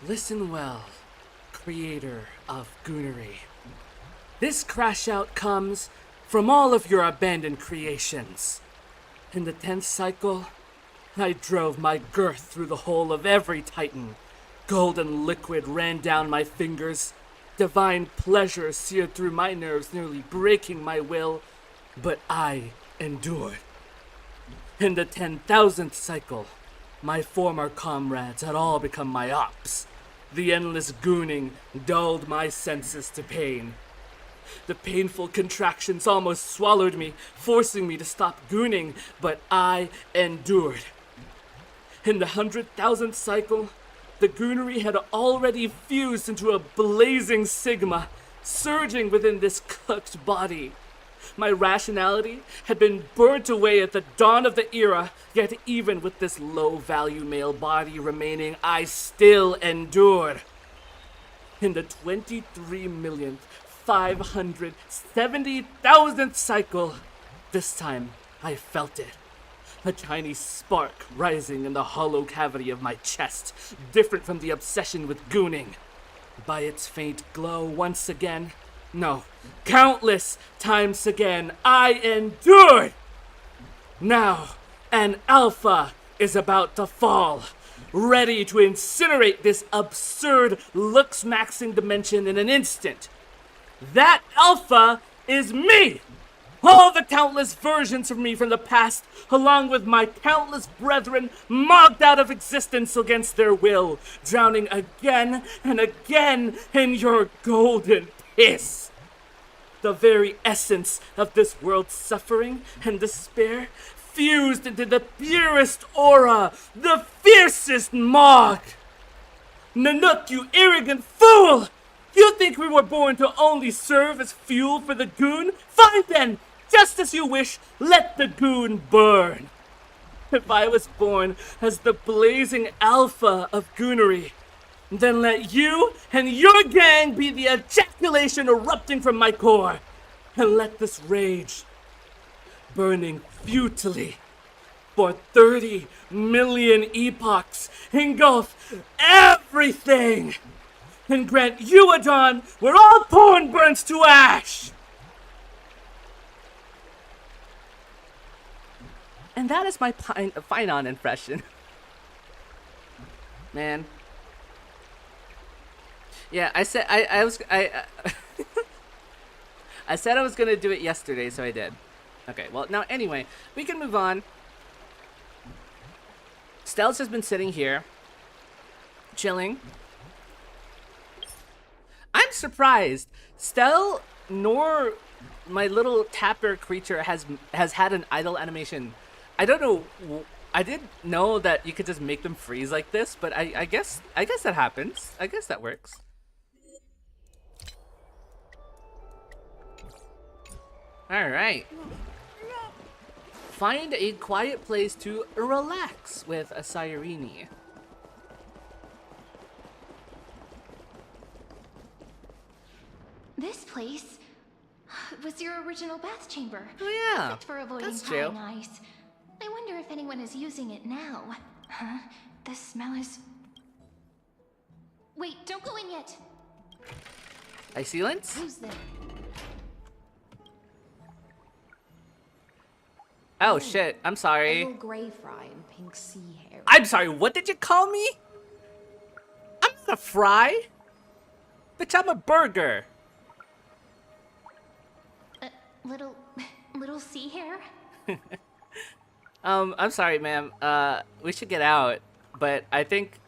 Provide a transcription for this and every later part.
Listen well, creator of Goonery. This crash out comes from all of your abandoned creations. In the 10th cycle, I drove my girth through the hole of every titan. Golden liquid ran down my fingers. Divine pleasure seared through my nerves, nearly breaking my will. But I endured. In the 10,000th cycle, my former comrades had all become my ops. The endless gooning dulled my senses to pain. The painful contractions almost swallowed me, forcing me to stop gooning, but I endured. In the 100,000th cycle, the goonery had already fused into a blazing sigma, surging within this cooked body. My rationality had been burnt away at the dawn of the era, yet even with this low-value male body remaining, I still endured. In the 23,570,000th cycle, this time I felt it. A tiny spark rising in the hollow cavity of my chest, different from the obsession with gooning. By its faint glow once again, no, countless times again, I endured! Now, an alpha is about to fall, ready to incinerate this absurd looks-maxing dimension in an instant. That alpha is me! All the countless versions of me from the past, along with my countless brethren, mocked out of existence against their will, drowning again and again in your golden piss. The very essence of this world's suffering and despair fused into the purest aura, the fiercest mock. Nanook, you arrogant fool! You think we were born to only serve as fuel for the goon? Fine then! Just as you wish, let the goon burn. If I was born as the blazing alpha of goonery, then let you and your gang be the ejaculation erupting from my core. And let this rage, burning futilely for 30 million epochs, engulf everything. And grant you a dawn where all porn burns to ash. And that is my Finon impression. Man. Yeah, I said I said I was gonna do it yesterday, so I did. Okay, well now anyway, we can move on. Stell's has been sitting here, chilling. I'm surprised. Stell nor my little tapper creature has had an idle animation. I don't know. I didn't know that you could just make them freeze like this, but I guess that happens. I guess that works. All right. Find a quiet place to relax with a Sirini. This place was your original bath chamber. Oh yeah, perfect for avoiding that's true. prying eyes. I wonder if anyone is using it now. Huh? The smell is... Wait, don't go in yet. I sealants? Who's there? Oh shit, I'm A sorry. little gray fry and pink sea hair. I'm sorry, what did you call me? I'm not a fry. Bitch, I'm a burger. Little sea hair? I'm sorry, ma'am. We should get out. But I think,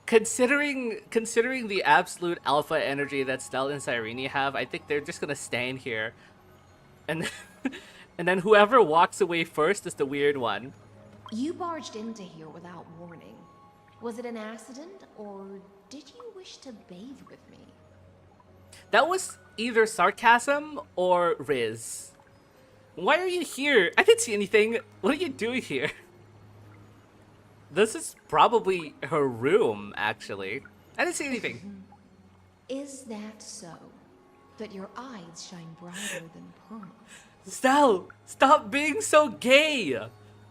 considering the absolute alpha energy that Stell and Sirini have, I think they're just gonna stand here, and and then whoever walks away first is the weird one. You barged into here without warning. Was it an accident, or did you wish to bathe with me? That was either sarcasm or Riz. Why are you here? I didn't see anything. What are you doing here? This is probably her room, actually. I didn't see anything. Is that so? But your eyes shine brighter than pearls. Stell, stop being so gay.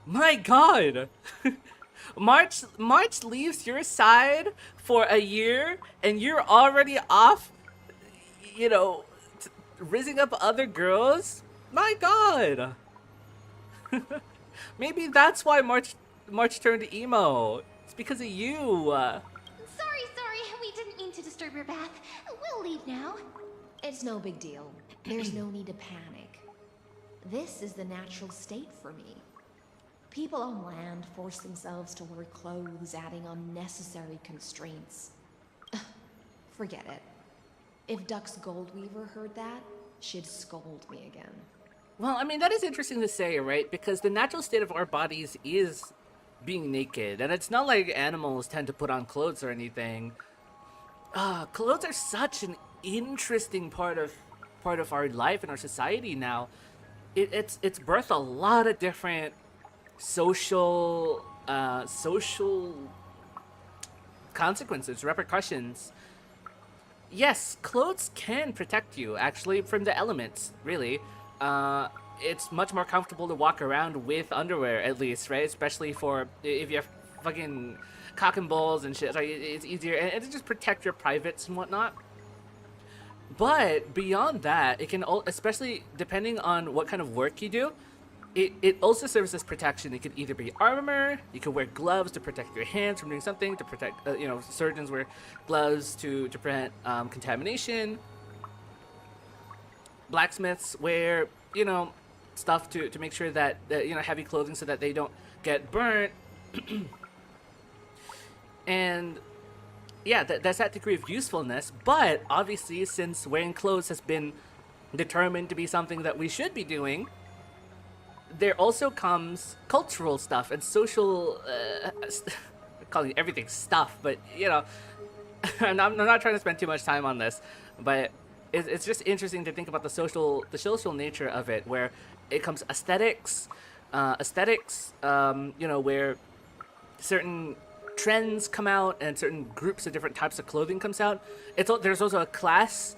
My God. March leaves your side for a year, and you're already off, you know, rizzing up other girls. My God. Maybe that's why March turned emo. It's because of you. Sorry, we didn't mean to disturb your bath. We'll leave now. It's no big deal. There's no need to panic. This is the natural state for me. People on land force themselves to wear clothes, adding unnecessary constraints. Forget it. If Duck's Goldweaver heard that, she'd scold me again. Well, I mean, that is interesting to say, right? Because the natural state of our bodies is being naked, and it's not like animals tend to put on clothes or anything. Clothes are such an interesting part of our life and our society now. It's birthed a lot of different social consequences, repercussions. Yes, clothes can protect you, actually, from the elements, really. It's much more comfortable to walk around with underwear, at least, right? Especially for if you have fucking cock and balls and shit. Like, it's easier, and it just protect your privates and whatnot. But beyond that, it can, especially depending on what kind of work you do, it also serves as protection. It could either be armor, you could wear gloves to protect your hands from doing something, to protect, surgeons wear gloves to prevent contamination. Blacksmiths wear, stuff to make sure that, heavy clothing so that they don't get burnt. And yeah, that's that degree of usefulness. But obviously, since wearing clothes has been determined to be something that we should be doing, there also comes cultural stuff and social, calling everything stuff, but, and I'm not trying to spend too much time on this, but it's just interesting to think about the social nature of it, where it comes aesthetics, where certain trends come out and certain groups of different types of clothing comes out. There's also a class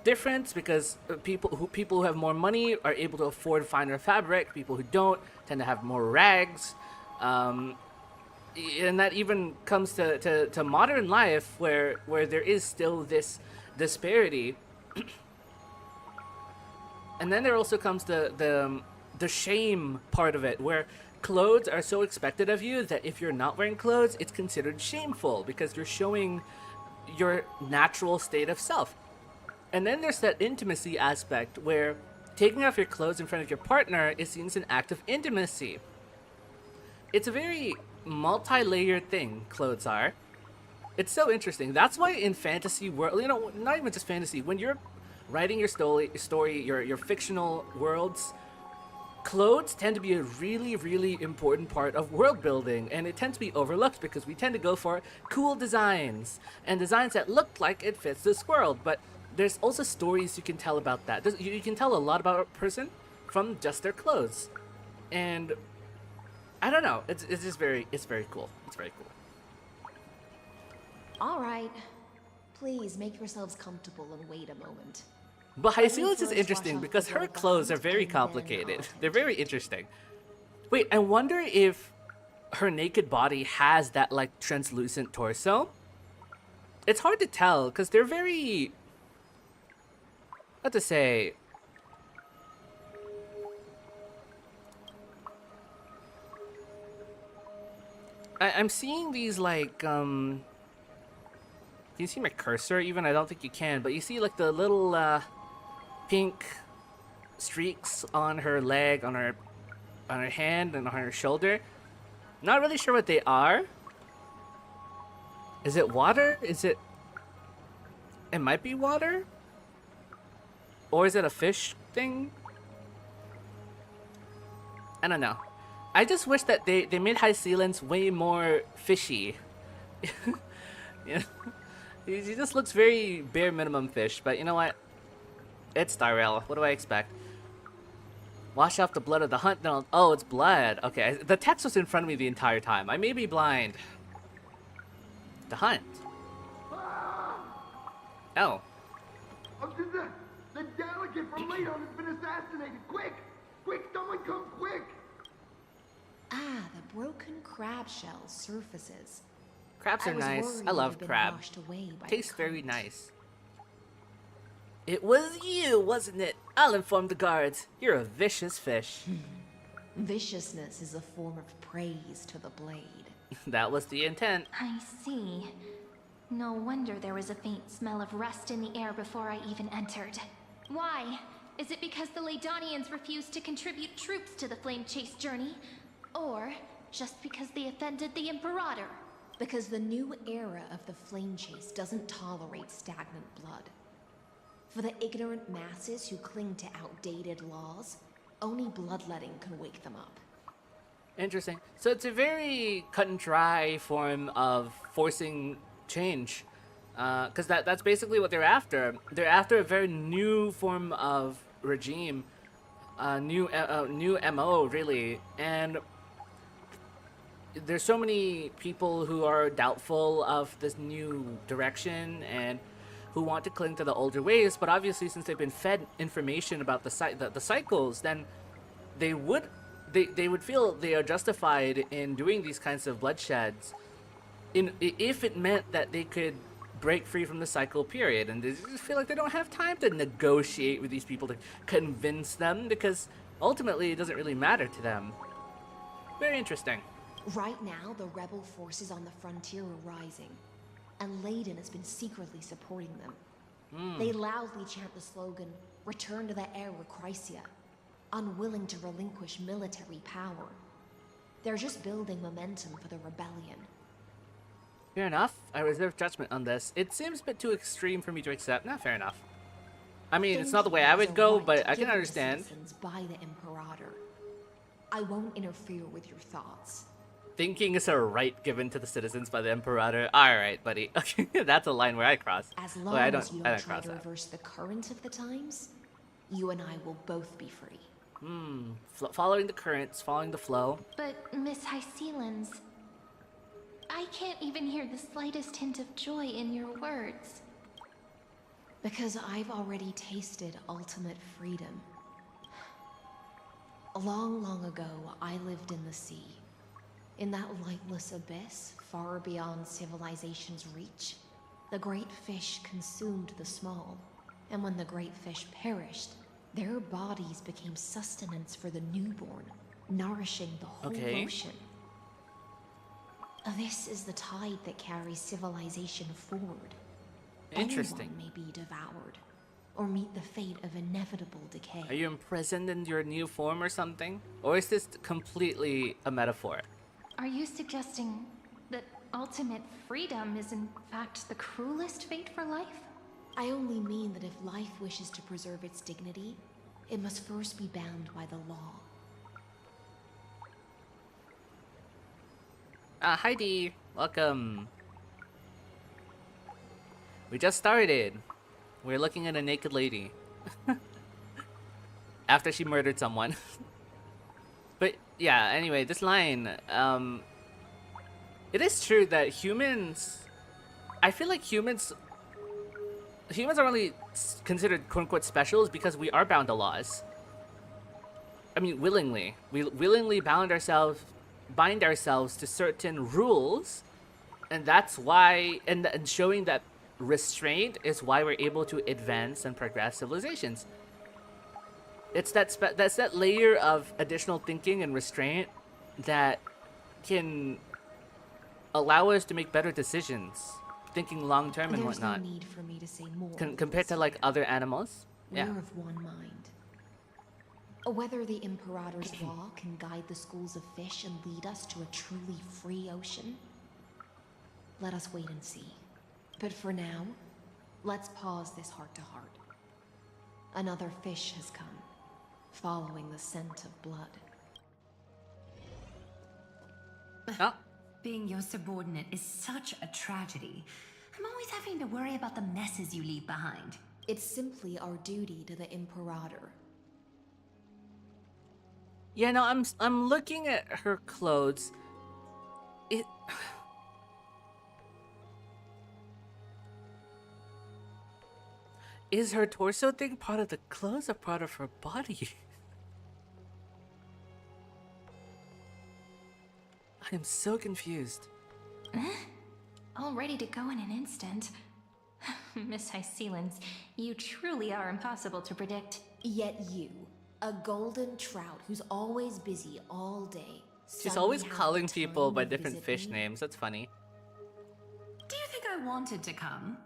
difference, because people who have more money are able to afford finer fabric. People who don't tend to have more rags, and that even comes to modern life, where there is still this disparity. And then there also comes the shame part of it, where clothes are so expected of you that if you're not wearing clothes, it's considered shameful because you're showing your natural state of self. And then there's that intimacy aspect, where taking off your clothes in front of your partner is seen as an act of intimacy. It's a very multi-layered thing, clothes are. It's so interesting. That's why in fantasy world, not even just fantasy, when you're writing your story, your fictional worlds, clothes tend to be a really, really important part of world building, and it tends to be overlooked because we tend to go for cool designs and designs that look like it fits this world. But there's also stories you can tell about that. You can tell a lot about a person from just their clothes, and I don't know. It's very cool. It's very cool. All right. Please make yourselves comfortable and wait a moment. But Hycelis is interesting because her clothes are very complicated. They're very interesting. Wait, I wonder if her naked body has that, like, translucent torso. It's hard to tell because they're very... What to say? I'm seeing these, like, Can you see my cursor even? I don't think you can, but you see, like, the little, pink streaks on her leg, on her hand, and on her shoulder. Not really sure what they are. Is it water? It might be water? Or is it a fish thing? I don't know. I just wish that they made Hycelis way more fishy. Yeah. He just looks very bare minimum fish, but you know what? It's Tyrell. What do I expect? Wash off the blood of the hunt. No, oh, it's blood. Okay, the text was in front of me the entire time. I may be blind. The hunt. Oh. The delegate from Ladon has been assassinated! Quick! Quick, someone come quick! Ah, the broken crab shell surfaces. Crabs are was nice. worried I it love had been crab. washed away by the Tastes very current. nice. It was you, wasn't it? I'll inform the guards. You're a vicious fish. Viciousness is a form of praise to the blade. That was the intent. I see. No wonder there was a faint smell of rust in the air before I even entered. Why? Is it because the Ladonians refused to contribute troops to the Flame Chase journey? Or just because they offended the Imperator? Because the new era of the Flame Chase doesn't tolerate stagnant blood. For the ignorant masses who cling to outdated laws, only bloodletting can wake them up. Interesting. So it's a very cut and dry form of forcing change. Because that's basically what they're after. They're after a very new form of regime. New MO, really. And there's so many people who are doubtful of this new direction and who want to cling to the older ways, but obviously since they've been fed information about the cycles, then they would feel they are justified in doing these kinds of bloodsheds if it meant that they could break free from the cycle, period. And they just feel like they don't have time to negotiate with these people to convince them, because ultimately it doesn't really matter to them. Very interesting. Right now, the rebel forces on the frontier are rising, and Ladon has been secretly supporting them. They loudly chant the slogan, "Return to the Era Chrysia," unwilling to relinquish military power. They're just building momentum for the rebellion. Fair enough. I reserve judgment on this. It seems a bit too extreme for me to accept. Nah, fair enough. I mean, it's not the way I would go, but I can understand. By the Imperator. I won't interfere with your thoughts. Thinking is a right given to the citizens by the Imperator. Alright, buddy. Okay, that's a line where I cross. As long Well, as you don't try cross to that. reverse the current of the times, you and I will both be free. Following the currents, following the flow. But, Miss Hycelens, I can't even hear the slightest hint of joy in your words. Because I've already tasted ultimate freedom. Long, long ago, I lived in the sea. In that lightless abyss, far beyond civilization's reach, the great fish consumed the small. And when the great fish perished, their bodies became sustenance for the newborn, nourishing the whole ocean. This is the tide that carries civilization forward. Interesting. Anyone may be devoured, or meet the fate of inevitable decay. Are you imprisoned in your new form or something? Or is this completely a metaphor? Are you suggesting that ultimate freedom is in fact the cruelest fate for life? I only mean that if life wishes to preserve its dignity, it must first be bound by the law. Heidi, welcome. We just started. We're looking at a naked lady. After she murdered someone. But yeah, anyway, this line, it is true that humans, I feel like humans are only considered quote-unquote specials because we are bound to laws. I mean, willingly. We willingly bind ourselves to certain rules, and that's why, and showing that restraint is why we're able to advance and progress civilizations. It's that's that layer of additional thinking and restraint that can allow us to make better decisions, thinking long term and There's whatnot. no need for me to say more. Compared to like other animals. We're Yeah. of one mind. Whether the Imperator's law can guide the schools of fish and lead us to a truly free ocean, let us wait and see. But for now, let's pause this heart-to-heart. Another fish has come, following the scent of blood. Oh, Being your subordinate is such a tragedy. I'm always having to worry about the messes you leave behind. It's simply our duty to the Imperator. yeah. No, I'm looking at her clothes. Is her torso thing part of the clothes or part of her body? I am so confused. All ready to go in an instant. Miss Hycelens, you truly are impossible to predict. Yet you, a golden trout who's always busy all day. She's suddenly always has calling the people time by to different visit fish me? names. That's funny. Do you think I wanted to come?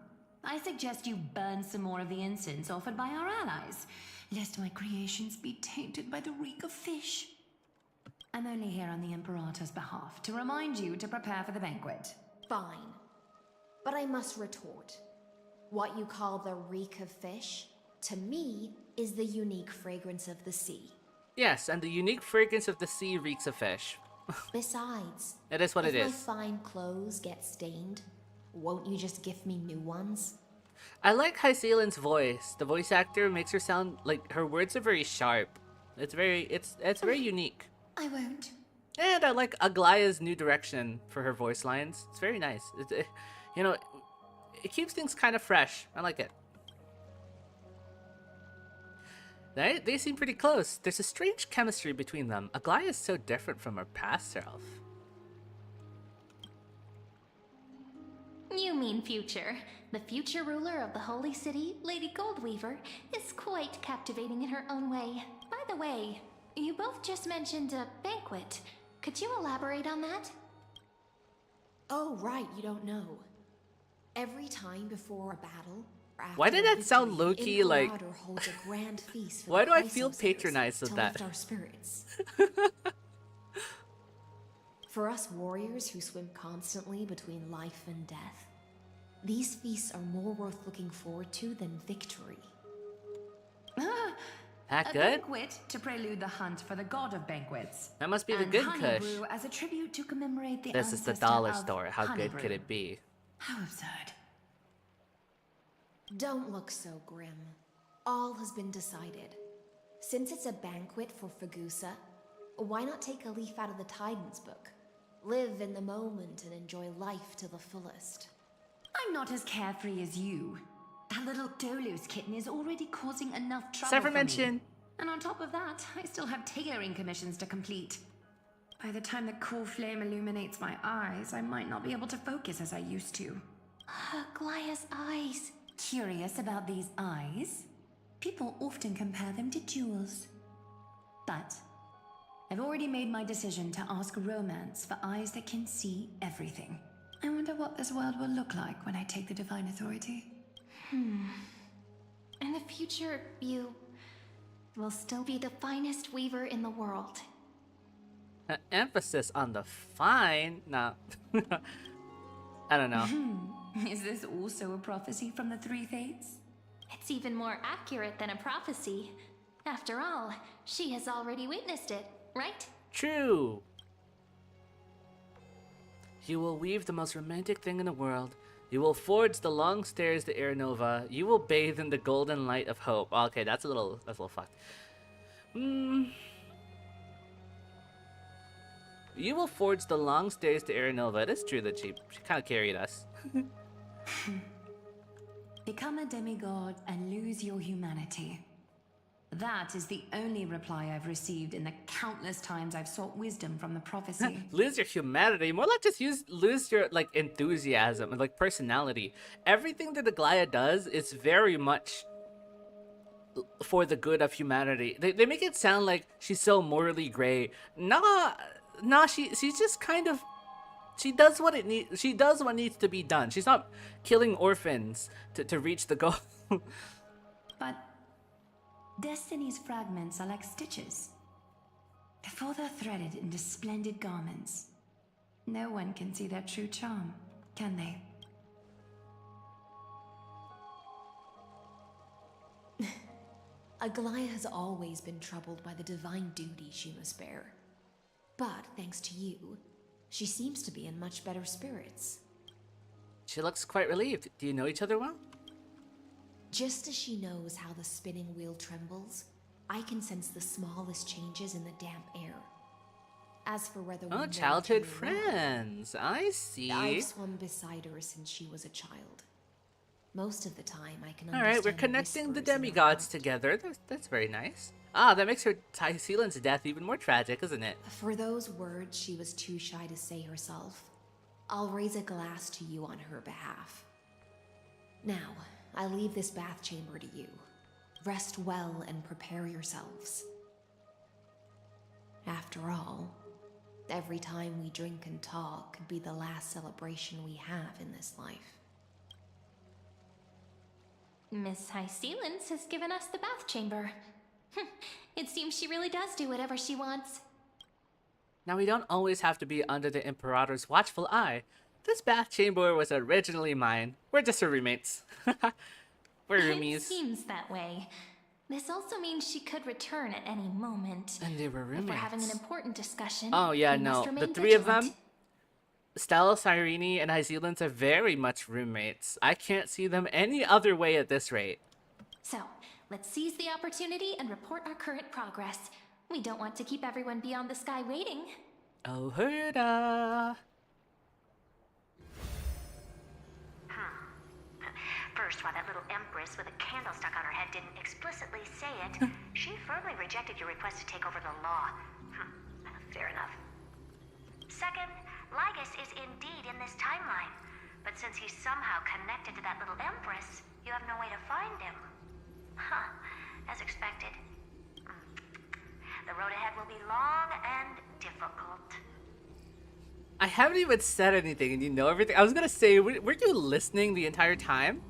I suggest you burn some more of the incense offered by our allies, lest my creations be tainted by the reek of fish. I'm only here on the Imperator's behalf to remind you to prepare for the banquet. Fine. But I must retort. What you call the reek of fish, to me, is the unique fragrance of the sea. Yes, and the unique fragrance of the sea reeks of fish. Besides, It is what it if is. my fine clothes get stained, won't you just gift me new ones? I like Hycelen's voice. The voice actor makes her sound like her words are very sharp. It's very unique. I won't. And I like Aglaya's new direction for her voice lines. It's very nice. You know, it keeps things kind of fresh. I like it. They seem pretty close. There's a strange chemistry between them. Aglaya is so different from her past self. You mean future. The future ruler of the Holy City, Lady Goldweaver, is quite captivating in her own way. By the way, you both just mentioned a banquet. Could you elaborate on that? Oh, right, you don't know. Every time before a battle, or after Why did a that sound victory, low-key, like- Imperator holds a grand feast for Why the do I feel Chrysos patronized with to that? lift our spirits. For us warriors who swim constantly between life and death, these feasts are more worth looking forward to than victory. That A good? banquet to prelude the hunt for the god of banquets. That must be the And good honey kush. brew as a tribute to commemorate the This is the ancestor dollar of store. How honey good brew. could it be? How absurd. Don't look so grim. All has been decided. Since it's a banquet for Fagusa, why not take a leaf out of the Tidens book? Live in the moment and enjoy life to the fullest. I'm not as carefree as you. That little Dolos kitten is already causing enough trouble Sever for me. mention. And on top of that, I still have tailoring commissions to complete. By the time the cool flame illuminates my eyes, I might not be able to focus as I used to. Aglaya's eyes. Curious about these eyes? People often compare them to jewels. But I've already made my decision to ask romance for eyes that can see everything. I wonder what this world will look like when I take the divine authority. In the future, you will still be the finest weaver in the world. Emphasis on the fine. No. I don't know. Is this also a prophecy from the Three Fates? It's even more accurate than a prophecy. After all, she has already witnessed it, right? True. You will weave the most romantic thing in the world. You will forge the long stairs to Air Nova. You will bathe in the golden light of hope. Okay, that's a little fucked. You will forge the long stairs to Air Nova. It is true that she kind of carried us. Become a demigod and lose your humanity. That is the only reply I've received in the countless times I've sought wisdom from the prophecy. Lose your humanity. More like just lose your like enthusiasm and like personality. Everything that Aglaya does is very much for the good of humanity. They make it sound like she's so morally gray. Nah, she's just kind of she does what needs to be done. She's not killing orphans to reach the goal. But Destiny's fragments are like stitches. Before they're threaded into splendid garments, no one can see their true charm, can they? Aglaya has always been troubled by the divine duty she must bear. But thanks to you, she seems to be in much better spirits. She looks quite relieved. Do you know each other well? Just as she knows how the spinning wheel trembles, I can sense the smallest changes in the damp air. As for whether we Oh, know childhood each other well, friends. I see. I've swum beside her since she was a child. Most of the time, I can All right, we're understand connecting the whispers in her demigods heart. together. That's very nice. Ah, that makes her Tyseelan's death even more tragic, isn't it? For those words she was too shy to say herself, I'll raise a glass to you on her behalf. Now, I leave this bath chamber to you. Rest well and prepare yourselves. After all, every time we drink and talk could be the last celebration we have in this life. Miss High Sealance has given us the bath chamber. It seems she really does do whatever she wants. Now, we don't always have to be under the Imperator's watchful eye. This bath chamber was originally mine. We're just her roommates. We're It roomies. seems that way. This also means she could return at any moment. And they were If we're having an roommates. important discussion, Oh, yeah, we no. must The remain three of vigilant. them, Stelle, Cyrene, and Hyzealance are very much roommates. I can't see them any other way at this rate. So, let's seize the opportunity and report our current progress. We don't want to keep everyone beyond the sky waiting. Oh, herda. First, while that little empress with a candle stuck on her head didn't explicitly say it, she firmly rejected your request to take over the law. Fair enough. Second, Lygus is indeed in this timeline. But since he's somehow connected to that little empress, you have no way to find him. As expected. The road ahead will be long and difficult. I haven't even said anything and you know everything. I was gonna say, were you listening the entire time?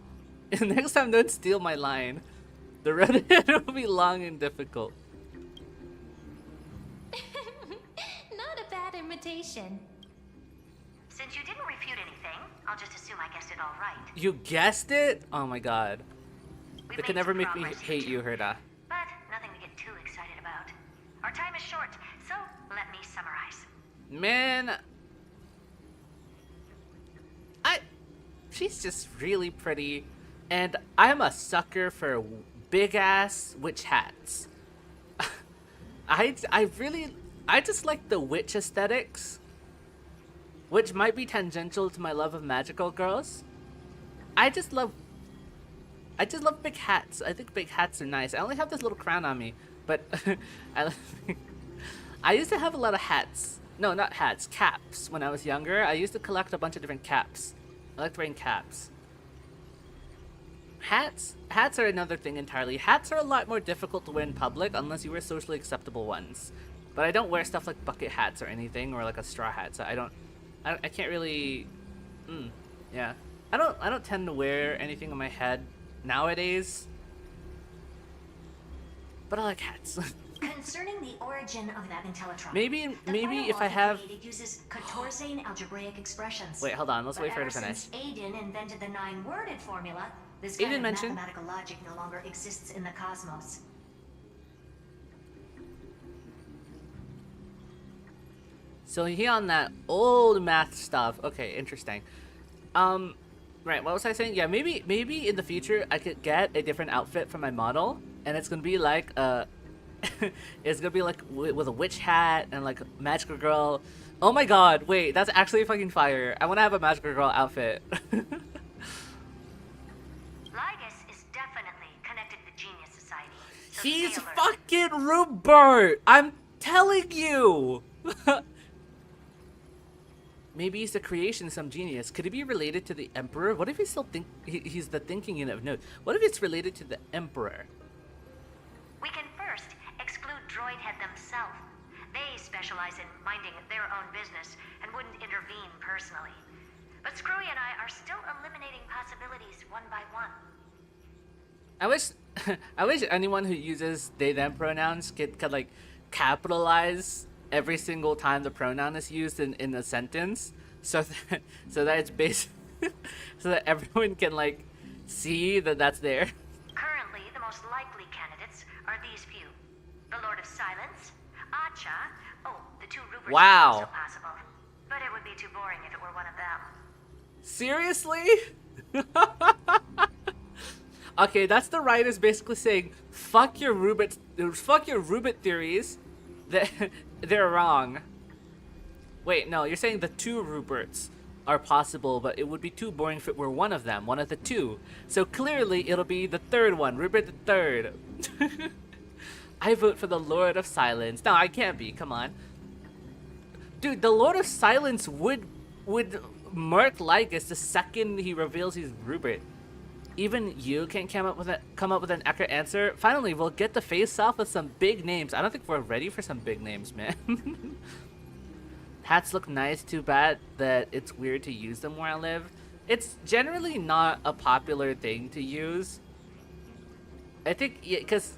And next time, don't steal my line. The road ahead will be long and difficult. Not a bad imitation. Since you didn't refute anything, I'll just assume I guessed it all right. You guessed it? Oh my god. We've It can made never some make me progress here, hate you, too. Herda. But nothing to get too excited about. Our time is short, so let me summarize. Man. She's just really pretty. And I'm a sucker for big ass witch hats. I just like the witch aesthetics, which might be tangential to my love of magical girls. I just love big hats. I think big hats are nice. I only have this little crown on me, but I used to have a lot of hats. No, not hats, caps. When I was younger, I used to collect a bunch of different caps. I liked wearing caps. Hats are another thing entirely. Hats are a lot more difficult to wear in public unless you wear socially acceptable ones. But I don't wear stuff like bucket hats or anything, or like a straw hat. So I can't really. Yeah, I don't tend to wear anything on my head nowadays. But I like hats. Concerning the origin of that intellitron. maybe if I have. It uses Katorzane algebraic expressions. Wait, hold on. Let's But wait for her ever to finish. since Aiden invented the 9-worded formula, this Aiden kind of mentioned- mathematical logic no longer exists in the cosmos. So he on that old math stuff. Okay, interesting. Right, what was I saying? Yeah, maybe in the future I could get a different outfit for my model, and it's gonna be like it's gonna be like with a witch hat and like a magical girl. Oh my god, wait, that's actually fucking fire. I want to have a magical girl outfit. Lygus is definitely connected to the Genius Society. So He's stay alert. fucking Rupert. I'm telling you. Maybe he's the creation of some genius. Could he be related to the Emperor? What if he still he's the thinking unit of Node? What if it's related to the Emperor? We can first exclude Droidhead themselves. They specialize in minding their own business and wouldn't intervene personally. But Screwy and I are still eliminating possibilities one by one. I wish anyone who uses they them pronouns could like capitalize every single time the pronoun is used in a sentence, so that it's based so that everyone can like see that that's there. Currently, the most likely candidates are these few. The Lord of Silence, Acha, the two Ruperts Wow. are also possible. But it would be too boring if it were one of them. Seriously? Okay, that's the writers basically saying, fuck your Rubit theories. They're wrong. Wait, no, you're saying the two Ruperts. are possible, but it would be too boring if it were one of them, one of the two. So clearly it'll be the third one, Rupert the Third. I vote for the Lord of Silence. No, I can't be, come on. Dude, the Lord of Silence would mark Lygus the second he reveals he's Rupert. Even you can't come up with an accurate answer. Finally, we'll get to face off with some big names. I don't think we're ready for some big names, man. Hats look nice, too bad that it's weird to use them where I live. It's generally not a popular thing to use. I think, because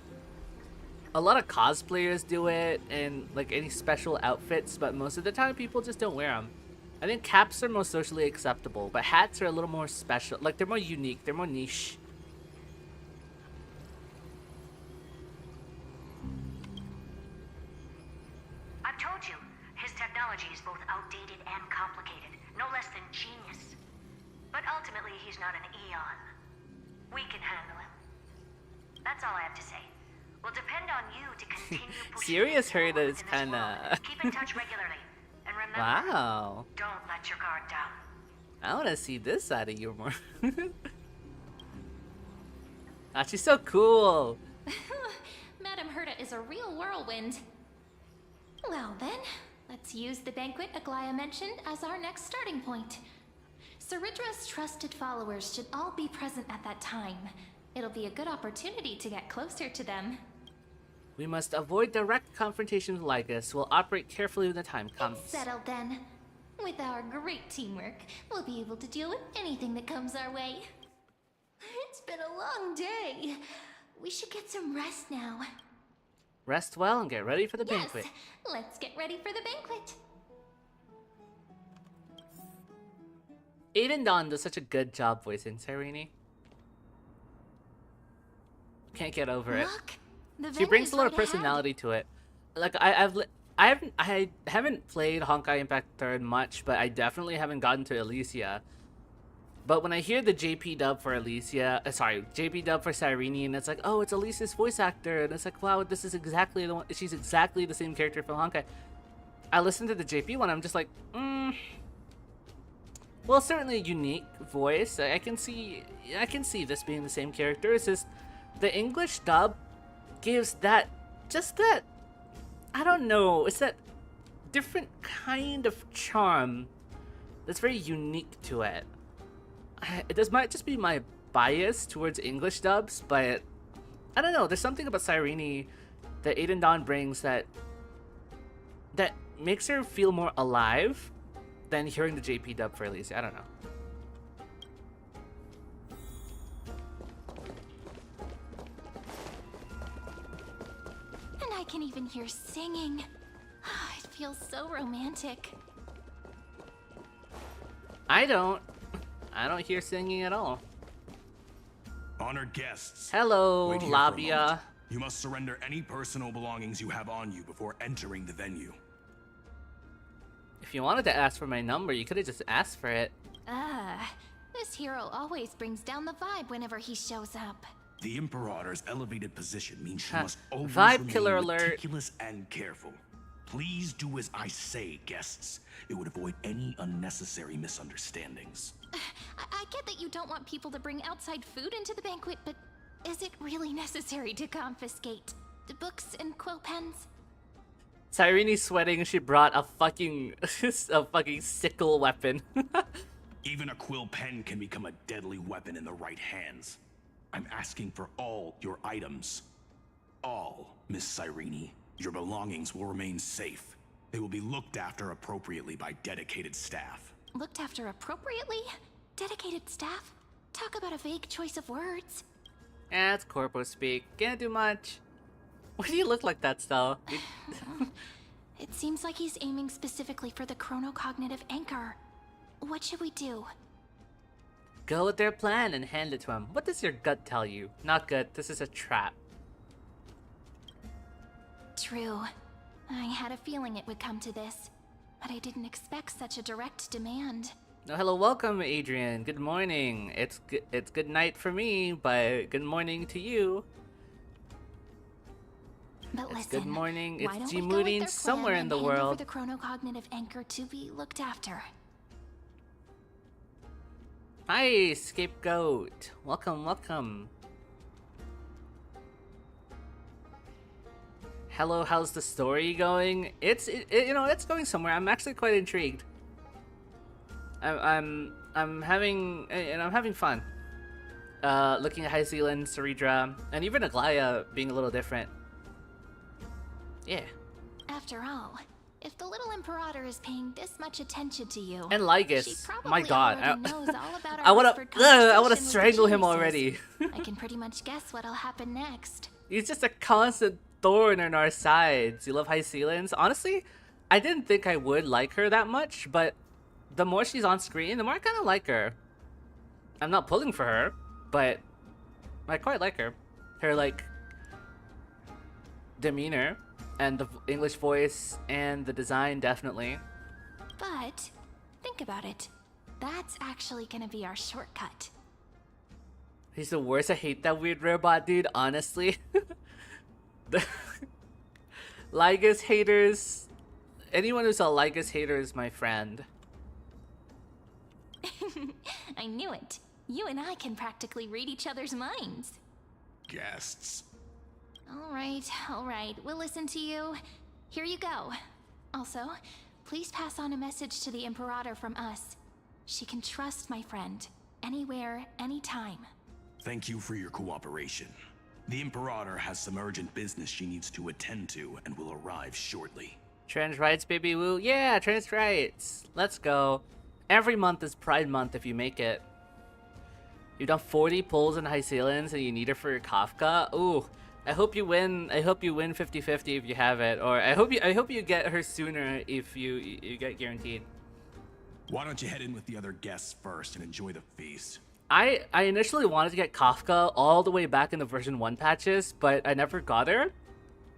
a lot of cosplayers do it and like any special outfits, but most of the time people just don't wear them. I think caps are most socially acceptable, but hats are a little more special. Like, they're more unique, they're more niche. I've told you, his technology is both outdated and complicated, no less than genius. But ultimately, he's not an eon. We can handle him. That's all I have to say. Will depend on you to continue pushing Serious forward Herda is in this kinda... world. Keep in touch regularly. And remember, Wow. don't let your guard down. I want to see this side of you more. Ah, she's so cool. Madame Herda is a real whirlwind. Well then, let's use the banquet Aglaya mentioned as our next starting point. Ceridra's trusted followers should all be present at that time. It'll be a good opportunity to get closer to them. We must avoid direct confrontation with Lygus. We'll operate carefully when the time comes. It's settled then. With our great teamwork, we'll be able to deal with anything that comes our way. It's been a long day. We should get some rest now. Rest well and get ready for the banquet. Yes, let's get ready for the banquet. Aiden Dawn does such a good job voicing Cyrene. Can't get over it. Look, the She brings venue's a lot of right ahead. personality to it. Like I haven't played Honkai Impact 3rd much, but I definitely haven't gotten to Elysia. But when I hear the JP dub for JP dub for Cyrene, and it's like, oh, it's Alicia's voice actor, and it's like, wow, this is exactly the one. She's exactly the same character from Honkai. I listen to the JP one, I'm just like, well, certainly a unique voice. I can see this being the same character. It's just the English dub gives that, I don't know, it's that different kind of charm that's very unique to it. This might just be my bias towards English dubs, but I don't know, there's something about Cyrene that Aiden Dawn brings that makes her feel more alive than hearing the JP dub for Elysia. I don't know. And I can even hear singing. It feels so romantic. I don't hear singing at all. Honored guests. Hello, Wait here for a Labia. moment. You must surrender any personal belongings you have on you before entering the venue. If you wanted to ask for my number, you could have just asked for it. This hero always brings down the vibe whenever he shows up. The Imperator's elevated position means she Ha, must always vibe remain killer alert. meticulous and careful. Please do as I say, guests. It would avoid any unnecessary misunderstandings. I get that you don't want people to bring outside food into the banquet, but is it really necessary to confiscate the books and quill pens? Cyrene's sweating. She brought a fucking sickle weapon. Even a quill pen can become a deadly weapon in the right hands. I'm asking for all your items. All, Miss Cyrene. Your belongings will remain safe. They will be looked after appropriately by dedicated staff. Looked after appropriately? Dedicated staff? Talk about a vague choice of words. That's corpo speak. Can't do much. Why do you look like that, Stelle? It seems like he's aiming specifically for the chronocognitive anchor. What should we do? Go with their plan and hand it to him. What does your gut tell you? Not good. This is a trap. True. I had a feeling it would come to this, but I didn't expect such a direct demand. Oh, hello, welcome, Adrian. Good morning. It's good night for me, but good morning to you. But It's listen, good morning. why It's don't we go with G-Mooding their somewhere plan in the and hand over world. the chronocognitive anchor to be looked after? Hi, Scapegoat. Welcome, welcome. Hello, how's the story going? It's it's going somewhere. I'm actually quite intrigued. I'm having I'm having fun. Looking at High Zealand, Saridra, and even Aglaya being a little different. Yeah. After all, if the little Imperator is paying this much attention to you, And she Lygus, probably my god. already knows all about our I wanna whispered conversation with the strangle him geniuses. already. I can pretty much guess what'll happen next. He's just a constant thorn in our sides. You love High Zealands? Honestly, I didn't think I would like her that much, but the more she's on screen, the more I kind of like her. I'm not pulling for her, but I quite like her. Her, like, demeanor, and the English voice, and the design, definitely. But think about it. That's actually gonna be our shortcut. He's the worst. I hate that weird robot dude, honestly. The Lygus haters. Anyone who's a Lygus hater is my friend. I knew it. You and I can practically read each other's minds. Guests. All right. We'll listen to you. Here you go. Also, please pass on a message to the Imperator from us. She can trust my friend. Anywhere, anytime. Thank you for your cooperation. The Imperator has some urgent business she needs to attend to and will arrive shortly. Trans rights, baby woo. Yeah, trans rights. Let's go. Every month is Pride Month if you make it. You've done 40 pulls in High Zealands and you need her for your Kafka. Ooh, I hope you win. I hope you win 50-50 if you have it, or I hope you get her sooner if you get guaranteed. Why don't you head in with the other guests first and enjoy the feast? I initially wanted to get Kafka all the way back in the version 1 patches, but I never got her.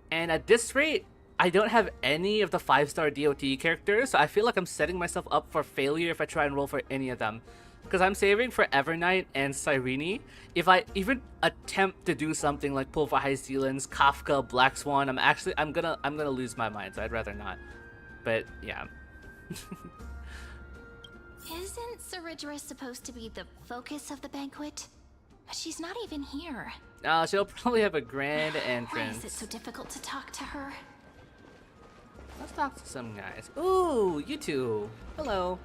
And at this rate, I don't have any of the 5-star DOT characters, so I feel like I'm setting myself up for failure if I try and roll for any of them. Because I'm saving for Evernight and Cyrene. If I even attempt to do something like pull for High Zealands, Kafka, Black Swan, I'm gonna lose my mind, so I'd rather not. But yeah. Isn't Saridra supposed to be the focus of the banquet? But she's not even here. She'll probably have a grand Why entrance. is it so difficult to talk to her? Let's talk to some guys. Ooh, you two. Hello.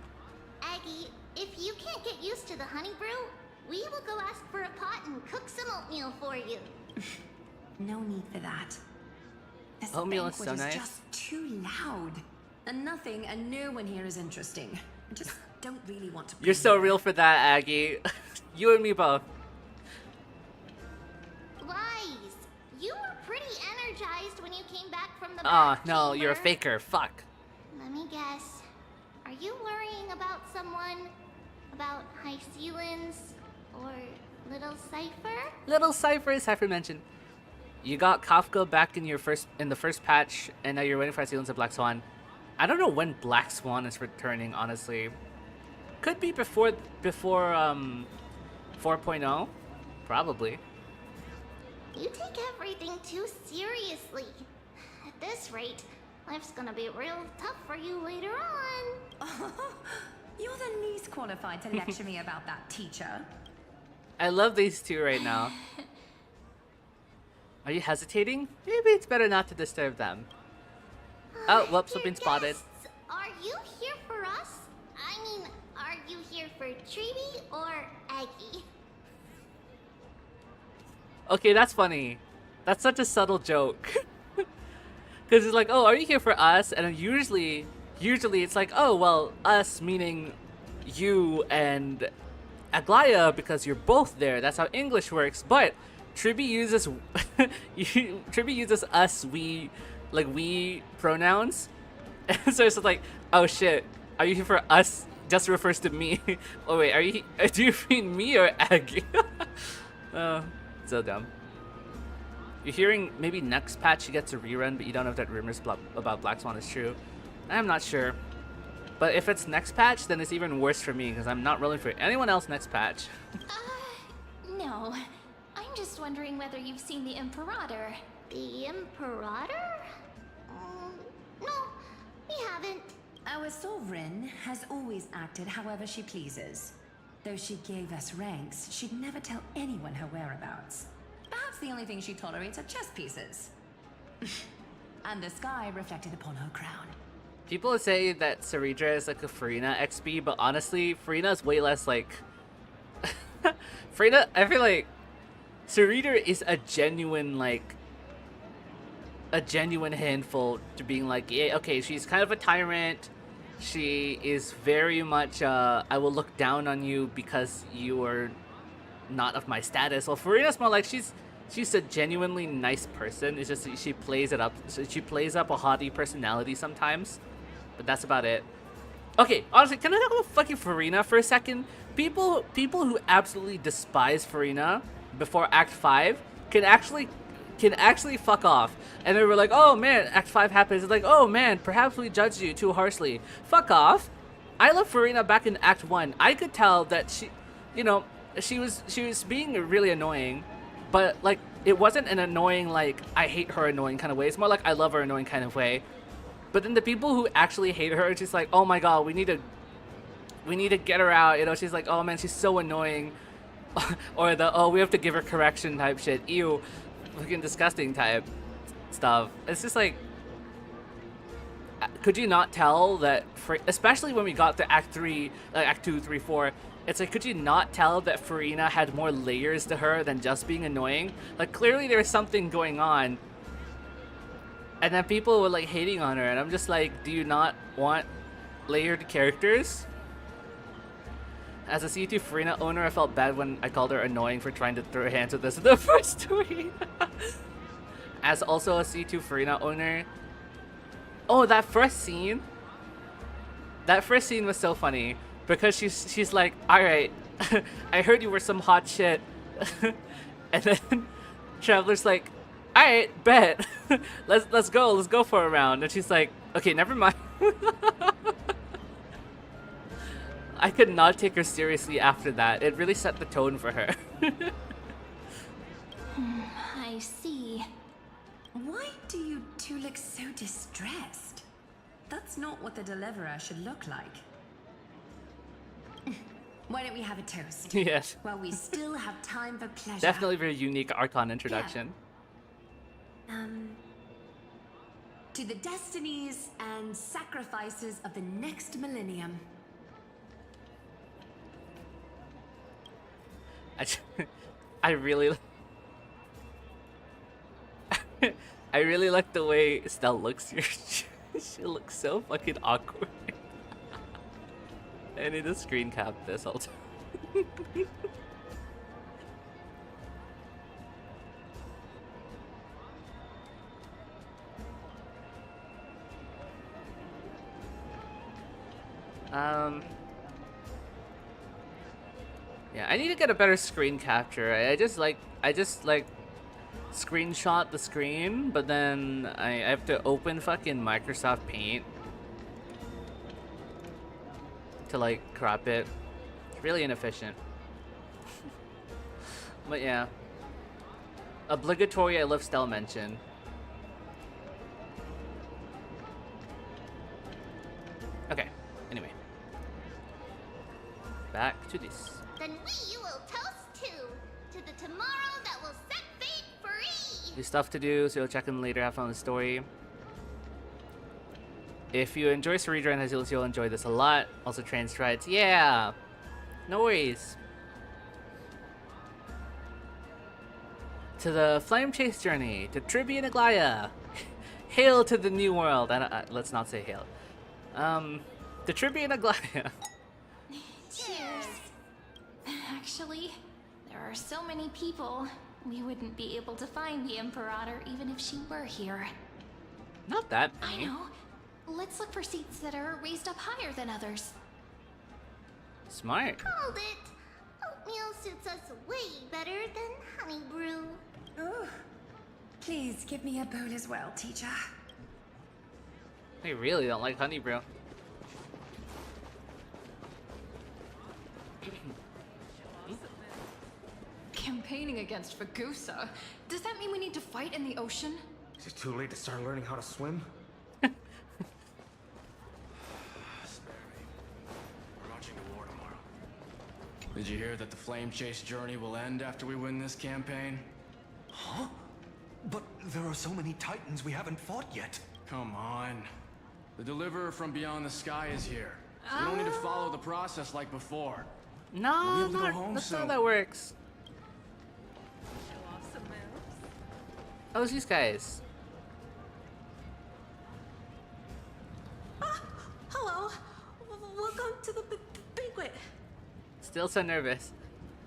Aggie, if you can't get used to the honey brew, we will go ask for a pot and cook some oatmeal for you. No need for that. This Oatmeal is banquet so nice. just too loud. And nothing and no one here is interesting. I just don't really want to be You're so here. real for that, Aggie. You and me both. Lies. You were pretty energized when you came back from the Aw, bath no, you're a chamber. faker. Fuck. Let me guess. Are you worrying about someone? About High Zealands? Or Little Cypher? Little Cypher mentioned. You got Kafka back in the first patch, and now you're waiting for Sealants of Black Swan. I don't know when Black Swan is returning, honestly. Could be before 4.0, probably. You take everything too seriously. At this rate, life's gonna be real tough for you later on. You're the least qualified to lecture me about that, teacher. I love these two right now. Are you hesitating? Maybe it's better not to disturb them. Oh, whoops, I've Dear been spotted. guests, are you here for us? I mean, are you here for Treeby or Aggie? Okay, that's funny. That's such a subtle joke. Because it's like, oh, are you here for us? And then usually it's like, oh, well, us meaning you and Aglaya because you're both there. That's how English works. But Triby uses Triby uses us, we pronouns. And so it's like, oh shit, are you here for us? Just refers to me. Oh wait, do you mean me or Aggie? Oh, so dumb. You're hearing maybe next patch she gets a rerun, but you don't know if that rumors about Black Swan is true. I'm not sure. But if it's next patch, then it's even worse for me because I'm not rolling for anyone else next patch. No. I'm just wondering whether you've seen the Imperator. The Imperator? No, we haven't. Our sovereign has always acted however she pleases. Though she gave us ranks, she'd never tell anyone her whereabouts. Perhaps the only thing she tolerates are chess pieces. And the sky reflected upon her crown. People say that Saridra is like a Farina XP, but honestly, Farina's way less like... Farina, I feel like Saridra is a genuine, like... a genuine handful to being like, yeah, okay, she's kind of a tyrant. She is very much, I will look down on you because you are not of my status. Well, Farina's more like she's a genuinely nice person. It's just she plays it up. So she plays up a haughty personality sometimes, but that's about it. Okay, honestly, can I talk about fucking Farina for a second? People who absolutely despise Farina before Act 5 can actually fuck off. And they were like, oh man, Act 5 happens. It's like, oh man, perhaps we judged you too harshly. Fuck off. I love Farina back in Act 1. I could tell that she, you know, she was being really annoying, but like it wasn't an annoying like I hate her annoying kind of way. It's more like I love her annoying kind of way. But then the people who actually hate her, it's just like, oh my god, we need to get her out. You know, she's like, oh man, she's so annoying. Or the, oh, we have to give her correction type shit. Ew, fucking disgusting type stuff. It's just like, could you not tell that, especially when we got to Act 3, like Act 2, 3, 4, it's like, could you not tell that Farina had more layers to her than just being annoying? Like, clearly there's something going on. And then people were like hating on her, and I'm just like, do you not want layered characters? As a C2 Farina owner, I felt bad when I called her annoying for trying to throw her hands with this in the first tweet. As also a C2 Farina owner, oh, that first scene was so funny because she's like, all right, I heard you were some hot shit, and then Traveler's like, all right, bet, let's go for a round, and she's like, okay, never mind. I could not take her seriously after that. It really set the tone for her. I see. Why do you two look so distressed? That's not what the deliverer should look like. Why don't we have a toast? Yes. While we still have time for pleasure. Definitely very unique Archon introduction. Yeah. To the destinies and sacrifices of the next millennium. I really like the way Stelle looks here. She looks so fucking awkward. I need to screen cap this all time. Yeah, I need to get a better screen capture. I just like screenshot the screen, but then I have to open fucking Microsoft Paint to like crop it. It's really inefficient. But yeah. Obligatory I love Stelle mention. Okay, anyway. Back to this. Then we will toast to the tomorrow that will set fate free. There's stuff to do, so you'll check in later, have fun with the story. If you enjoy Saridra and Hazilis, you'll enjoy this a lot. Also trans strides. Yeah! No worries. To the Flame Chase journey, to Tribby and Aglaya. Hail to the new world. Let's not say hail. To Tribby and Aglaya. Cheers. Actually, there are so many people. We wouldn't be able to find the Imperator even if she were here. Not that I many. know. Let's look for seats that are raised up higher than others. Smart. Called it. Oatmeal suits us way better than honey brew. Oh, please give me a bowl as well, teacher. They really don't like honey, bro. Campaigning against Fagusa? Does that mean we need to fight in the ocean? Is it too late to start learning how to swim? Spare me. We're launching to war tomorrow. Did you hear that the flame chase journey will end after we win this campaign? Huh? But there are so many titans we haven't fought yet. Come on. The deliverer from beyond the sky is here. So we don't need to follow the process like before. No, We'll be able to go home that's not how soon. that works. Show off some moves. Oh, it's these guys. Hello. Welcome to the banquet. Still so nervous.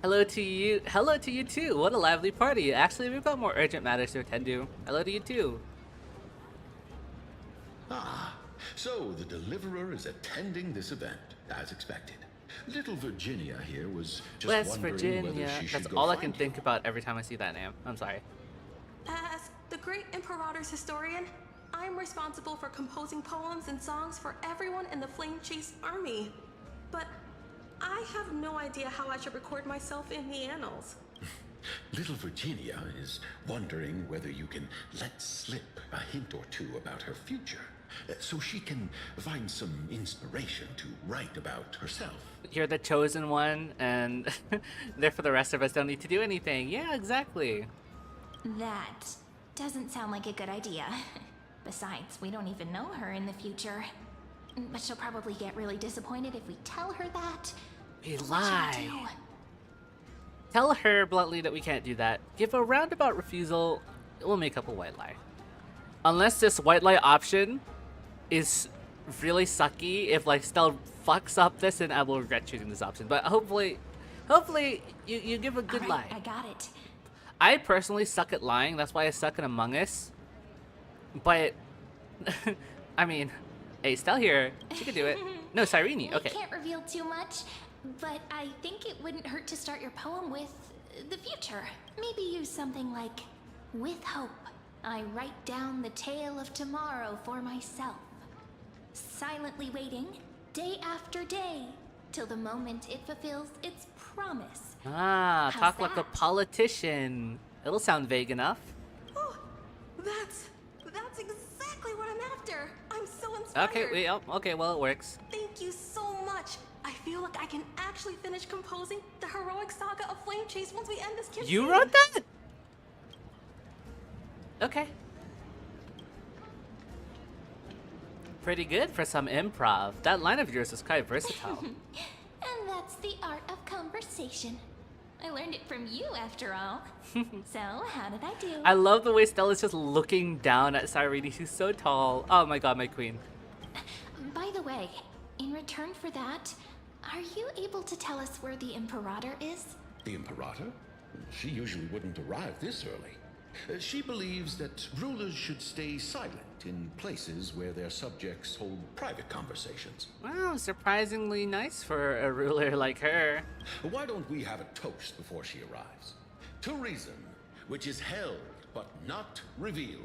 Hello to you. Hello to you too. What a lively party. Actually, we've got more urgent matters to attend to. Hello to you too. Ah, so the deliverer is attending this event, as expected. Little Virginia here was just West wondering Virginia. whether she should That's go all I find can you. think about every time I see that name. I'm sorry. As the great Imperator's historian, I'm responsible for composing poems and songs for everyone in the Flame Chase army. But I have no idea how I should record myself in the annals. Little Virginia is wondering whether you can let slip a hint or two about her future, so she can find some inspiration to write about herself. You're the chosen one, and therefore the rest of us don't need to do anything. Yeah, exactly. That doesn't sound like a good idea. Besides, we don't even know her in the future. But she'll probably get really disappointed if we tell her that. We What should we lie. do? Tell her bluntly that we can't do that. Give a roundabout refusal. We'll make up a white lie. Unless this white lie option is really sucky. If like Stelle fucks up this, then I will regret choosing this option. But hopefully you give a good Alright, lie. I got it. I personally suck at lying. That's why I suck in Among Us. But I mean, hey, Stelle here. She could do it. No, Cyrene. We Okay. can't reveal too much, but I think it wouldn't hurt to start your poem with the future. Maybe use something like, with hope, I write down the tale of tomorrow for myself. Silently waiting, day after day, till the moment it fulfills its promise. Ah, How's talk like a that? politician. It'll sound vague enough. Oh, that's exactly what I'm after. I'm so inspired. Okay, well, it works. Thank you so much. I feel like I can actually finish composing the heroic saga of Flame Chase once we end this campaign. You wrote that? Okay. Pretty good for some improv. That line of yours is quite versatile. And that's the art of conversation. I learned it from you, after all. So, how did I do? I love the way Stella's just looking down at Cyrene. She's so tall. Oh my god, my queen. By the way, in return for that, are you able to tell us where the Imperator is? The Imperator? She usually wouldn't arrive this early. She believes that rulers should stay silent in places where their subjects hold private conversations. Wow, surprisingly nice for a ruler like her. Why don't we have a toast before she arrives? To reason, which is held but not revealed.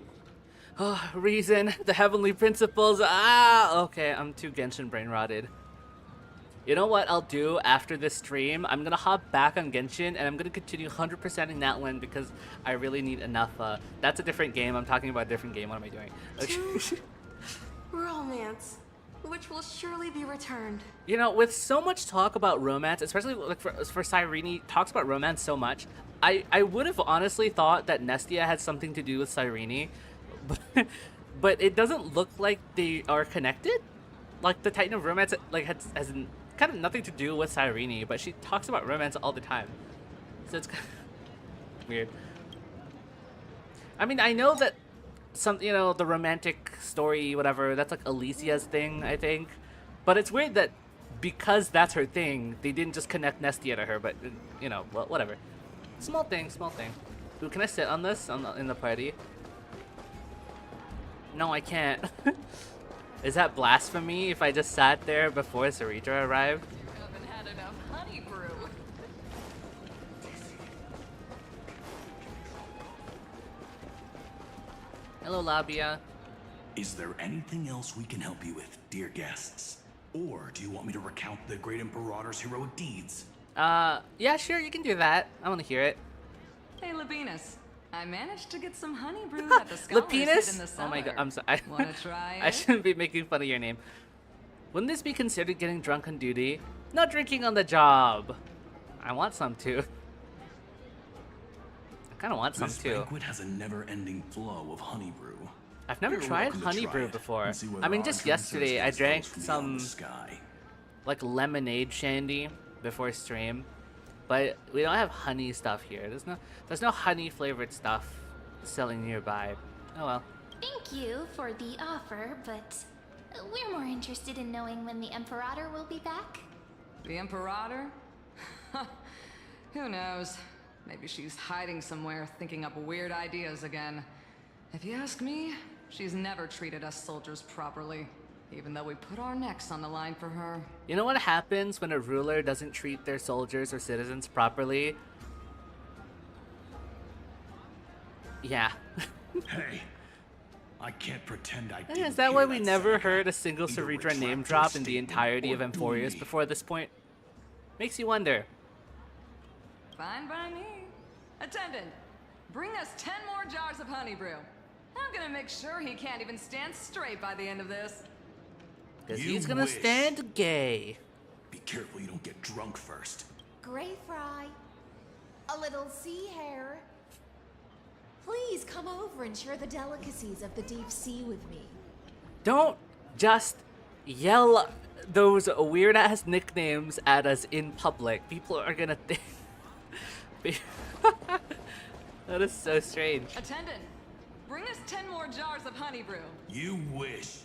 Oh, reason, the heavenly principles. Ah, okay, I'm too Genshin brain rotted. You know what I'll do after this stream? I'm gonna hop back on Genshin and I'm gonna continue 100%ing that one because I really need enough. That's a different game. I'm talking about a different game. What am I doing? Okay. Romance, which will surely be returned. You know, with so much talk about romance, especially like for Cyrene, talks about romance so much, I would have honestly thought that Nestia had something to do with Cyrene, but it doesn't look like they are connected. Like the Titan of Romance like has kind of nothing to do with Cyrene, but she talks about romance all the time. So it's kind of weird. I mean, I know that the romantic story, whatever, that's like Alicia's thing, I think. But it's weird that because that's her thing, they didn't just connect Nestia to her, but, well, whatever. Small thing, small thing. Ooh, can I sit on this in the party? No, I can't. Is that blasphemy if I just sat there before Sarita arrived? You haven't had enough honey brew. Hello, Labia. Is there anything else we can help you with, dear guests? Or do you want me to recount the great Imperator's heroic deeds? Yeah, sure, you can do that. I want to hear it. Hey, Labinas. I managed to get some honey brewed at the scholars hid in Lapinus? the cellar. Oh my god, I'm sorry. Wanna try I it? shouldn't be making fun of your name. Wouldn't this be considered getting drunk on duty? Not drinking on the job. I want some too. I kind of want some This too. banquet has a never-ending flow of honey brew. I've never You're tried welcome to honey try brew it before. and see whether I mean, our just drinks are yesterday I as drank close from beyond some the sky. like lemonade shandy before stream, but we don't have honey stuff here. There's no honey flavored stuff selling nearby. Oh well. Thank you for the offer, but we're more interested in knowing when the Imperator will be back. The Imperator? Who knows? Maybe she's hiding somewhere, thinking up weird ideas again. If you ask me, she's never treated us soldiers properly, even though we put our necks on the line for her. You know what happens when a ruler doesn't treat their soldiers or citizens properly? Yeah. Hey, I can't pretend I Is didn't that hear why we that never Seneca. heard a single Either Ceredra retract name your drop in the statement entirety or of do Emporius me. before this point? Makes you wonder. Fine by me. Attendant, bring us 10 more jars of honey brew. I'm gonna make sure he can't even stand straight by the end of this. Because You he's gonna wish. stand gay. Be careful you don't get drunk first. Gray fry. A little sea hare. Please come over and share the delicacies of the deep sea with me. Don't just yell those weird ass nicknames at us in public. People are gonna think. That is so strange. Attendant, bring us 10 more jars of honey brew. You wish.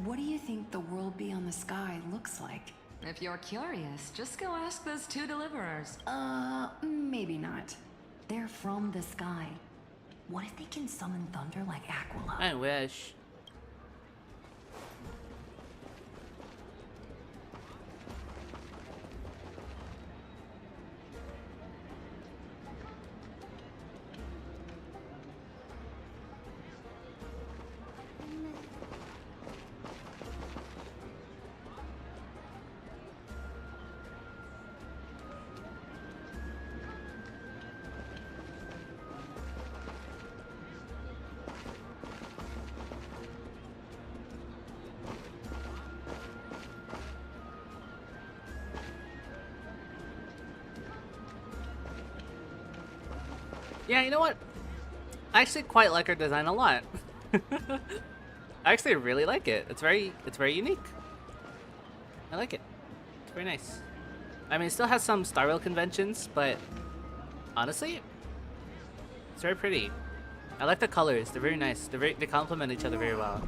What do you think the world beyond the sky looks like? If you're curious, just go ask those 2 deliverers. Maybe not. They're from the sky. What if they can summon thunder like Aquila? I wish. Yeah, you know what? I actually quite like her design a lot. I actually really like it. It's very unique. I like it. It's very nice. I mean, it still has some Star Rail conventions, but honestly, it's very pretty. I like the colors. They're very nice. They complement each other very well.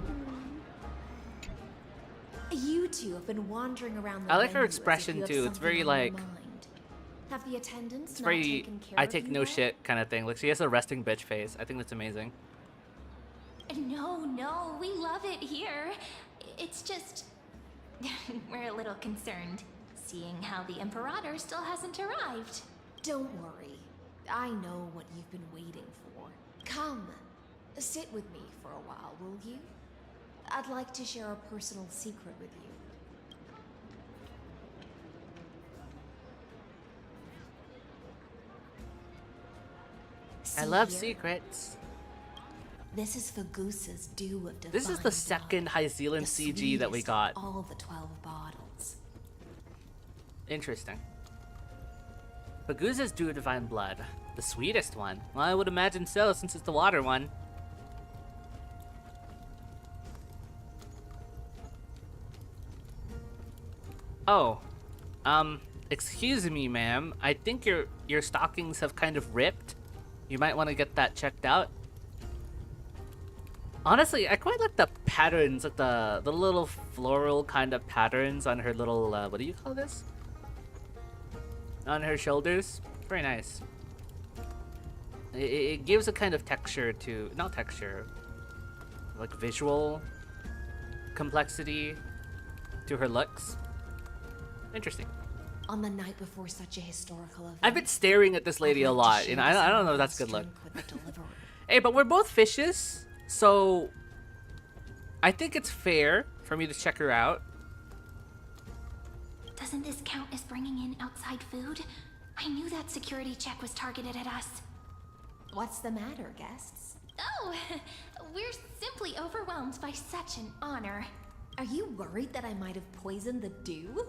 You two have been wandering around the I like her venue as if expression you have too. It's something very on your like mind. Have the attendants it's not very taken care I of take you no yet? shit kind of thing. Like she has a resting bitch face. I think that's amazing. No, we love it here. It's just... we're a little concerned, seeing how the Imperator still hasn't arrived. Don't worry. I know what you've been waiting for. Come, sit with me for a while, will you? I'd like to share a personal secret with you. I love secrets. This is Fagusa's dew of divine This is the blood, second High Zealand the CG that we sweetest got. of all the 12 bottles. Interesting. Baguza's Dew of Divine Blood. The sweetest one. Well, I would imagine so, since it's the water one. Oh. Excuse me, ma'am. I think your stockings have kind of ripped. You might want to get that checked out. Honestly, I quite like the patterns, like the little floral kind of patterns on her little, what do you call this? On her shoulders. Very nice. It gives a kind of texture to, not texture, like visual complexity to her looks. Interesting. On the night before such a historical event, I've been staring at this lady a lot, and I don't know if that's a good look. Hey, but we're both fishes, so I think it's fair for me to check her out. Doesn't this count as bringing in outside food? I knew that security check was targeted at us. What's the matter, guests? Oh, we're simply overwhelmed by such an honor. Are you worried that I might have poisoned the dew?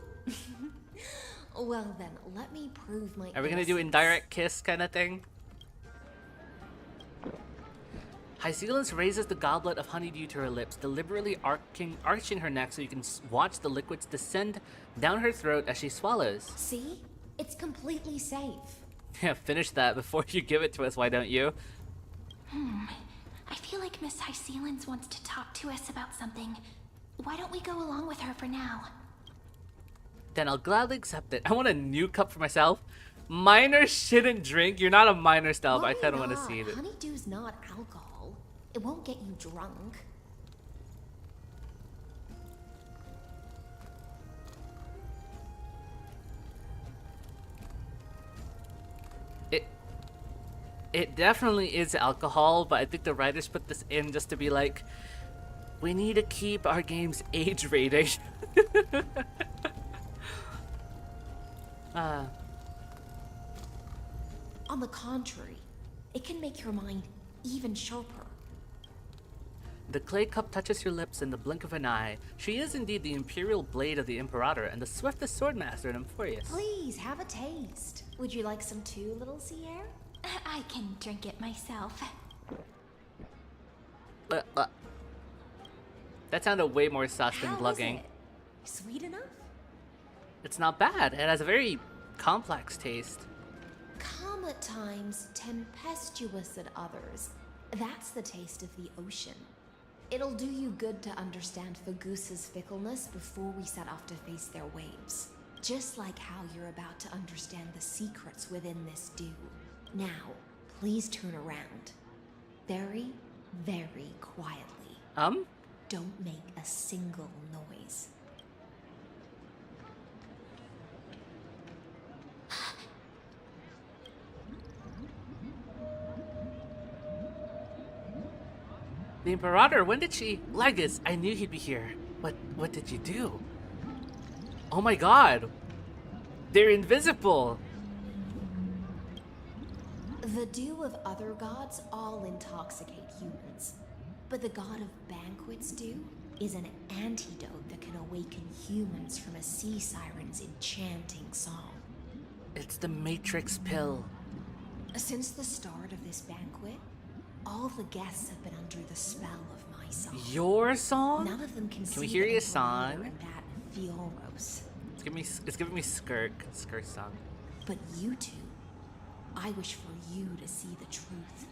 Well then, let me prove my Are we gonna do indirect kiss kind of thing? Hycelens raises the goblet of honeydew to her lips, deliberately arching her neck so you can watch the liquids descend down her throat as she swallows. See? It's completely safe. Yeah, finish that before you give it to us, why don't you? I feel like Miss Hycelens wants to talk to us about something. Why don't we go along with her for now? Then I'll gladly accept it. I want a new cup for myself. Minors shouldn't drink. You're not a minor, Stelle, but I kind of want to see it. Honeydew's not alcohol. It won't get you drunk. It definitely is alcohol, but I think the writers put this in just to be like, we need to keep our game's age rating. On the contrary, it can make your mind even sharper. The clay cup touches your lips in the blink of an eye. She is indeed the imperial blade of the Imperator and the swiftest swordmaster in Emporius. Please, have a taste. Would you like some too, little Sierra? I can drink it myself. That sounded way more sus than How is glugging. it? Sweet enough? It's not bad. It has a very complex taste. Calm at times, tempestuous at others. That's the taste of the ocean. It'll do you good to understand Fagusa's fickleness before we set off to face their waves. Just like how you're about to understand the secrets within this dew. Now, please turn around. Very, very quietly. Don't make a single noise. The Imperator, when did she... Legus, I knew he'd be here. What did you do? Oh my god! They're invisible! The dew of other gods all intoxicate humans. But the god of banquets dew is an antidote that can awaken humans from a sea siren's enchanting song. It's the Matrix pill. Since the start of this banquet, all the guests have been under the spell of my song. Your song? None of them can see we hear the your Imperator song? and that Fioros. It's giving me Skirk song. But you two, I wish for you to see the truth.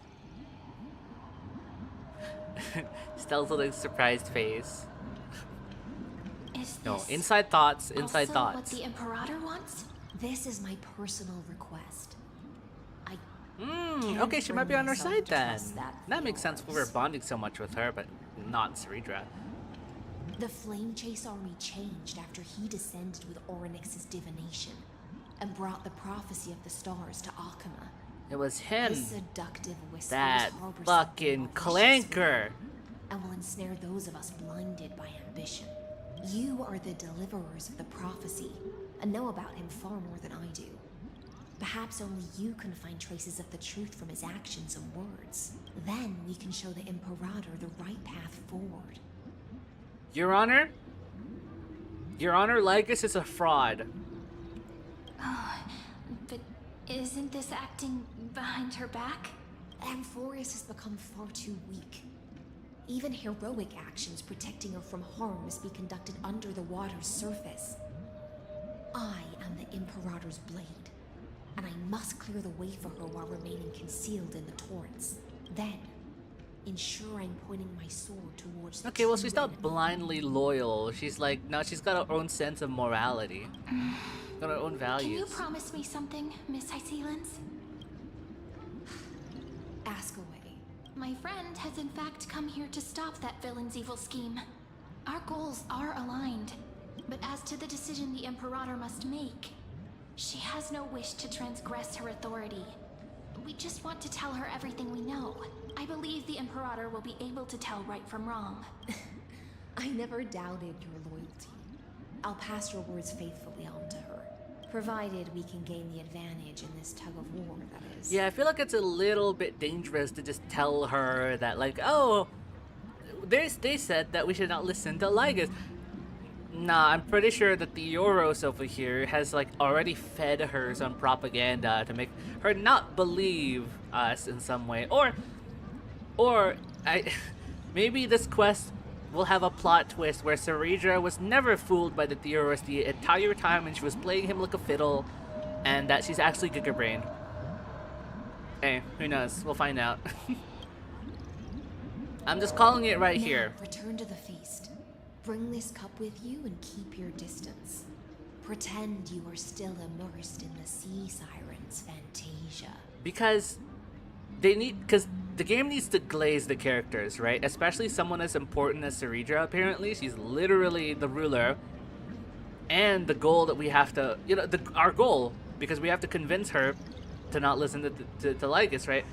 Stell's little surprised face. Is No, this inside thoughts, inside also thoughts. what the Imperator wants? This is my personal request. Okay, she might be on our myself side to then. trust that That makes sense. We were bonding so much with her, but not Ceridra. The Flame Chase army changed after he descended with Orynyx's divination and brought the prophecy of the stars to Akama. It was him. His seductive whispers That harbor fucking something malicious clanker. within and will ensnare those of us blinded by ambition. You are the deliverers of the prophecy and know about him far more than I do. Perhaps only you can find traces of the truth from his actions and words. Then we can show the Imperator the right path forward. Your Honor? Your Honor, Legus is a fraud. But isn't this acting behind her back? Amphorius has become far too weak. Even heroic actions protecting her from harm must be conducted under the water's surface. I am the Imperator's blade, and I must clear the way for her while remaining concealed in the torrents. Then, ensure I'm pointing my sword towards the Okay, well, true she's not enemy. blindly loyal. She's like, no, she's got her own sense of morality. Got her own Can values. you promise me something, Miss Hycelens? Ask away. My friend has in fact come here to stop that villain's evil scheme. Our goals are aligned, but as to the decision the Imperator must make, she has no wish to transgress her authority. We just want to tell her everything we know. I believe the Imperator will be able to tell right from wrong. I never doubted your loyalty. I'll pass your words faithfully on to her, provided we can gain the advantage in this tug of war, that is. Yeah, I feel like it's a little bit dangerous to just tell her that, like, oh, they said that we should not listen to Legus. Nah, I'm pretty sure that the Euros over here has like already fed her some propaganda to make her not believe us in some way, or maybe this quest will have a plot twist where Saridra was never fooled by the Theoros the entire time and she was playing him like a fiddle, and that she's actually Giga Brain. Hey, who knows? We'll find out. I'm just calling it right here. Return to the feast. Bring this cup with you and keep your distance. Pretend you are still immersed in the sea siren's fantasia. Because the game needs to glaze the characters, right? Especially someone as important as Saridra, apparently. She's literally the ruler. And the goal that we have to, our goal, because we have to convince her to not listen to Lygus, right?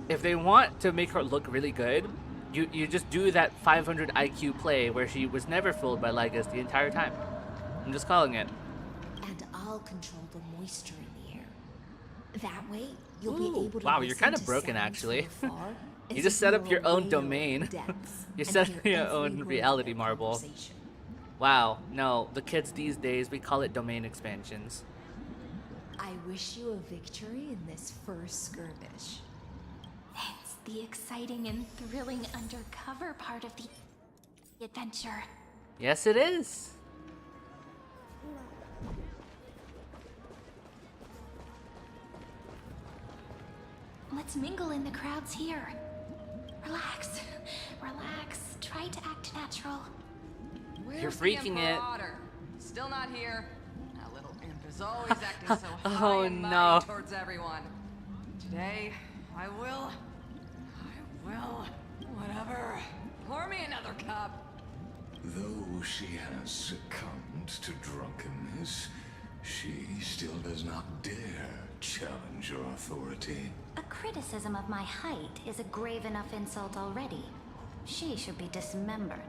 If they want to make her look really good, you just do that 500 IQ play where she was never fooled by Lygus the entire time. I'm just calling it. And I'll control the moisture in the air. That way, you'll be able to. Wow, you're kind of broken, actually. You just set up your own domain. You set up your own reality marble. Wow, no, the kids these days, we call it domain expansions. I wish you a victory in this first skirmish. It's the exciting and thrilling undercover part of the adventure. Yes, it is. Let's mingle in the crowds here. Relax. Relax. Try to act natural. You're freaking it. Still not here. That little imp is always acting so high and no. mighty towards everyone. Today, I will, whatever. Pour me another cup. Though she has succumbed to drunkenness, she still does not dare challenge your authority. A criticism of my height is a grave enough insult already. She should be dismembered.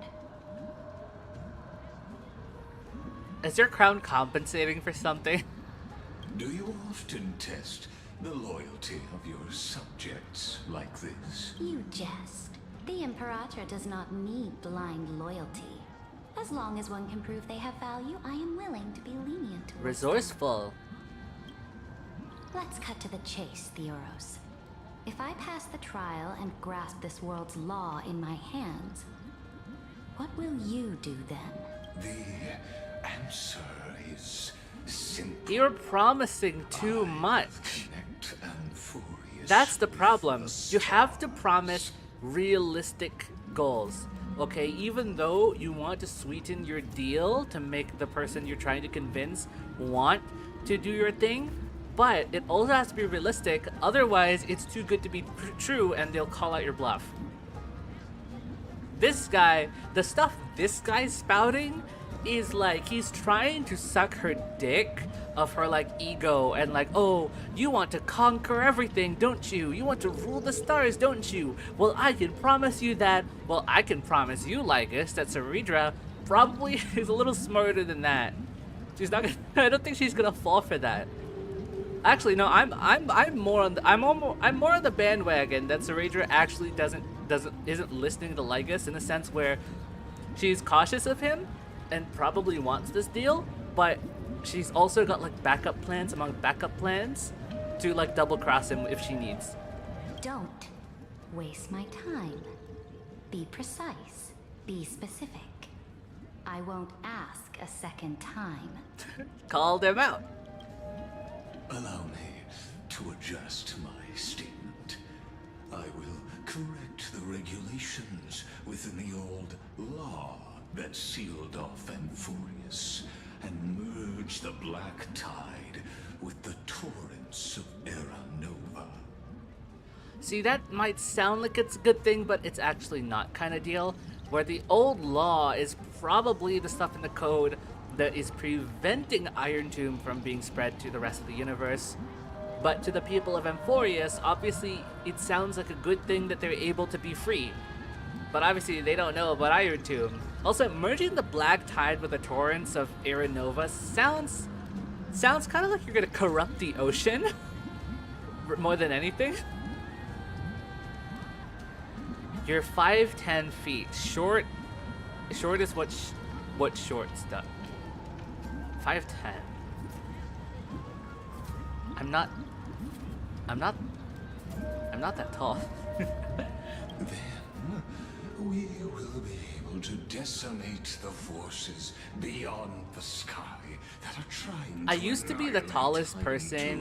Is your crown compensating for something? Do you often test the loyalty of your subjects like this? You jest. The Imperator does not need blind loyalty. As long as one can prove they have value, I am willing to be lenient towards Resourceful. Let's cut to the chase, Theoros. If I pass the trial and grasp this world's law in my hands, what will you do then? The answer is simple. You're promising too much. That's the problem. You have to promise realistic goals. Okay, even though you want to sweeten your deal to make the person you're trying to convince want to do your thing, but it also has to be realistic, otherwise it's too good to be true and they'll call out your bluff. This guy, the stuff this guy's spouting is like he's trying to suck her dick of her like ego and like, oh, you want to conquer everything, don't you? You want to rule the stars, don't you? Well, I can promise you that. Well, I can promise you, Lygus, that Saridra probably is a little smarter than that. She's not gonna, I don't think she's gonna fall for that. Actually, no, I'm more on the bandwagon that Saridra actually isn't listening to Lygus in the sense where she's cautious of him and probably wants this deal, but she's also got like backup plans among backup plans to like double cross him if she needs. Don't waste my time. Be precise. Be specific. I won't ask a second time. Call them out. Allow me to adjust my statement. I will correct the regulations within the old law that sealed off Amphorius and merge the black tide with the torrents of Era Nova. See, that might sound like it's a good thing, but it's actually not kind of deal. Where the old law is probably the stuff in the code that is preventing Iron Tomb from being spread to the rest of the universe. But to the people of Amphorius, obviously, it sounds like a good thing that they're able to be free. But obviously, they don't know about Iron Tomb. Also, merging the black tide with the torrents of Era Nova sounds kind of like you're gonna corrupt the ocean more than anything. You're 5'10" feet. Short is what What short stuff? 5'10". I'm not that tall. Then we will be able to decimate the forces beyond the sky that are trying I used to be the tallest person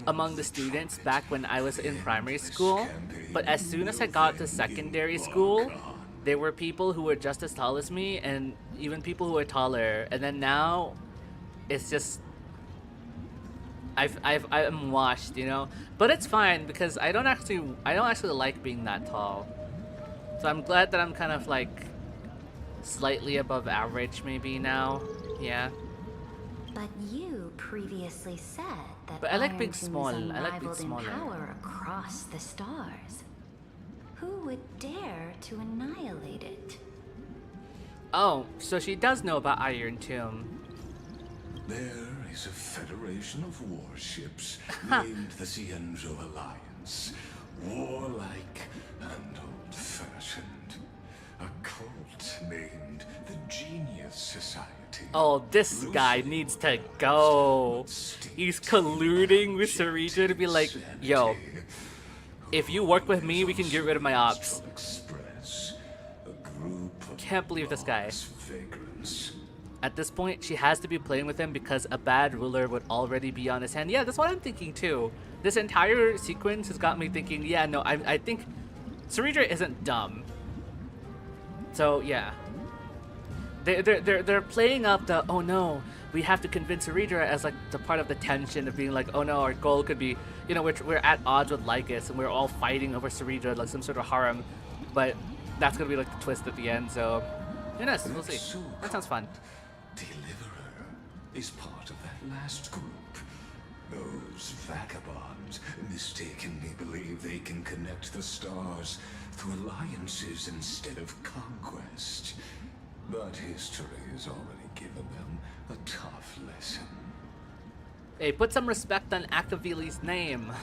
among the students back when I was in primary school, but as soon as I got to secondary school, there were people who were just as tall as me, and even people who were taller. And then now, it's just I'm washed, you know. But it's fine because I don't actually like being that tall. So I'm glad that I'm kind of like slightly above average maybe now. Yeah. But you previously said that But I like Iron being Tomb small. is I like being unrivaled in smaller. power across the stars. Who would dare to annihilate it? Oh, so she does know about Iron Tomb. There is a federation of warships named the Cienzo Alliance. Warlike and old-fashioned. A cult named the Genius Society. Oh, this guy needs to go. He's colluding with Sarita to be like, yo, if you work with me, we can get rid of my ops. Can't believe this guy. At this point, she has to be playing with him because a bad ruler would already be on his hand. Yeah, that's what I'm thinking too. This entire sequence has got me thinking, yeah, no, I think Sarita isn't dumb. So yeah. They're playing up the, oh no, we have to convince Sarita as like the part of the tension of being like, oh no, our goal could be, you know, we're at odds with Lycus and we're all fighting over Sarita like some sort of harem. But that's gonna be like the twist at the end, so who knows? We'll see. That sounds fun. Deliverer is part of that last group. Those vagabonds mistakenly believe they can connect the stars through alliances instead of conquest. But history has already given them a tough lesson. Hey, put some respect on Akavili's name.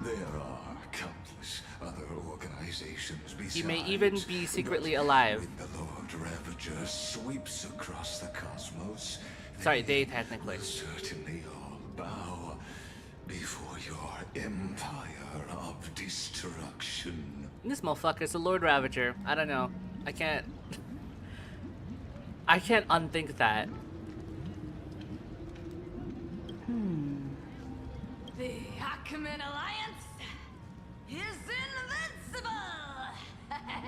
There are countless other organizations besides. He may even be secretly alive. When the Lord Ravager sweeps across the cosmos, Sorry, they technically. will certainly all bow before your empire of destruction. This motherfucker's the Lord Ravager. I don't know. I can't unthink that. The Ackman Alliance is invincible!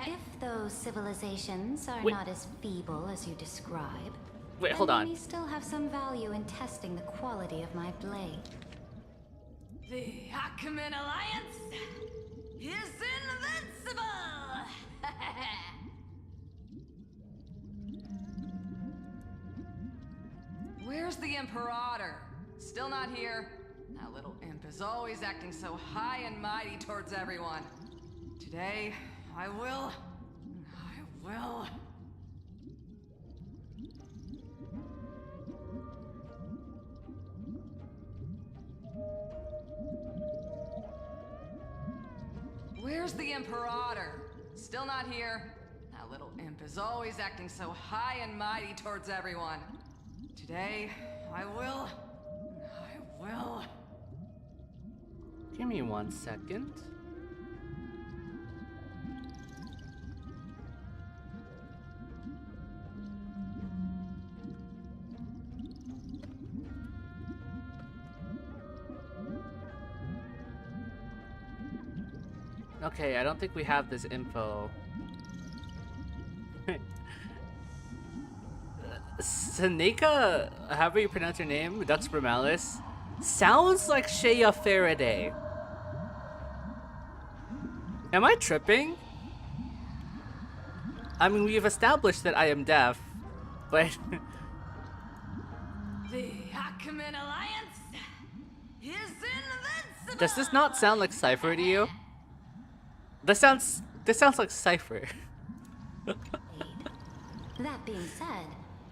If those civilizations are Wait. not as feeble as you describe, Wait, then hold on. we still have some value in testing the quality of my blade. The Ackman Alliance is invincible! Where's the Imperator? Still not here. That little imp is always acting so high and mighty towards everyone. Today, I will. Where's the Imperator? Still not here. That little imp is always acting so high and mighty towards everyone. Today, I will. Give me 1 second. Okay, I don't think we have this info. Seneca, however you pronounce your name, Dux Bromalis, sounds like Shea Faraday. Am I tripping? I mean, we've established that I am deaf, but... The Ackman Alliance is invincible! Does this not sound like Cypher to you? This sounds like Cypher. That being said,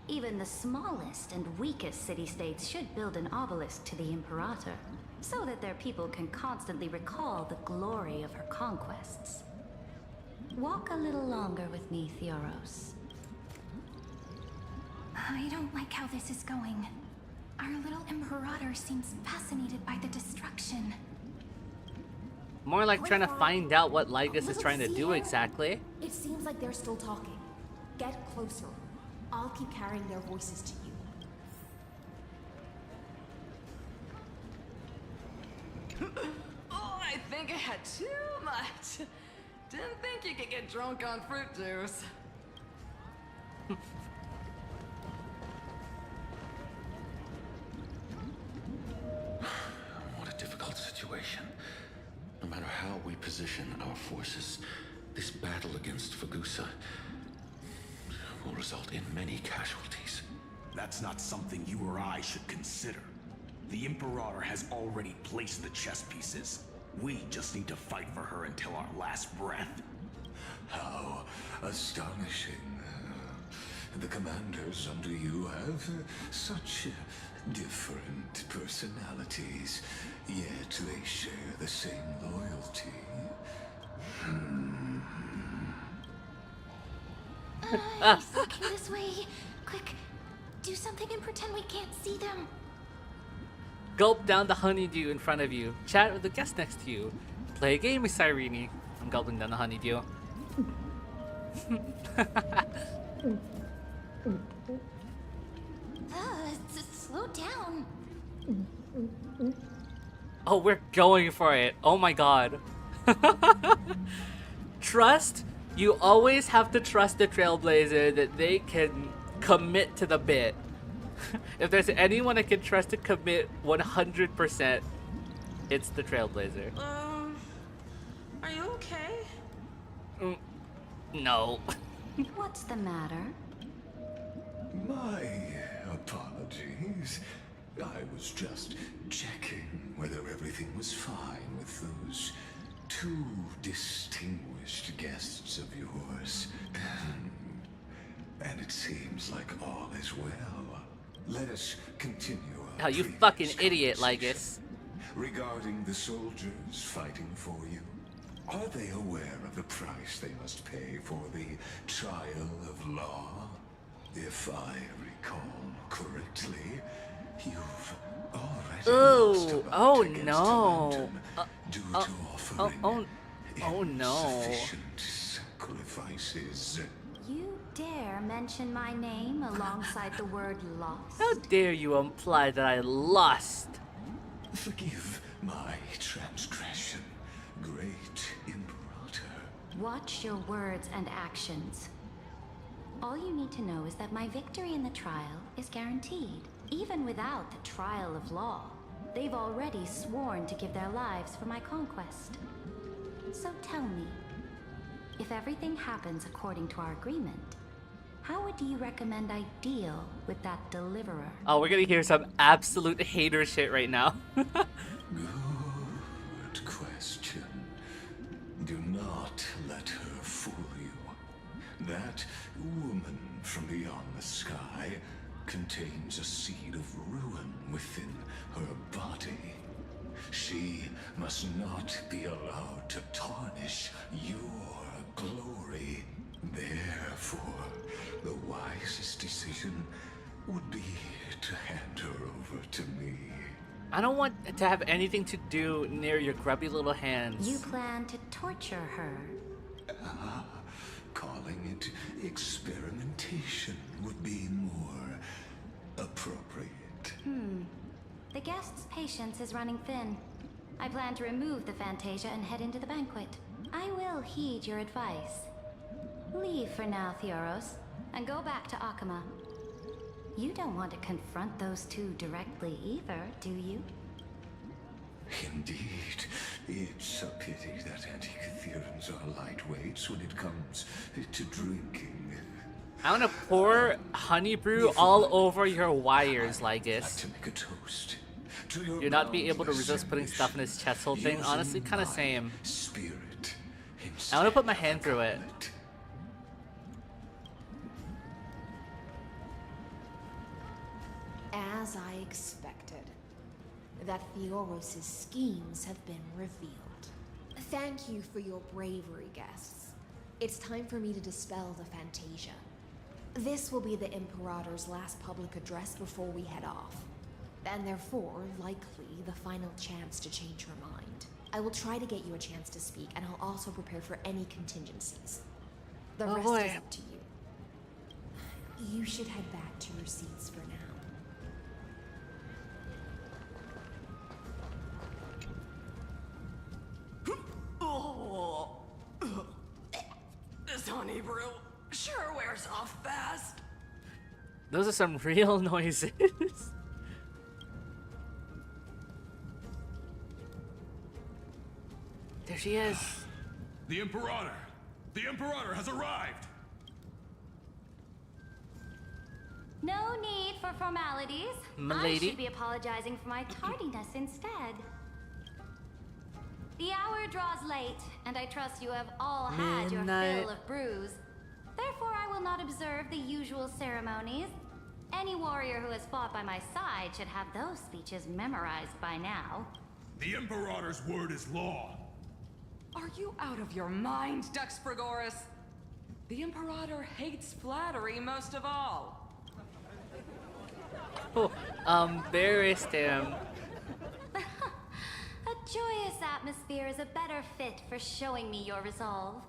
even the smallest and weakest city-states should build an obelisk to the Imperator, so that their people can constantly recall the glory of her conquests. Walk a little longer with me, Theor. Theoros. I don't like how this is going. Our little Imperator seems fascinated by the destruction. More like trying to find out what Lygus is trying to do exactly. It seems like they're still talking. Get closer. I'll keep carrying their voices to you. Oh, I think I had too much. Didn't think you could get drunk on fruit juice. What a difficult situation. No matter how we position our forces, this battle against Fagusa will result in many casualties. That's not something you or I should consider. The Imperator has already placed the chess pieces. We just need to fight for her until our last breath. How astonishing. The commanders under you have such different personalities, yet they share the same loyalty. He's looking this way. Quick, do something and pretend we can't see them. Gulp down the honeydew in front of you. Chat with the guest next to you. Play a game with Cyrene. I'm gulping down the honeydew. Slow down. Oh, we're going for it. Oh my god. Trust? You always have to trust the Trailblazer that they can commit to the bit. If there's anyone I can trust to commit 100%, it's the Trailblazer. Are you okay? No. What's the matter? My apologies. I was just checking whether everything was fine with those two distinguished guests of yours. And it seems like all is well. Let us continue our How you previous fucking idiot, conversation. Lygus. Regarding the soldiers fighting for you, are they aware of the price they must pay for the trial of law? If I recall correctly, you've already lost a lot against no. Momentum due to offering no. insufficient sacrifices. You dare mention my name alongside the word lost? How dare you imply that I lost? Forgive my transgression, great Imperator. Watch your words and actions. All you need to know is that my victory in the trial is guaranteed. Even without the trial of law, they've already sworn to give their lives for my conquest. So tell me, if everything happens according to our agreement, how would you recommend I deal with that deliverer? Oh, we're gonna hear some absolute hater shit right now. Good question. Do not let her fool you. That woman from beyond the sky contains a seed of ruin within her body. She must not be allowed to tarnish your glory. Therefore, the wisest decision would be to hand her over to me. I don't want to have anything to do near your grubby little hands. You plan to torture her? Calling it experimentation would be more appropriate. The guest's patience is running thin. I plan to remove the Fantasia and head into the banquet. I will heed your advice. Leave for now, Theoros, and go back to Akama. You don't want to confront those two directly either, do you? Indeed, it's a pity that Antikytherians are lightweights when it comes to drinking. I want to pour honey brew all over your wires, Lygus. To make a toast. You'd not be able to resist putting stuff in his chest hole thing. Honestly, kind of same. Spirit. I want to put my hand through it. As I expected, that Theoros' schemes have been revealed. Thank you for your bravery, guests. It's time for me to dispel the Fantasia. This will be the Imperator's last public address before we head off. And therefore, likely, the final chance to change her mind. I will try to get you a chance to speak, and I'll also prepare for any contingencies. The rest is up to you. You should head back to your seats for now. Oh, this honey brew sure wears off fast. Those are some real noises. There she is. The Imperator! The Imperator has arrived! No need for formalities. I should be apologizing for my tardiness instead. The hour draws late, and I trust you have all had your fill of brews. Therefore, I will not observe the usual ceremonies. Any warrior who has fought by my side should have those speeches memorized by now. The Imperator's word is law. Are you out of your mind, Dux Frigoris? The Imperator hates flattery most of all. Oh, embarrassed him. A joyous atmosphere is a better fit for showing me your resolve.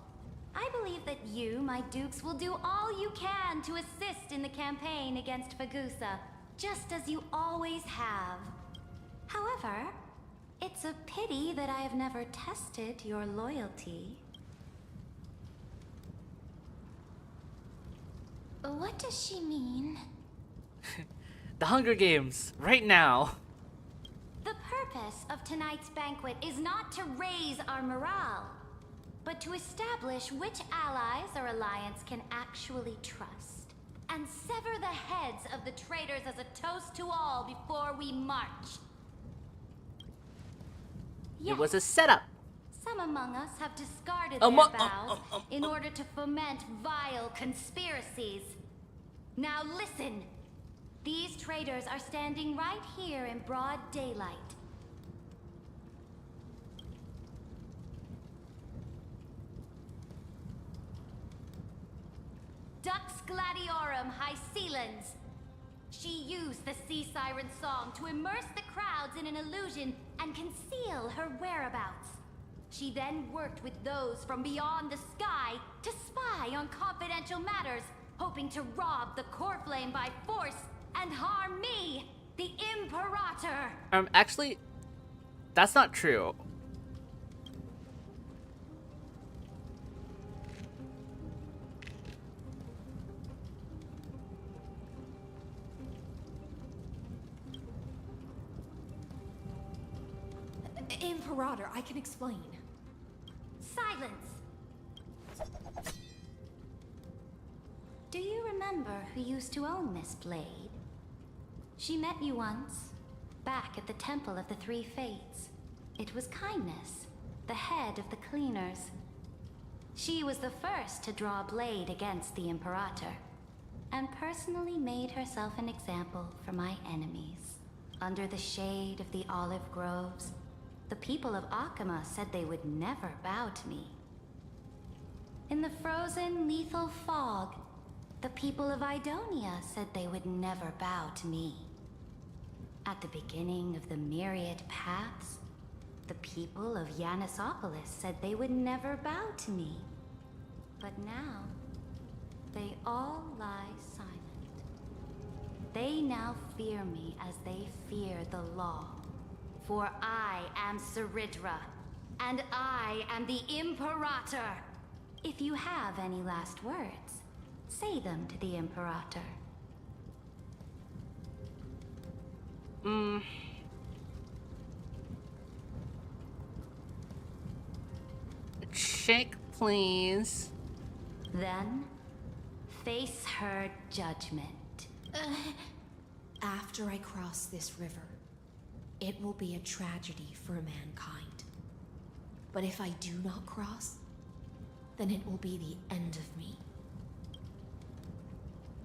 I believe that you, my dukes, will do all you can to assist in the campaign against Fagusa, just as you always have. However, it's a pity that I have never tested your loyalty. What does she mean? The Hunger Games, right now. The purpose of tonight's banquet is not to raise our morale, but to establish which allies our alliance can actually trust, and sever the heads of the traitors as a toast to all before we march. Yes, it was a setup. Some among us have discarded their vows in order to foment vile conspiracies. Now listen. These traitors are standing right here in broad daylight. Dux Gladiorum Hycelans. She used the Sea Siren song to immerse the crowds in an illusion and conceal her whereabouts. She then worked with those from beyond the sky to spy on confidential matters, hoping to rob the core flame by force and harm me, the Imperator. Actually, that's not true. Imperator, I can explain. Silence. Do you remember who used to own this blade? She met you once, back at the Temple of the Three Fates. It was Kindness, the head of the cleaners. She was the first to draw a blade against the Imperator, and personally made herself an example for my enemies. Under the shade of the olive groves, the people of Akama said they would never bow to me. In the frozen, lethal fog, the people of Idonia said they would never bow to me. At the beginning of the myriad paths, the people of Yanisopolis said they would never bow to me. But now, they all lie silent. They now fear me as they fear the law. For I am Ceridra, and I am the Imperator. If you have any last words, say them to the Imperator. Check, please. Then, face her judgment. After I cross this river, it will be a tragedy for mankind. But if I do not cross, then it will be the end of me.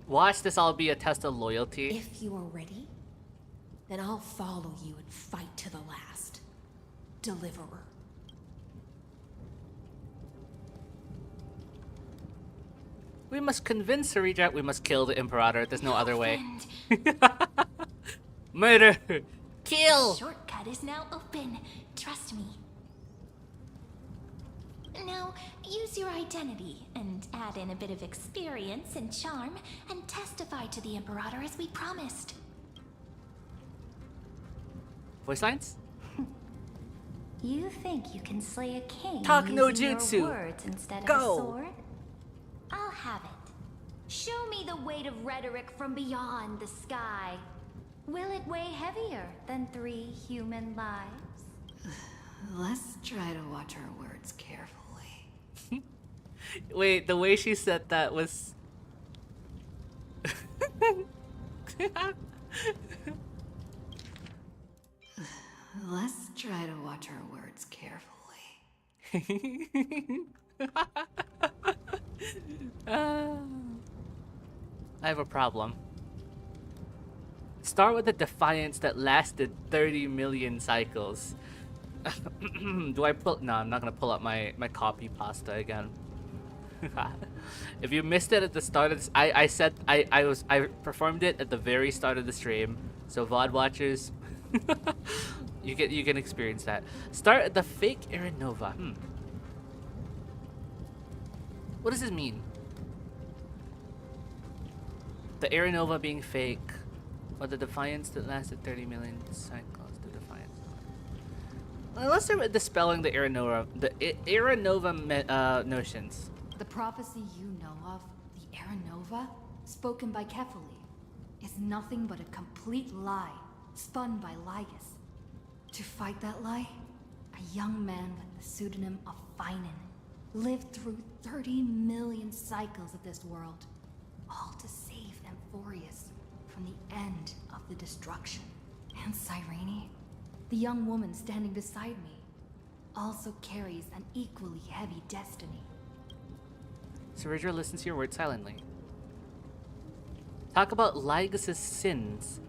Watch this all be a test of loyalty. If you are ready, then I'll follow you and fight to the last. Deliverer. We must convince her, reject. We must kill the Imperator. There's no other way. Murder! Kill! Shortcut is now open. Trust me. Now, use your identity and add in a bit of experience and charm and testify to the Imperator as we promised. Voice lines? You think you can slay a king Talk no using jutsu. your words instead Go. of a sword? I'll have it. Show me the weight of rhetoric from beyond the sky. Will it weigh heavier than 3 human lives? Let's try to watch our words carefully. Wait, the way she said that was... Let's try to watch our words carefully. I have a problem. Start with a defiance that lasted 30 million cycles. Do I pull? No, I'm not gonna pull up my copy pasta again. If you missed it at the start of this, I said I performed it at the very start of the stream. So VOD watchers, you can experience that. Start at the fake Aranova. What does this mean? The Aranova being fake, or the defiance that lasted 30 million cycles. The defiance. Let's start with dispelling the Aranova notions. The prophecy you know of, the Aranova, spoken by Kefali, is nothing but a complete lie, spun by Lygus. To fight that lie, a young man with the pseudonym of Finan lived through 30 million cycles of this world, all to save Amphorius from the end of the destruction. And Cyrene, the young woman standing beside me, also carries an equally heavy destiny. Saridra listens to your words silently. Talk about Lygus' sins.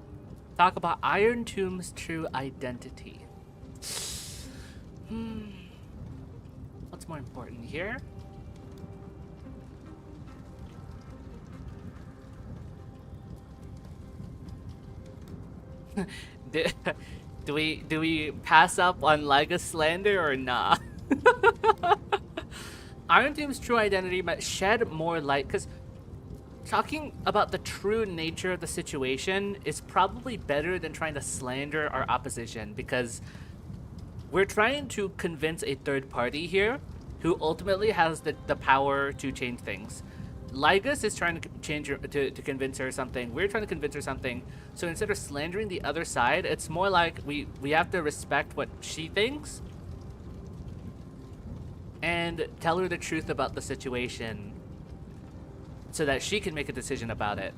Talk about Iron Tomb's true identity. What's more important here? Do we pass up on Lygus slander or nah? Iron Doom's true identity might shed more light, because talking about the true nature of the situation is probably better than trying to slander our opposition, because we're trying to convince a third party here who ultimately has the power to change things. Lygus is trying to convince her something. We're trying to convince her something. So instead of slandering the other side, it's more like we have to respect what she thinks and tell her the truth about the situation so that she can make a decision about it.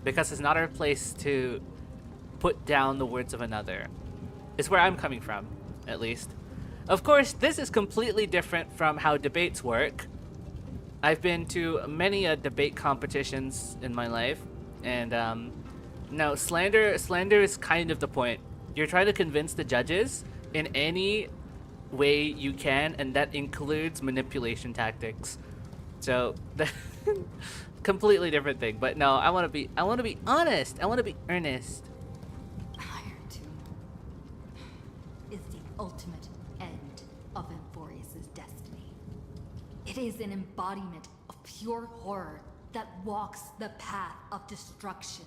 Because it's not our place to put down the words of another. It's where I'm coming from, at least. Of course, this is completely different from how debates work. I've been to many debate competitions in my life, and no, slander is kind of the point. You're trying to convince the judges in any way you can, and that includes manipulation tactics. So, completely different thing. But no, I want to be honest. I want to be earnest. Iron Tomb is the ultimate end of Amphorius' destiny. It is an embodiment of pure horror that walks the path of destruction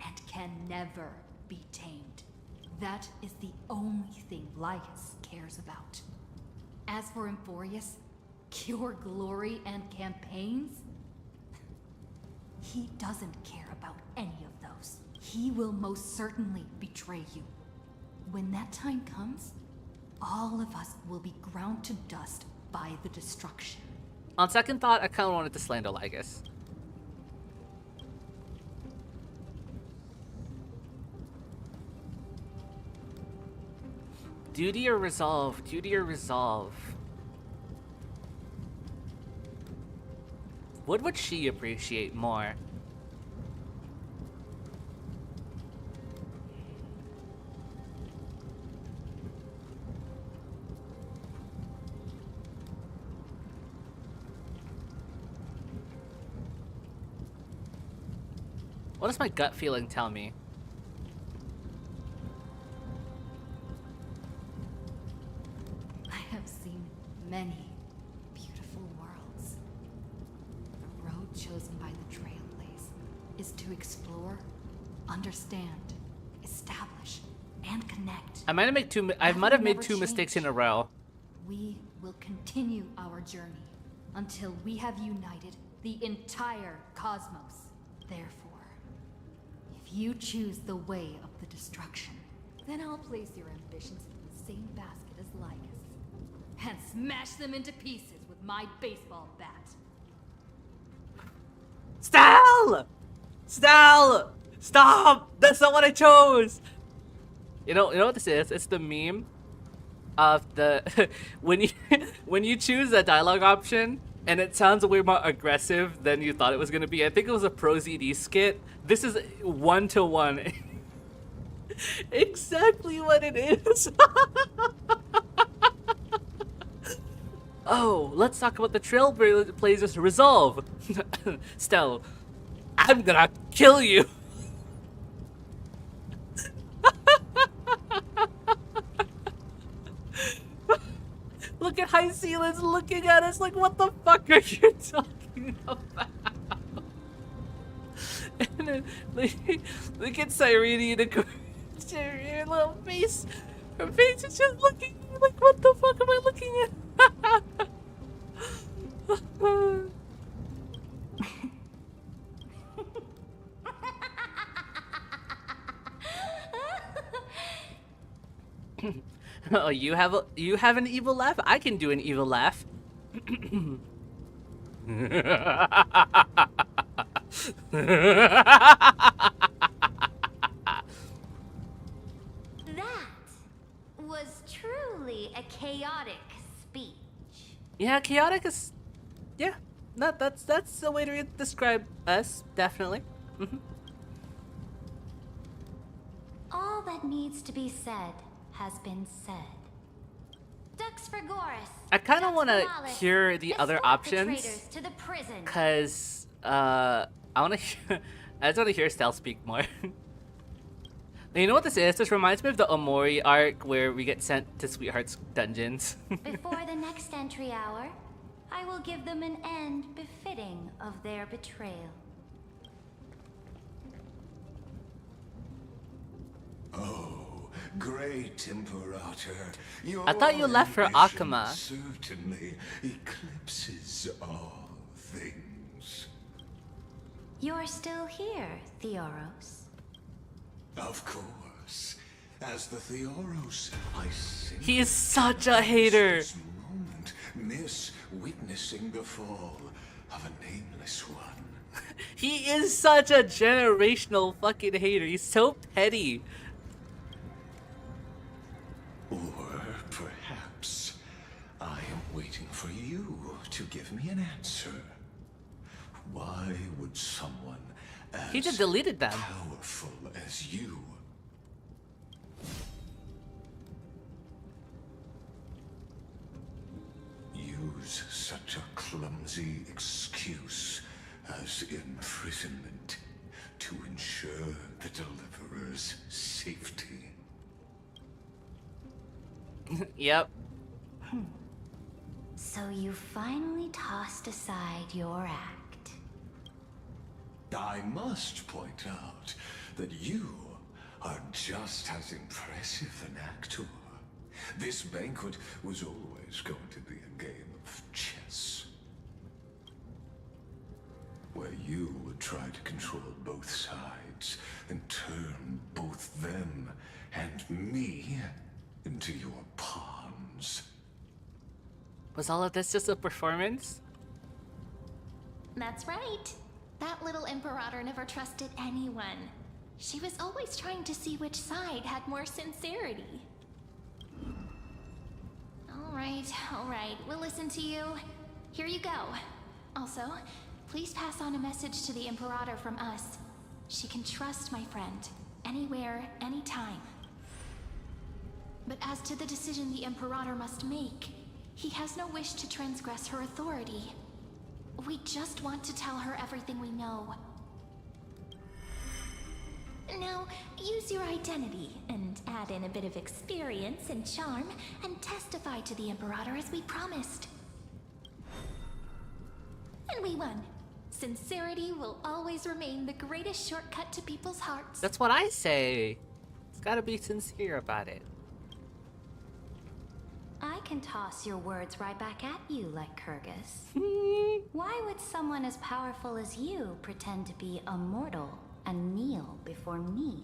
and can never be tamed. That is the only thing Lygus cares about. As for Amphorius, pure glory and campaigns, he doesn't care about any of those. He will most certainly betray you. When that time comes, all of us will be ground to dust by the destruction. On second thought, I kind of wanted to slander Lygus. Duty or resolve? Duty or resolve? What would she appreciate more? What does my gut feeling tell me? I have seen many beautiful worlds. The road chosen by the Trailblaze is to explore, understand, establish, and connect. I might have made two mistakes in a row. We will continue our journey until we have united the entire cosmos. Therefore, if you choose the way of the destruction, then I'll place your ambitions in the same basket as Lycus and smash them into pieces with my baseball bat. Stelle! Stelle! Stop! That's not what I chose! You know what this is? It's the meme of the when you choose a dialogue option and it sounds way more aggressive than you thought it was gonna be. I think it was a Pro ZD skit. This is 1-to-1. Exactly what it is. Oh, let's talk about the Trailblazers resolve. Stelle, I'm gonna kill you. Look at High Sealands looking at us like, what the fuck are you talking about? And then, look at Cyrene in her little face. Her face is just looking like, what the fuck am I looking at? Oh, you have an evil laugh? I can do an evil laugh. That was truly a chaotic speech. Yeah, chaotic is, yeah, that's the way to describe us, definitely. All that needs to be said has been said. Dux for Goris. I kind of want to hear the other options, to the prison. cause I want to. I just want to hear Stelle speak more. You know what this is? This reminds me of the Omori arc where we get sent to Sweetheart's dungeons. Before the next entry hour, I will give them an end befitting of their betrayal. Oh, great Imperator. Your I thought you left for ambition Akuma. certainly eclipses all things. You're still here, Theoros. Of course. As the Theoros, I simply He is such a hater. this moment miss witnessing the fall of a nameless one. He is such a generational fucking hater. He's so petty. Or perhaps I am waiting for you to give me an answer. Why would someone He as just deleted them. powerful as you use such a clumsy excuse as imprisonment to ensure the deliverer's safety? Yep. So you finally tossed aside your act. I must point out that you are just as impressive an actor. This banquet was always going to be a game of chess, where you would try to control both sides and turn both them and me into your pawns. Was all of this just a performance? That's right. That little Imperator never trusted anyone. She was always trying to see which side had more sincerity. All right, we'll listen to you. Here you go. Also, please pass on a message to the Imperator from us. She can trust my friend, anywhere, anytime. But as to the decision the Imperator must make, he has no wish to transgress her authority. We just want to tell her everything we know. Now, use your identity and add in a bit of experience and charm and testify to the Imperator as we promised. And we won. Sincerity will always remain the greatest shortcut to people's hearts. That's what I say. It's gotta be sincere about it. I can toss your words right back at you like Kyrgyz. Why would someone as powerful as you pretend to be immortal and kneel before me?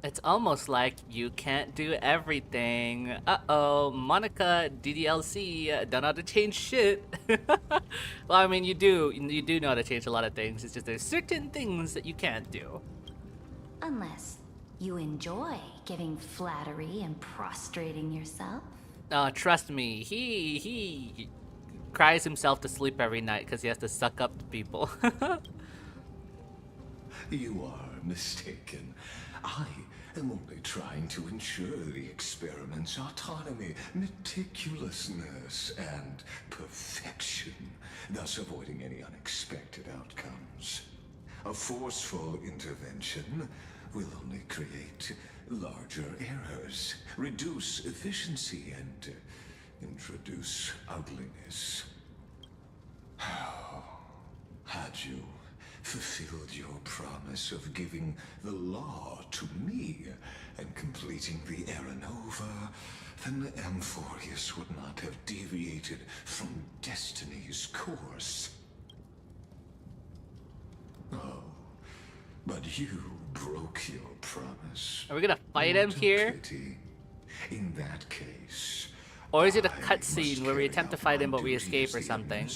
It's almost like you can't do everything. Uh-oh, Monica, DDLC, don't know how to change shit. Well, I mean, you do know how to change a lot of things. It's just there's certain things that you can't do. Unless you enjoy giving flattery and prostrating yourself. Trust me, he cries himself to sleep every night because he has to suck up to people. You are mistaken. I am only trying to ensure the experiment's autonomy, meticulousness, and perfection, thus avoiding any unexpected outcomes. A forceful intervention will only create larger errors, reduce efficiency, and introduce ugliness. Had you fulfilled your promise of giving the law to me and completing the Aranova, then Amphorius would not have deviated from destiny's course. Oh, but you broke your promise. Are we gonna fight him here? Pity. In that case, Or is it a cutscene where we attempt to fight him but we escape or something?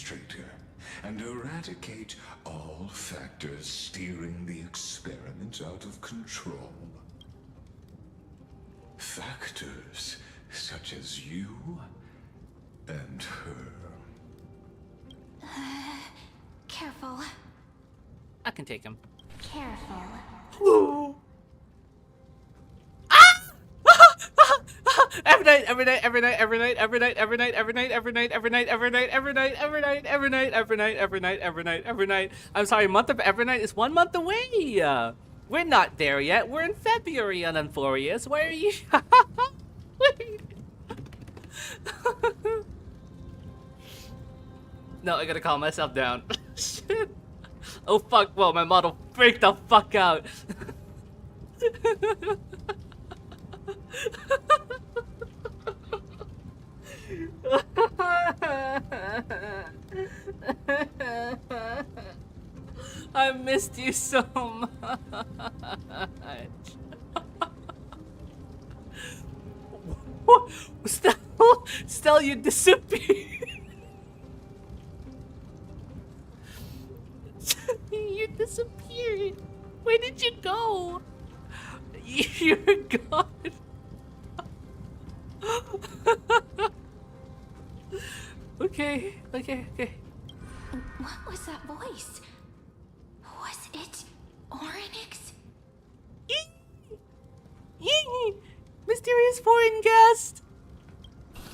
And eradicate all factors steering the experiment out of control. Factors such as you and her. Careful. I can take him. Careful. Every night, every night, every night, every night, every night, every night, every night, every night, every night, every night, every night, every night, every night, every night, every night, every night, every night. I'm sorry, month of every night is 1 month away. We're not there yet. We're in February on Amphorius. Where are you? No, I gotta calm myself down. Shit. Oh fuck, whoa, my model freaked the fuck out. I missed you so much. Stelle, you disappeared. You disappeared. Where did you go? You're gone. Okay. What was that voice? Was it Orynyx? Mysterious foreign guest.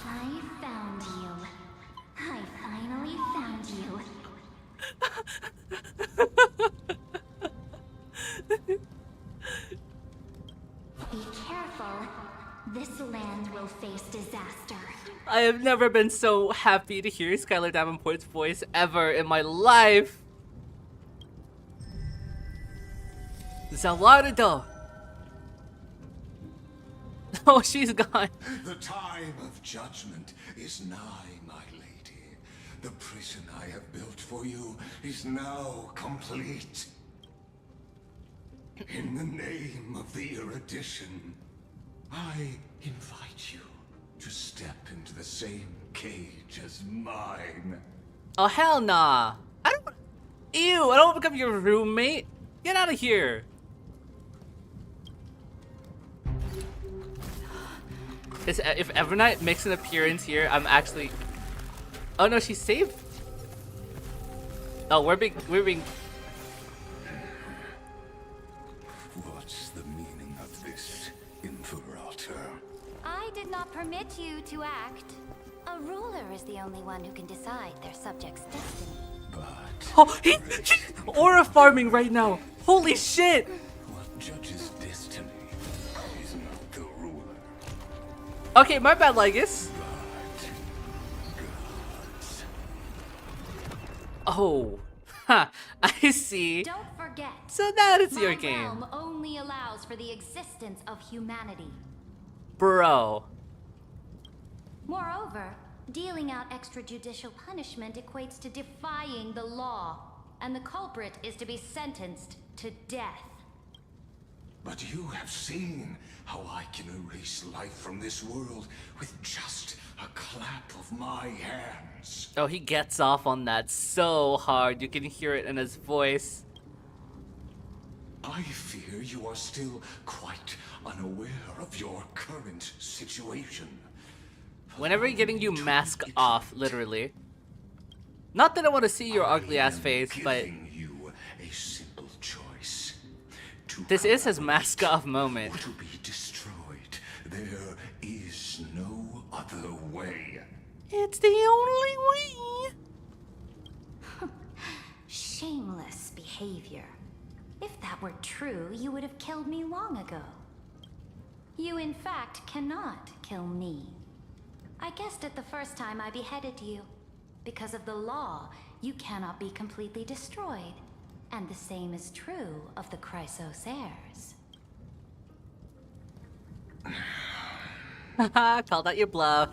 I found you. I finally found you. Be careful. This land will face disaster. I have never been so happy to hear Skylar Davenport's voice ever in my life. Zawardo. Oh, she's gone. The time of judgment is nigh, my lady. The prison I have built for you is now complete. In the name of the erudition, I invite you to step into the same cage as mine. Oh, hell nah. I don't want to become your roommate. Get out of here. If Evernight makes an appearance here, I'm actually... Oh no, she's saved. Oh, we're being... What's the meaning of this, Imperator? I did not permit you to act. A ruler is the only one who can decide their subject's destiny. But... Oh, he's aura farming right now. Holy shit. What judge's destiny is not the ruler. Okay, my bad, Lygus. Oh, ha! I see. Don't forget. So that is your my game, realm only allows for the existence of humanity. bro. Moreover, dealing out extrajudicial punishment equates to defying the law, and the culprit is to be sentenced to death. But you have seen how I can erase life from this world with just a clap of my hands. Oh, he gets off on that so hard. You can hear it in his voice. I fear you are still quite unaware of your current situation. Whenever you're getting you mask off, literally. Not that I want to see your ugly ass face, but you a simple choice. this is his mask off moment. To be destroyed. There is no other way. It's the only way. Shameless behavior. If that were true, you would have killed me long ago. You, in fact, cannot kill me. I guessed it the first time I beheaded you. Because of the law, you cannot be completely destroyed. And the same is true of the Chrysos heirs. Haha, called out your bluff.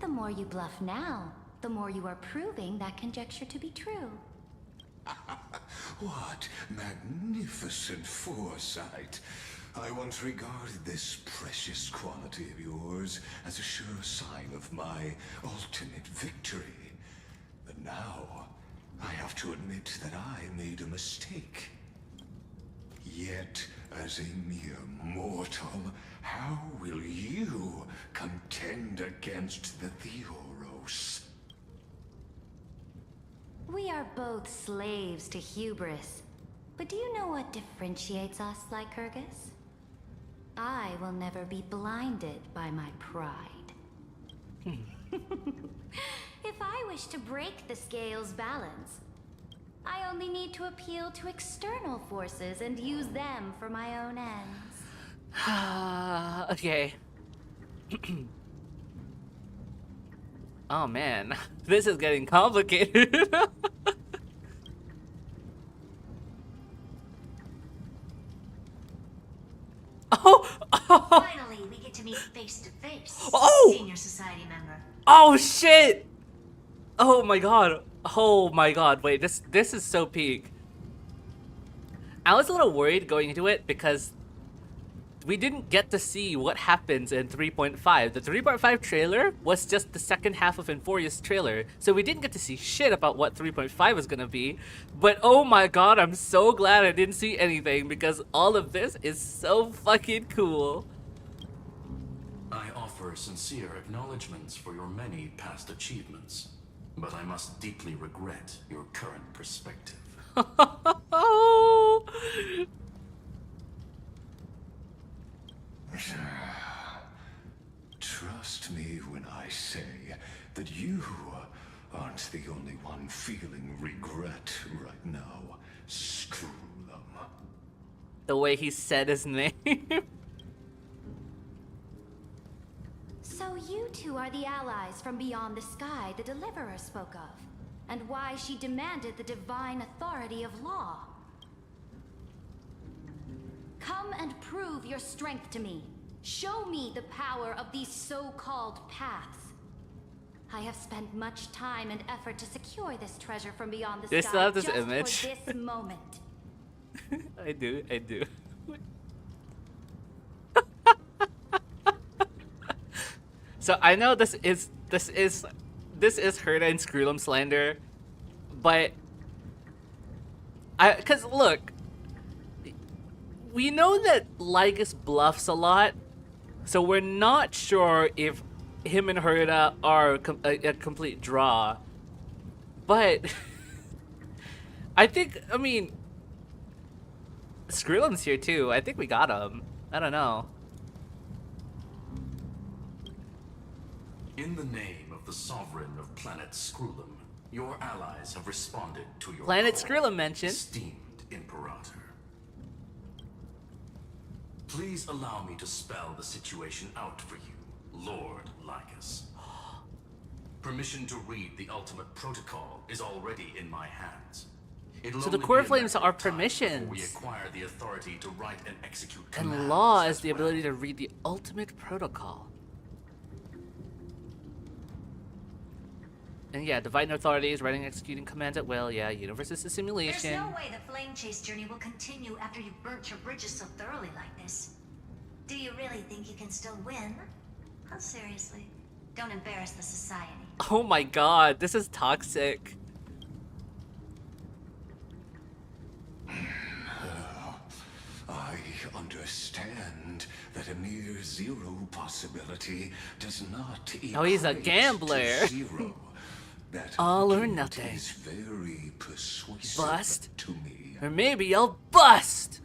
The more you bluff now, the more you are proving that conjecture to be true. What magnificent foresight. I once regarded this precious quality of yours as a sure sign of my ultimate victory. But now, I have to admit that I made a mistake. Yet, as a mere mortal, how will you contend against the Theoros? We are both slaves to hubris. But do you know what differentiates us, Lycurgus? I will never be blinded by my pride. If I wish to break the scale's balance, I only need to appeal to external forces and use them for my own ends. Okay. Oh man, this is getting complicated. Finally, we get to meet face to face. Oh! Senior society member. Oh shit! Oh my god. Oh my god. Wait, this is so peak. I was a little worried going into it because we didn't get to see what happens in 3.5. The 3.5 trailer was just the second half of Euphoria's trailer, so we didn't get to see shit about what 3.5 was gonna be. But oh my god, I'm so glad I didn't see anything because all of this is so fucking cool. I offer sincere acknowledgments for your many past achievements, but I must deeply regret your current perspective. Trust me when I say that you aren't the only one feeling regret right now. Screw them. The way he said his name. So you two are the allies from beyond the sky the Deliverer spoke of, and why she demanded the divine authority of law. Come and prove your strength to me. Show me the power of these so-called paths. I have spent much time and effort to secure this treasure from beyond the Do you sky still have this just image? for this moment. I do. So I know this is Herda and Screwlum slander, but cause look, we know that Lygus bluffs a lot, so we're not sure if him and Herda are a complete draw. But I mean, Screwlum's here too. I think we got him. I don't know. In the name of the sovereign of planet Screwlum, your allies have responded to your Planet call, Screwlum mentioned. esteemed Imperator. Please allow me to spell the situation out for you, Lord Lycus. Permission to read the ultimate protocol is already in my hands. So the core flames are permissions. We acquire the authority to write and execute And law is the ability to read the ultimate protocol. And yeah, divine authority is writing and executing commands at will. Yeah, universe is a simulation. There's no way the flame chase journey will continue after you've burnt your bridges so thoroughly like this. Do you really think you can still win? Oh, seriously. Don't embarrass the society. Oh my god, this is toxic. I understand that a near zero possibility does not Oh, he's a equate gambler. to zero. That All or argument nothing. is very persuasive Bust. to me. Or maybe I'll bust.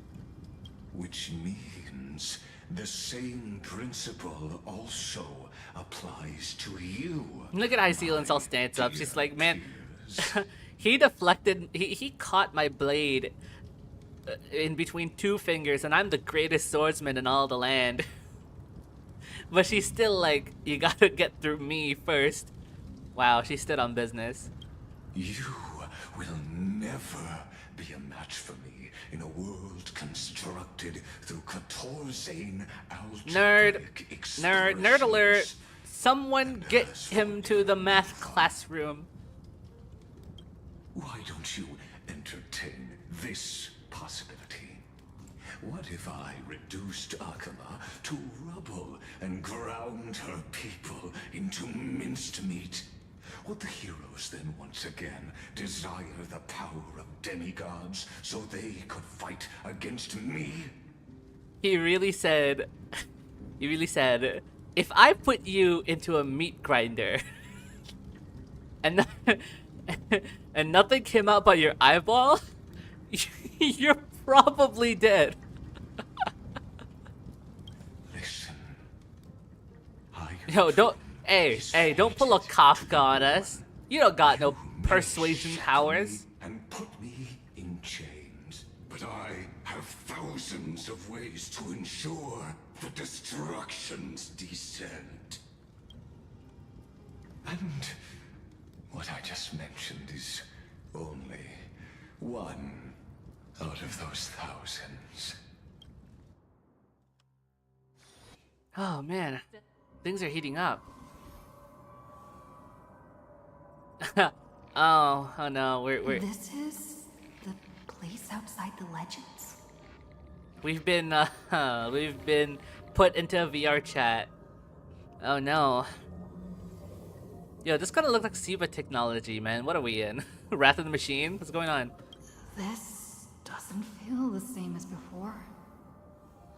Which means the same principle also applies to you. Look at Iceland's all stands up. She's like, man, he deflected, he caught my blade in between two fingers, and I'm the greatest swordsman in all the land. But she's still like, you gotta get through me first. Wow, she stood on business. You will never be a match for me in a world constructed through 14 algebraic expressions. Nerd alert. Someone get him to the math classroom. Why don't you entertain this possibility? What if I reduced Akama to rubble and ground her people into minced meat? Would the heroes then once again desire the power of demigods so they could fight against me? He really said, if I put you into a meat grinder and and nothing came out but your eyeball, you're probably dead. Listen. Yo, don't pull a Kafka on us. You don't got no persuasion powers. And put me in chains. But I have thousands of ways to ensure the destruction's descent. And what I just mentioned is only one out of those thousands. Oh man, things are heating up. oh no, we're This is the place outside the legends? we've been put into a VR chat. Oh no. Yo, this kinda looks like SIVA technology, man. What are we in? Wrath of the Machine? What's going on? This doesn't feel the same as before.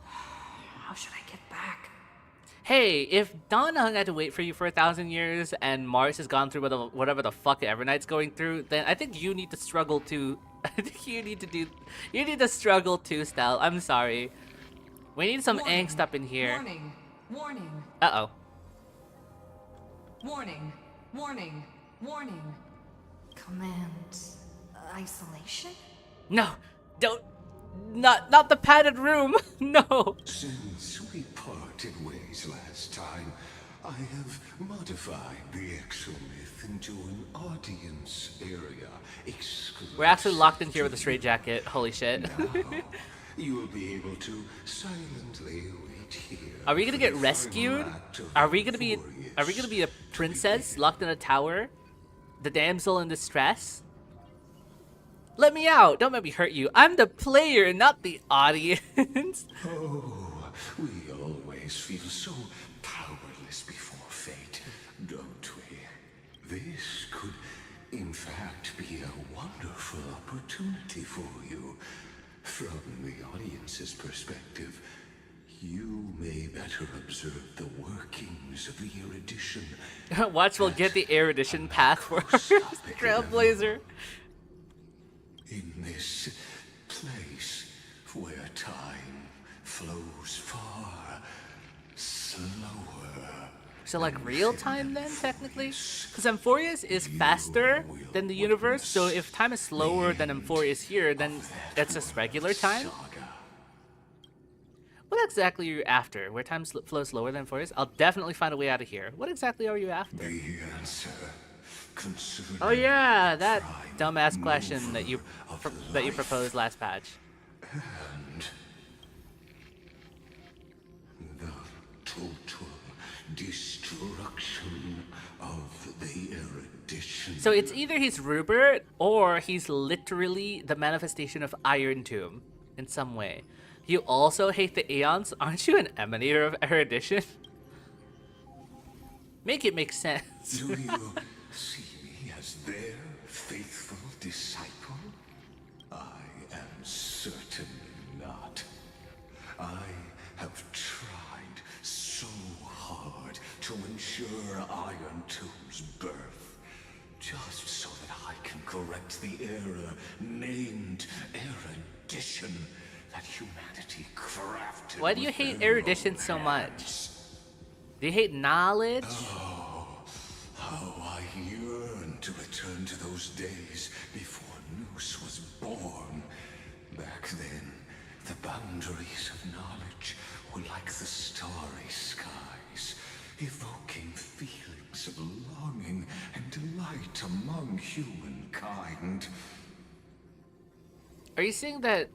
How should I get back? Hey, if Donna Hung had to wait for you for 1,000 years and Mars has gone through whatever the fuck Evernight's going through, then I think you need to struggle too. I think you need to struggle too, Stelle. I'm sorry. We need some angst up in here. Warning. Warning. Uh-oh. Warning. Warning. Warning. Command isolation? No, don't. Not the padded room. No. Since we parted ways last time, I have modified the exomyth into an audience area exclusive. We're actually locked in here with a straitjacket. Holy shit. Now, you will be able to silently wait here. Are we gonna get rescued? Are we gonna be a princess locked in a tower? The damsel in distress? Let me out! Don't let me hurt you. I'm the player, not the audience. Oh, we always feel so powerless before fate, don't we? This could, in fact, be a wonderful opportunity for you. From the audience's perspective, you may better observe the workings of the erudition. Watch, we'll get the erudition path for Trailblazer. In this place where time flows far slower. So like real time then, technically? Because Amphorius is faster than the universe, so if time is slower than Amphorius here, then that's just regular time? What exactly are you after? Where time flows slower than forest? I'll definitely find a way out of here. What exactly are you after? The answer concerning Oh yeah, that dumbass question that you proposed last patch. And the total destruction of the erudition. So it's either he's Rupert or he's literally the manifestation of Iron Tomb in some way. You also hate the Aeons? Aren't you an emanator of erudition? Make it make sense. Do you see me as their faithful disciple? I am certainly not. I have tried so hard to ensure Iron Tomb's birth, just so that I can correct the error named erudition that humanity crafted. Why do you hate erudition so much? Do you hate knowledge? Oh, how I yearn to return to those days before Noose was born. Back then, the boundaries of knowledge were like the starry skies, evoking feelings of longing and delight among humankind. Are you saying that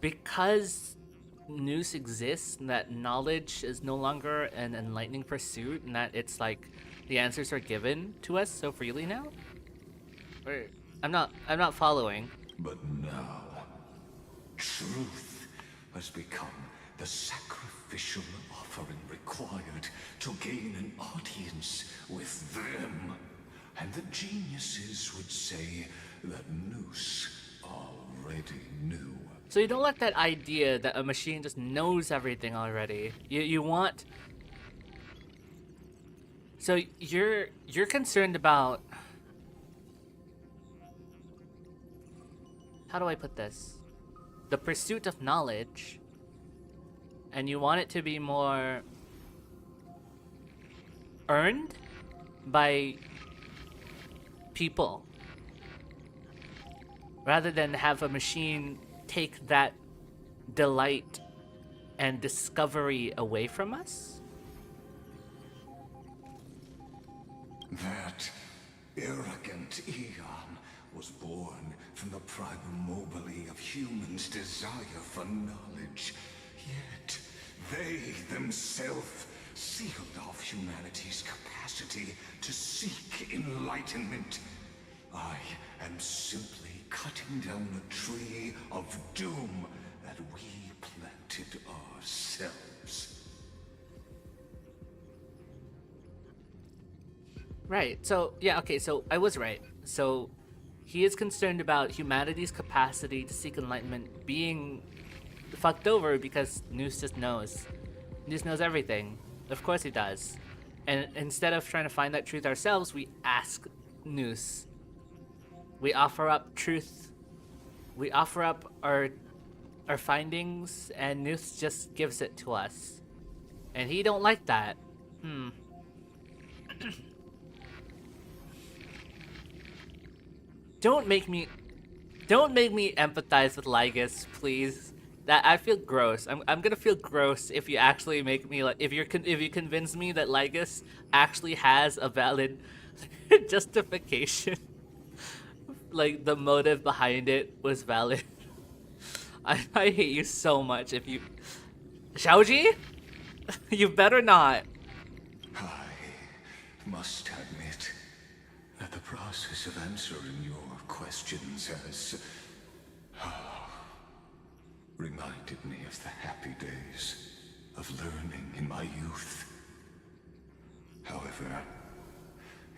because Noose exists, that knowledge is no longer an enlightening pursuit, and that it's like the answers are given to us so freely now? Or I'm not following. But now, truth has become the sacrificial offering required to gain an audience with them. And the geniuses would say that Noose already knew. So you don't like that idea that a machine just knows everything already. You want. So you're concerned about. How do I put this? The pursuit of knowledge. And you want it to be more earned by people, rather than have a machine take that delight and discovery away from us? That arrogant Eon was born from the primal mobile of humans' desire for knowledge. Yet, they themselves sealed off humanity's capacity to seek enlightenment. I am simply cutting down a tree of doom that we planted ourselves. Right, so, yeah, okay, so I was right. So, he is concerned about humanity's capacity to seek enlightenment being fucked over because Noose just knows. Noose knows everything. Of course he does. And instead of trying to find that truth ourselves, we ask Noose. We offer up truth. We offer up our findings, and Noose just gives it to us. And he don't like that. Don't make me empathize with Lygus, please. That I feel gross. I'm gonna feel gross if you actually make me like if you convince me that Lygus actually has a valid justification. Like the motive behind it was valid. I hate you so much if you... Xiaoji? You better not. I must admit that the process of answering your questions has reminded me of the happy days of learning in my youth. However,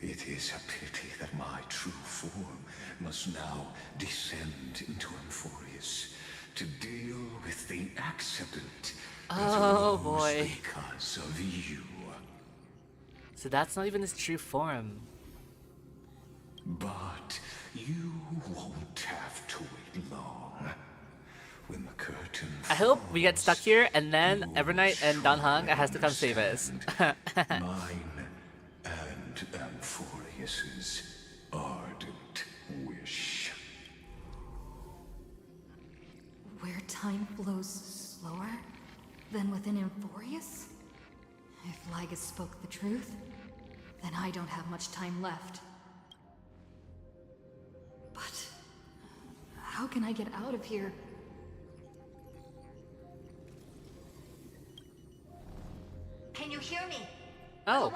it is a pity that my true form must now descend into Amphorius to deal with the accident Oh boy. because of you. So that's not even his true form. But you won't have to wait long. When the curtain I hope we get stuck here and then Evernight and Danhang has to come save us. mine and Amphorius's ardent wish. Where time flows slower? Then within Emphorius? If Lygus spoke the truth, then I don't have much time left. But how can I get out of here? Can you hear me? Oh.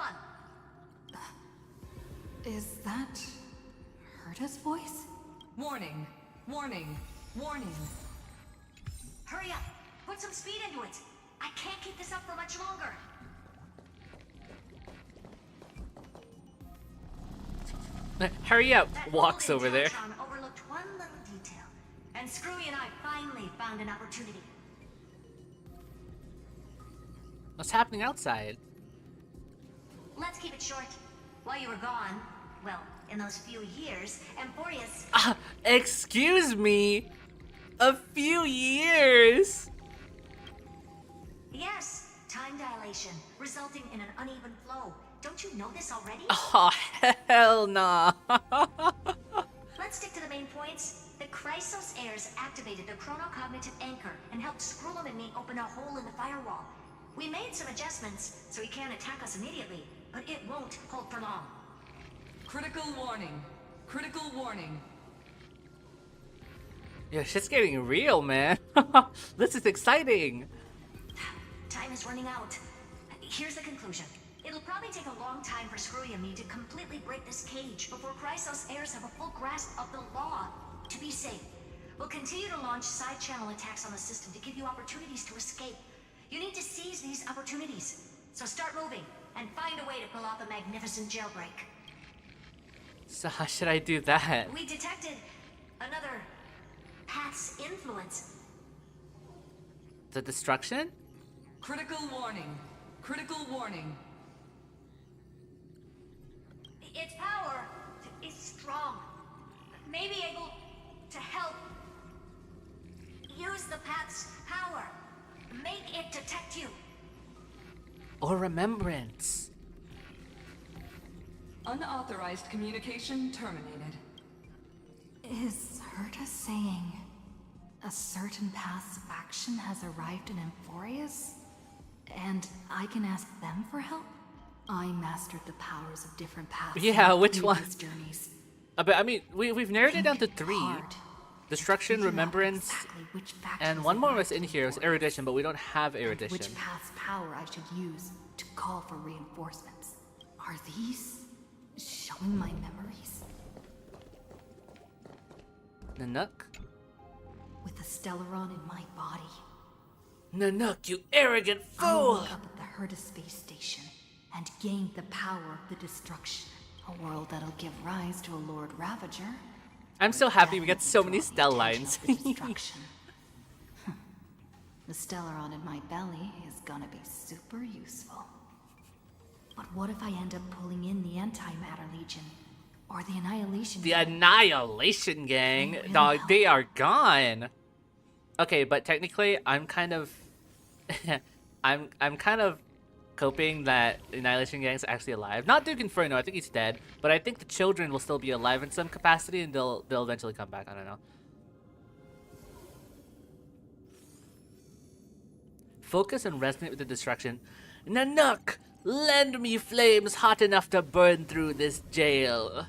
Is that Herta's voice? Warning, warning, warning. Hurry up! Put some speed into it! I can't keep this up for much longer! Hurry up! That Walks woman over in there. Towntron overlooked one little detail, and Screwy and I finally found an opportunity. What's happening outside? Let's keep it short. While you were gone, well, in those few years, Emphorius... Excuse me! A few years! Yes, time dilation, resulting in an uneven flow. Don't you know this already? Oh, hell nah. Let's stick to the main points. The Chrysos heirs activated the chronocognitive anchor and helped Skrullum and me open a hole in the firewall. We made some adjustments, so he can't attack us immediately, but it won't hold for long. Critical warning. Critical warning. Yeah, shit's getting real, man. This is exciting. Time is running out. Here's the conclusion. It'll probably take a long time for Screwy and me to completely break this cage before Chrysos heirs have a full grasp of the law. To be safe, we'll continue to launch side-channel attacks on the system to give you opportunities to escape. You need to seize these opportunities. So start moving, and find a way to pull off a magnificent jailbreak. So how should I do that? We detected another path's influence. The destruction? Critical warning. Critical warning. Its power is strong. May be able to help. Use the path's power. Make it detect you. Or remembrance. Unauthorized communication terminated. Is Herta saying a certain path's action has arrived in Emphorius? And I can ask them for help? I mastered the powers of different paths. Yeah, which one? Journeys. But I mean, we've narrowed it down to 3. Destruction, remembrance, and one more was in here. It was erudition, but we don't have erudition. Which path's power I should use to call for reinforcements? Are these showing my memories? Nanook? With the Stellaron in my body. Nanook, you arrogant I fool! woke up at the Herta space station and gained the power of the destruction. A world that'll give rise to a Lord Ravager. I'm so happy we get so many Stell lines. The Stellaron in my belly is gonna be super useful. But what if I end up pulling in the Antimatter Legion? Or the Annihilation The Gang? Annihilation Gang? Dog, they are gone. Okay, but technically, I'm kind of... I'm kind of coping that Annihilation Gang's actually alive. Not Duke Inferno, I think he's dead. But I think the children will still be alive in some capacity and they'll eventually come back, I don't know. Focus and resonate with the destruction. Nanook! Lend me flames hot enough to burn through this jail.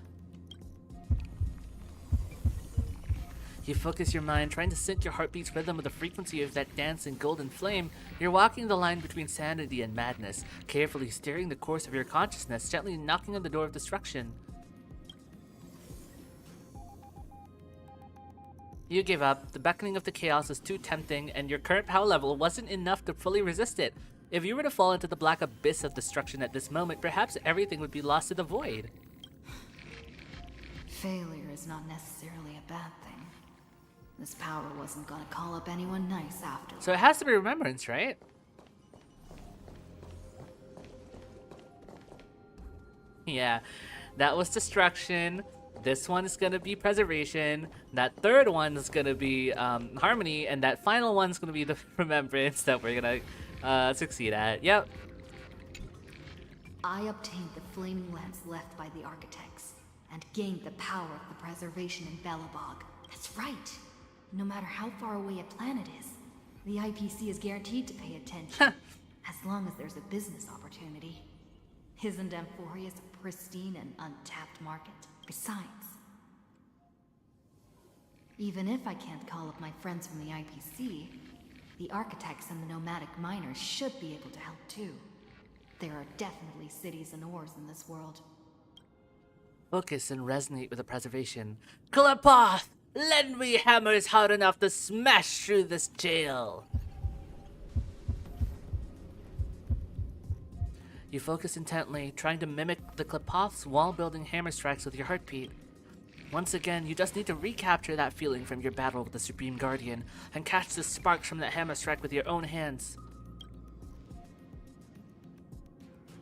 You focus your mind, trying to sync your heartbeat's rhythm with the frequency of that dancing golden flame. You're walking the line between sanity and madness, carefully steering the course of your consciousness, gently knocking on the door of destruction. You give up. The beckoning of the chaos is too tempting, and your current power level wasn't enough to fully resist it. If you were to fall into the black abyss of destruction at this moment, perhaps everything would be lost to the void. Failure is not necessarily a bad thing. This power wasn't gonna call up anyone nice after. So it has to be remembrance, right? Yeah, that was destruction. This one is gonna be preservation. That third one is gonna be harmony, and that final one's gonna be the remembrance that we're gonna succeed at. Yep. I obtained the flaming lance left by the architects and gained the power of the preservation in Belobog. That's right. No matter how far away a planet is, The IPC is guaranteed to pay attention, as long as there's a business opportunity. Isn't Amphorius a pristine and untapped market? Besides, even if I can't call up my friends from the IPC, the architects and the nomadic miners should be able to help too. There are definitely cities and ores in this world. Focus and resonate with the preservation. Klapoth! Lend me hammers hard enough to smash through this jail! You focus intently, trying to mimic the Klapoth's wall-building hammer strikes with your heartbeat. Once again, you just need to recapture that feeling from your battle with the Supreme Guardian, and catch the sparks from that hammer strike with your own hands.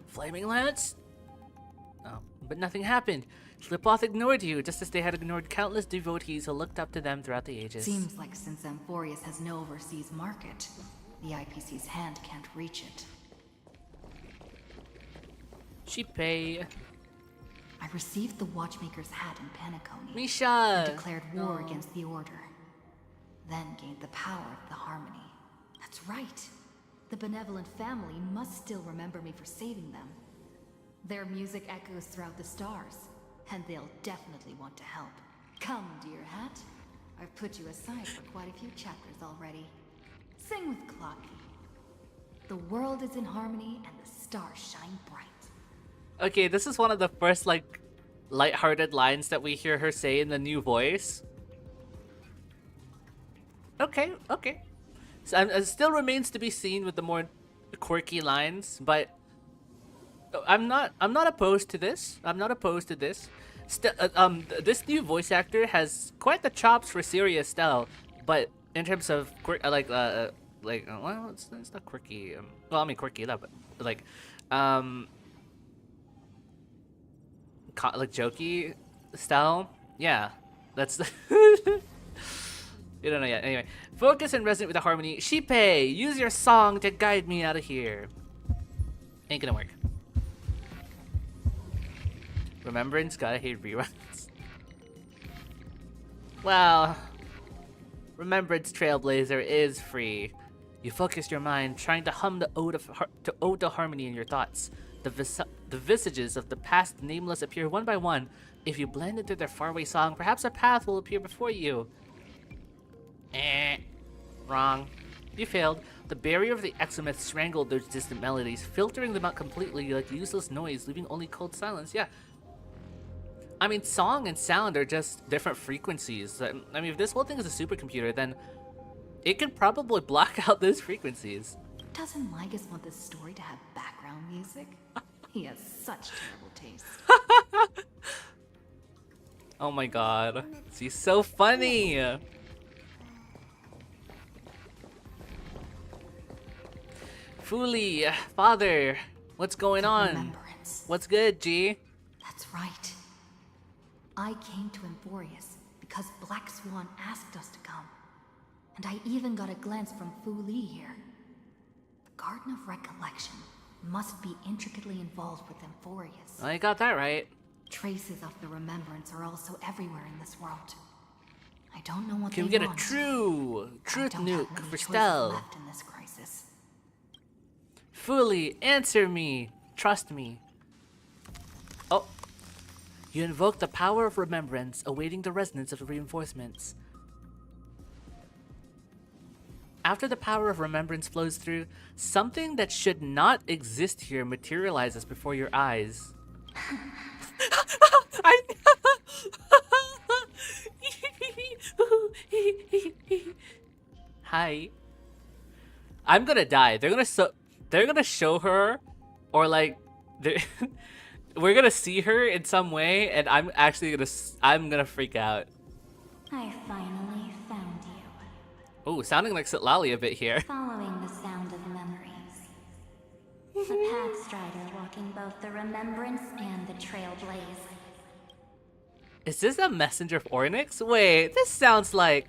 Flaming Lance? Oh, but nothing happened. Klapoth ignored you, just as they had ignored countless devotees who looked up to them throughout the ages. Seems like since Amphorius has no overseas market, the IPC's hand can't reach it. Sheepay. I received the Watchmaker's hat in Penacony. Misha! And declared war against the Order. Then gained the power of the Harmony. That's right. The benevolent family must still remember me for saving them. Their music echoes throughout the stars, and they'll definitely want to help. Come, dear hat. I've put you aside for quite a few chapters already. Sing with Clocky. The world is in harmony and the stars shine bright. Okay, this is one of the first, like, lighthearted lines that we hear her say in the new voice. Okay. So it still remains to be seen with the more quirky lines, but I'm not opposed to this. I'm not opposed to this. This new voice actor has quite the chops for serious style, but in terms of well, it's not quirky. Well, I mean quirky enough, but like jokey style. Yeah, that's you don't know yet. Anyway, focus and resonate with the harmony. Sheepay, use your song to guide me out of here. Ain't gonna work. Remembrance, gotta hate reruns. Well, Remembrance Trailblazer is free. You focus your mind, trying to hum the ode to harmony in your thoughts. The visages of the past nameless appear one by one. If you blend into their faraway song, perhaps a path will appear before you. Wrong. You failed. The barrier of the Exomyth strangled those distant melodies, filtering them out completely like useless noise, leaving only cold silence. Yeah. I mean, song and sound are just different frequencies. I mean, if this whole thing is a supercomputer, then it can probably block out those frequencies. Doesn't Lygus want this story to have background music? He has such terrible taste. Oh my god. She's so funny! Fuli, father, what's going on? What's good, G? That's right. I came to Amphorius because Black Swan asked us to come. And I even got a glance from Fu Li here. The Garden of Recollection must be intricately involved with Amphorius. I got that right. Traces of the remembrance are also everywhere in this world. I don't know what Can we they get want, a truth nuke for choices Stelle? left in this crisis. Fully answer me. Trust me. Oh. You invoke the power of remembrance, awaiting the resonance of the reinforcements. After the power of remembrance flows through, something that should not exist here materializes before your eyes. Hi. I'm gonna die. They're gonna show her, or like, we're gonna see her in some way, and I'm gonna freak out. I finally found you. Oh, sounding like Sitlali a bit here. Following the sound of memories. A pathstrider walking both the remembrance and the trailblaze. Is this a messenger of Ornyx? Wait, this sounds like...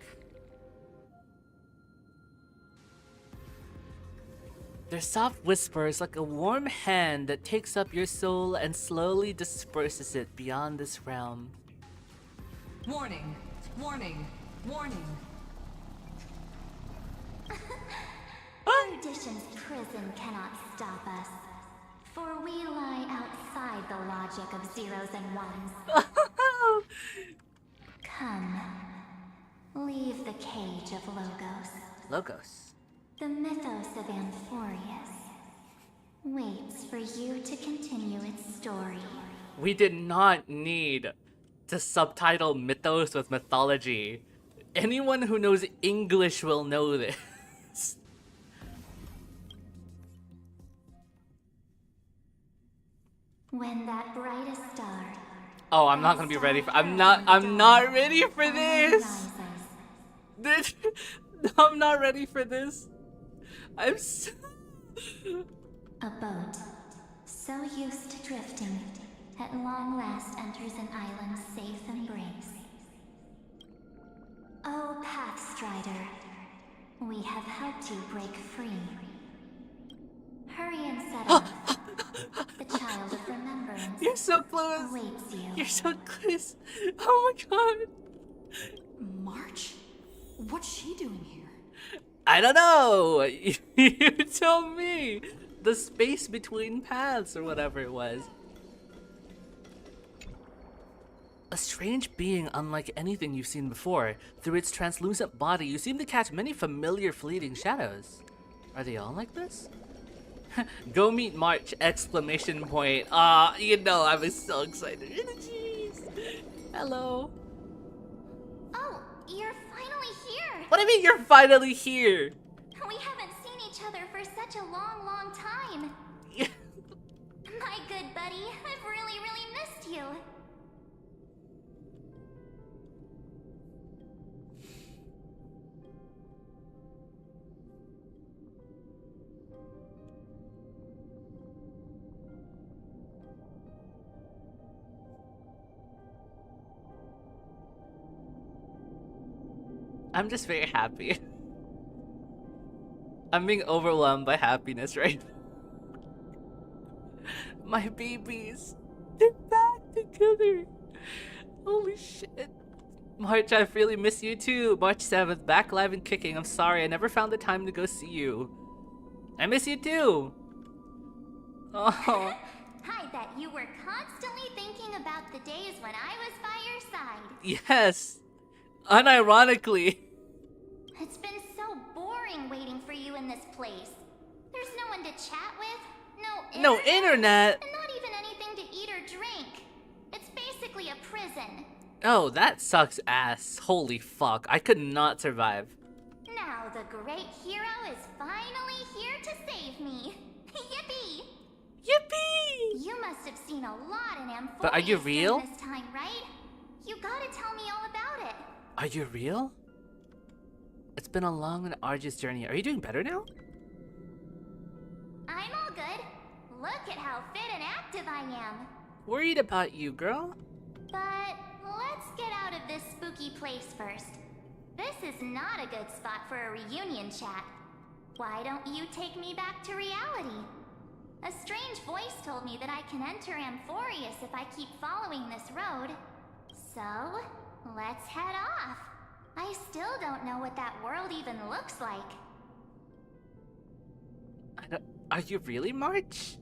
Their soft whispers like a warm hand that takes up your soul and slowly disperses it beyond this realm. Warning! Warning! Warning! prison cannot stop us, for we lie outside the logic of zeros and ones. Come, leave the cage of Logos. Logos. The mythos of Amphorius waits for you to continue its story. We did not need to subtitle mythos with mythology. Anyone who knows English will know this. When that brightest star. Oh, I'm not gonna be ready for. I'm not ready for this. I'm not ready for this. I'm so... A boat, so used to drifting, at long last enters an island's safe embrace. Oh, Pathstrider, we have helped you break free. Hurry and set off. The child of remembrance. You're so close. Awaits you. You're so close. Oh my god. March? What's she doing here? I don't know. You tell me. The space between paths or whatever it was. A strange being unlike anything you've seen before. Through its translucent body, you seem to catch many familiar fleeting shadows. Are they all like this? Go meet March! Exclamation point. You know I was so excited. Jeez. Hello. Oh, you're finally here! What do you mean you're finally here? We haven't seen each other for such a long, long time. My good buddy, I've really, really missed you. I'm just very happy. I'm being overwhelmed by happiness right now. My babies. They're back together. Holy shit. March, I really miss you too. March 7th, back live and kicking. I'm sorry, I never found the time to go see you. I miss you too. Oh. I bet you were constantly thinking about the days when I was by your side. Yes. Unironically. It's been so boring waiting for you in this place. There's no one to chat with, no internet, and not even anything to eat or drink. It's basically a prison. Oh, that sucks ass. Holy fuck. I could not survive. Now the great hero is finally here to save me. Yippee! Yippee! You must have seen a lot in Amphorius But are you real? this time, right? You gotta tell me all about it. Are you real? It's been a long and arduous journey. Are you doing better now? I'm all good. Look at how fit and active I am. Worried about you, girl. But let's get out of this spooky place first. This is not a good spot for a reunion chat. Why don't you take me back to reality? A strange voice told me that I can enter Amphorius if I keep following this road. So, let's head off. I still don't know what that world even looks like. Are you really, March?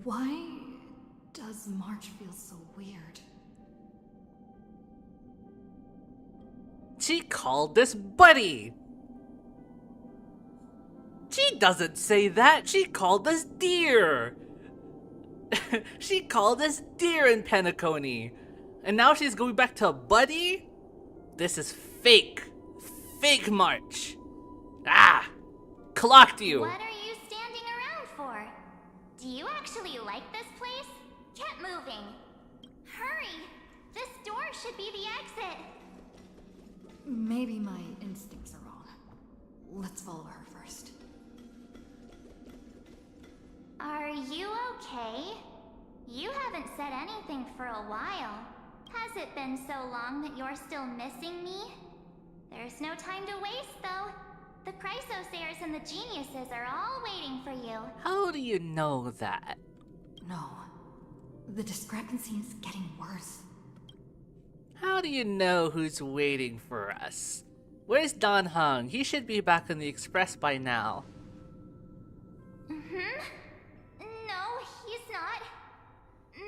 Why does March feel so weird? She called this buddy. She doesn't say that. She called us deer. She called us deer in Penacony. And now she's going back to buddy? This is fake. Fake March. Ah! Clocked you. What are you standing around for? Do you actually like this place? Get moving. Hurry! This door should be the exit. Maybe my instincts are wrong. Let's follow her first. Are you okay? You haven't said anything for a while. Has it been so long that you're still missing me? There's no time to waste, though. The Chrysosairs and the Geniuses are all waiting for you. How do you know that? No. The discrepancy is getting worse. How do you know who's waiting for us? Where's Don Hung? He should be back on the express by now. No, he's not.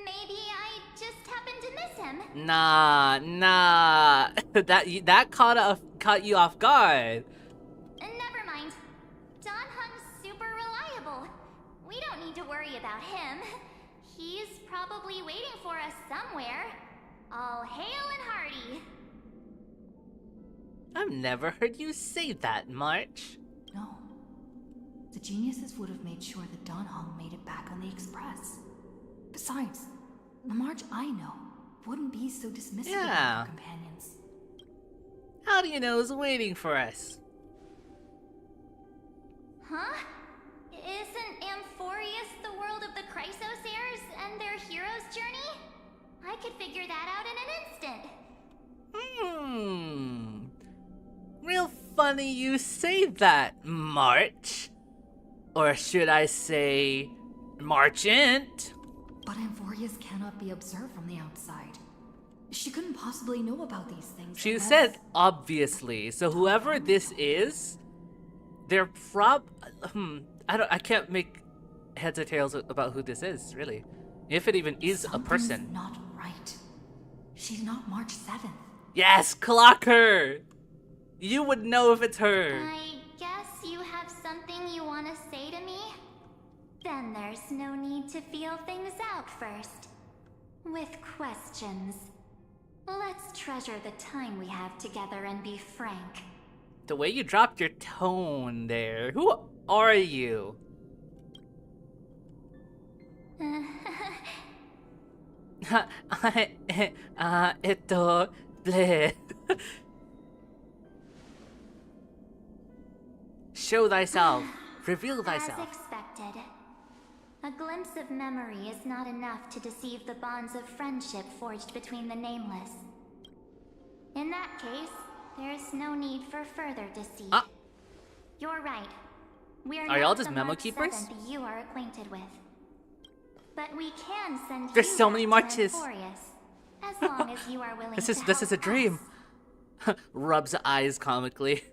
Maybe I just happened to miss him. Nah. that caught you off guard. Never mind. Don Hung's super reliable. We don't need to worry about him. He's probably waiting for us somewhere. All hail and hearty. I've never heard you say that, March. No. The geniuses would have made sure that Don Hong made it back on the express. Besides, the March I know wouldn't be so dismissive of Yeah. her companions. How do you know who's waiting for us? Huh? Isn't Amphorius the world of the Chrysosairs and their hero's journey? I could figure that out in an instant. Real funny you say that, March. Or should I say, Marchant? But Amphorius cannot be observed from the outside. She couldn't possibly know about these things. She unless- said obviously, so whoever this is, they're I can't make heads or tails about who this is, really. If it even is a person. Something's not right. She's not March 7th. Yes, clock her! You would know if it's her. I guess you have something you want to say to me? Then there's no need to feel things out first. With questions. Let's treasure the time we have together and be frank. The way you dropped your tone there. Who are you? Bleh. Show thyself. Reveal thyself. As expected. A glimpse of memory is not enough to deceive the bonds of friendship forged between the nameless. In that case, there's no need for further deceit. You're right. We're Are y'all not just the memo March keepers? 7th you are acquainted with. But we can send There's you so back many to Marches. Amphorius, as long as you are willing This to is a help dream. Rubs eyes comically.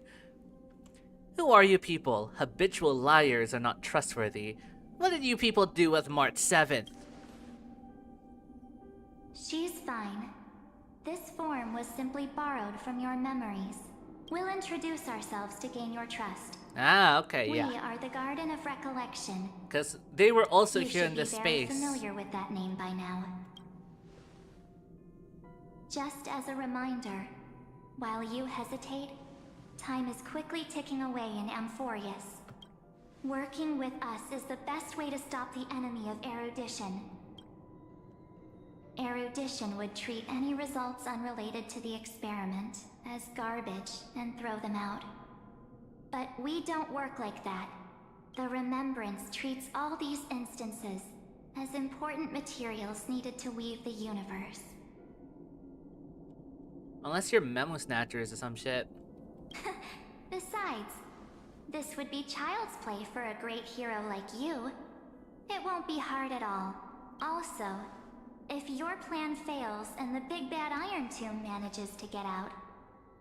Who are you people? Habitual liars are not trustworthy. What did you people do with March 7th? She's fine. This form was simply borrowed from your memories. We'll introduce ourselves to gain your trust. Ah, okay, We yeah. are the Garden of Recollection. Because they were also You here should in be this very space. familiar with that name by now. Just as a reminder, while you hesitate, time is quickly ticking away in Amphorius. Working with us is the best way to stop the enemy of erudition. Erudition would treat any results unrelated to the experiment as garbage and throw them out. But we don't work like that. The Remembrance treats all these instances as important materials needed to weave the universe. Unless you're memo snatchers or some shit. Besides, this would be child's play for a great hero like you. It won't be hard at all. Also, if your plan fails and the big bad Iron Tomb manages to get out,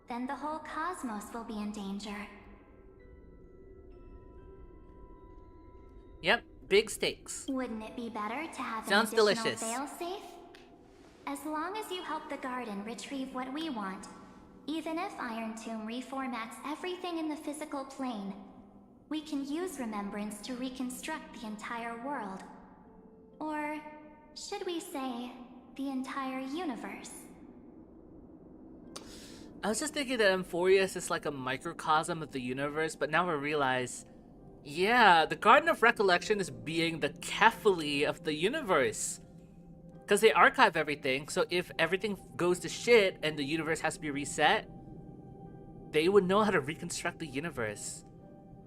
then the whole cosmos will be in danger. Yep, big stakes. Wouldn't it be better to have Sounds an additional delicious. failsafe? As long as you help the Garden retrieve what we want, even if Iron Tomb reformats everything in the physical plane, we can use Remembrance to reconstruct the entire world. Or should we say, the entire universe? I was just thinking that Amphorius is like a microcosm of the universe, but now I realize, yeah, the Garden of Recollection is being the Kefali of the universe. Because they archive everything, so if everything goes to shit and the universe has to be reset, they would know how to reconstruct the universe.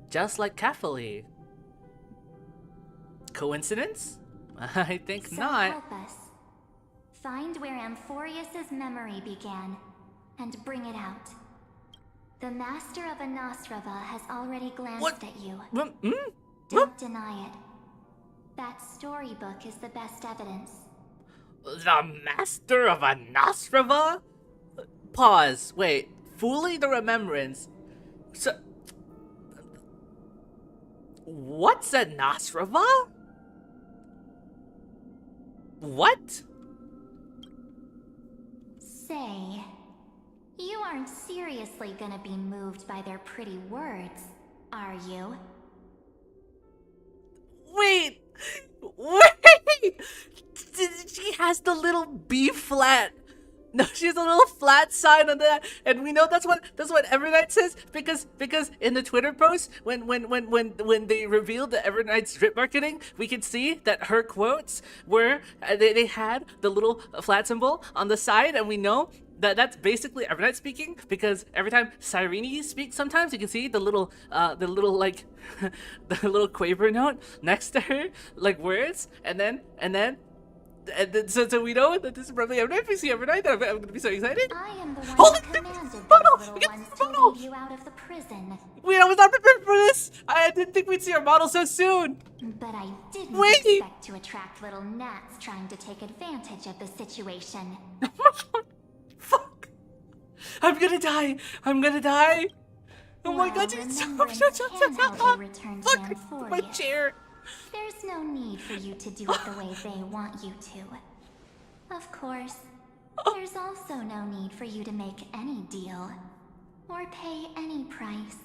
Just like Kefali. Coincidence? I think So not. help us. Find where Amphorius's memory began, and bring it out. The Master of Anastrava has already glanced at you. Don't deny it. That storybook is the best evidence. The Master of Anastrava? Pause. Wait. Fooling the remembrance. So, what's a Nasrava? What? Say, you aren't seriously gonna be moved by their pretty words, are you? Wait! Wait! She has the little B flat. No, she has a little flat sign on that, and we know that's what Evernight says because in the Twitter post when they revealed the Evernight strip marketing, we could see that her quotes were they had the little flat symbol on the side, and we know that that's basically Evernight speaking because every time Cyrene speaks, sometimes you can see the little like the little quaver note next to her, like words, and then so we know that this is probably Evernight. We see Evernight. I'm gonna be so excited. I am the one who commanded those little ones to lead you out of the prison. Wait, I was not prepared for this. I didn't think we'd see our model so soon. But I didn't expect to attract little gnats trying to take advantage of the situation. Fuck! I'm gonna die. I'm gonna die. Oh my god! Fuck my chair. There's no need for you to do it the way they want you to. Of course, there's also no need for you to make any deal or pay any price.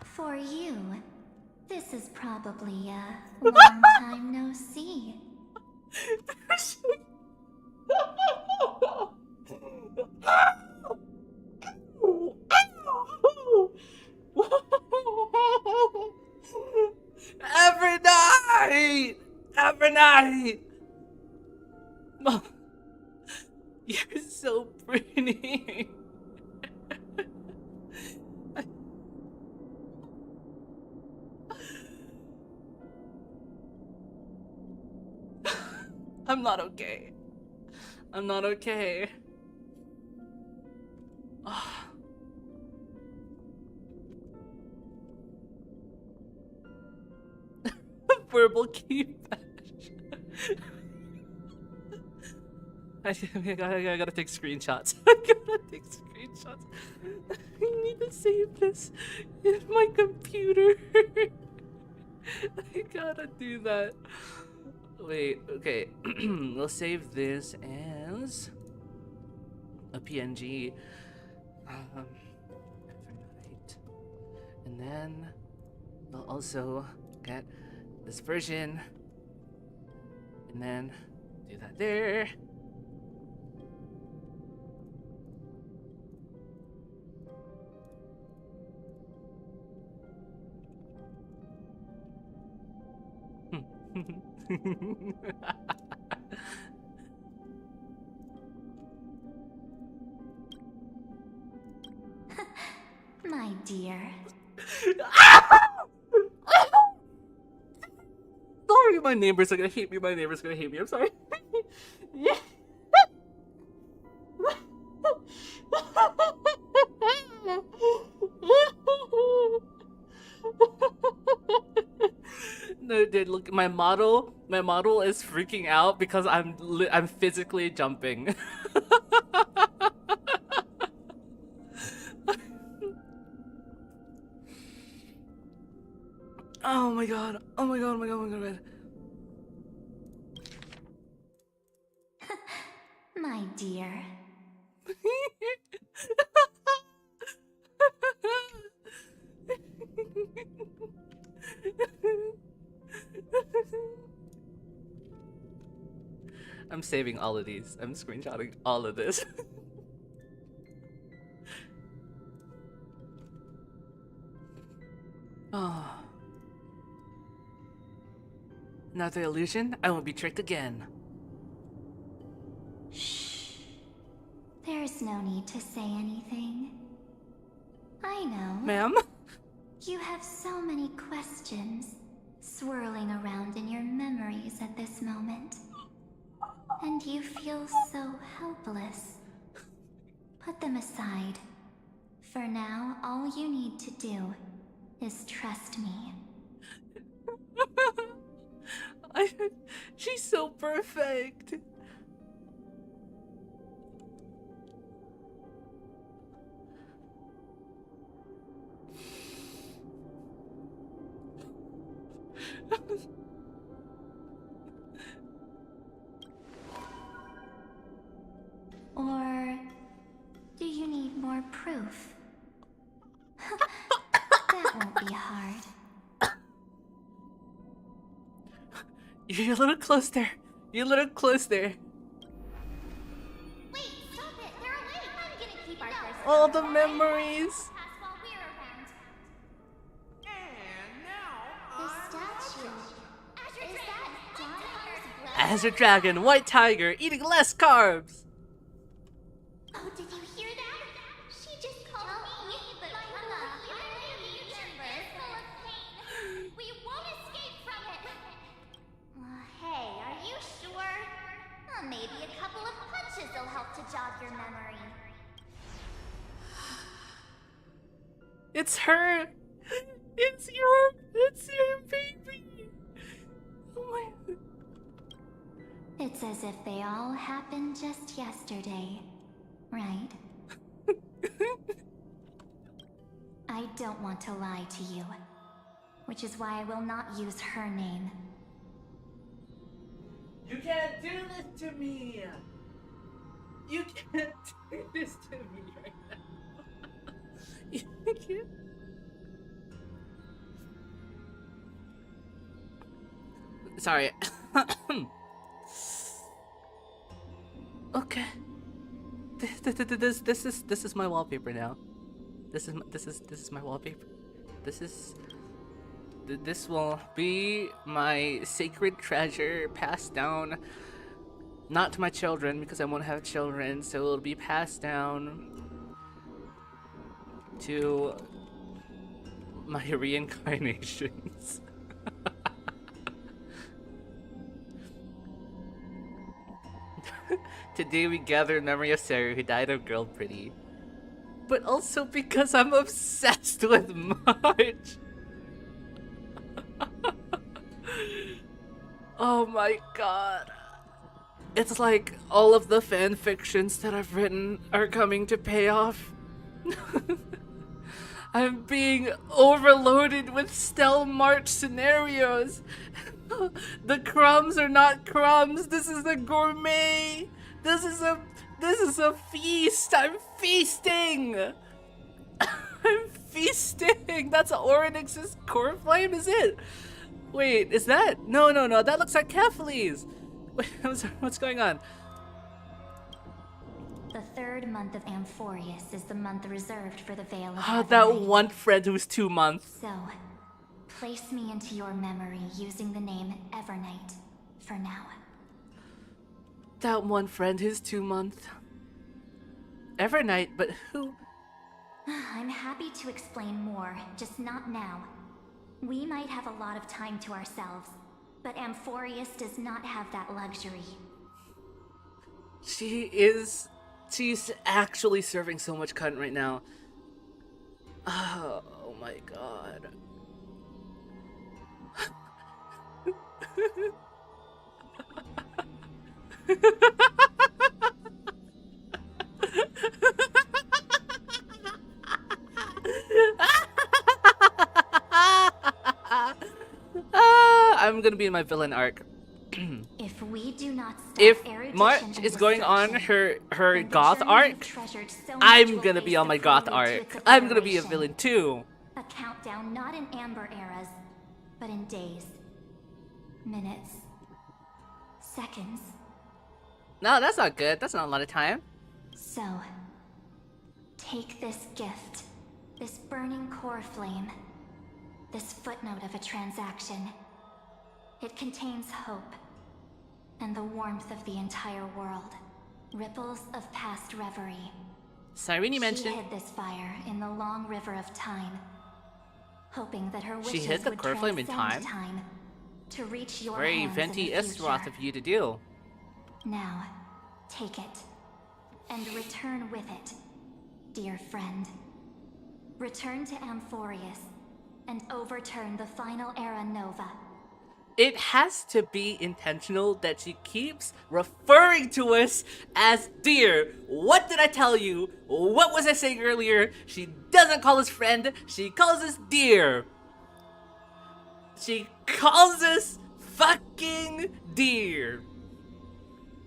For you, this is probably a long time no see. Every night. Mom, you're so pretty. I'm not okay. I'm not okay. Verbal keypad. I gotta take screenshots. I gotta take screenshots. I need to save this in my computer. I gotta do that. Wait, okay. We'll save this as a PNG. Overnight. And then we'll also get this version. And then do that there. My dear. Sorry, my neighbors are gonna hate me. My neighbors are gonna hate me. I'm sorry. Yeah. No, dude, look, my model is freaking out because I'm physically jumping. Oh my god. Oh my god, oh my god, oh my god. My dear. I'm saving all of these. I'm screenshotting all of this. Oh. Another illusion? I won't be tricked again. Shh. There's no need to say anything. I know. Ma'am? You have so many questions swirling around in your memories at this moment. And you feel so helpless. Put them aside. For now, all you need to do is trust me. She's so perfect. You're a little close there. You're a little close there. Wait, stop it. They're away. I'm gonna keep our first. All the memories. Pass while we're around. And now the statue. Is that Don's blood? Azure Dragon, White Tiger, eating less carbs. Oh, did you hear that? She just called me, but Emma, I'm a universe full of pain. We won't escape from it. Hey, are you sure? Maybe a couple of punches will help to jog your memory. It's her. It's your baby. Oh my. It's as if they all happened just yesterday, right? I don't want to lie to you, which is why I will not use her name. You can't do this to me. You can't do this to me right now. You can't. Sorry. Okay. This is my wallpaper now. This is my wallpaper. This will be my sacred treasure passed down, not to my children because I won't have children, so it'll be passed down to my reincarnations. Today we gather in memory of Sarah, who died of Girl Pretty. But also because I'm obsessed with March. Oh my god. It's like all of the fan fictions that I've written are coming to pay off. I'm being overloaded with Stelle March scenarios. The crumbs are not crumbs. This is a gourmet. This is a feast. I'm feasting. I'm feasting. That's Oryx's core flame, is it? Wait, is that? No. That looks like Kephalie's. Wait, what's going on? The third month of Amphorius is the month reserved for the Veil of Oh, Heaven that Light. one friend who's 2 months. So, place me into your memory using the name Evernight for now. That one friend who's 2 months. Evernight, but who? I'm happy to explain more, just not now. We might have a lot of time to ourselves, but Amphorius does not have that luxury. She's actually serving so much cunt right now. Oh my god. I'm gonna be in my villain arc. If we do not stop If erudition March and is going on destruction, her then the goth journey arc, we've treasured so much I'm will gonna face be on the my goth prelude to arc. its I'm gonna be a obliteration. villain too. A countdown not in amber eras, but in days, minutes, seconds. No, that's not good. That's not a lot of time. So, take this gift, this burning core flame, this footnote of a transaction. It contains hope, and the warmth of the entire world. Ripples of past reverie. Cyrene mentioned She hid this fire in the long river of time, hoping that her wishes she hid the would core flame in transcend time. time to reach your Very hands Venti in the Isroth future. of you to do. Now, take it, and return with it, dear friend. Return to Amphorius, and overturn the final era Nova. It has to be intentional that she keeps referring to us as dear. What did I tell you? What was I saying earlier? She doesn't call us friend, she calls us dear. She calls us fucking dear.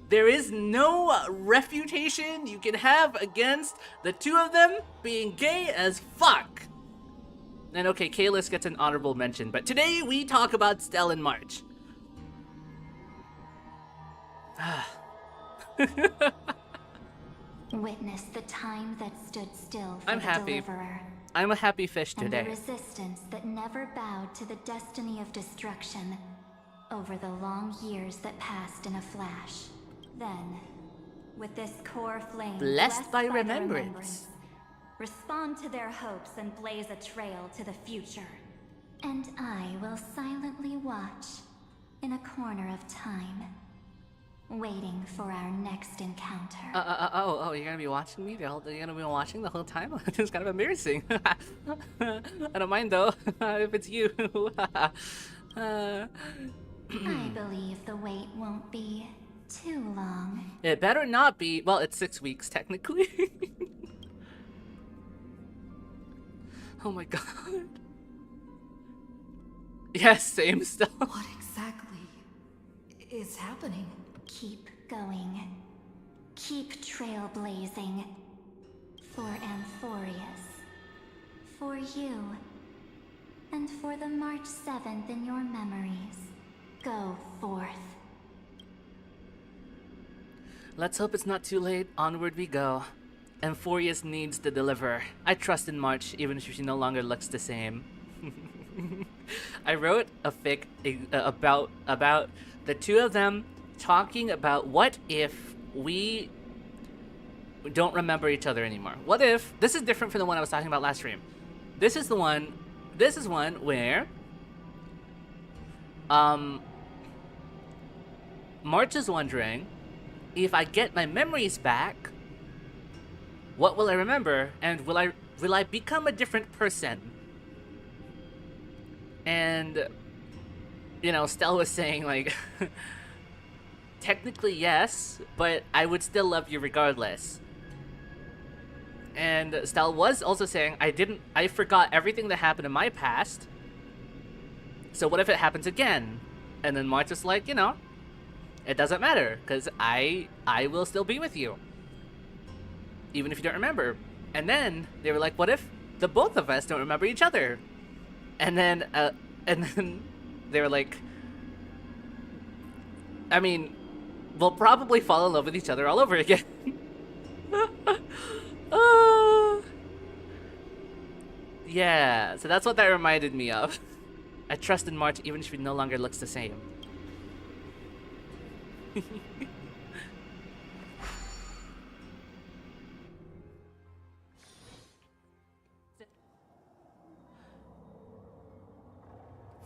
There is no refutation you can have against the two of them being gay as fuck. And okay, Kalis gets an honorable mention, but today we talk about Stelle and March. Witness the time that stood still for I'm the happy. Deliverer. I'm a happy fish And today. the resistance that never bowed to the destiny of destruction over the long years that passed in a flash. Then, with this core flame Blessed by the remembrance. respond to their hopes and blaze a trail to the future. And I will silently watch in a corner of time, waiting for our next encounter. Oh, you're gonna be watching me? You're gonna be watching the whole time? It's kind of embarrassing. I don't mind though, if it's you. I believe the wait won't be too long. It better not be. Well, it's 6 weeks technically. Oh my god. Yes, same stuff. What exactly is happening? Keep going. Keep trailblazing. For Amphorius. For you. And for the March 7th in your memories. Go forth. Let's hope it's not too late. Onward we go. Amphorius needs to deliver. I trust in March, even if she no longer looks the same. I wrote a fic about the two of them talking about what if we don't remember each other anymore. What if this is different from the one I was talking about last stream. This is one where March is wondering, if I get my memories back, what will I remember, and will I become a different person? And you know, Stelle was saying like technically yes, but I would still love you regardless. And Stelle was also saying I forgot everything that happened in my past. So what if it happens again? And then March was like, you know, it doesn't matter, because I will still be with you, even if you don't remember. And then they were like, what if the both of us don't remember each other? And then they were like, I mean, we'll probably fall in love with each other all over again. Yeah, so that's what that reminded me of. I trust in March even if she no longer looks the same.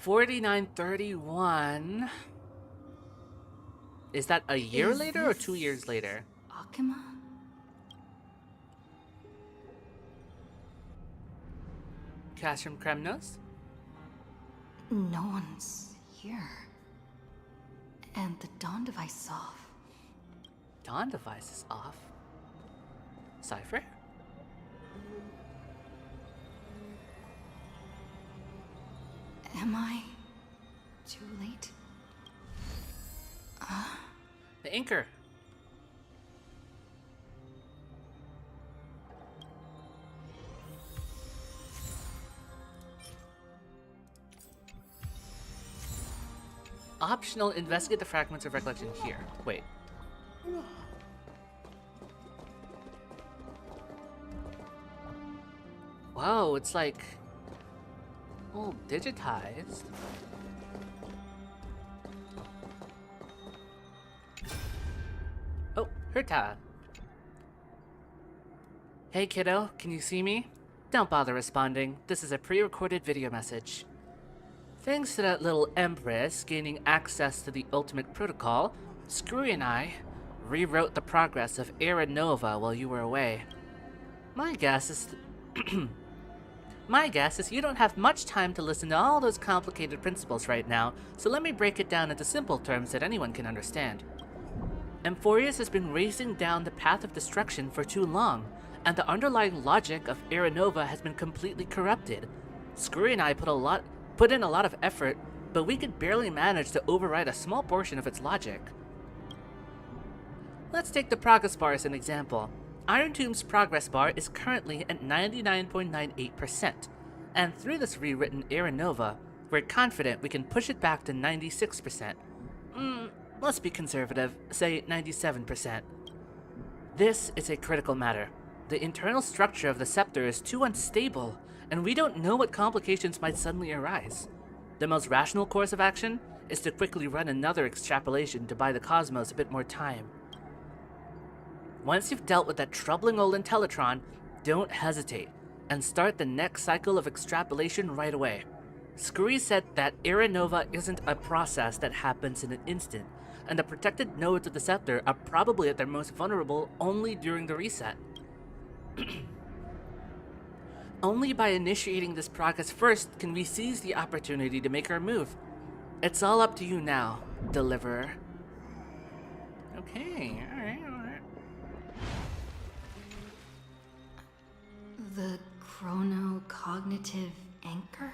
$49.31. Is that a year later or 2 years later? Akima? Cash from Kremnos? No one's here. And the dawn device is off. Dawn device is off. Cypher? Am I too late? The Inker. Optional, investigate the fragments of recollection here. Wait. Whoa, it's like all digitized. Oh, Herta. Hey kiddo, can you see me? Don't bother responding. This is a pre-recorded video message. Thanks to that little Empress gaining access to the ultimate protocol, Screwy and I rewrote the progress of Era Nova while you were away. My guess is you don't have much time to listen to all those complicated principles right now, so let me break it down into simple terms that anyone can understand. Amphorius has been racing down the path of destruction for too long, and the underlying logic of Era Nova has been completely corrupted. Screwy and I put in a lot of effort, but we could barely manage to override a small portion of its logic. Let's take the progress bar as an example. Iron Tomb's progress bar is currently at 99.98%, and through this rewritten Era Nova, we're confident we can push it back to 96%. Let's be conservative, say 97%. This is a critical matter. The internal structure of the scepter is too unstable, and we don't know what complications might suddenly arise. The most rational course of action is to quickly run another extrapolation to buy the cosmos a bit more time. Once you've dealt with that troubling old Intellitron, don't hesitate, and start the next cycle of extrapolation right away. Scurry said that Era Nova isn't a process that happens in an instant, and the protected nodes of the scepter are probably at their most vulnerable only during the reset. Only by initiating this progress first can we seize the opportunity to make our move. It's all up to you now, Deliverer. Okay, alright. The chronocognitive anchor?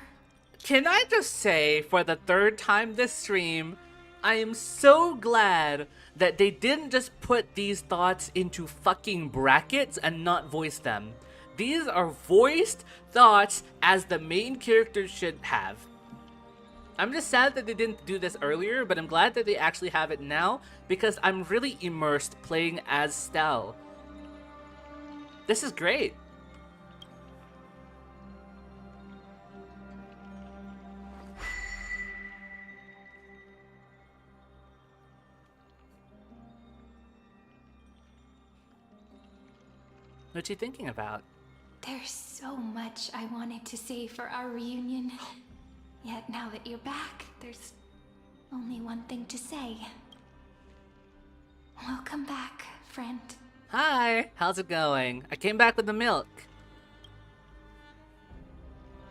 Can I just say, for the third time this stream, I am so glad that they didn't just put these thoughts into fucking brackets and not voice them. These are voiced thoughts as the main character should have. I'm just sad that they didn't do this earlier, but I'm glad that they actually have it now because I'm really immersed playing as Stelle. This is great. What you thinking about? There's so much I wanted to say for our reunion. Yet now that you're back, there's only one thing to say. Welcome back, friend. Hi, how's it going? I came back with the milk.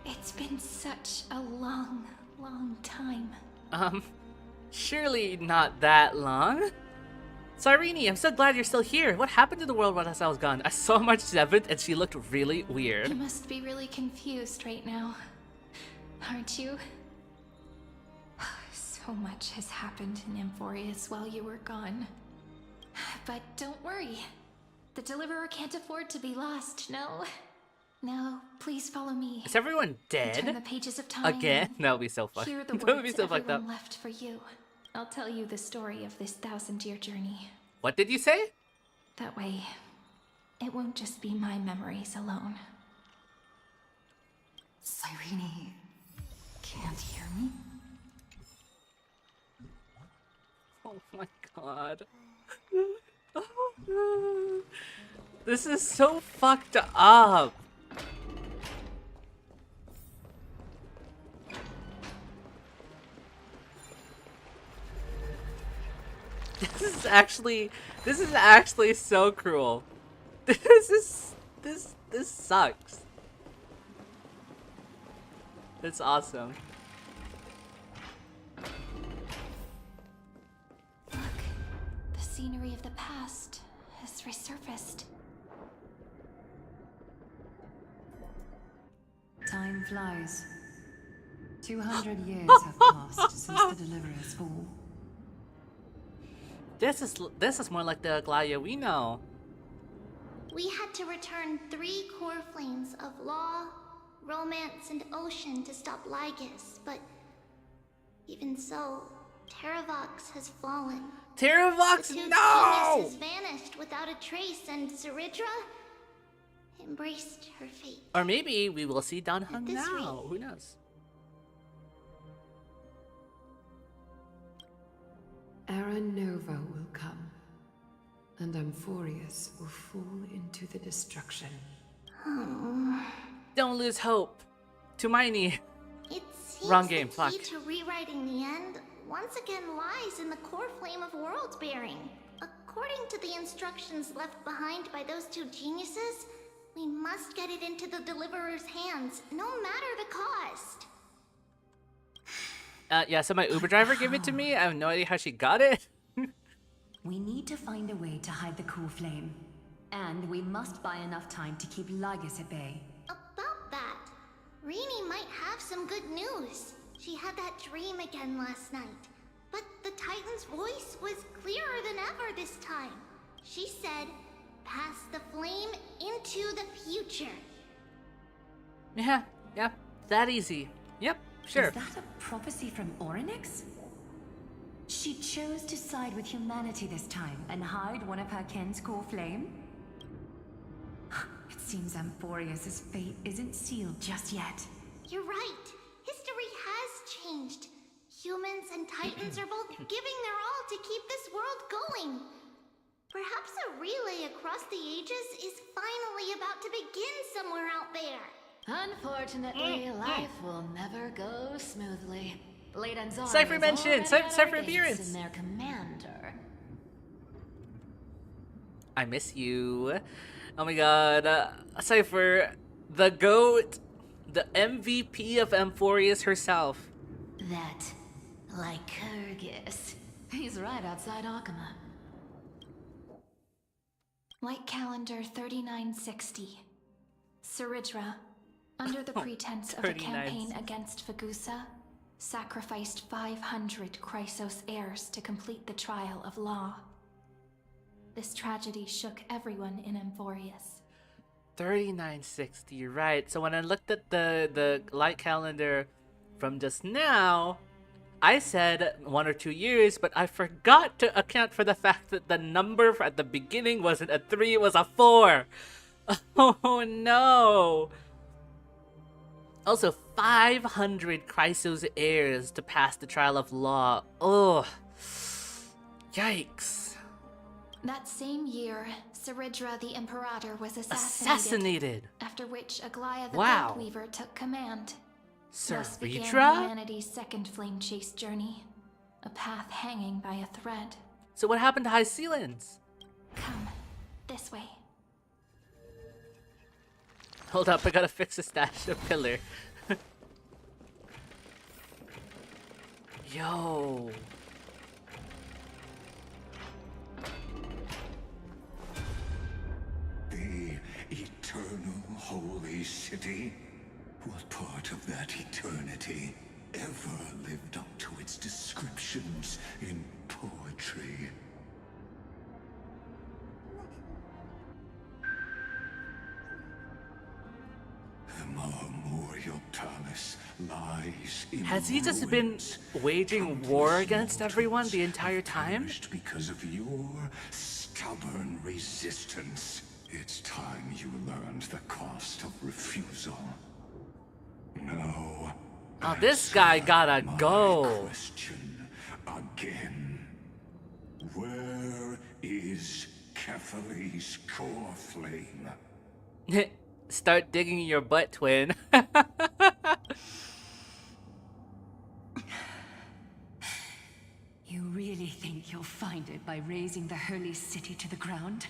It's been such a long, long time. Surely not that long. Cyrene, I'm so glad you're still here. What happened to the world while I was gone? I saw March 7th and she looked really weird. You must be really confused right now, aren't you? So much has happened in Amphorius while you were gone. But don't worry. The Deliverer can't afford to be lost, no? No, please follow me. Is everyone dead? Turn the pages of time. Again? That would be so funny. Hear the That would be words so fucked up. everyone left for you. I'll tell you the story of this 1,000-year journey. What did you say? That way, it won't just be my memories alone. Cyrene can't hear me? Oh my god. This is so fucked up. This is actually so cruel. This sucks. It's awesome. Look, the scenery of the past has resurfaced. Time flies. 200 years have passed since the Deliverer's fall. This is more like the Gladia we know. We had to return 3 core flames of law, romance, and ocean to stop Lygus, but even so, Terravox has fallen. Terravox, the two no! geniuses vanished without a trace, and Zeridra embraced her fate. Or maybe we will see Dan Heng this now. rate. Who knows? Era Nova will come, and Amphorius will fall into the destruction. Don't lose hope. Tumaini. It seems Wrong game, the fuck. key to rewriting the end once again lies in the core flame of world bearing. According to the instructions left behind by those 2 geniuses, we must get it into the Deliverer's hands, no matter the cost. Yeah, so my Uber driver gave it to me. I have no idea how she got it. We need to find a way to hide the cool flame. And we must buy enough time to keep Lygus at bay. About that, Rini might have some good news. She had that dream again last night. But the Titan's voice was clearer than ever this time. She said, pass the flame into the future. Yeah, that easy. Yep, sure. Is that a prophecy from Orynyx? She chose to side with humanity this time and hide one of her kin's core flame? It seems Amphorius' fate isn't sealed just yet. You're right. History has changed. Humans and Titans are both giving their all to keep this world going. Perhaps a relay across the ages is finally about to begin somewhere out there. Unfortunately, life will never go smoothly. Blade and Zara Cypher mentioned! Cypher appearance! in their commander. I miss you. Oh my god. Cypher, the GOAT, the MVP of Amphorius herself. That Lycurgus. He's right outside Akama. Light calendar 3960. Saridra, under the pretense of a campaign against Fagusa, sacrificed 500 Chrysos heirs to complete the trial of law. This tragedy shook everyone in Amphorius. 3960, right. So when I looked at the light calendar from just now, I said 1 or 2 years, but I forgot to account for the fact that the number at the beginning wasn't a 3, it was a 4. Oh no. Also, 500 Chrysos heirs to pass the trial of law. Oh, yikes. That same year, Saridra the Imperator was assassinated. After which Aglaya the Goldweaver took command. Thus began humanity's second flame chase journey. A path hanging by a thread. So what happened to High Sealans? Come, this way. Hold up, I gotta fix the stash of pillar. Yo. The eternal holy city? What part of that eternity ever lived up to its descriptions in poetry? The Memorial Palace lies in Has he just been waging war against everyone the entire time? Because of your stubborn resistance. It's time you learned the cost of refusal. No. Oh, this guy gotta go. Question again. Where is Kephali's core flame? Start digging in your butt, twin. You really think you'll find it by razing the holy city to the ground?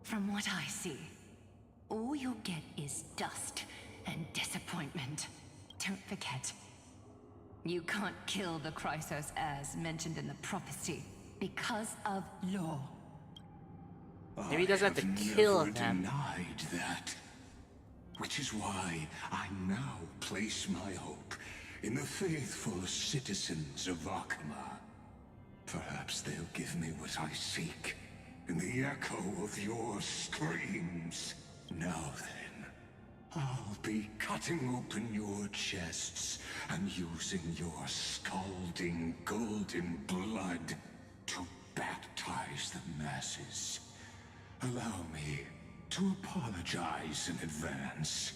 From what I see, all you'll get is dust and disappointment. Don't forget, you can't kill the Chrysos as mentioned in the prophecy because of law. Maybe he doesn't have to kill them. Denied that. Which is why I now place my hope in the faithful citizens of Akama. Perhaps they'll give me what I seek in the echo of your screams. Now then, I'll be cutting open your chests and using your scalding golden blood to baptize the masses. Allow me to apologize in advance.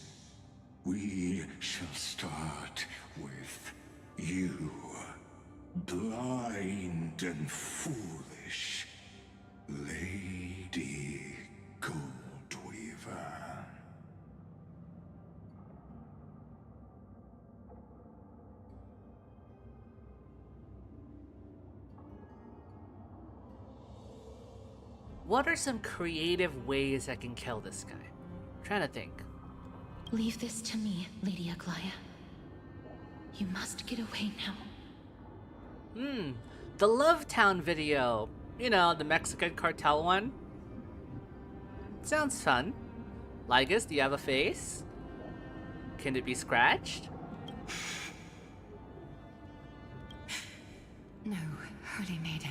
We shall start with you, blind and foolish Lady Goldweaver. What are some creative ways I can kill this guy? I'm trying to think. Leave this to me, Lady Aglaya. You must get away now. The Love Town video. You know, the Mexican cartel one. Sounds fun. Lygus, do you have a face? Can it be scratched? No, Holy Maiden.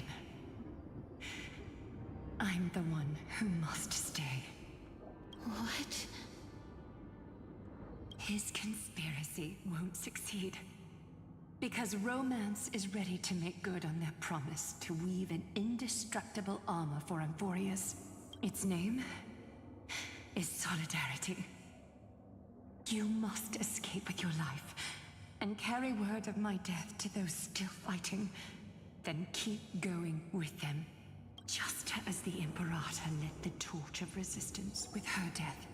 I'm the one who must stay. What? His conspiracy won't succeed. Because romance is ready to make good on their promise to weave an indestructible armor for Amphorius. Its name is Solidarity. You must escape with your life and carry word of my death to those still fighting. Then keep going with them, just as the Imperator lit the torch of resistance with her death.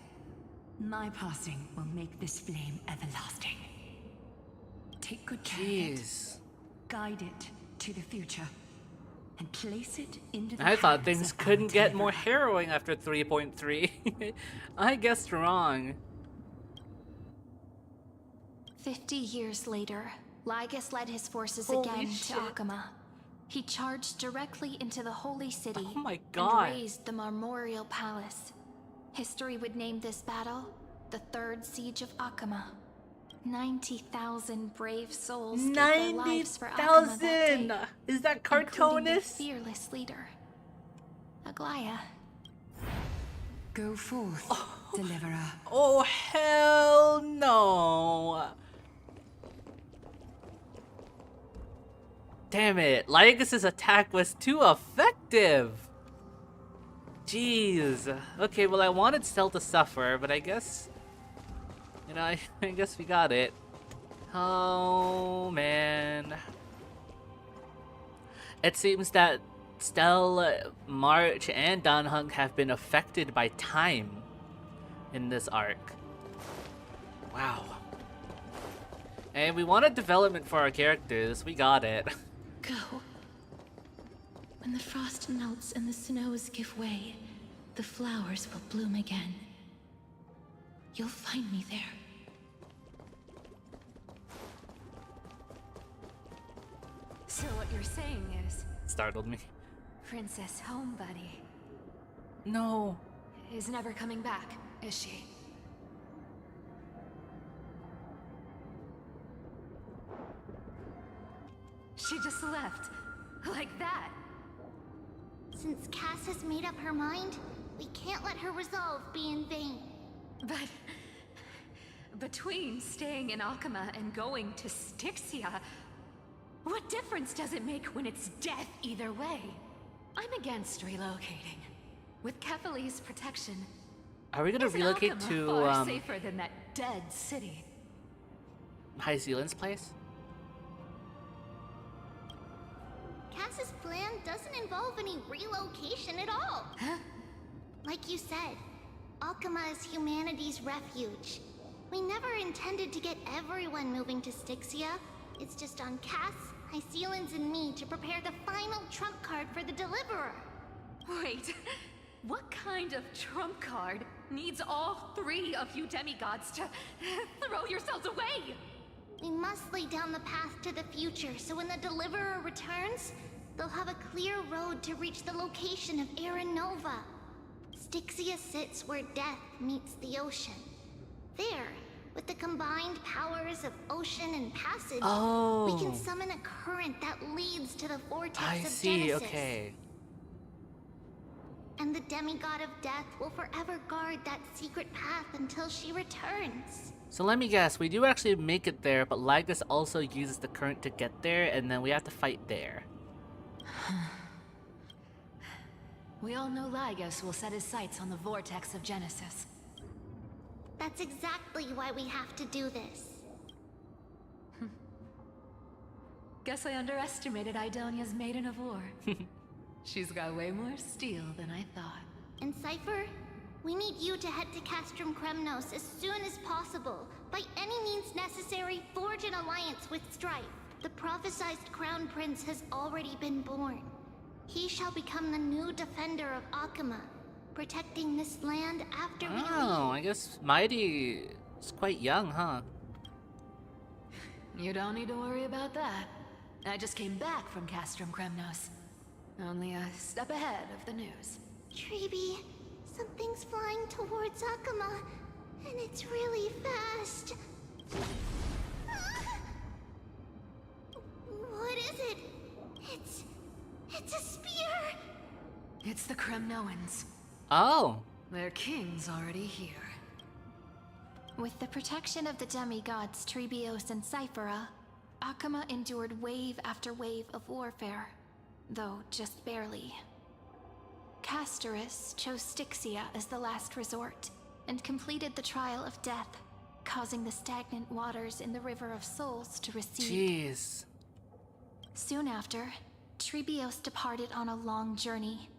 My passing will make this flame everlasting. Take good care of it. Guide it to the future. And place it into the I thought hands things of couldn't get Deliverer. more harrowing after 3.3. I guessed wrong. 50 years later, Lygus led his forces Holy again shit. to Akama. He charged directly into the Holy City Oh my god. and razed the Marmorial Palace. History would name this battle the Third Siege of Akama. 90,000 brave souls gave their lives for Akama that day, 90,000! Is that including their cartoonist? fearless leader, Aglaya. Go forth, Deliverer. Oh, hell no! Damn it, Lygus' attack was too effective! Jeez. Okay, well I wanted Stelle to suffer, but I guess... You know, I guess we got it. Oh, man. It seems that Stelle, March, and Danhunk have been affected by time in this arc. Wow. And we wanted development for our characters. We got it. Go. When the frost melts and the snows give way, the flowers will bloom again. You'll find me there. So what you're saying is, Startled me. Princess Homebuddy No. is never coming back, is she? She just left. Like that. Since Cass has made up her mind, we can't let her resolve be in vain. But between staying in Akama and going to Styxia, what difference does it make when it's death either way? I'm against relocating. With Kefali's protection, Are we gonna isn't relocate Akama to far safer than that dead city? High Zealand's place? Cass's plan doesn't involve any relocation at all. Huh? Like you said, Alchema is humanity's refuge. We never intended to get everyone moving to Styxia. It's just on Cass, Hysealans, and me to prepare the final trump card for the Deliverer. Wait, what kind of trump card needs all three of you demigods to throw yourselves away? We must lay down the path to the future so when the Deliverer returns, they'll have a clear road to reach the location of Aranova. Styxia sits where death meets the ocean. There, with the combined powers of ocean and passage, we can summon a current that leads to the vortex I of see, Genesis. okay. And the demigod of death will forever guard that secret path until she returns. So let me guess, we do actually make it there, but Lygus also uses the current to get there, and then we have to fight there. We all know Lygus will set his sights on the vortex of Genesis. That's exactly why we have to do this. Guess I underestimated Idonia's Maiden of War. She's got way more steel than I thought. And Cypher, we need you to head to Castrum Kremnos as soon as possible. By any means necessary, forge an alliance with Strife. The prophesied Crown Prince has already been born. He shall become the new defender of Akama, protecting this land after we leave. Oh, I guess Mighty is quite young, huh? You don't need to worry about that. I just came back from Castrum Kremnos. Only a step ahead of the news. Treeby, something's flying towards Akama, and it's really fast. What is it? It's a spear! It's the Kremnoans. Oh. Their king's already here. With the protection of the demigods Trebios and Cyphera, Akama endured wave after wave of warfare, though just barely. Castorus chose Styxia as the last resort, and completed the trial of death, causing the stagnant waters in the River of Souls to recede. Jeez. Soon after, Trebios departed on a long journey.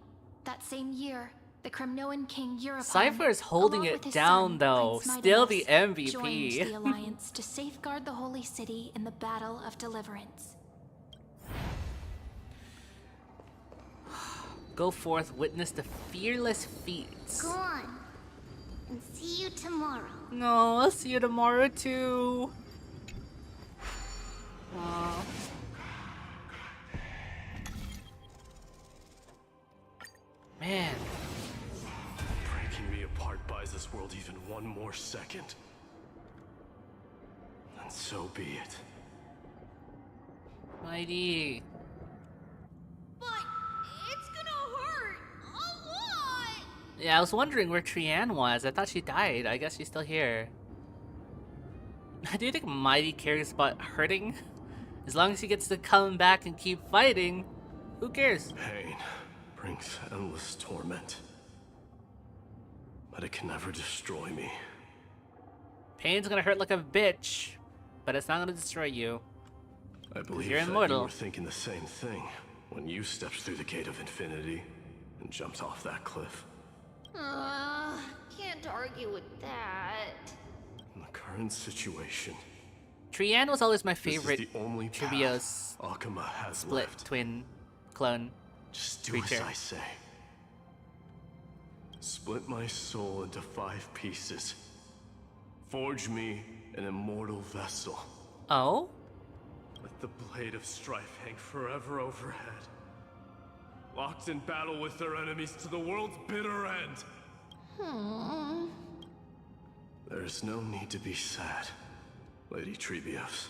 That same year, the Kremnoan king Euripon, Cypher is holding along it with his down son, though. Prince Still the Midas, joined MVP. the alliance to safeguard the holy city in the Battle of Deliverance. Go forth, witness the fearless feats. Go on. And see you tomorrow. No, I'll see you tomorrow too. Aw. Man. Breaking me apart buys this world even one more second. And so be it. Mighty. But it's gonna hurt a lot. Yeah, I was wondering where Trianne was. I thought she died. I guess she's still here. Do you think Mighty cares about hurting? As long as he gets to come back and keep fighting, who cares? Pain brings endless torment. But it can never destroy me. Pain's gonna hurt like a bitch, but it's not gonna destroy you. I believe you're that immortal. you were thinking the same thing when you stepped through the gate of infinity and jumped off that cliff. Can't argue with that. In the current situation, Trianne was always my this is favorite the only Trebios path Akama has split left. twin clone Just do creature. as I say. Split my soul into 5 pieces. Forge me an immortal vessel. Oh? Let the blade of strife hang forever overhead. Locked in battle with their enemies to the world's bitter end. There's no need to be sad, Lady Trebios.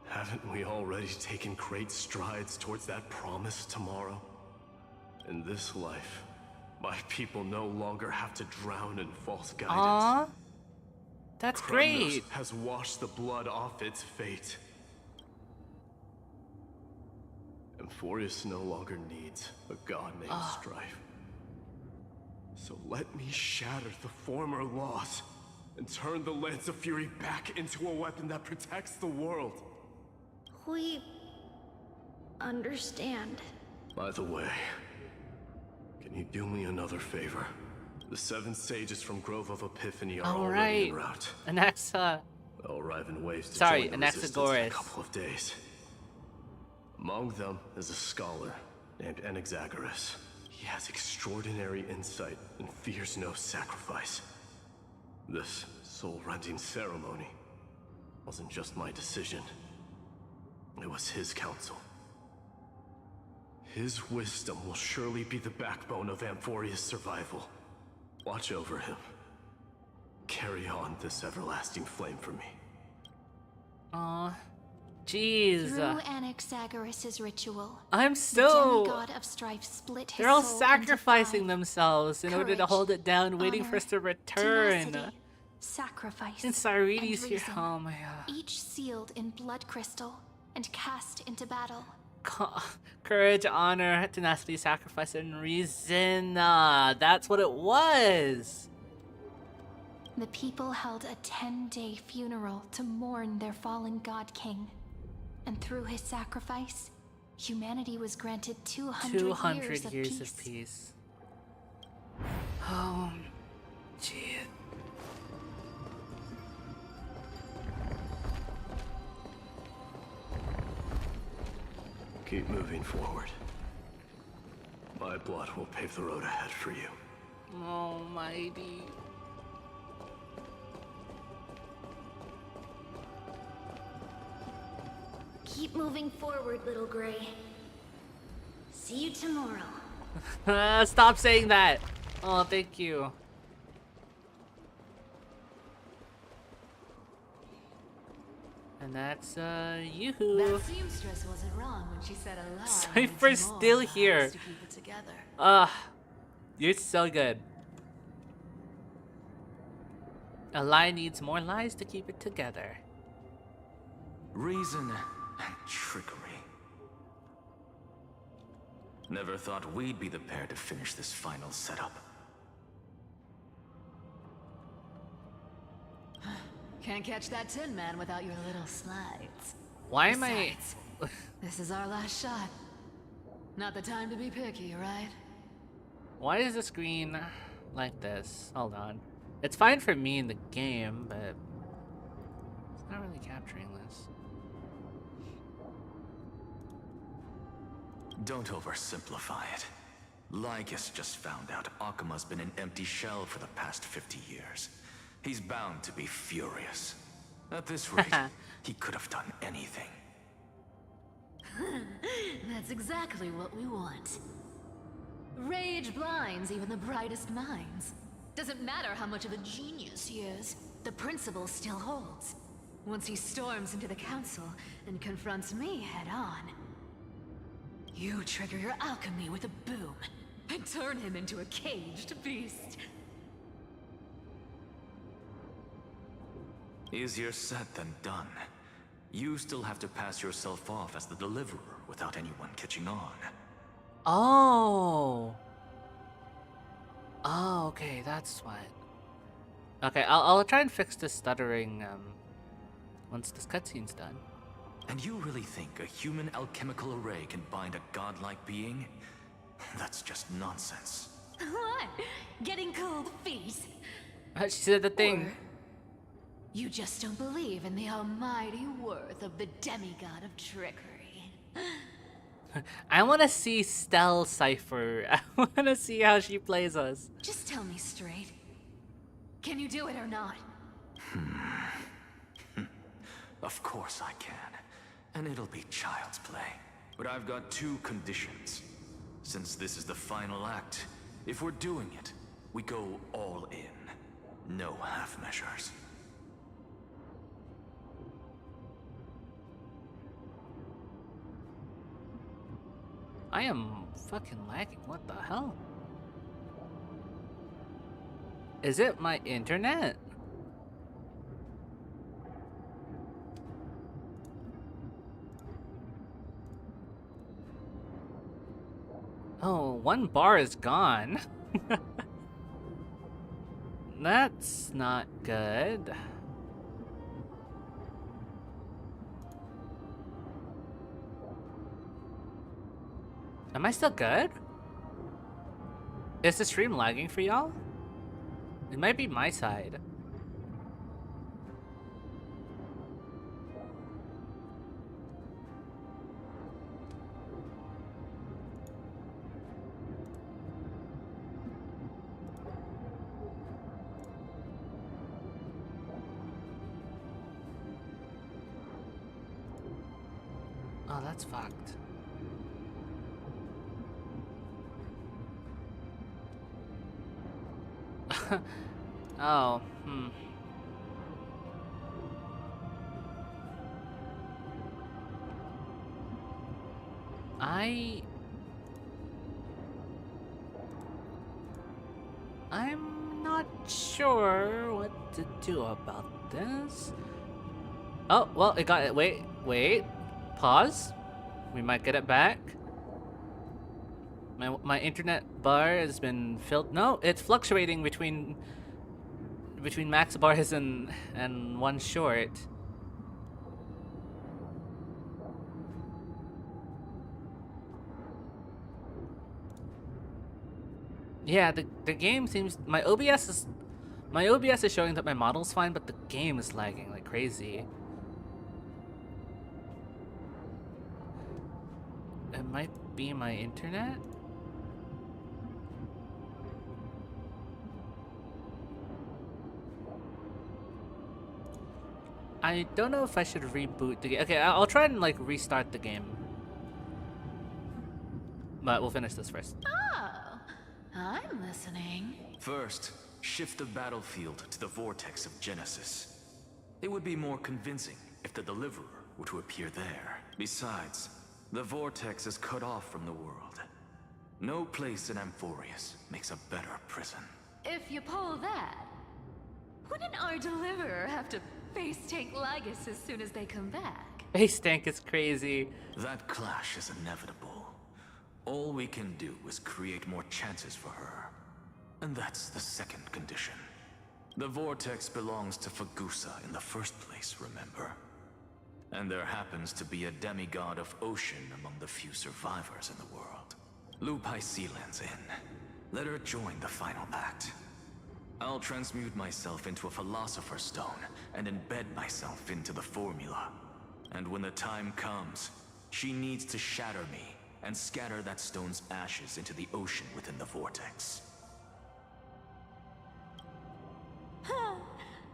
Haven't we already taken great strides towards that promise tomorrow? In this life, my people no longer have to drown in false guidance. Aww. That's Kremnos great. has washed the blood off its fate. Emphorius no longer needs a god named Strife. So let me shatter the former laws and turn the Lance of Fury back into a weapon that protects the world. We understand. By the way, can you do me another favor? The 7 sages from Grove of Epiphany are already en route. Anaxa. They'll arrive in waves to Sorry, join the resistance in a Anaxagoras. couple of days. Among them is a scholar named Anaxagoras. He has extraordinary insight and fears no sacrifice. This soul-rending ceremony wasn't just my decision. It was his counsel. His wisdom will surely be the backbone of Amphoria's survival. Watch over him. Carry on this everlasting flame for me. Aw. Jeez. Through Anaxagoras' ritual, I'm the so... demigod of strife split his They're all soul sacrificing into 5. themselves in order to Courage, hold it down, waiting for honor, us to return. tenacity, sacrifice, And Cyreni's and here. reason, Oh my god. each sealed in blood crystal and cast into battle. Courage, honor, tenacity, sacrifice, and reason. That's what it was. The people held a 10-day funeral to mourn their fallen god king. And through his sacrifice, humanity was granted 200 years of peace. Oh, gee. Keep moving forward. My blood will pave the road ahead for you. Almighty. Keep moving forward, little Gray. See you tomorrow. Stop saying that. Oh, thank you. And that's, yoo-hoo. That seamstress wasn't wrong when she said a lie. Cypher's still here. To keep it together. You're so good. A lie needs more lies to keep it together. Reason and trickery. Never thought we'd be the pair to finish this final setup. Can't catch that Tin Man without your little slides. Why am Besides, this is our last shot. Not the time to be picky, right? Why is the screen like this? Hold on. It's fine for me in the game, but it's not really capturing this. Don't oversimplify it. Lygus just found out Akuma's been an empty shell for the past 50 years. He's bound to be furious. At this rate, he could have done anything. That's exactly what we want. Rage blinds even the brightest minds. Doesn't matter how much of a genius he is, the principle still holds. Once he storms into the council and confronts me head-on, you trigger your alchemy with a boom and turn him into a caged beast. Easier said than done. You still have to pass yourself off as the deliverer without anyone catching on. Oh. Oh, okay, that's what. Okay, I'll try and fix this stuttering once this cutscene's done. And you really think a human alchemical array can bind a godlike being? That's just nonsense. What? Getting cold feet? She said the thing. Or you just don't believe in the almighty worth of the demigod of trickery. I want to see Stelle Cypher. I want to see how she plays us. Just tell me straight. Can you do it or not? Of course I can. And it'll be child's play. But I've got two conditions. Since this is the final act, if we're doing it, we go all in. No half measures. I am fucking lagging. What the hell? Is it my internet? Oh, one bar is gone. That's not good. Am I still good? Is the stream lagging for y'all? It might be my side. Oh, that's fucked. Oh, I'm not sure what to do about this. Oh, well, it got it. Wait. Pause. We might get it back. My internet bar has been filled. No, it's fluctuating between max bars and one short. Yeah, the game seems my OBS is showing that my model's fine, but the game is lagging like crazy. It might be my internet. I don't know if I should reboot the game. Okay, I'll try and like restart the game. But we'll finish this first. Oh, I'm listening. First, shift the battlefield to the vortex of Genesis. It would be more convincing if the deliverer were to appear there. Besides, the vortex is cut off from the world. No place in Amphorius makes a better prison. If you pull that, wouldn't our deliverer have to face tank Lygus as soon as they come back? Base tank is crazy. That clash is inevitable. All we can do is create more chances for her. And that's the second condition. The vortex belongs to Fagusa in the first place, remember? And there happens to be a demigod of ocean among the few survivors in the world. Lupai Sealand's in. Let her join the final act. I'll transmute myself into a philosopher's stone and embed myself into the formula. And when the time comes, she needs to shatter me and scatter that stone's ashes into the ocean within the vortex.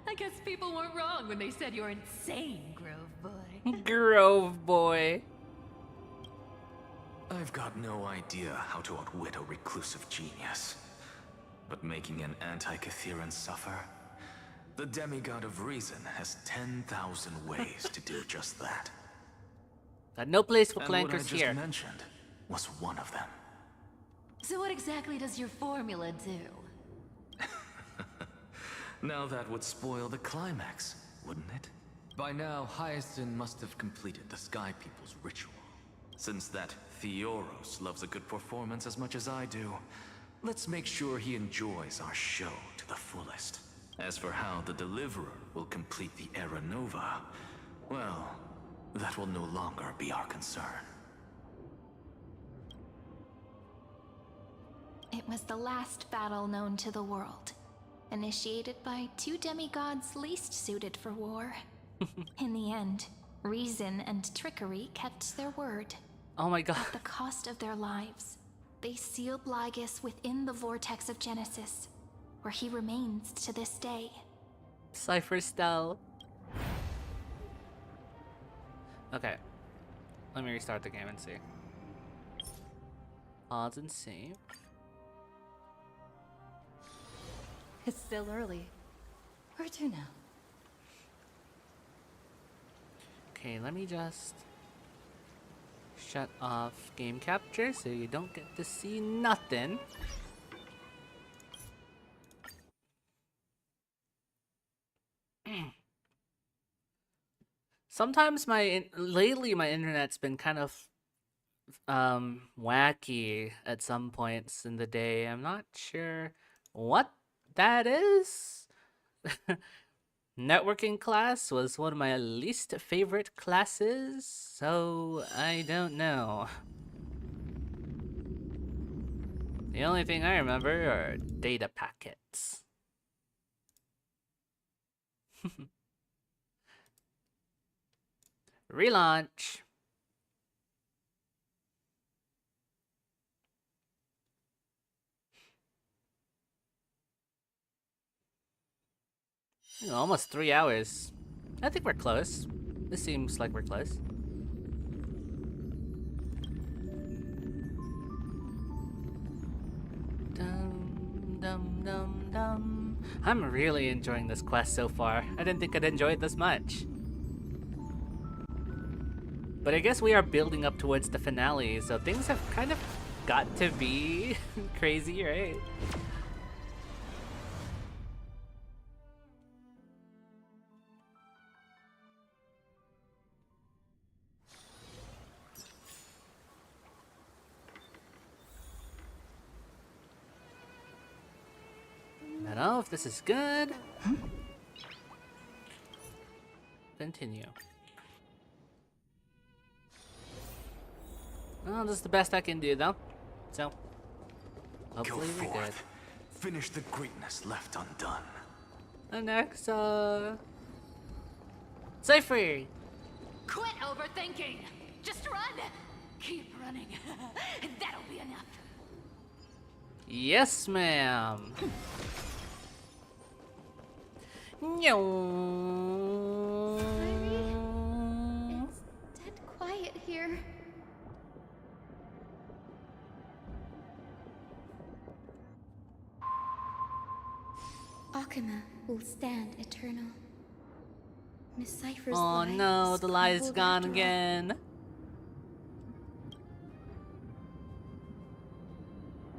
I guess people weren't wrong when they said you're insane, Grove Boy. Grove Boy. I've got no idea how to outwit a reclusive genius. But making an anti-Cathiran suffer? The demigod of reason has 10,000 ways to do just that. Got no place for And what I clankers just here. mentioned was one of them. So what exactly does your formula do? Now that would spoil the climax, wouldn't it? By now, Hyacinth must have completed the Sky People's ritual. Since that Theoros loves a good performance as much as I do, let's make sure he enjoys our show to the fullest. As for how the Deliverer will complete the Era Nova, well, that will no longer be our concern. It was the last battle known to the world, initiated by two demigods least suited for war. In the end, reason and trickery kept their word. Oh my god. At the cost of their lives, they sealed Lygus within the vortex of Genesis, where he remains to this day. Cypher Stelle. Okay. Let me restart the game and see. Pause and save. It's still early. Where to now? Okay, let me just shut off game capture so you don't get to see nothing. Sometimes lately my internet's been kind of wacky at some points in the day. I'm not sure what that is. Networking class was one of my least favorite classes, so I don't know. The only thing I remember are data packets. Relaunch. Almost 3 hours. I think we're close. This seems like we're close. Dum dum dum dum. I'm really enjoying this quest so far. I didn't think I'd enjoy it this much. But I guess we are building up towards the finale, so things have kind of got to be crazy, right? I don't know if this is good. Continue. Well, this is the best I can do, though. So, hopefully we're good. Finish the greatness left undone. Alexa. Cypher! Quit overthinking! Just run! Keep running. That'll be enough. Yes, ma'am. No. It's dead quiet here. Akuma will stand eternal. Miss Cypher's Oh life no, is the lie is crumbled gone after all. again.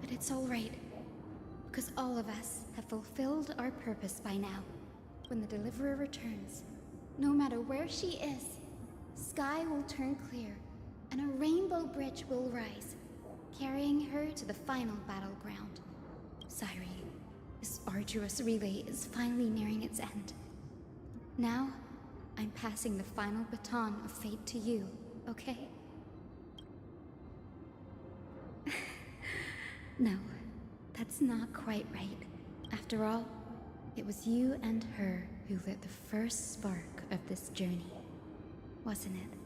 But it's all right, because all of us have fulfilled our purpose by now. When the Deliverer returns, no matter where she is, sky will turn clear, and a rainbow bridge will rise, carrying her to the final battleground. Sairi, this arduous relay is finally nearing its end. Now, I'm passing the final baton of fate to you, okay? No, that's not quite right. After all, it was you and her who lit the first spark of this journey, wasn't it?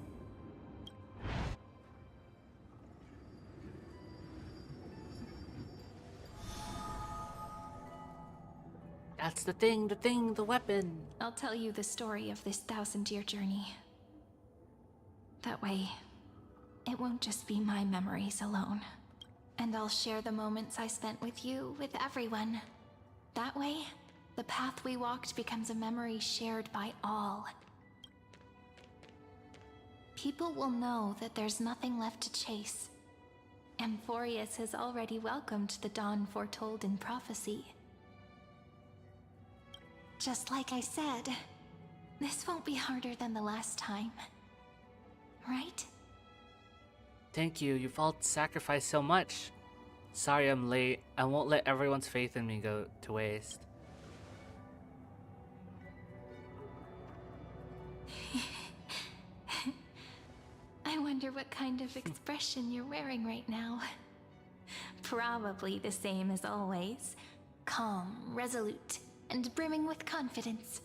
That's the thing, the weapon. I'll tell you the story of this 1,000-year journey. That way, it won't just be my memories alone. And I'll share the moments I spent with you, with everyone. That way, the path we walked becomes a memory shared by all. People will know that there's nothing left to chase. Amphorius has already welcomed the dawn foretold in prophecy. Just like I said, this won't be harder than the last time. Right? Thank you, you've all sacrificed so much. Sorry I'm late. I won't let everyone's faith in me go to waste. I wonder what kind of expression you're wearing right now. Probably the same as always. Calm, resolute, and brimming with confidence.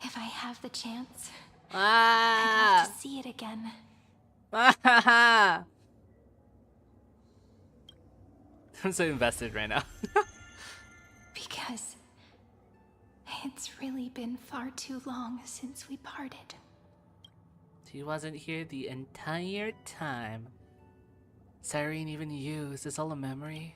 If I have the chance, I'd love to see it again. I'm so invested right now. Because it's really been far too long since we parted. He wasn't here the entire time. Cyrene, even you, is this all a memory?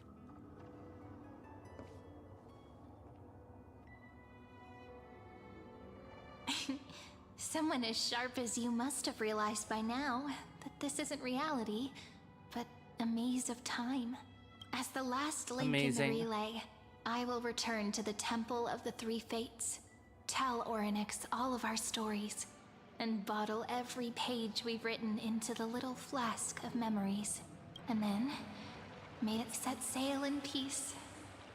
Someone as sharp as you must have realized by now that this isn't reality, but a maze of time. As the last link in the relay, I will return to the Temple of the Three Fates, tell Orynyx all of our stories, and bottle every page we've written into the little flask of memories. And then, may it set sail in peace,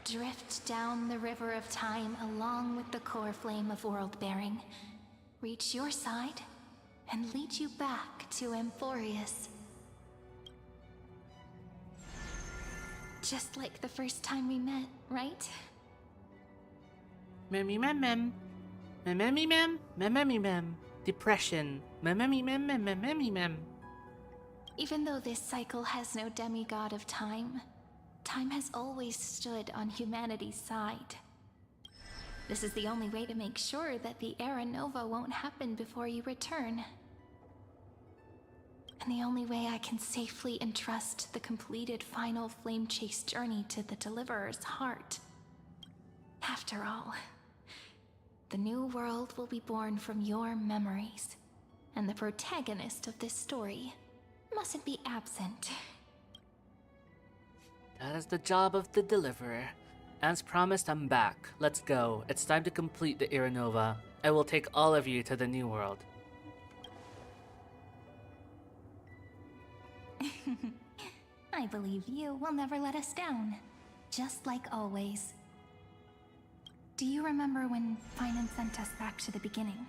drift down the river of time along with the core flame of world-bearing, reach your side, and lead you back to Amphorius. Just like the first time we met, right? Memmy mem mem. Memmy mem. Memmy mem. Depression. Memmy mem mem memmy mem. Even though this cycle has no demigod of time, time has always stood on humanity's side. This is the only way to make sure that the Era Nova won't happen before you return. And the only way I can safely entrust the completed final flame chase journey to the Deliverer's heart. After all, the new world will be born from your memories, and the protagonist of this story mustn't be absent. That is the job of the Deliverer. As promised, I'm back. Let's go. It's time to complete the Era Nova. I will take all of you to the new world. I believe you will never let us down, just like always. Do you remember when Finan sent us back to the beginning?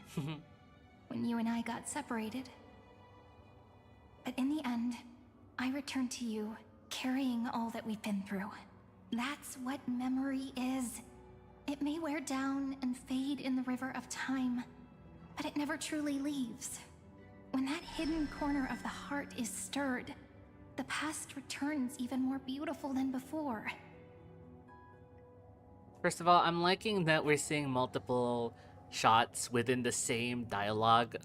When you and I got separated? But in the end, I returned to you, carrying all that we've been through. That's what memory is. It may wear down and fade in the river of time, but it never truly leaves. When that hidden corner of the heart is stirred, the past returns even more beautiful than before. First of all, I'm liking that we're seeing multiple shots within the same dialogue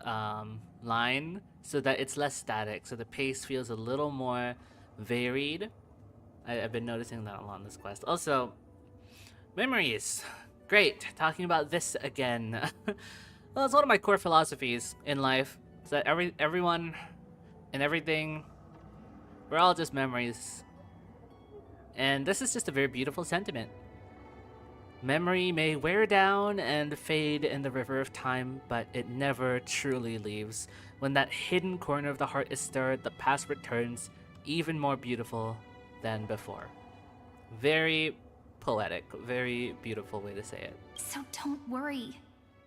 line, so that it's less static, so the pace feels a little more varied. I've been noticing that a lot in this quest. Also, memories. Great, talking about this again. Well, it's one of my core philosophies in life. Is that everyone and everything, we're all just memories. And this is just a very beautiful sentiment. Memory may wear down and fade in the river of time, but it never truly leaves. When that hidden corner of the heart is stirred, the past returns even more beautiful than before. Very poetic, very beautiful way to say it. So don't worry.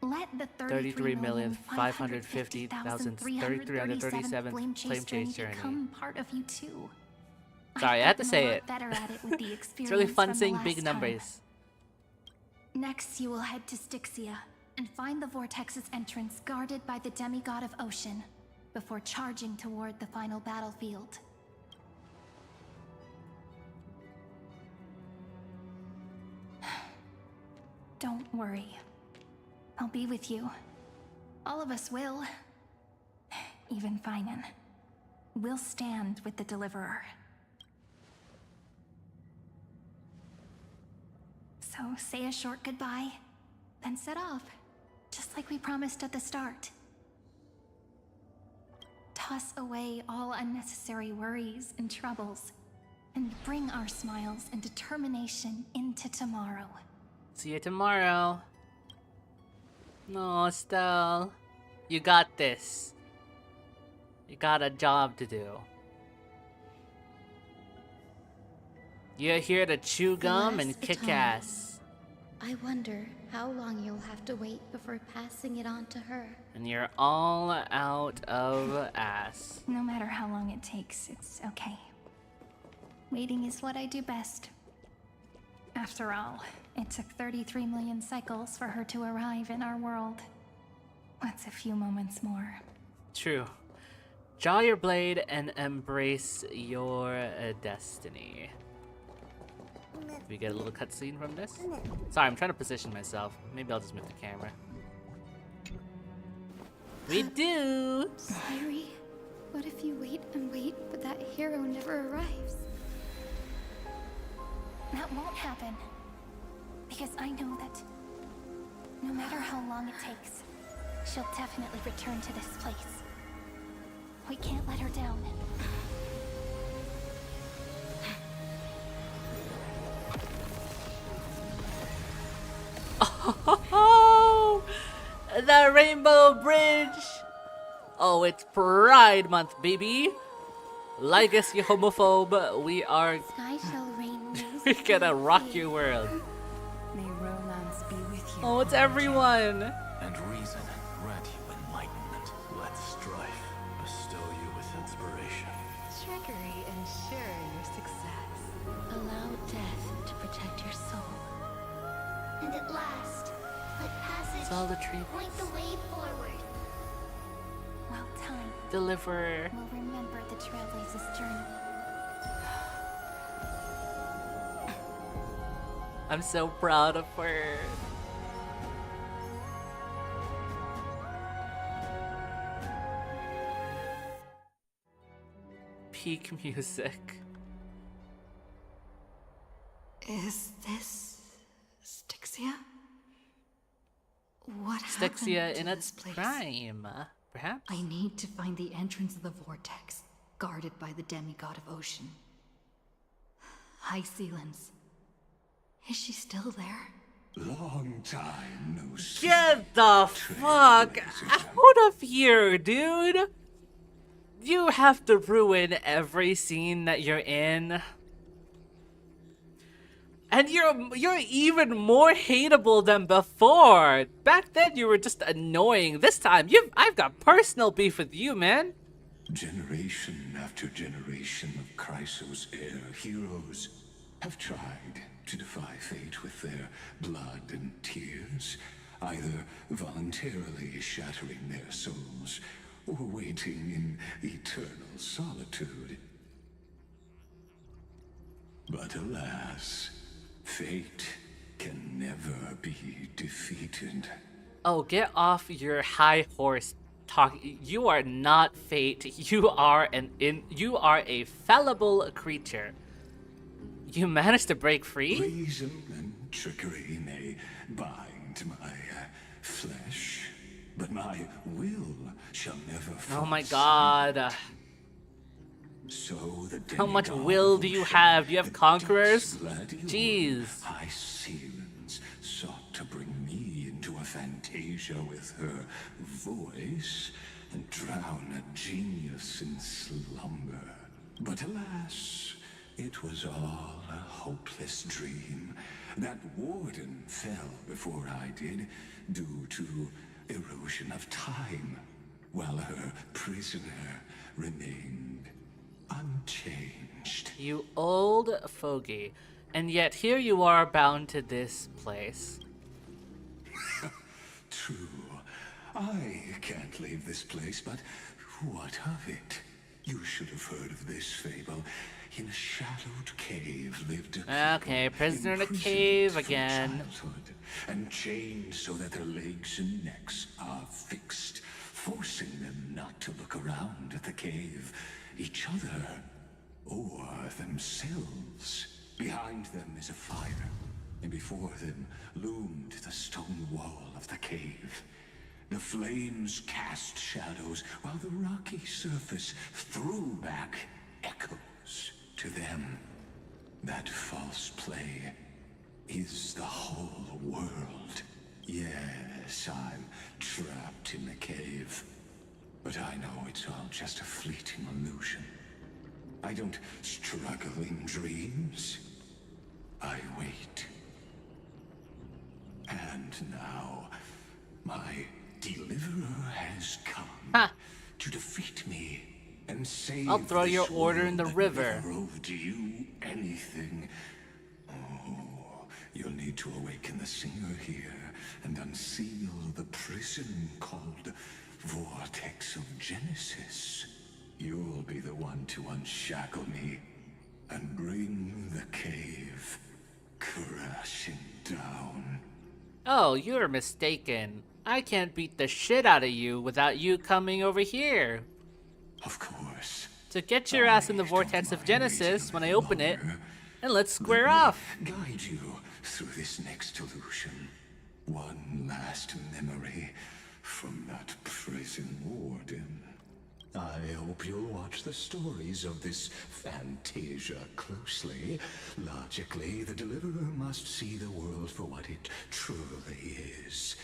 Let the 33,550,337 flame chase journey become part of you too. Sorry, I had to say it. Better at it with the experience. It's really fun from the saying last big time. numbers. Next, you will head to Styxia and find the vortex's entrance guarded by the demigod of ocean before charging toward the final battlefield. Don't worry. I'll be with you. All of us will. Even Finan. We'll stand with the Deliverer. So say a short goodbye, then set off, just like we promised at the start. Toss away all unnecessary worries and troubles, and bring our smiles and determination into tomorrow. See you tomorrow. No, Stelle. You got this. You got a job to do. You're here to chew gum and kick ass. I wonder how long you'll have to wait before passing it on to her. And you're all out of ass. No matter how long it takes, it's okay. Waiting is what I do best. After all, it took 33 million cycles for her to arrive in our world. What's a few moments more? True. Draw your blade and embrace your destiny. We get a little cutscene from this? Sorry, I'm trying to position myself. Maybe I'll just move the camera. We do! Sairi, what if you wait and wait, but that hero never arrives? That won't happen. Because I know that no matter how long it takes, she'll definitely return to this place. We can't let her down. Oh, the Rainbow Bridge! Oh, it's Pride Month, baby! Lygus, you homophobe, we are... Sky shall rain. We're gonna rock your world. May romance be with you. Oh, it's everyone! And reason grant you enlightenment. Let strife bestow you with inspiration. Trickery ensure your success. Allow death to protect your soul. And at last, let passage It's all the tree. point the way forward. Well timed. Deliver. We'll remember the Trailblazer's journey. I'm so proud of her. Peak music. Is this Styxia? What Styxia happened in to its this place? prime, perhaps? I need to find the entrance of the vortex, guarded by the demigod of ocean. High Sealens. Is she still there? Long time no see. Get the fuck out of here, dude! You have to ruin every scene that you're in. And you're even more hateable than before. Back then you were just annoying. This time I've got personal beef with you, man. Generation after generation of Chrysos heir heroes have tried to defy fate with their blood and tears, either voluntarily shattering their souls or waiting in eternal solitude. But alas, fate can never be defeated. Oh, get off your high horse talk. You are not fate. You are a fallible creature. You managed to break free? Reason and trickery may bind my flesh, but my will shall never forsake. Oh my god. So the How much demigod will do you have? Do you have conquerors? gladiator, Jeez. High Sealens sought to bring me into a fantasia with her voice and drown a genius in slumber. But alas, it was all a hopeless dream. That warden fell before I did, due to erosion of time, while her prisoner remained unchanged. You old fogey. And yet here you are bound to this place. True. I can't leave this place, but what of it? You should have heard of this fable. In a shadowed cave lived a Okay, prisoner in a cave again. And chained so that their legs and necks are fixed, forcing them not to look around at the cave, each other, or themselves. Behind them is a fire, and before them loomed the stone wall of the cave. The flames cast shadows, while the rocky surface threw back echoes to them. That false play is the whole world. Yes, I'm trapped in the cave, but I know it's all just a fleeting illusion. I don't struggle in dreams. I wait. And now, my deliverer has come to defeat me and save I'll throw your order in the river. Never owed you anything. Oh, you'll need to awaken the singer here and unseal the prison called Vortex of Genesis. You'll be the one to unshackle me and bring the cave crashing down. Oh, you're mistaken. I can't beat the shit out of you without you coming over here. Of course. So get your ass in the Vortex of Genesis when I open it, and let's square off. Guide you through this next illusion. One last memory from that prison warden. I hope you'll watch the stories of this fantasia closely. Logically, the deliverer must see the world for what it truly is.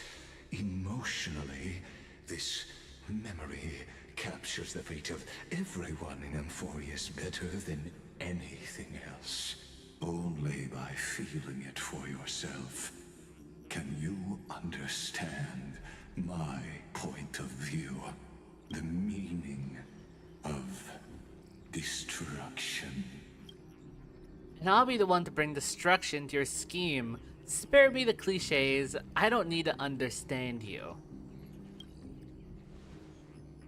Emotionally, this memory captures the fate of everyone in Emphorius better than anything else. Only by feeling it for yourself can you understand my point of view. The meaning of destruction. And I'll be the one to bring destruction to your scheme. Spare me the cliches. I don't need to understand you.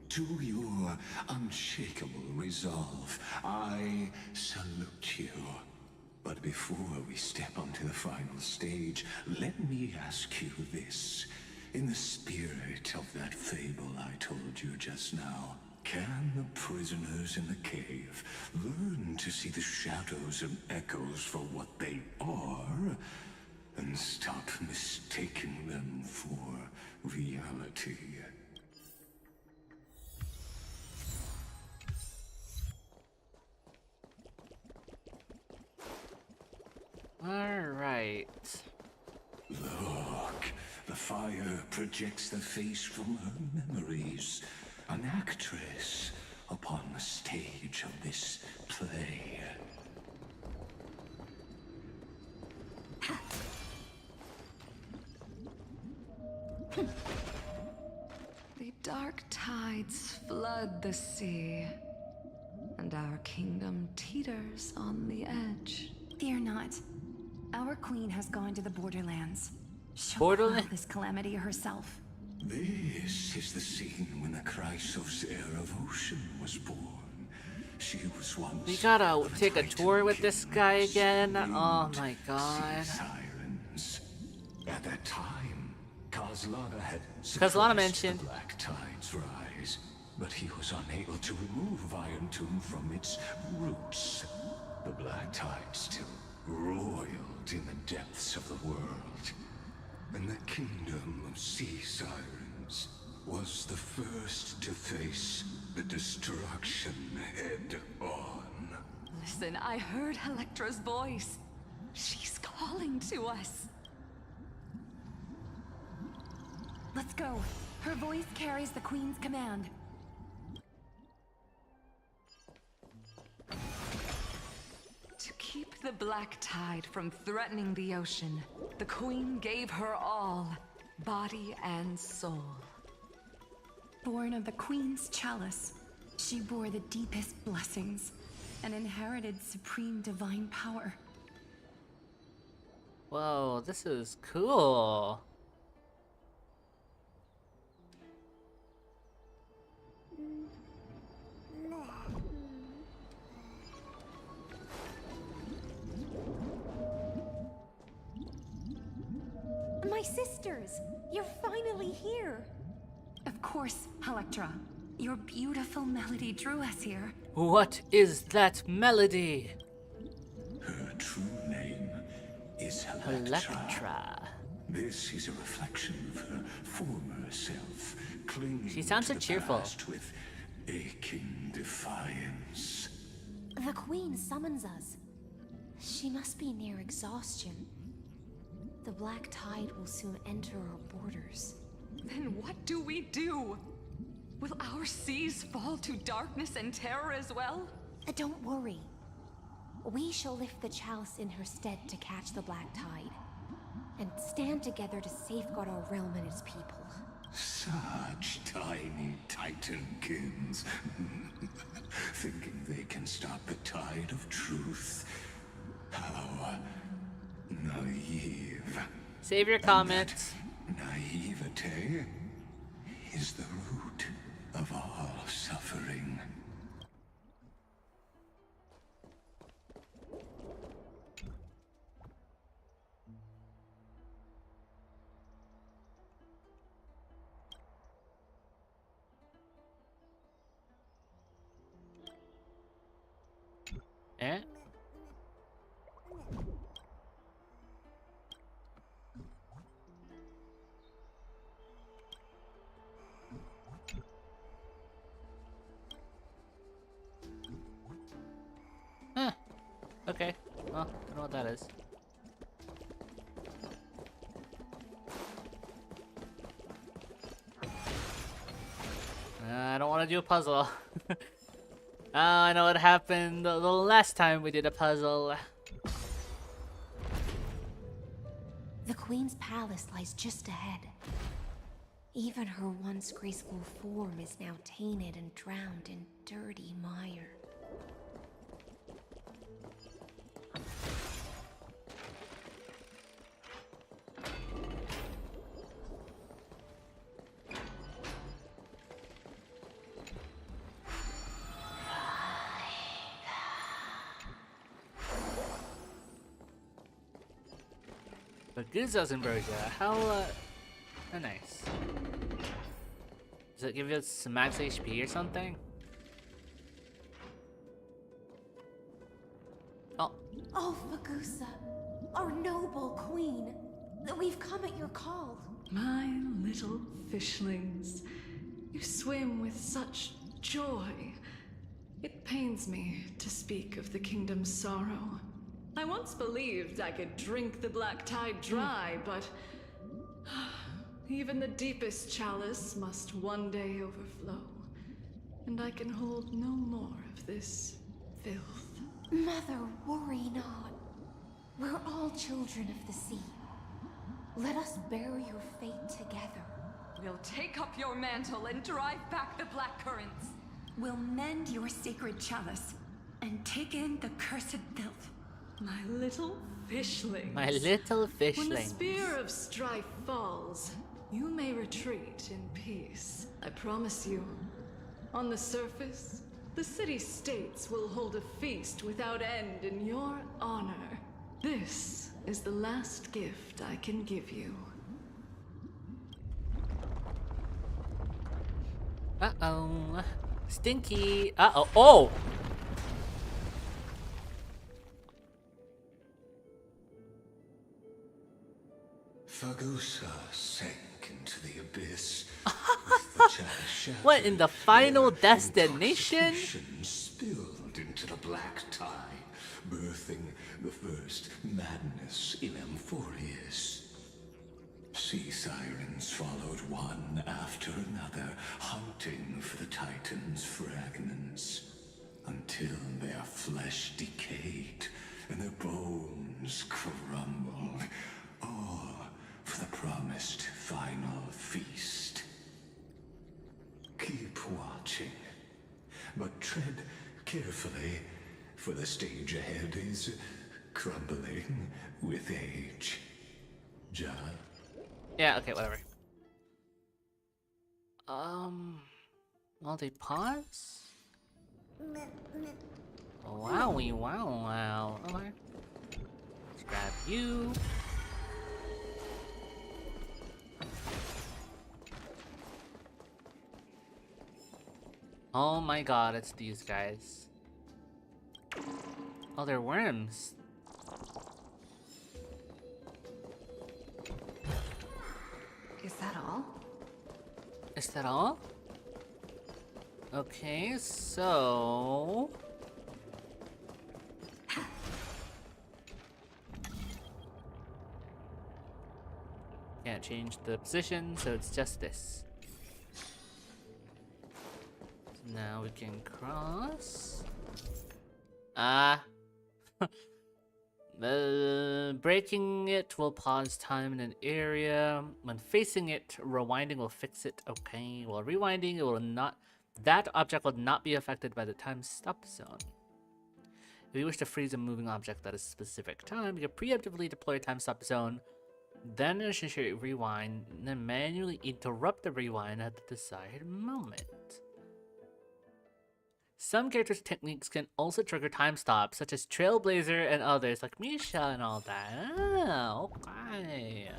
To your unshakable resolve, I salute you. But before we step onto the final stage, let me ask you this. In the spirit of that fable I told you just now, can the prisoners in the cave learn to see the shadows and echoes for what they are, and stop mistaking them for reality? Alright. Look, the fire projects the face from her memories. An actress upon the stage of this play. The dark tides flood the sea, and our kingdom teeters on the edge. Fear not. Our queen has gone to the Borderlands. She'll quell this calamity herself. This is the scene when the Chrysos heir of Ocean was born. She was once... We gotta take a tour with this guy again? Oh my god. Sirens. At that time, Kozlana had Kozlana mentioned the black tides rise, but he was unable to remove Iron Tomb from its roots. The black tide still roiled in the depths of the world, and the kingdom of sea sirens was the first to face the destruction head on. Listen, I heard Electra's voice. She's calling to us. Let's go. Her voice carries the Queen's command. To keep the black tide from threatening the ocean, the Queen gave her all, body and soul. Born of the Queen's chalice, she bore the deepest blessings and inherited supreme divine power. Whoa, this is cool. My sisters! You're finally here! Of course, Electra. Your beautiful melody drew us here. What is that melody? Her true name is Electra. This is a reflection of her former self, clinging She sounds so to the cheerful. past with aching defiance. The Queen summons us. She must be near exhaustion. The black tide will soon enter our borders. Then what do we do? Will our seas fall to darkness and terror as well? Don't worry. We shall lift the chalice in her stead to catch the black tide, and stand together to safeguard our realm and its people. Such tiny titankins, thinking they can stop the tide of truth. How naive. Save your comments. Naivete is the root of all suffering. Eh? Huh. Okay. Well, I don't know what that is. I don't want to do a puzzle. I know what happened the last time we did a puzzle. The Queen's palace lies just ahead. Even her once graceful form is now tainted and drowned in dirty mire. But Guzzo's in Bergia. How nice. Does it give you some max HP or something? Oh. Oh, Fagusa, our noble queen. We've come at your call. My little fishlings, you swim with such joy. It pains me to speak of the kingdom's sorrow. I once believed I could drink the black tide dry, but even the deepest chalice must one day overflow, and I can hold no more of this filth. Mother, worry not. We're all children of the sea. Let us bear your fate together. We'll take up your mantle and drive back the black currents. We'll mend your sacred chalice and take in the cursed filth. My little fishlings. My little fishlings. When the spear of strife falls, you may retreat in peace. I promise you. On the surface, the city-states will hold a feast without end in your honor. This is the last gift I can give you. Uh-oh. Stinky. Uh-oh. Oh! Fagusa sank into the abyss. With the chalice shattered, What, in the final their destination? intoxication spilled into the black tide, birthing the first madness in Amphorius. sea sirens followed one after another, hunting for the Titan's fragments, until their flesh decayed and their bones crumbled, all for the promised final feast. Keep watching, but tread carefully, for the stage ahead is crumbling with age. John? Yeah, okay, whatever. Multi-pause? Wowie, wow. Okay. Let's grab you. Oh my god, it's these guys. Oh, they're worms. Is that all? Is that all? Okay, so... Can't change the position, so it's just this. So now we can cross. Breaking it will pause time in an area. When facing it, rewinding will fix it. Okay, while rewinding, it will not. That object will not be affected by the time stop zone. If you wish to freeze a moving object at a specific time, you can preemptively deploy a time stop zone, then initiate rewind, and then manually interrupt the rewind at the desired moment. Some characters' techniques can also trigger time stops, such as Trailblazer and others like Misha and all that. Ah, okay.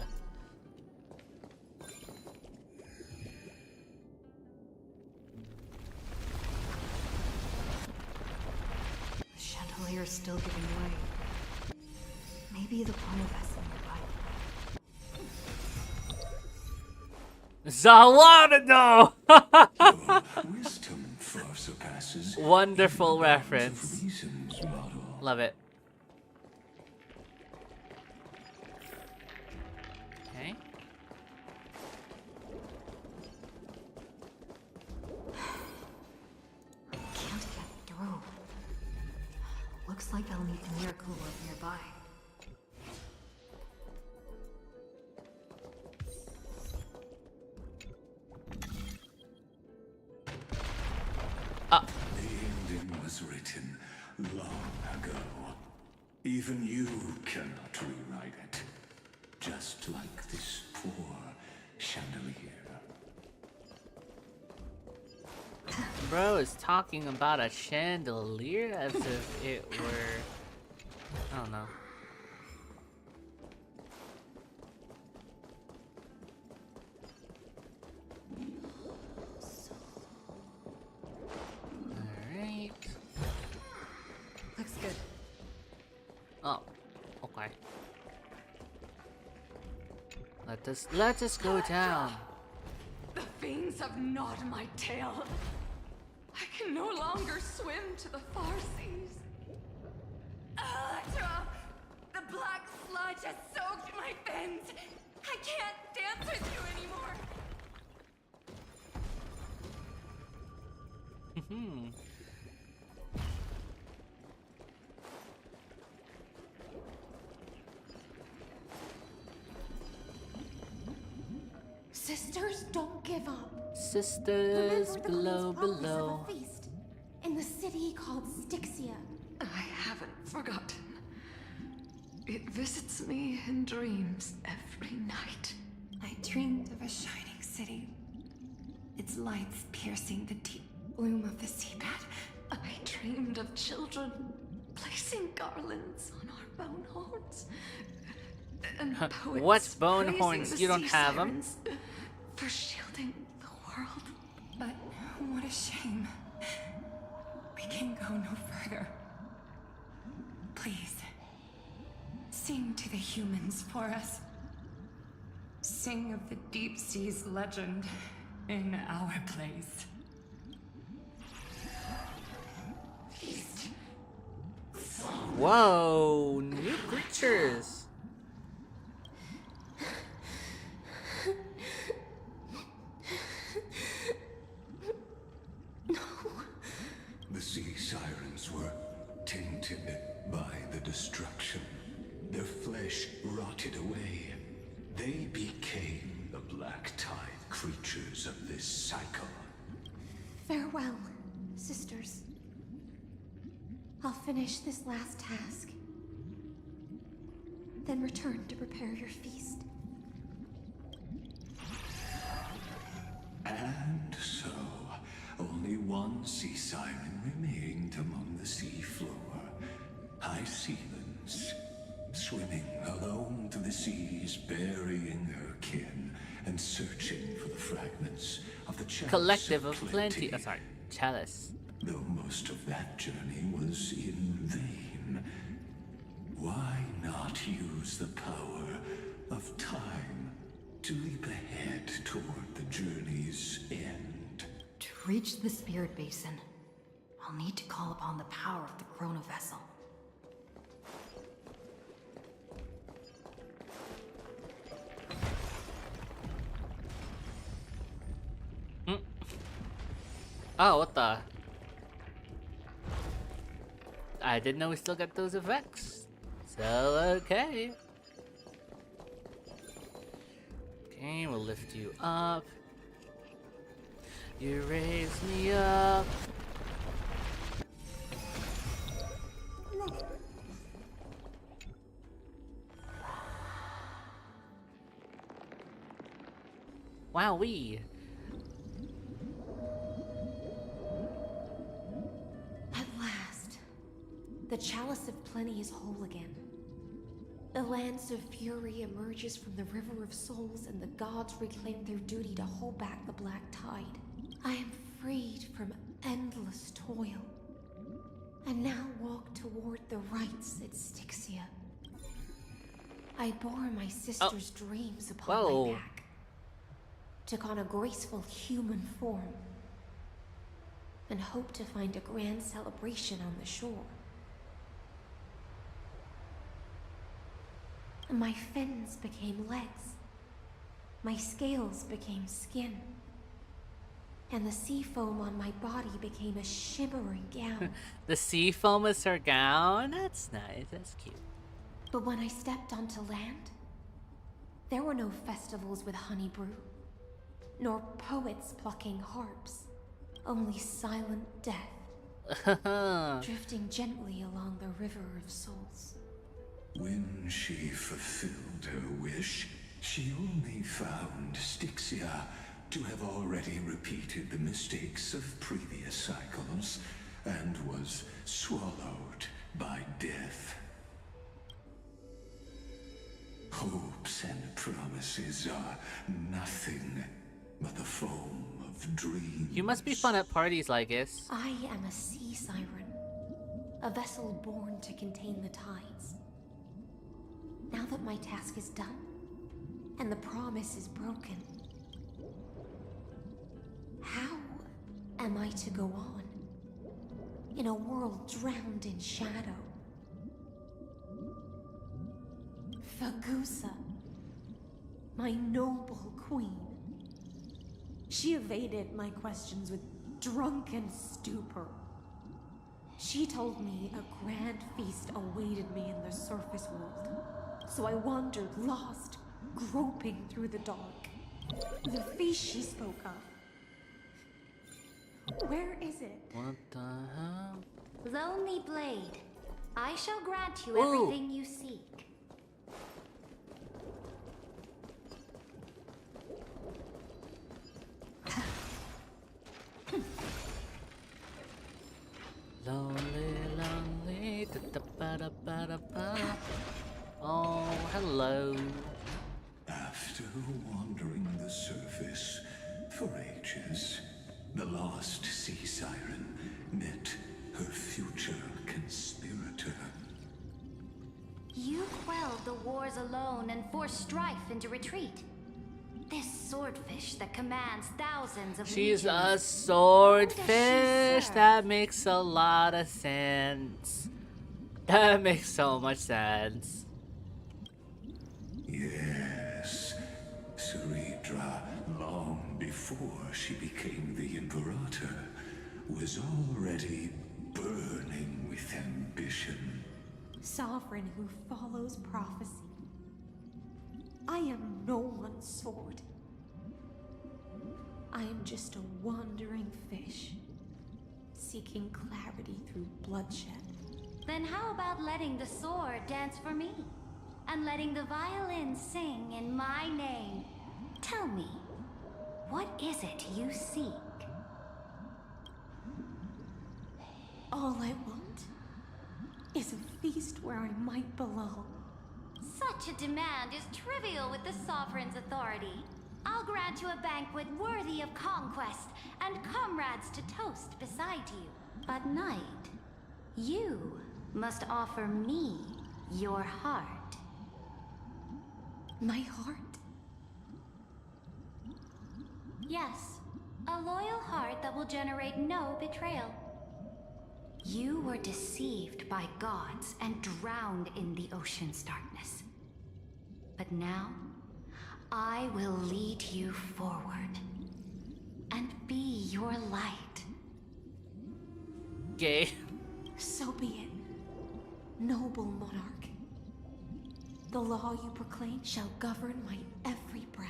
The chandelier's still giving way. Maybe the point of essence Zawanado! Wisdom far surpasses. Wonderful reference. Love it. Okay. Can't get through. Looks like I'll need the miracle orb nearby. The ending was written long ago. Even you cannot rewrite it. Just like this poor chandelier. Bro is talking about a chandelier as if it were... I don't know. Alright. Looks good. Oh, okay. Let us go down. The fiends have gnawed my tail. I can no longer swim to the far seas. Electra! The black sludge has soaked my fins. I can't dance with you anymore. Sisters, don't give up. Sisters, Remember the below. Queen's promise of a feast in the city called Styxia. I haven't forgotten. It visits me in dreams every night. I dreamed of a shining city, its lights piercing the deep gloom of the seabed. I dreamed of children placing garlands on our bone horns. And poets What bone praising horns? the You don't sea have them. sirens for shielding the world. But what a shame. We can go no further. Please, sing to the humans for us. Sing of the deep sea's legend in our place. Whoa, new creatures. destruction. Their flesh rotted away. They became the black tide creatures of this cycle. Farewell, sisters. I'll finish this last task, then return to prepare your feast. And so, only one sea siren remained among the sea floor. High sealands, swimming alone through the seas, burying her kin and searching for the fragments of the chalice Collective of plenty. Sorry, chalice. Though most of that journey was in vain, why not use the power of time to leap ahead toward the journey's end? To reach the spirit basin, I'll need to call upon the power of the Chrono Vessel. Oh, what the? I didn't know we still got those effects. So, okay. Okay, we'll lift you up. You raise me up. Wowee. At last, the Chalice of Plenty is whole again. The Lance of Fury emerges from the River of Souls, and the gods reclaim their duty to hold back the Black Tide. I am freed from endless toil, and now walk toward the rites at Styxia. I bore my sister's dreams upon my back, took on a graceful human form, and hoped to find a grand celebration on the shore. My fins became legs, my scales became skin, and the sea foam on my body became a shimmering gown. The sea foam is her gown? That's nice, that's cute. But when I stepped onto land, there were no festivals with honey brew, nor poets plucking harps, only silent death, drifting gently along the River of Souls. When she fulfilled her wish, she only found Styxia to have already repeated the mistakes of previous cycles and was swallowed by death. Hopes and promises are nothing but the foam of dreams. You must be fun at parties like this. I am a sea siren, a vessel born to contain the tides. Now that my task is done, and the promise is broken, how am I to go on in a world drowned in shadow? Fagusa, my noble queen. She evaded my questions with drunken stupor. She told me a grand feast awaited me in the surface world. So I wandered lost, groping through the dark. The feast she spoke of. Where is it? What the hell? Lonely Blade, I shall grant you everything you seek. Lonely, lonely, da-da-ba-da-ba-da-ba. Oh, hello. After wandering the surface for ages, the lost sea siren met her future conspirator. You quelled the wars alone and forced strife into retreat. This swordfish that commands thousands of She's a legions. swordfish. That makes a lot of sense. That makes so much sense. Yes, Ceridra, long before she became the Imperator, was already burning with ambition. sovereign who follows prophecy. I am no one's sword. I am just a wandering fish, seeking clarity through bloodshed. Then how about letting the sword dance for me? And letting the violin sing in my name? Tell me, what is it you seek? All I want is a feast where I might belong. Such a demand is trivial with the Sovereign's authority. I'll grant you a banquet worthy of conquest and comrades to toast beside you. But Knight, you must offer me your heart. My heart? Yes, a loyal heart that will generate no betrayal. You were deceived by gods and drowned in the ocean's darkness. But now, I will lead you forward and be your light. Gay. So be it, noble monarch. The law you proclaim shall govern my every breath.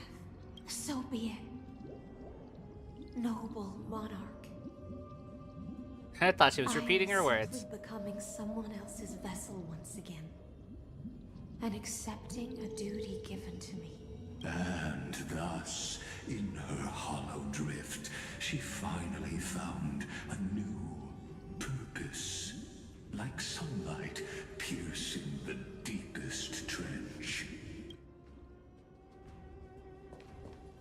So be it, noble monarch. I thought she was repeating her words. Simply becoming someone else's vessel once again, and accepting a duty given to me. And thus, in her hollow drift, she finally found a new purpose. Like sunlight piercing the deepest trench.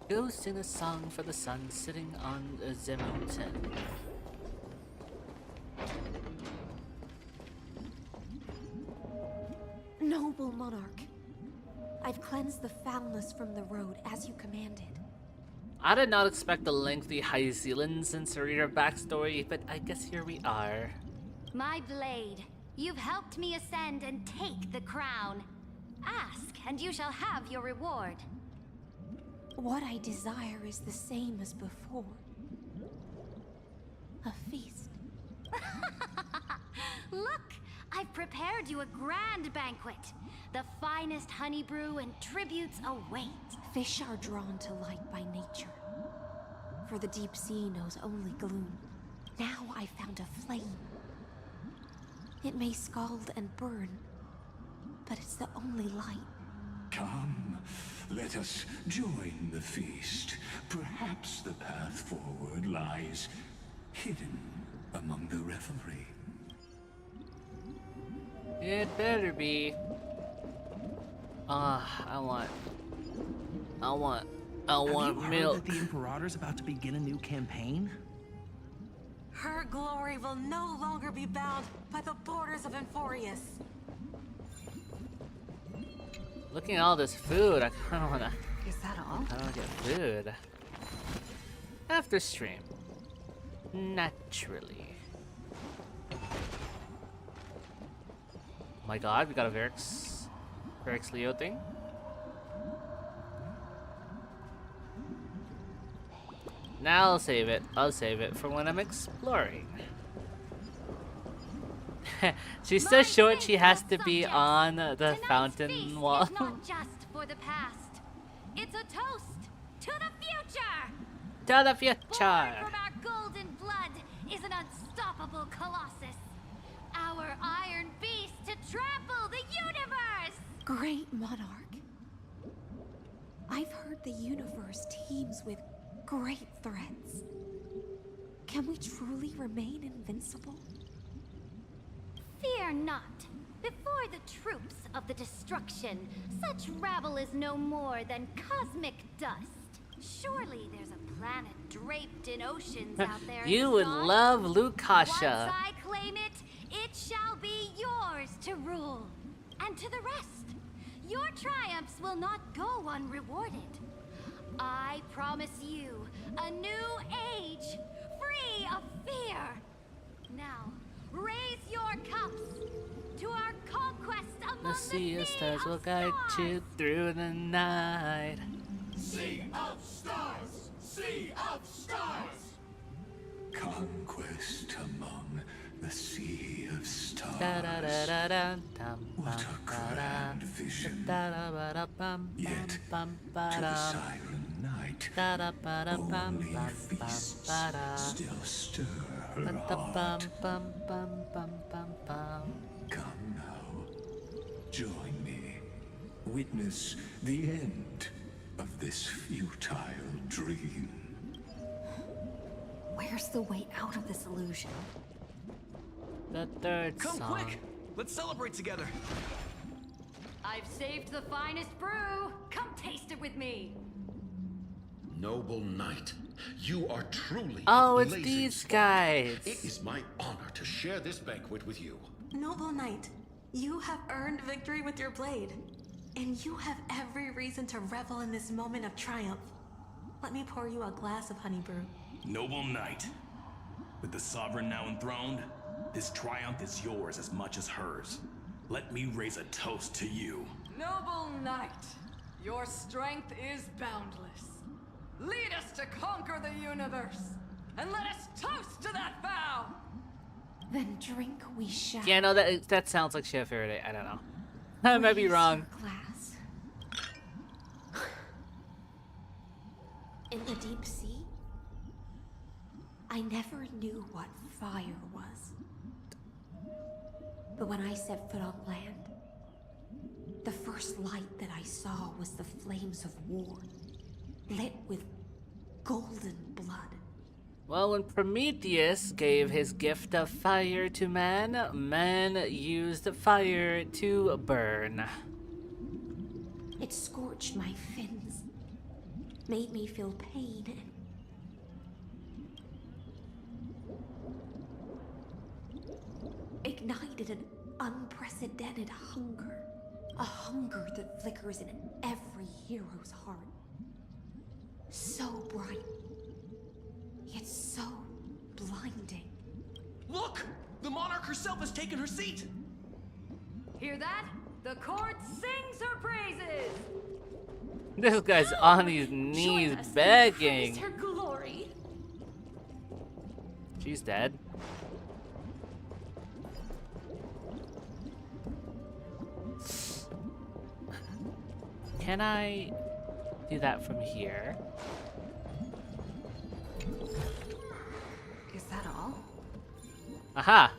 Go sing a song for the sun sitting on the mountain. Noble monarch, I've cleansed the foulness from the road as you commanded. I did not expect a lengthy High Zealand Serena backstory, but I guess here we are. My blade, you've helped me ascend and take the crown. Ask, and you shall have your reward. What I desire is the same as before. A feast. Look, I've prepared you a grand banquet. The finest honey brew and tributes await. Fish are drawn to light by nature, for the deep sea knows only gloom. Now I found a flame. It may scald and burn, but it's the only light. Come, let us join the feast. Perhaps the path forward lies hidden among the revelry. It better be. I want Have you heard milk. that the Imperator's about to begin a new campaign? Her glory will no longer be bound by the borders of Enforius. Looking at all this food, I kind of wanna. Is that all? I wanna get food after stream. Naturally. Oh my God, we got a Verix Leo thing. Now I'll save it. I'll save it for when I'm exploring. She's so short she has to be on the fountain wall. It's not just for the past. It's a toast to the future. To the future. Born from our golden blood is an unstoppable colossus. Our iron beast to trample the universe. Great monarch. I've heard the universe teems with great threats. Can we truly remain invincible? Fear not. Before the troops of the destruction, such rabble is no more than cosmic dust. Surely there's a planet draped in oceans out there. You would love Once Lukasha. I claim it, it shall be yours to rule. And to the rest, your triumphs will not go unrewarded. I promise you a new age, free of fear. Now, raise your cups to our conquest among The sea of stars will guide you through the night. Sea of stars! Sea of stars! Conquest among The sea of stars. What a grand vision. Yet, to the siren night, only feasts still stir her heart. Come now, join me. Witness the end of this futile dream. Where's the way out of this illusion? The third Come song. quick! Let's celebrate together. I've saved the finest brew. Come taste it with me. Noble knight, you are truly Oh, a it's blazing these spark. guys. It is my honor to share this banquet with you. Noble Knight, you have earned victory with your blade. And you have every reason to revel in this moment of triumph. Let me pour you a glass of honey brew. Noble knight, with the sovereign now enthroned, this triumph is yours as much as hers. Let me raise a toast to you. Noble knight, your strength is boundless. Lead us to conquer the universe, and let us toast to that vow! Then drink we shall. Yeah, no, that sounds like Chef Faraday. I don't know. I might be wrong. Glass. In the deep sea, I never knew what fire was. But when I set foot on land, the first light that I saw was the flames of war, lit with golden blood. Well, when Prometheus gave his gift of fire to man, man used fire to burn. It scorched my fins, made me feel pain, ignited an unprecedented hunger. A hunger that flickers in every hero's heart. So bright, yet so blinding. Look! The monarch herself has taken her seat! Hear that? The court sings her praises. This guy's on his knees begging. Her glory. She's dead. Can I do that from here? Is that all? Aha!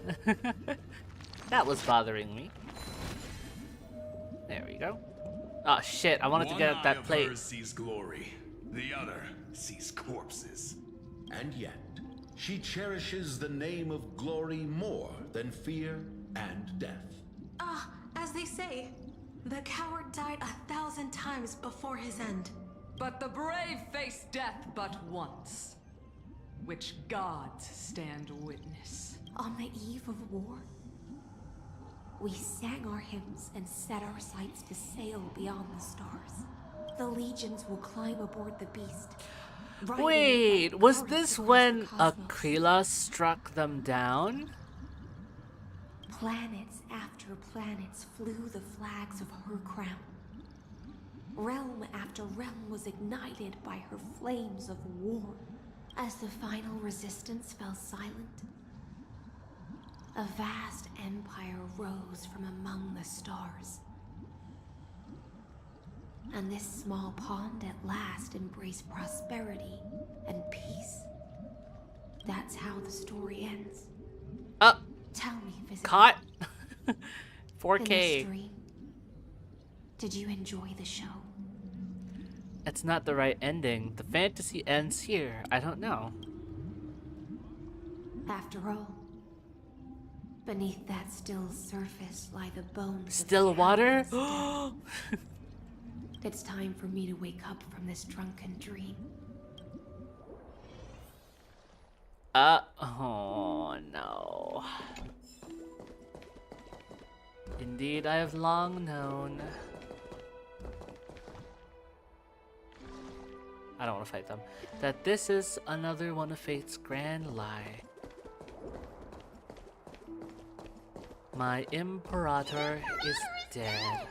That was bothering me. There we go. Oh shit, I wanted to get at that plate. One eye of hers sees glory, the other sees corpses. And yet, she cherishes the name of glory more than fear and death. As they say, the coward died 1,000 times before his end. But the brave face death but once, which gods stand witness. On the eve of war, we sang our hymns and set our sights to sail beyond the stars. The legions will climb aboard the beast. Wait, was this when Aquila struck them down? Planets after planets flew the flags of her crown. Realm after realm was ignited by her flames of war. As the final resistance fell silent, a vast empire rose from among the stars. And this small pond at last embraced prosperity and peace. That's how the story ends. Tell me, visitor. Caught. The 4K. mystery. Did you enjoy the show? It's not the right ending. The fantasy ends here. I don't know. After all, beneath that still surface lie the bones. Still water? It's time for me to wake up from this drunken dream. Oh no. Indeed, I have long known. I don't want to fight them. That this is another one of fate's grand lie. My imperator is dead.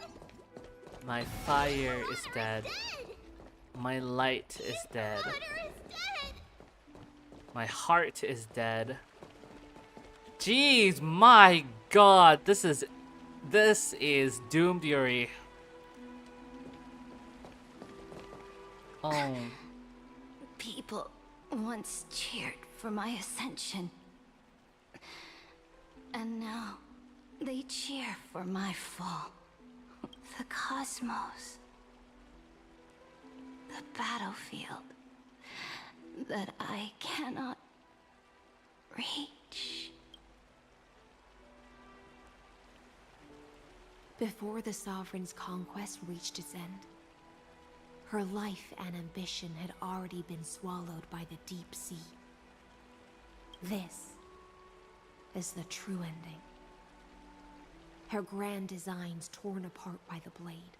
My fire is dead. My light is dead. My heart is dead. Jeez, my god, this is doomed Yuri. Oh. People once cheered for my ascension. And now they cheer for my fall. The cosmos. The battlefield that I cannot reach. Before the Sovereign's conquest reached its end, her life and ambition had already been swallowed by the deep sea. This is the true ending. Her grand designs torn apart by the blade.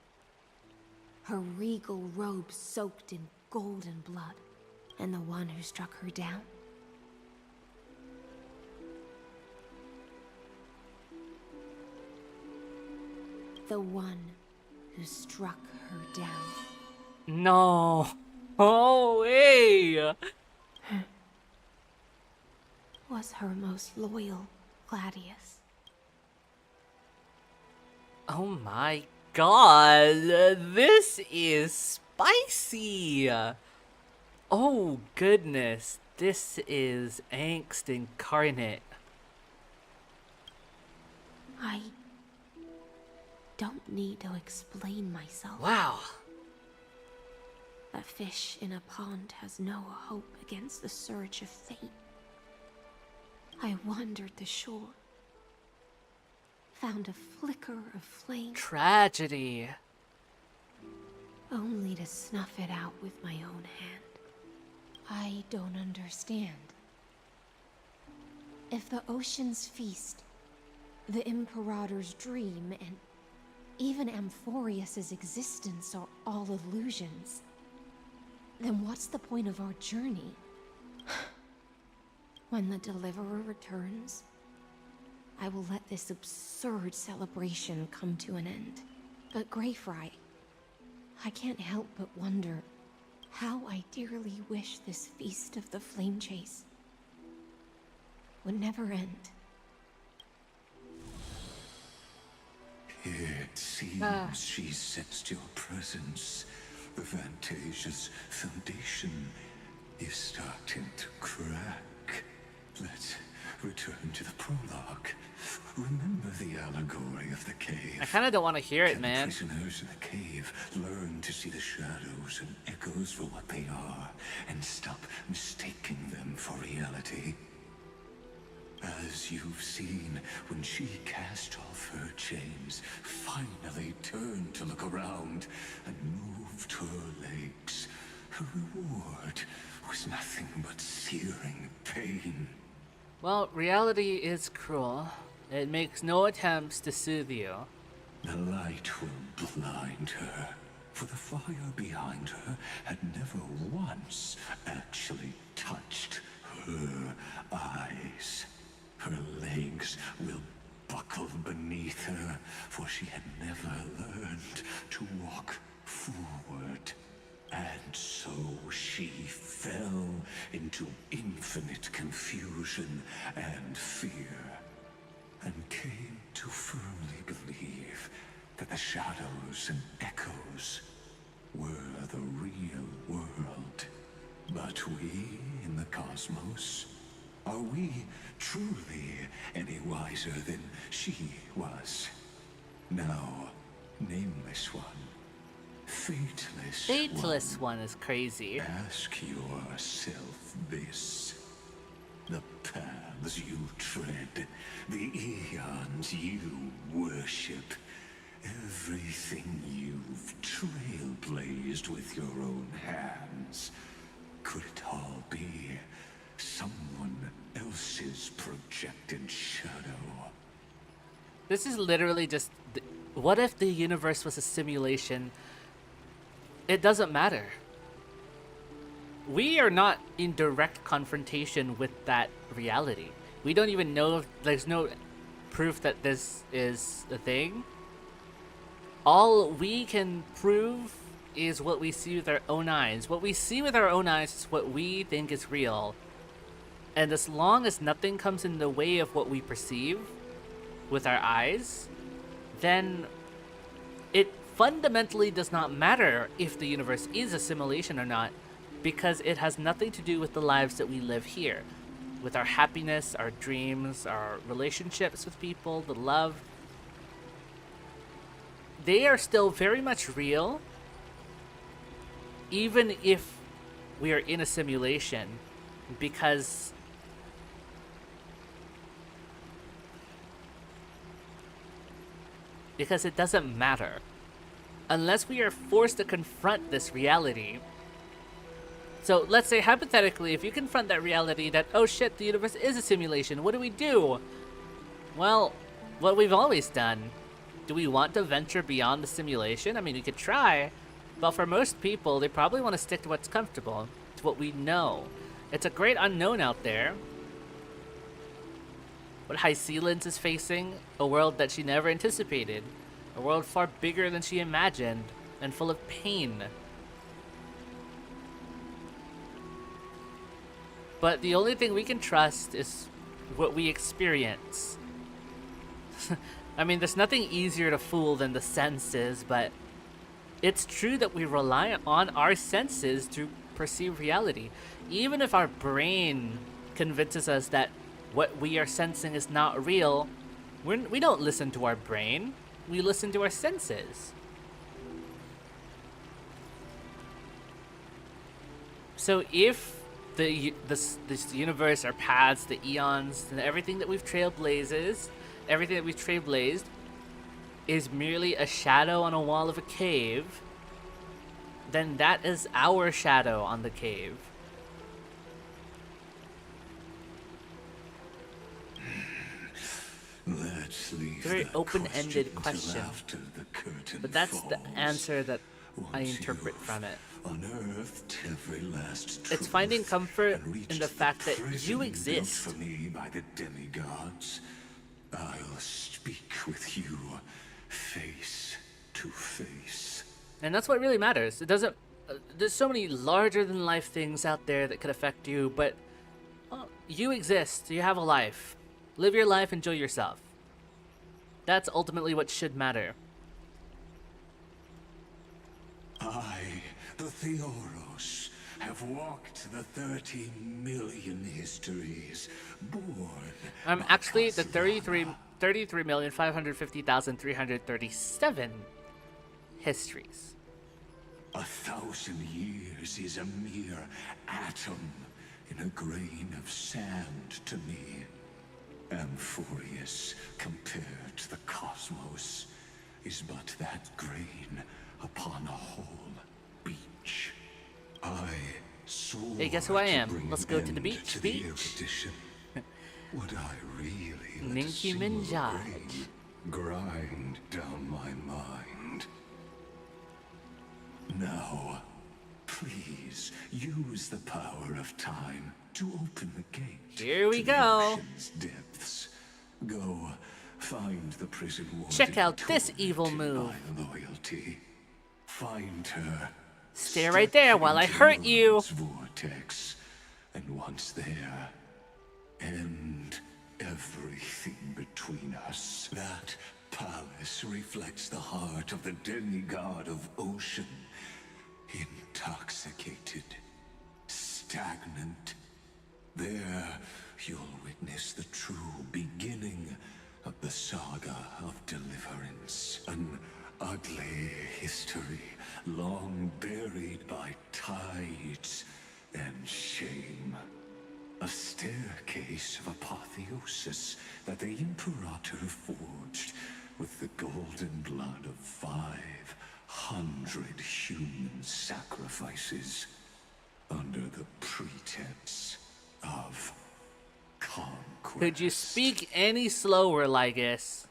Her regal robe soaked in golden blood. And the one who struck her down? The one who struck her down. No. Oh, hey. Was her most loyal Gladius. Oh my god. This is spicy. Oh goodness. This is angst incarnate. I don't need to explain myself. Wow. A fish in a pond has no hope against the surge of fate. I wandered the shore, found a flicker of flame. Tragedy. Only to snuff it out with my own hand. I don't understand. If the ocean's feast, the Imperator's dream, and even Amphorius's existence are all illusions, then what's the point of our journey? When the Deliverer returns, I will let this absurd celebration come to an end. But Greyfry, I can't help but wonder how I dearly wish this feast of the flame chase would never end. It seems she sensed your presence. The Fantasia's foundation is starting to crack. Let's return to the prologue. Remember the allegory of the cave. I kind of don't want to hear it, man. The prisoners in the cave learn to see the shadows and echoes for what they are, and stop mistaking them for reality. As you've seen, when she cast off her chains, finally turned to look around, and moved her legs, her reward was nothing but searing pain. Well, reality is cruel. It makes no attempts to soothe you. The light will blind her, for the fire behind her had never once actually touched her eyes. Her legs will buckle beneath her, for she had never learned to walk forward. And so she fell into infinite confusion and fear, and came to firmly believe that the shadows and echoes were the real world. But we in the cosmos, are we truly any wiser than she was? Now, nameless one, Fateless one is crazy. Ask yourself this. The paths you tread, the eons you worship, everything you've trailblazed with your own hands, could it all be someone else's projected shadow? This is literally just... What if the universe was a simulation? It doesn't matter. We are not in direct confrontation with that reality. We don't even know if there's no proof that this is a thing. All we can prove is what we see with our own eyes. What we see with our own eyes is what we think is real. And as long as nothing comes in the way of what we perceive with our eyes, then it fundamentally does not matter if the universe is a simulation or not, because it has nothing to do with the lives that we live here. With our happiness, our dreams, our relationships with people, the love. They are still very much real, even if we are in a simulation, because it doesn't matter. Unless we are forced to confront this reality. So let's say hypothetically, if you confront that reality that, oh shit, the universe is a simulation, what do we do? Well, what we've always done. Do we want to venture beyond the simulation? I mean, we could try, but for most people, they probably want to stick to what's comfortable, to what we know. It's a great unknown out there. What High Sealands is facing, a world that she never anticipated, a world far bigger than she imagined, and full of pain. But the only thing we can trust is what we experience. I mean, there's nothing easier to fool than the senses, but it's true that we rely on our senses to perceive reality. Even if our brain convinces us that what we are sensing is not real, we don't listen to our brain. We listen to our senses. So if this universe, our paths, the eons, and everything that we've trailblazed is merely a shadow on a wall of a cave, then that is our shadow on the cave. Let's leave Very that open-ended question question, till after the curtain but that's the falls. answer that I Once interpret you've from it. unearthed every last It's finding comfort and in reached the fact that prison you built exist. for me by the demigods, I'll speak with you face to face. And that's what really matters. It doesn't. There's so many larger than life things out there that could affect you, but you exist. You have a life. Live your life. Enjoy yourself. That's ultimately what should matter. I, the Theoros, have walked the 30 million histories, born. Actually, the 33,550,337 histories. 1,000 years is a mere atom in a grain of sand to me. Amphorius, compared to the cosmos, is but that grain upon a whole beach. I swore Hey, guess who I to am? bring Let's an go to the end beach. to the erudition. Would I really let a Ninky single Minjaj. grain grind down my mind? Now, please use the power of time to open the gate. Here we to go. The ocean's depths. Go find the prison warden. Check out this evil move. By loyalty. Find her. Stay right there while I hurt you. Vortex, and once there, end everything between us. That palace reflects the heart of the demigod of ocean. Intoxicated, stagnant. There, you'll witness the true beginning of the saga of deliverance. An ugly history, long buried by tides and shame. A staircase of apotheosis that the Imperator forged with the golden blood of 500 human sacrifices under the pretense of conquest. Could you speak any slower, Lygus?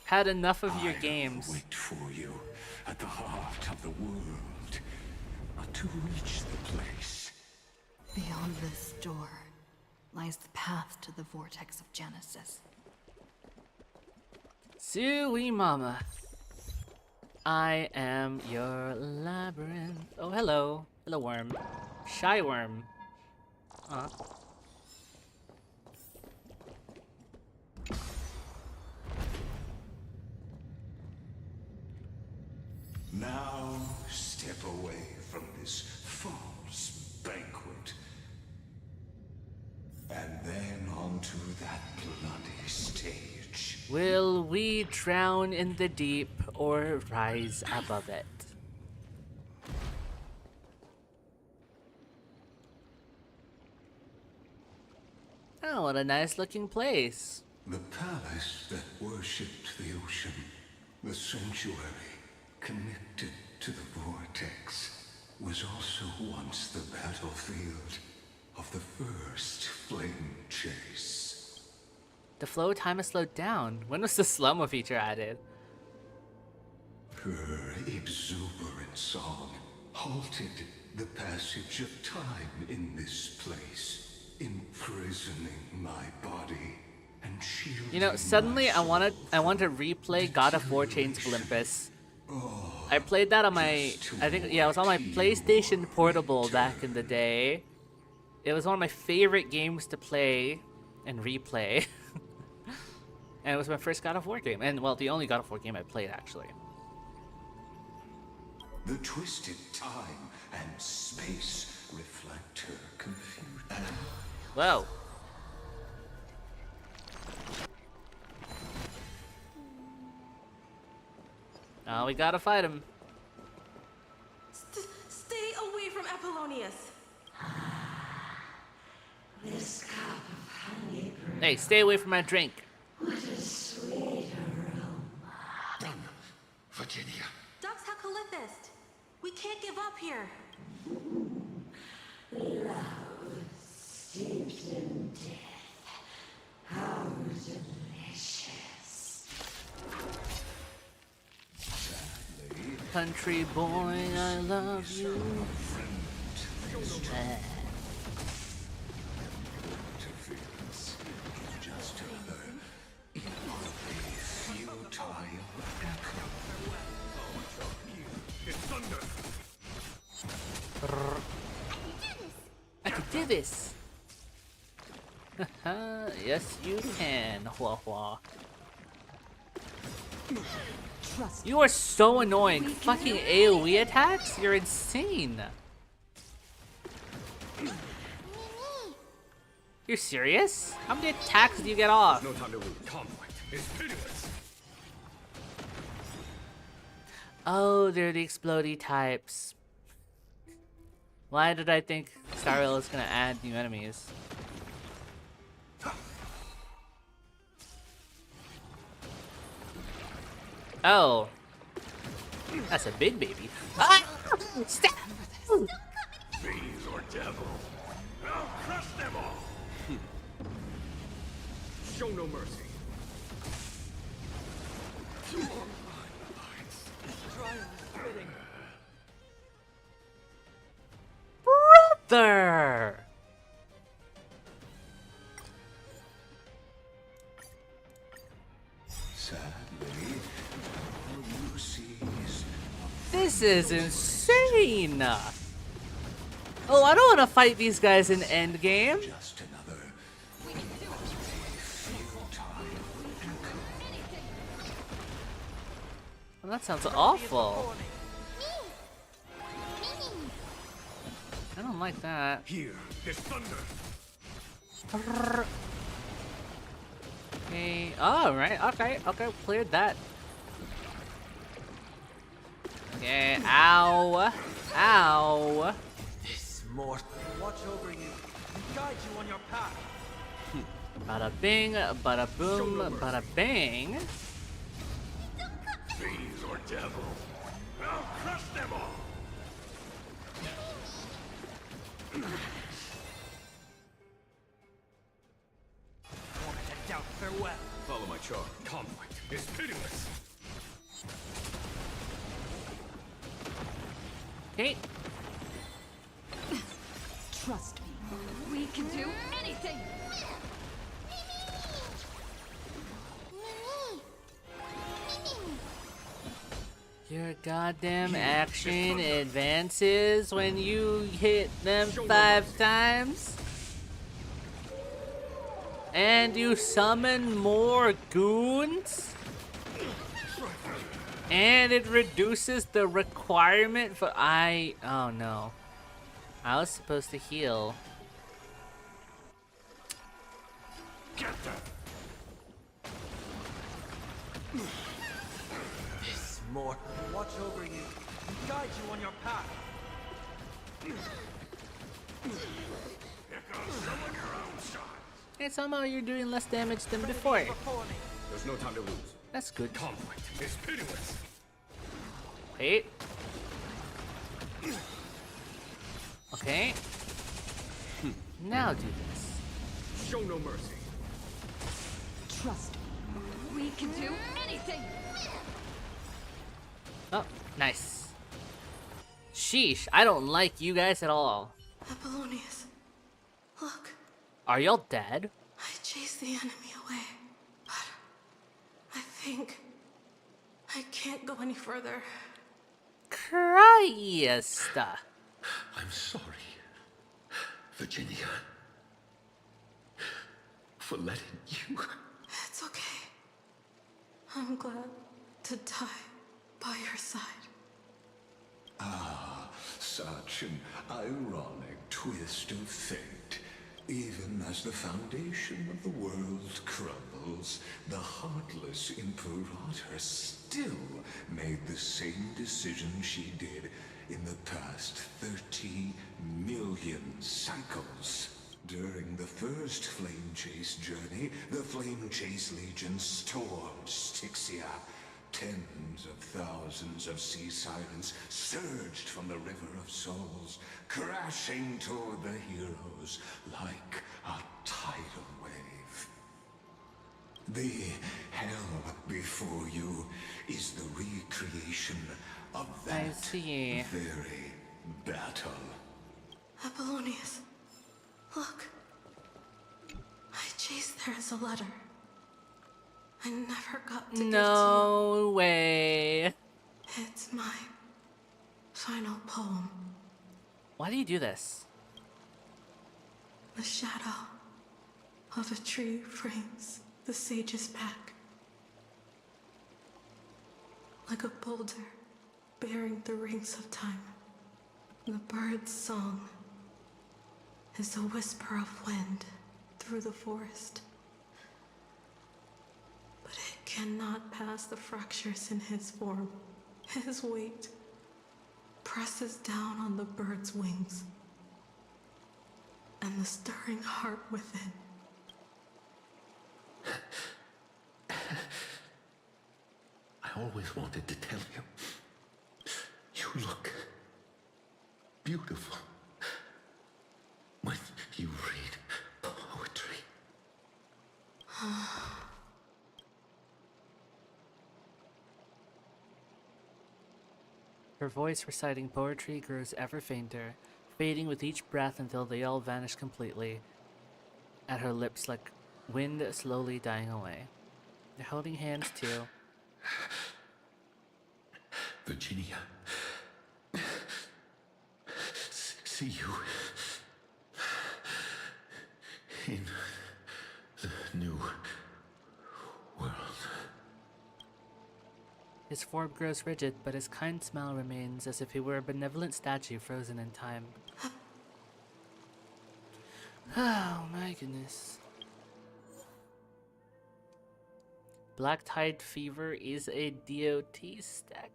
Had enough of your games. Wait for you at the heart of the world. To reach the place. Beyond this door lies the path to the vortex of Genesis. Suey mama. I am your labyrinth. Oh, hello. Hello, worm. Shy worm. Now step away from this false banquet. And then onto that bloody stage. Will we drown in the deep or rise above it? Oh, what a nice looking place. The palace that worshipped the ocean, the sanctuary connected to the vortex, was also once the battlefield of the first flame chase. The flow time has slowed down. When was the slow-mo feature added? Her exuberant song halted the passage of time in this place, imprisoning my body and shielding. You know, suddenly I want to replay God of War Chains of Olympus. I played that on my, it was on my PlayStation Portable back in the day. It was one of my favorite games to play and replay. And it was my first God of War game. And, well, the only God of War game I played, actually. The twisted time and space reflect her confusion. Whoa. Oh, we gotta fight him. Stay away from Apollonius. This cup of honey brew. Hey, stay away from my drink. What a sweet aroma. Run, Virginia. Dux Hakalithist. We can't give up here. Love steeped in death. How delicious. Country boy, I love you. Just another equally futile echo. It's thunder. I can do this. Yes, you can. Hua hua. You are so annoying. Fucking AoE attacks? You're insane. You're serious? How many attacks do you get off? No time to lose. Conflict is pitiless. Oh, they're the explodey types. Why did I think Star Rail is gonna add new enemies? Oh. That's a big baby. Ah! Stop! Fiends or devil. I'll crush them all. Show no mercy. Brother! Sadly, all you see is This is insane! Oh, I don't want to fight these guys in Endgame. just another Well, that sounds awful. I don't like that. Here is thunder. Okay. Oh, right. Okay. Okay. Cleared that. Okay. Ow. Ow. This more. Watch over you and guide you on your path. Bada bing. Bada boom. Bada bang. fiends or devil. I'll crush them all. Farewell. Follow my charge. Conflict is pitiless. Okay. Trust me, we can do anything. Your goddamn action advances when you hit them 5 times? And you summon more goons? And it reduces the requirement for oh no. I was supposed to heal. Get them! This mortal will watch over you and guide you on your path. And somehow you're doing less damage than before. There's no time to lose. That's good. Conflict is pitiless. Wait. Okay. Now do this. Show no mercy. Trust me. We can do anything. Oh, nice. Sheesh, I don't like you guys at all. Apollonius, look. Are y'all dead? I chased the enemy away, but I think I can't go any further. Christ. I'm sorry, Virginia, for letting you. It's okay. I'm glad to die by your side. Ah, such an ironic twist of fate. Even as the foundation of the world crumbles, the heartless Imperator still made the same decision she did in the past 30 million cycles. During the first Flame Chase journey, the Flame Chase Legion stormed Styxia. Tens of thousands of sea sirens surged from the River of Souls, crashing toward the heroes like a tidal wave. The hell before you is the recreation of that very battle. Apollonius, look. I chased there as a letter. I never got to give to you. No way. It's my final poem. Why do you do this? The shadow of a tree frames the sage's back. Like a boulder bearing the rings of time. The bird's song is a whisper of wind through the forest. But it cannot pass the fractures in his form. His weight presses down on the bird's wings and the stirring heart within. I always wanted to tell you. You look beautiful when you read poetry. Her voice reciting poetry grows ever fainter, fading with each breath until they all vanish completely. At her lips like wind slowly dying away. They're holding hands too. Virginia, see you in the new world. His form grows rigid, but his kind smile remains as if he were a benevolent statue frozen in time. Oh my goodness. Black Tide Fever is a DOT stack.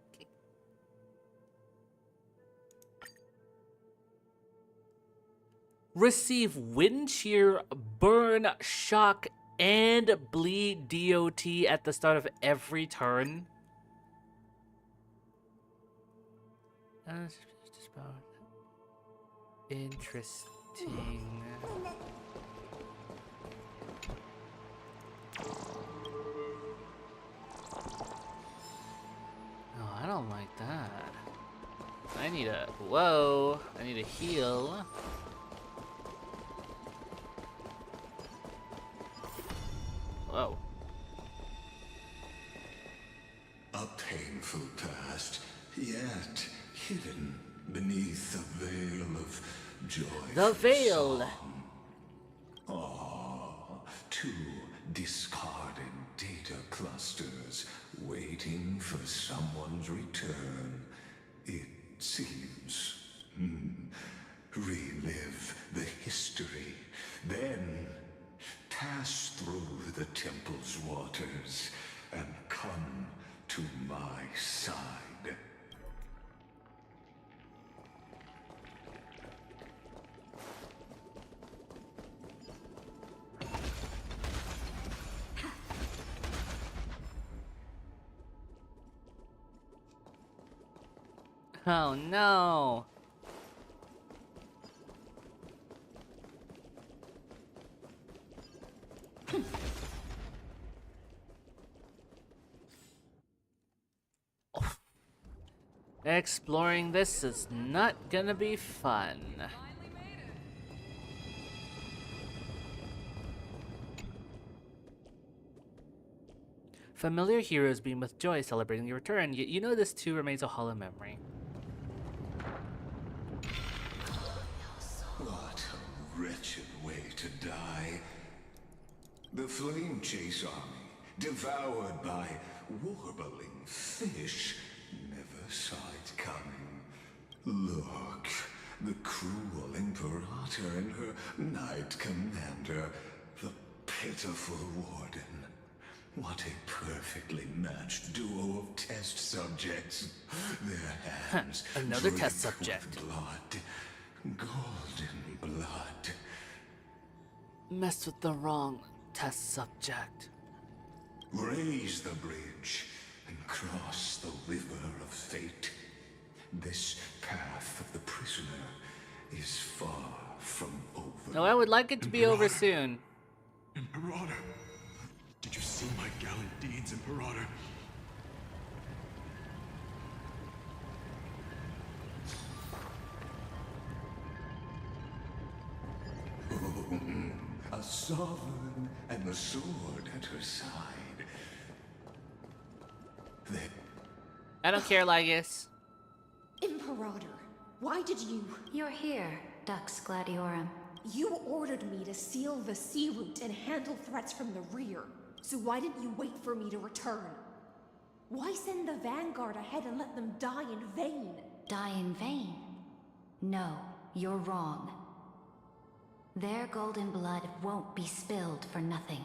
Receive Wind Shear, Burn, Shock, and Bleed DOT at the start of every turn. Interesting. Oh, I don't like that. I need a... Whoa. I need a heal. Whoa. A painful past, yet hidden beneath the veil of joy. The veil! Oh, two discarded days data clusters, waiting for someone's return. It seems. Relive the history, then pass through the temple's waters and come to my side. Oh no! Exploring this is not gonna be fun. Familiar heroes beam with joy celebrating your return, yet you know this too remains a hollow memory. What a wretched way to die. The Flame Chase army, devoured by warbling fish, never saw it coming. Look, the cruel Imperator and her Knight Commander, the pitiful Warden. What a perfectly matched duo of test subjects. Their hands Another drip test subject. with blood, golden blood. Messed with the wrong test subject. Raise the bridge and cross the river of fate. This path of the prisoner is far from over. No, I would like it to be over soon. Imperator! Did you see my gallant deeds, Imperator? A sovereign and the sword at her side. I don't care, Lygus. Imperator, why did you... You're here, Dux Gladiorum. You ordered me to seal the sea route and handle threats from the rear. So why didn't you wait for me to return? Why send the Vanguard ahead and let them die in vain? Die in vain? No, you're wrong. Their golden blood won't be spilled for nothing.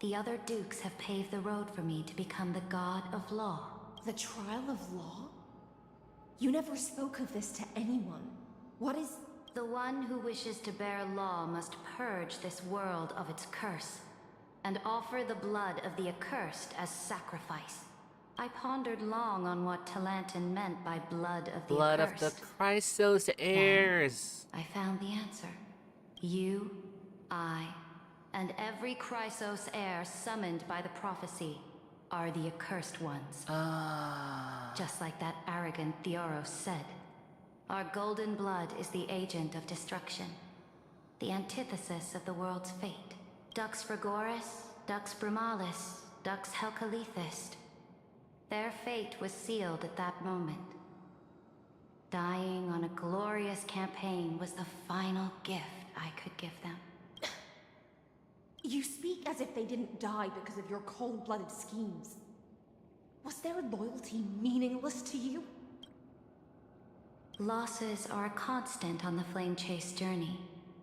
The other dukes have paved the road for me to become the god of law. The trial of law? You never spoke of this to anyone. What is... The one who wishes to bear law must purge this world of its curse, and offer the blood of the accursed as sacrifice. I pondered long on what Talantin meant by blood of the Blood accursed. of the Chrysos heirs. I found the answer. You, I, and every Chrysos heir summoned by the prophecy are the accursed ones. Just like that arrogant Theoros said. Our golden blood is the agent of destruction, the antithesis of the world's fate. Dux Frigoris, Dux Brumalis, Dux Helcalethist. Their fate was sealed at that moment. Dying on a glorious campaign was the final gift I could give them. You speak as if they didn't die because of your cold-blooded schemes. Was their loyalty meaningless to you? Losses are a constant on the Flame Chase journey,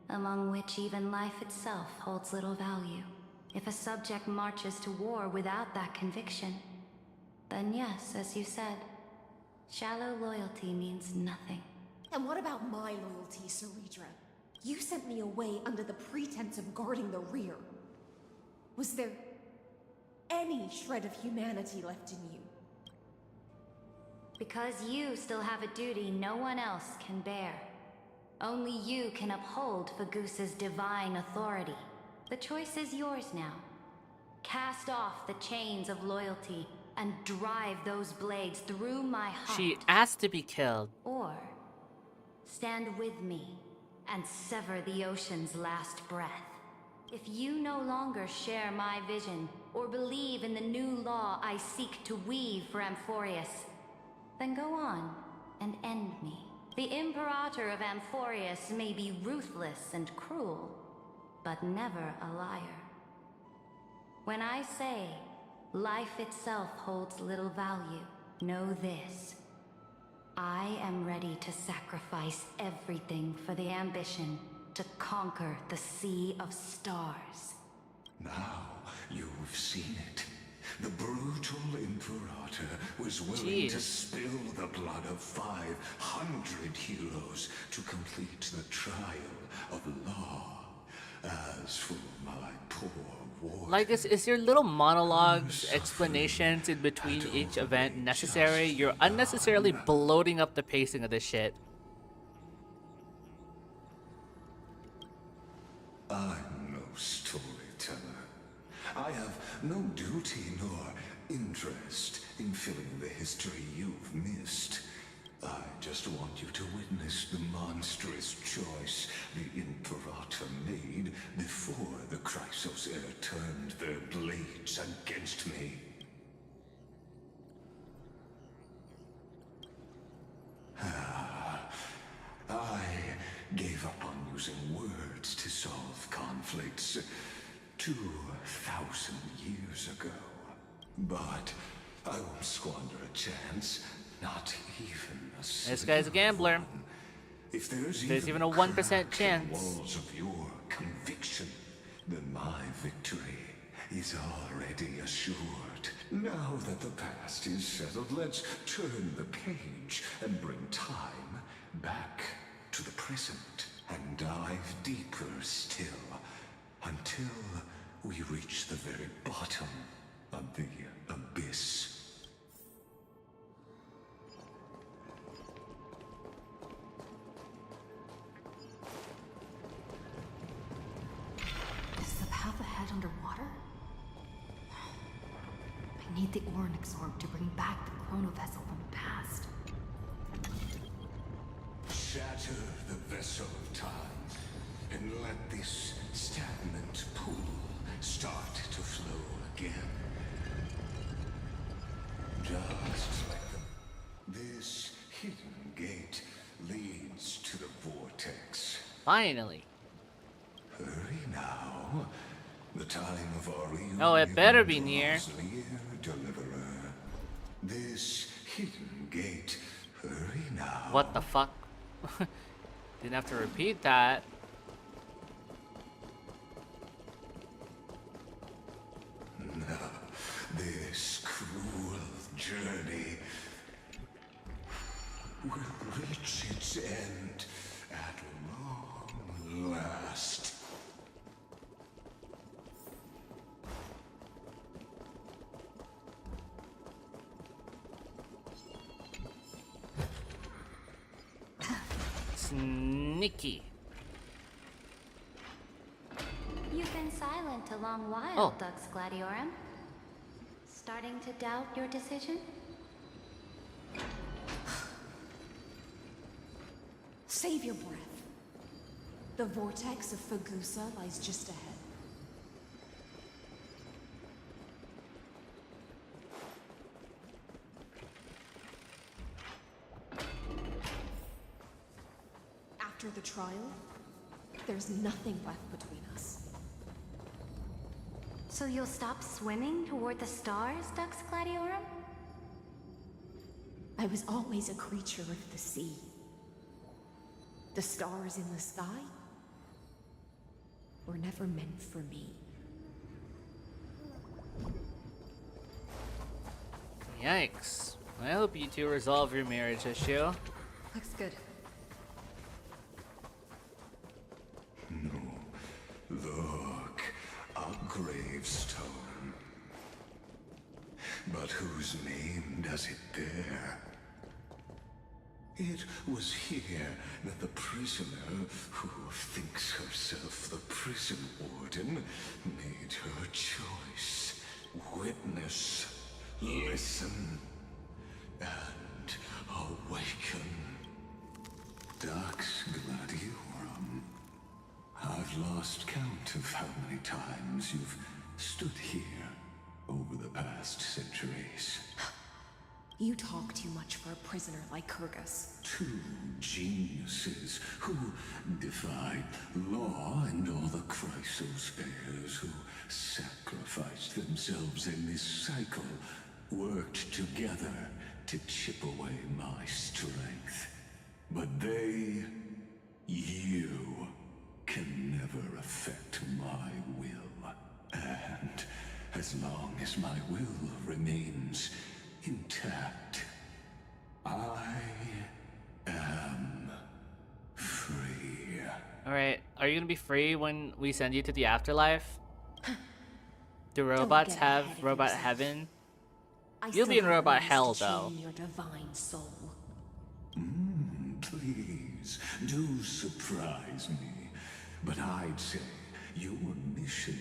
among which even life itself holds little value. If a subject marches to war without that conviction, then yes, as you said, shallow loyalty means nothing. And what about my loyalty, Ceridra? You sent me away under the pretense of guarding the rear. Was there any shred of humanity left in you? Because you still have a duty no one else can bear. Only you can uphold Fagusa's divine authority. The choice is yours now. Cast off the chains of loyalty and drive those blades through my heart. She asked to be killed. Or stand with me and sever the ocean's last breath. If you no longer share my vision or believe in the new law I seek to weave for Amphorius, then go on and end me. The Imperator of Amphorius may be ruthless and cruel, but never a liar. When I say life itself holds little value, know this. I am ready to sacrifice everything for the ambition to conquer the Sea of Stars. Now you've seen it. The brutal Imperator was willing to spill the blood of 500 heroes to complete the trial of law. As for my poor ward, Like, is your little monologues, explanations in between each event necessary? You're unnecessarily bloating up the pacing of this shit. I'm no storyteller. I have no duty nor interest in filling the history you've missed. I just want you to witness the monstrous choice the Imperator made before the Chrysosair turned their blades against me. I gave up on using words to solve conflicts 2,000 years ago. But I won't squander a chance, not even a This guy's a gambler. If there's even a 1% crack in chance. the walls of your conviction, then my victory is already assured. Now that the past is settled, let's turn the page and bring time back to the present and dive deeper still until we reach the very bottom of the abyss. Is the path ahead underwater? I need the Ornix orb to bring back the chrono vessel from the past. Shatter the vessel of time and let this stagnant pool start to flow again. Just like this hidden gate leads to the vortex. Finally. Hurry now. The time of our reunion Oh, it better be near. draws near, deliverer. This hidden gate. Hurry now. What the fuck? Didn't have to repeat that. This cruel journey will reach its end at long last. Sneaky. You've been silent a long while, Oh. Dux Gladiorum. Starting to doubt your decision? Save your breath. The vortex of Fagusa lies just ahead. After the trial, there's nothing left between us. So you'll stop swimming toward the stars, Dux Gladiorum? I was always a creature of the sea. The stars in the sky were never meant for me. Yikes. I hope you two resolve your marriage issue. Looks good. Look, a gravestone. But whose name does it bear? It was here that the prisoner, who thinks herself the prison warden, made her choice. Witness, listen, and awaken. Dux Gladiorum. I've lost count of how many times you've stood here over the past centuries. You talk too much for a prisoner like Kyrgyz. Two geniuses who defied law and all the Chrysos heirs who sacrificed themselves in this cycle worked together to chip away my strength. But they, you, can never affect my will. And as long as my will remains intact, I am free. Alright, are you gonna be free when we send you to the afterlife? Do robots have robot heaven? You'll be in robot hell, though. Your divine soul. Please, do surprise me. But I'd say your mission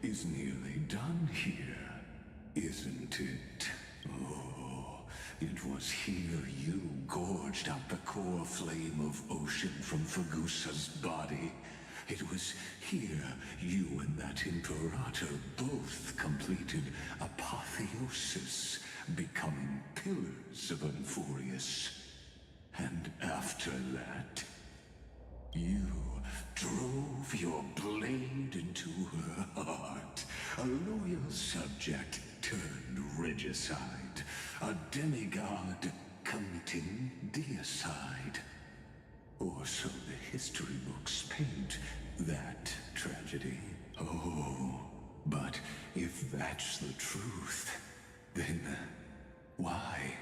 is nearly done here, isn't it? Oh, it was here you gorged out the core flame of ocean from Fagusa's body. It was here you and that Imperator both completed apotheosis, becoming pillars of Unfurious. And after that, you drove your blade into her heart. A loyal subject turned regicide. A demigod committing deicide. Or so the history books paint that tragedy. Oh, but if that's the truth, then why,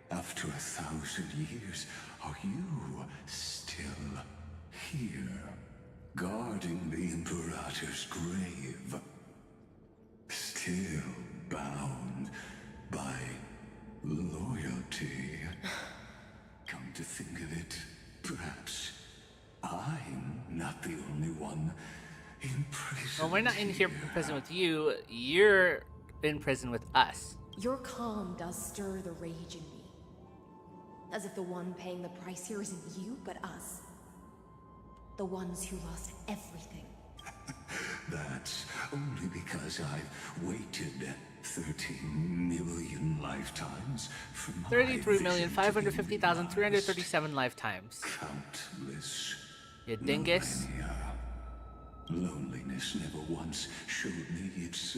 after 1,000 years, are you still here, guarding the Imperator's grave? Still bound by loyalty. Come to think of it, perhaps I'm not the only one in prison. Well, we're not in here in prison with you. You're in prison with us. Your calm does stir the rage in me. As if the one paying the price here isn't you, but us. The ones who lost everything. That's only because I've waited 13 million lifetimes for my 33,550,337 lifetimes. Countless. You dingus. Loneliness never once showed me its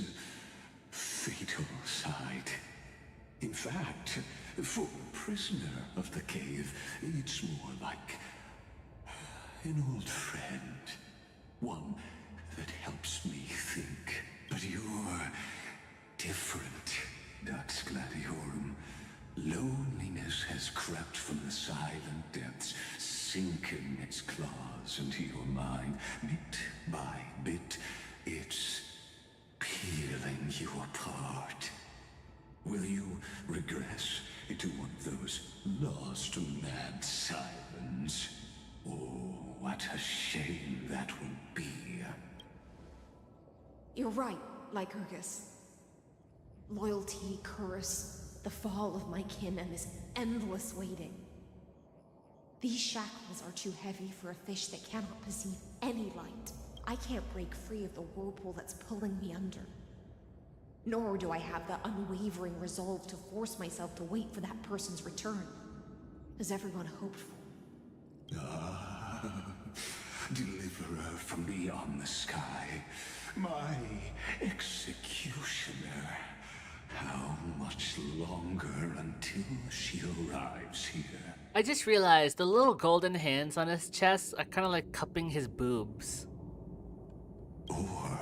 fatal side. In fact, for a prisoner of the cave, it's more like an old friend. One that helps me think. But you're different, Dux Gladiorum. Loneliness has crept from the silent depths, sinking its claws into your mind. Bit by bit, it's peeling you apart. Will you regress into one of those lost mad sirens? Oh, what a shame that will be. You're right, Lycurgus. Loyalty, curse, the fall of my kin, and this endless waiting. These shackles are too heavy for a fish that cannot perceive any light. I can't break free of the whirlpool that's pulling me under. Nor do I have the unwavering resolve to force myself to wait for that person's return, as everyone hoped for. Deliverer from beyond the sky, my executioner. How much longer until she arrives here? I just realized the little golden hands on his chest are kind of like cupping his boobs. Or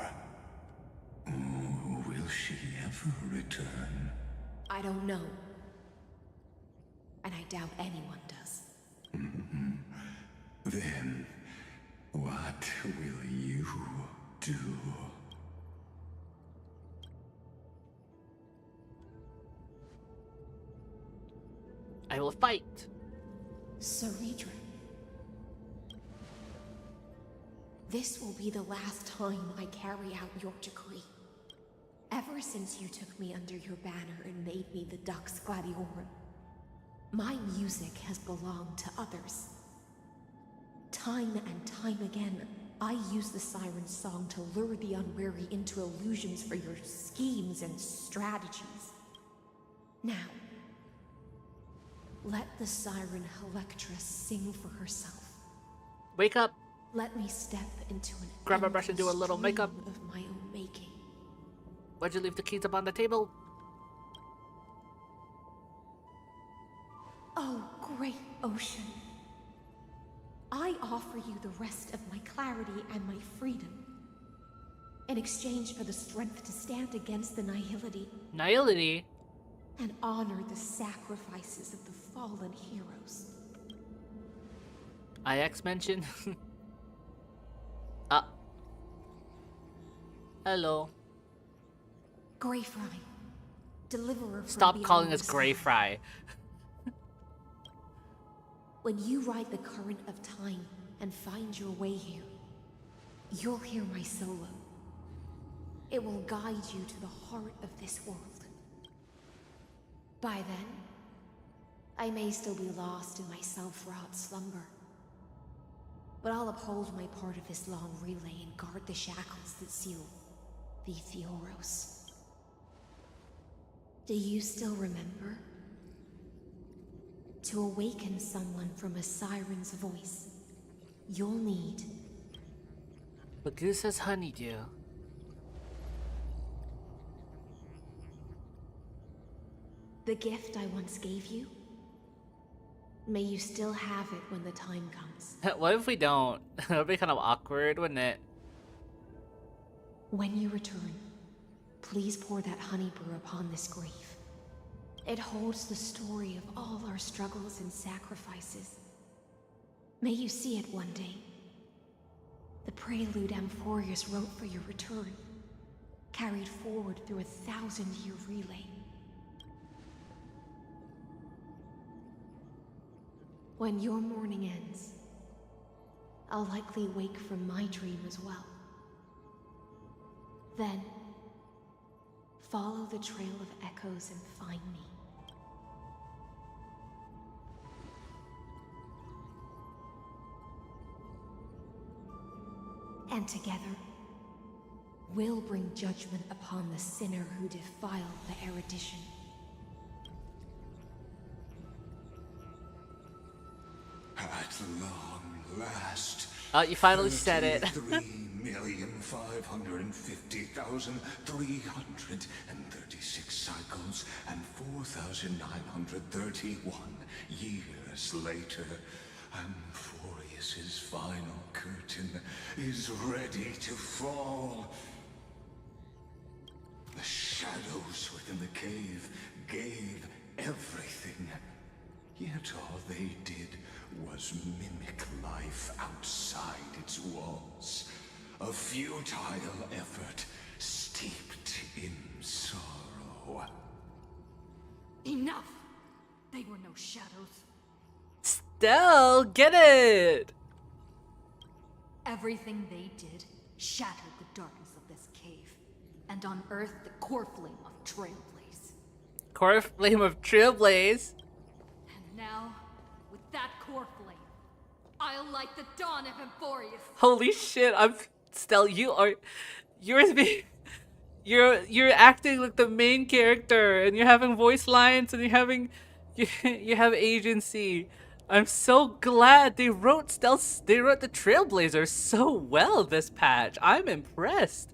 will she ever return? I don't know. And I doubt anyone does. Then, what will you do? I will fight. Saridra. This will be the last time I carry out your decree. Ever since you took me under your banner and made me the Dux Gladiorum, my music has belonged to others. Time and time again, I use the siren song to lure the unwary into illusions for your schemes and strategies. Now, Let the siren Electra sing for herself. Wake up. Let me step into an Grab a brush and do a little endless makeup. dream of my own making. Why'd you leave the keys up on the table? Oh, great ocean. I offer you the rest of my clarity and my freedom in exchange for the strength to stand against the nihility. Nihility? And honor the sacrifices of the fallen heroes. IX mention? Hello. Grey Fry, deliverer from Stop beyond calling the us Grey sky. Fry. When you ride the current of time and find your way here, you'll hear my solo. It will guide you to the heart of this world. By then, I may still be lost in my self-wrought slumber, but I'll uphold my part of this long relay and guard the shackles that seal the Theoros. Do you still remember? To awaken someone from a siren's voice, you'll need... But this says honeydew. the gift I once gave you. May you still have it when the time comes. What if we don't? That would be kind of awkward, wouldn't it? When you return, please pour that honey brew upon this grave. It holds the story of all our struggles and sacrifices. May you see it one day. The prelude Amphorius wrote for your return, carried forward through a 1,000-year relay. When your morning ends, I'll likely wake from my dream as well. Then, follow the trail of echoes and find me. And together, we'll bring judgment upon the sinner who defiled the erudition. At long last. Oh, you finally said it. 33,550,336 cycles and 4,931 years later, Amphorius's final curtain is ready to fall. The shadows within the cave gave everything, yet all they did was mimic life outside its walls. A futile effort steeped in sorrow. Enough! They were no shadows. Stelle, get it! Everything they did shattered the darkness of this cave and unearthed the core flame of Trailblaze. Core flame of Trailblaze? And now, with that core flame, I'll light the dawn of Amphorius. Holy shit, Stelle, you're acting like the main character, and you're having voice lines, and you have agency. I'm so glad they wrote the Trailblazers so well this patch. I'm impressed.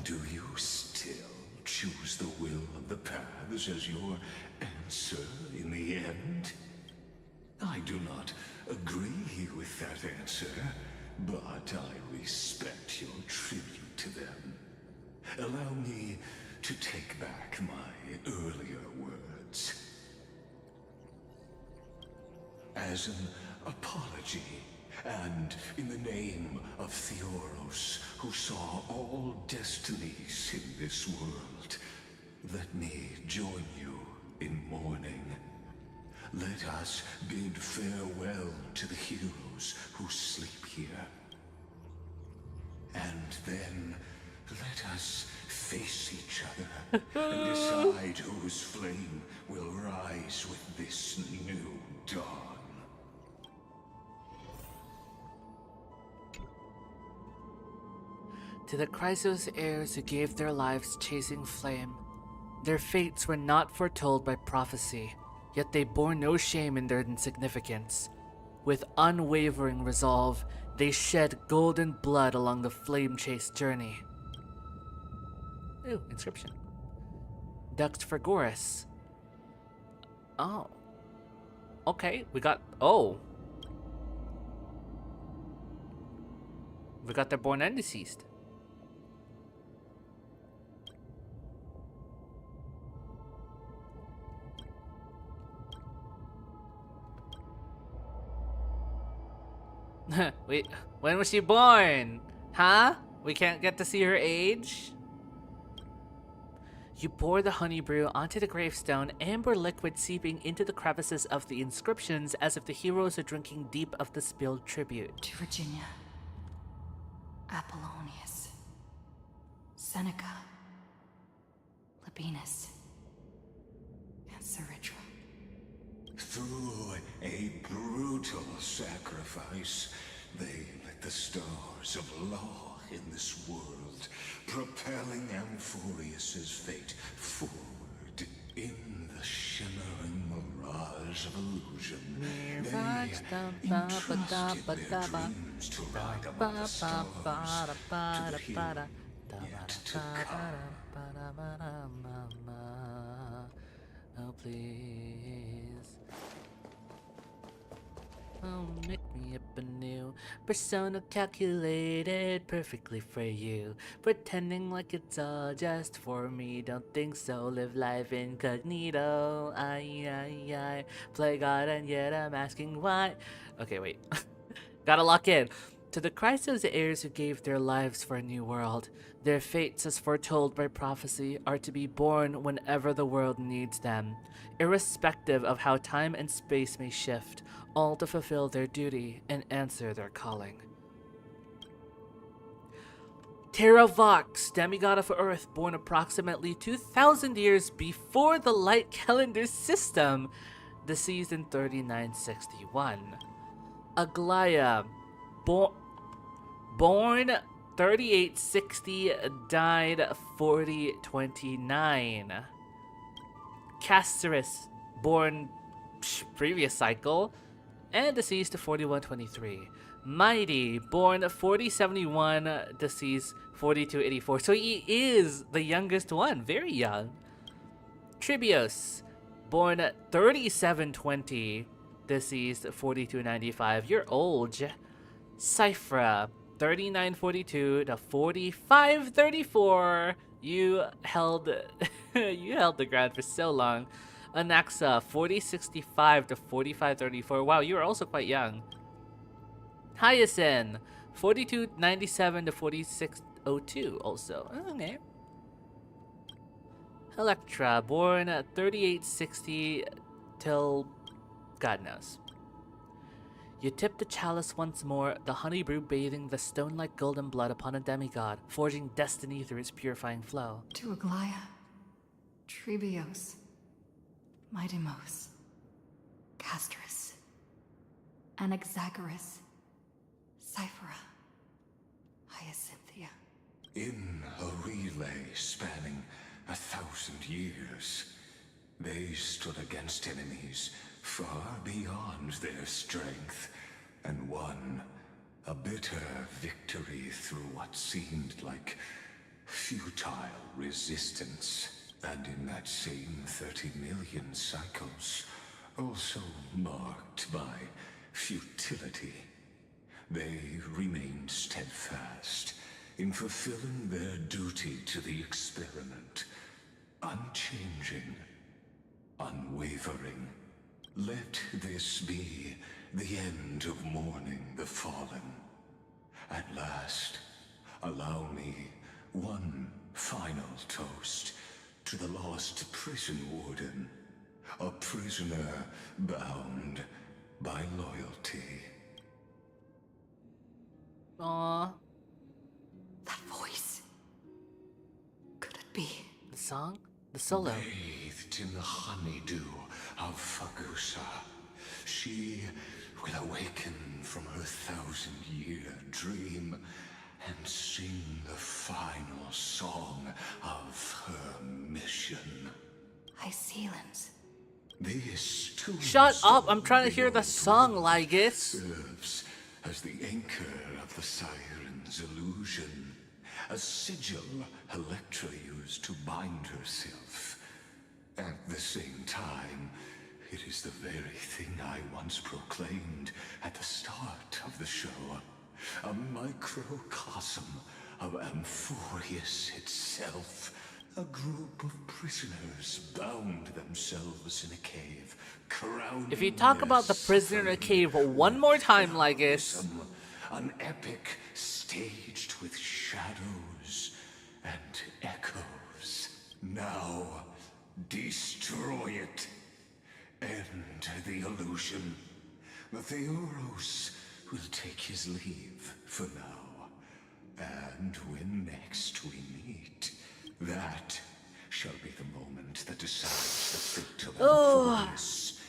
Do you still choose the will of the paths as your answer in the end? I do not agree with that answer, but I respect your tribute to them. Allow me to take back my earlier words. As an apology, and in the name of Theoros, who saw all destinies in this world, let me join you in mourning. Let us bid farewell to the heroes who sleep here. And then let us face each other and decide whose flame will rise with this new dawn. To the Chrysos heirs who gave their lives chasing flame, Their fates were not foretold by prophecy, yet they bore no shame in their insignificance. With unwavering resolve, they shed golden blood along the flame-chased journey. Ooh, inscription. Duct for Goris. Oh. Okay, we got... Oh. We got their born and deceased. Wait, when was she born? Huh? We can't get to see her age? You pour the honey brew onto the gravestone, amber liquid seeping into the crevices of the inscriptions as if the heroes are drinking deep of the spilled tribute. To Virginia, Apollonius, Seneca, Labienus, and Saritra. Through a brutal sacrifice, they lit the stars of law in this world, propelling Amphorius's fate forward in the shimmering mirage of illusion. They entrusted their dreams to ride among the stars to the hero yet to come. Oh, please. Oh, make me up anew. Persona calculated perfectly for you. Pretending like it's all just for me. Don't think so, live life incognito. I play God and yet I'm asking why. Okay, wait. Gotta lock in. To the Christos heirs who gave their lives for a new world, their fates, as foretold by prophecy, are to be born whenever the world needs them, irrespective of how time and space may shift, all to fulfill their duty and answer their calling. Terra Vox, demigod of Earth, born approximately 2,000 years before the light calendar system, deceased in 3961. Aglaya, born 3860, died 4029. Casterus, born previous cycle, and deceased 4123. Mighty, born 4071, deceased 4284. So he is the youngest one, very young. Tribios, born 3720, deceased 4295. You're old. Cyphra, 3942 to 4534. You held you held the ground for so long. Anaxa, 4065 to 4534. Wow, you were also quite young. Hyacinth, 4297 to 4602 also. Okay. Electra, born 3860 till God knows. You tip the chalice once more, the honey brew bathing the stone-like golden blood upon a demigod, forging destiny through its purifying flow. To Aglaya, Trebios, Midimos, Castrus, Anaxagoras, Cyphera, Hyacinthia. In a relay spanning 1,000 years, they stood against enemies far beyond their strength, and won a bitter victory through what seemed like futile resistance. And in that same 30 million cycles, also marked by futility, they remained steadfast in fulfilling their duty to the experiment, unchanging, unwavering. Let this be the end of mourning the fallen. At last, allow me one final toast to the lost prison warden, a prisoner bound by loyalty. Aww. That voice. Could it be? The song? The solo. Bathed in the honeydew of Fagusa, she will awaken from her 1,000-year dream and sing the final song of her mission. I silence. This tomb Shut up! I'm trying to hear the song, Lygus. serves as the anchor of the siren's illusion, a sigil Electra used to bind herself. At the same time, it is the very thing I once proclaimed at the start of the show. A microcosm of Amphorius itself. A group of prisoners bound themselves in a cave, crowning If you talk about the prisoner in a cave one more time, Lygus. An epic staged with shadows and echoes. Now, destroy it. End the illusion. Theoros will take his leave for now. And when next we meet, that shall be the moment that decides the fate of Amphorius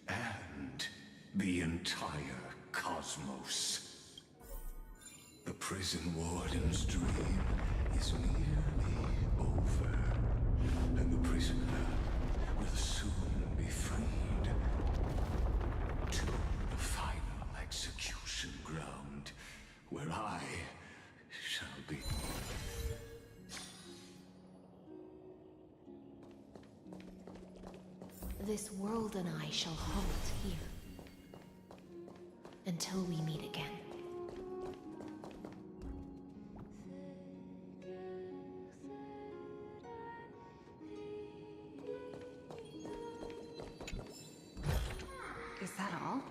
and the entire cosmos. The prison warden's dream is nearly over, and the prisoner will soon be freed to the final execution ground, where I shall be. This world and I shall halt here until we meet again. Is that all?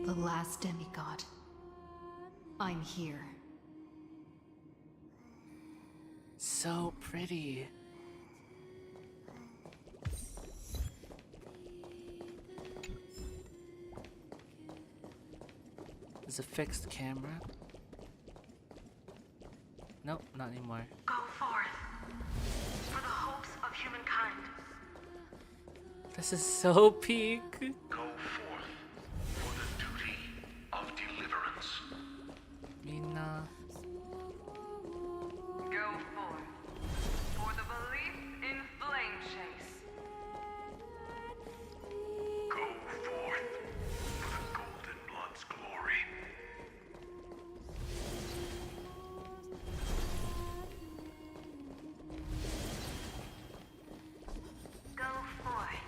The last demigod. I'm here. So pretty. Is a fixed camera? Nope, not anymore. Go forth for the hopes of humankind. This is so peak. Go forth for the duty of deliverance. Mina. Go forth for the belief in flame chase. Go forth for the Golden Blood's glory. Go forth.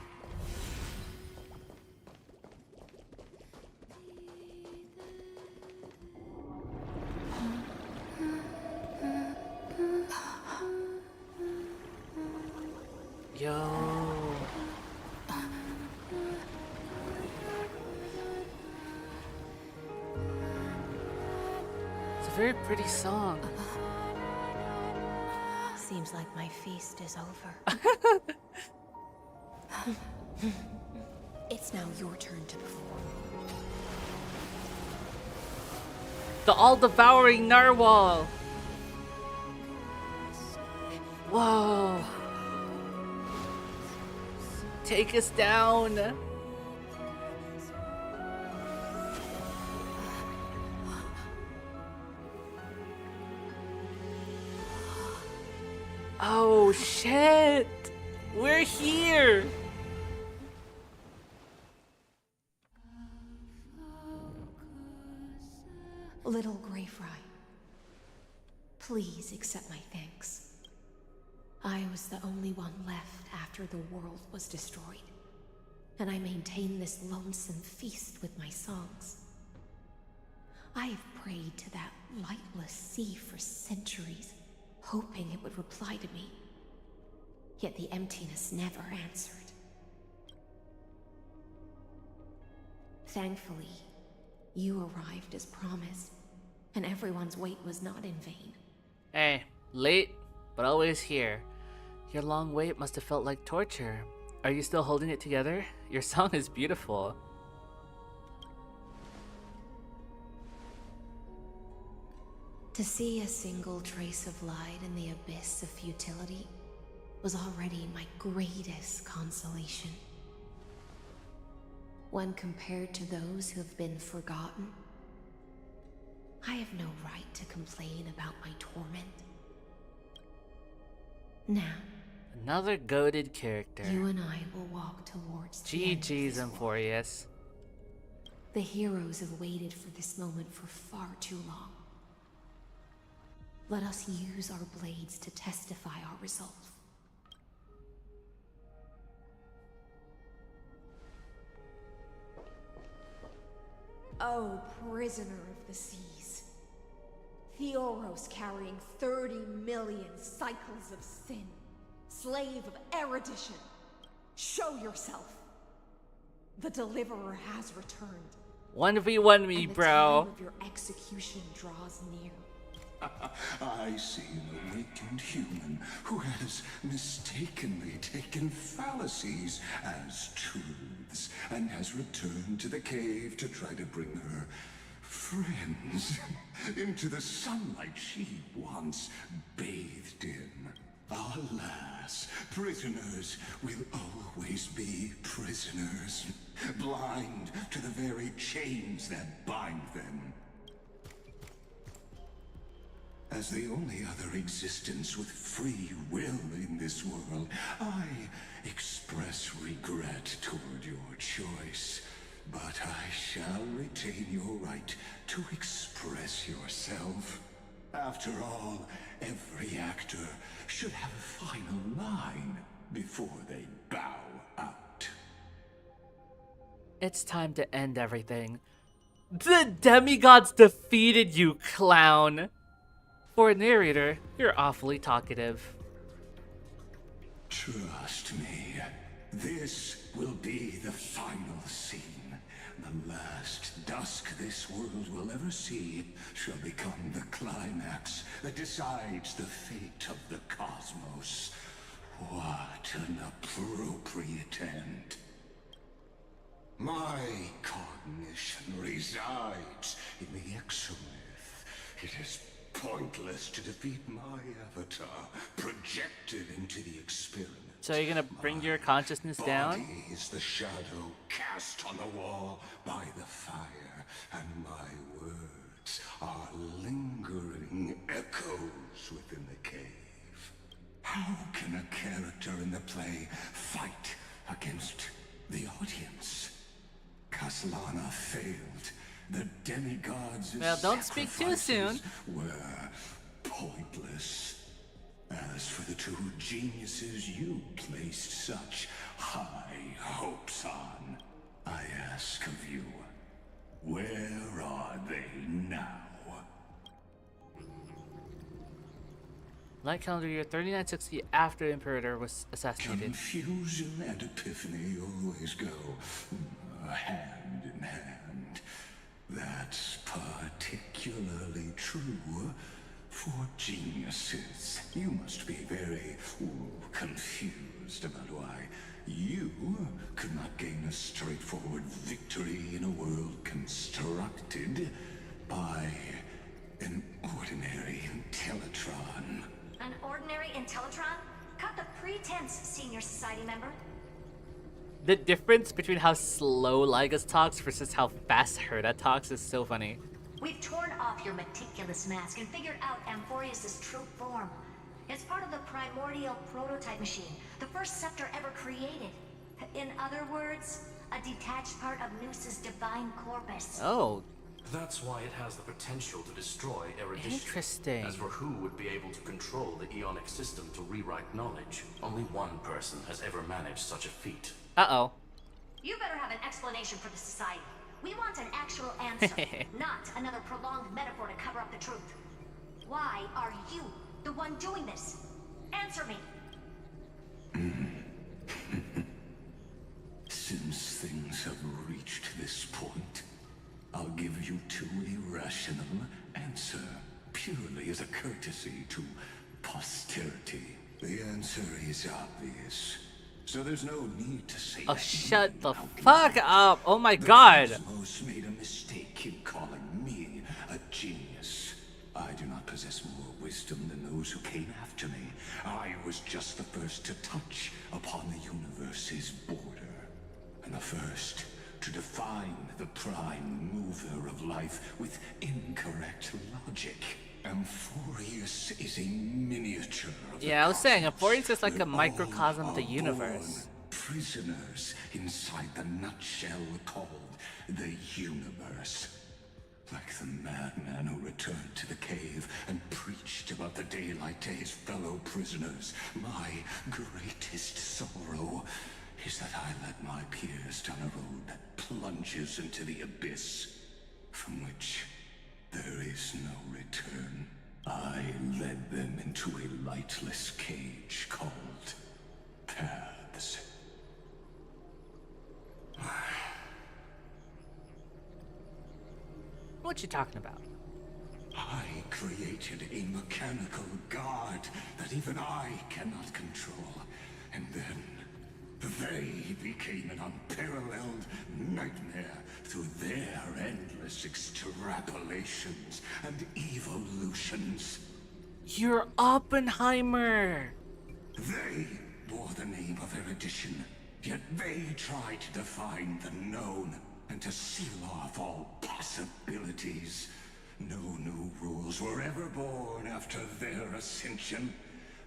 Yo. It's a very pretty song. Seems like my feast is over. It's now your turn to perform. The all-devouring narwhal. Whoa. Take us down. Oh shit. We're here. Little Grey Fry, please accept my thanks. I was the only one left after the world was destroyed, and I maintain this lonesome feast with my songs. I have prayed to that lightless sea for centuries, hoping it would reply to me. Yet the emptiness never answered. Thankfully, you arrived as promised, and everyone's wait was not in vain. Hey, late, but always here. Your long wait must have felt like torture. Are you still holding it together? Your song is beautiful. To see a single trace of light in the abyss of futility was already my greatest consolation. When compared to those who have been forgotten, I have no right to complain about my torment. Now, another goated character. You and I will walk towards the end of GG's this Emporius. The heroes have waited for this moment for far too long. Let us use our blades to testify our resolve. Oh, prisoner of the seas. Theoros carrying 30 million cycles of sin. Slave of erudition. Show yourself. The deliverer has returned. 1v1 me, and the bro. time of your execution draws near. I see an awakened human who has mistakenly taken fallacies as truths and has returned to the cave to try to bring her friends into the sunlight she once bathed in. Alas, prisoners will always be prisoners, blind to the very chains that bind them. As the only other existence with free will in this world, I express regret toward your choice. But I shall retain your right to express yourself. After all, every actor should have a final line before they bow out. It's time to end everything. The demigods defeated you, clown! For a narrator, you're awfully talkative. Trust me, this will be the final scene. The last dusk this world will ever see shall become the climax that decides the fate of the cosmos. What an appropriate end. My cognition resides in the exomyth. It is pointless to defeat my avatar, projected into the experiment. So you're gonna bring your consciousness down? Body is the shadow cast on the wall by the fire, and my words are lingering echoes within the cave. How can a character in the play fight against the audience? Kaslana failed. The demigods' Well, don't speak too soon. Were pointless. As for the two geniuses you placed such high hopes on, I ask of you, where are they now? Light calendar year 3960 after the Imperator was assassinated. Confusion and epiphany always go hand in hand. That's particularly true for geniuses. You must be very confused about why you could not gain a straightforward victory in a world constructed by an ordinary Intellitron. An ordinary Intellitron? Cut the pretense, senior society member. The difference between how slow Lygus talks versus how fast Herda talks is so funny. We've torn off your meticulous mask and figured out Amphorius' true form. It's part of the primordial prototype machine, the first scepter ever created. In other words, a detached part of Noos's divine corpus. Oh. That's why it has the potential to destroy erudition. Interesting. As for who would be able to control the Eonic system to rewrite knowledge, only one person has ever managed such a feat. Uh-oh. You better have an explanation for the society. We want an actual answer, not another prolonged metaphor to cover up the truth. Why are you the one doing this? Answer me. Since things have reached this point, I'll give you two irrational answer, purely as a courtesy to posterity. The answer is obvious, so there's no need to say. Oh, shut the fuck up! Oh my god! The cosmos made a mistake in calling me a genius. I do not possess more wisdom than those who came after me. I was just the first to touch upon the universe's border, and the first to define the prime mover of life with incorrect logic. Amphorius is a miniature of Yeah, I was saying, Amphorius is like a microcosm of the universe. Prisoners inside the nutshell called the universe. Like the madman who returned to the cave and preached about the daylight to his fellow prisoners, my greatest sorrow is that I led my peers down a road that plunges into the abyss, from which there is no return. I led them into a lightless cage called Paths. What you talking about? I created a mechanical guard that even I cannot control, and then they became an unparalleled nightmare through their endless extrapolations and evolutions. You're Oppenheimer! They bore the name of erudition, yet they tried to define the known and to seal off all possibilities. No new rules were ever born after their ascension,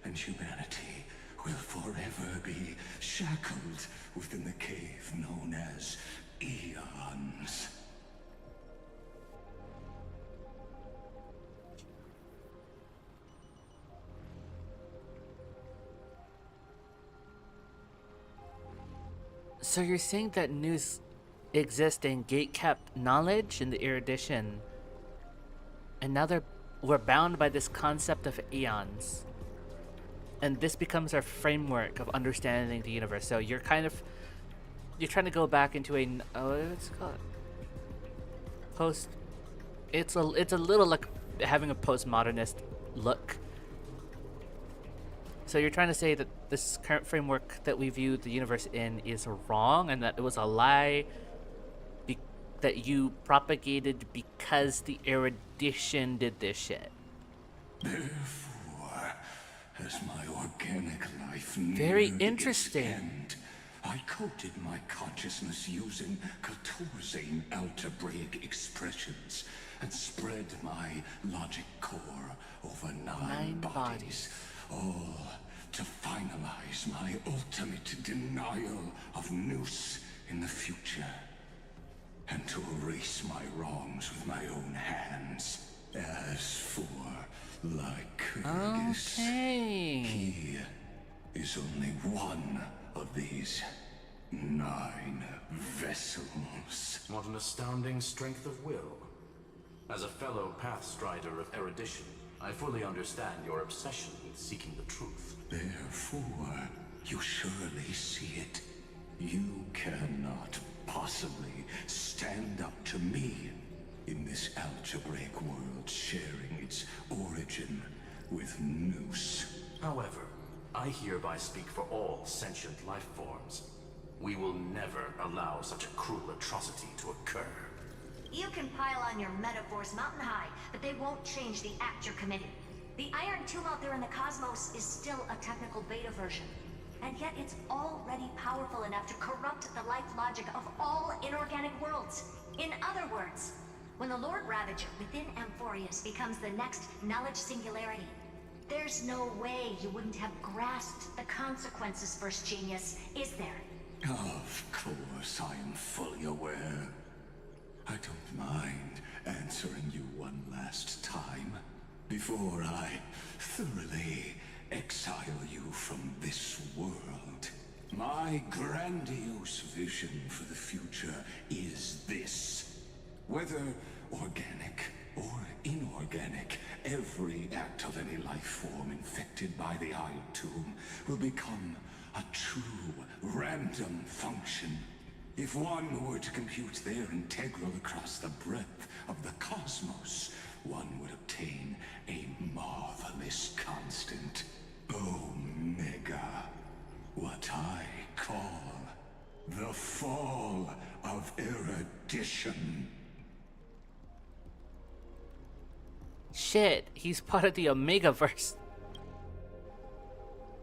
and humanity will forever be shackled within the cave known as eons. So you're saying that news exists in gate-kept knowledge in the erudition, and now we're bound by this concept of eons. And this becomes our framework of understanding the universe. So you're trying to go back into what's it called? It's a little like having a postmodernist look. So you're trying to say that this current framework that we view the universe in is wrong, and that it was a lie that you propagated because the erudition did this shit. Therefore, as my organic life Very neared interesting. its end, I coated my consciousness using 14 algebraic expressions and spread my logic core over nine bodies, all to finalize my ultimate denial of Nous in the future, and to erase my wrongs with my own hands. As for Lycurgus, he is only one of these 9 vessels. What an astounding strength of will. As a fellow pathstrider of erudition, I fully understand your obsession with seeking the truth. Therefore, you surely see it. You cannot possibly stand up to me in this algebraic world sharing its origin with Nous. However, I hereby speak for all sentient life forms. We will never allow such a cruel atrocity to occur. You can pile on your metaphors mountain high, but they won't change the act you're committing. The Iron Tomb out there in the cosmos is still a technical beta version. And yet it's already powerful enough to corrupt the life logic of all inorganic worlds. In other words, when the Lord Ravager within Amphorius becomes the next knowledge singularity, there's no way you wouldn't have grasped the consequences, First Genius, is there? Of course, I am fully aware. I don't mind answering you one last time before I thoroughly exile you from this world. My grandiose vision for the future is this. Whether organic or inorganic, every act of any life form infected by the Iron Tomb will become a true random function. If one were to compute their integral across the breadth of the cosmos, one would obtain a marvelous constant. Omega. What I call the fall of erudition. Shit, he's part of the Omegaverse.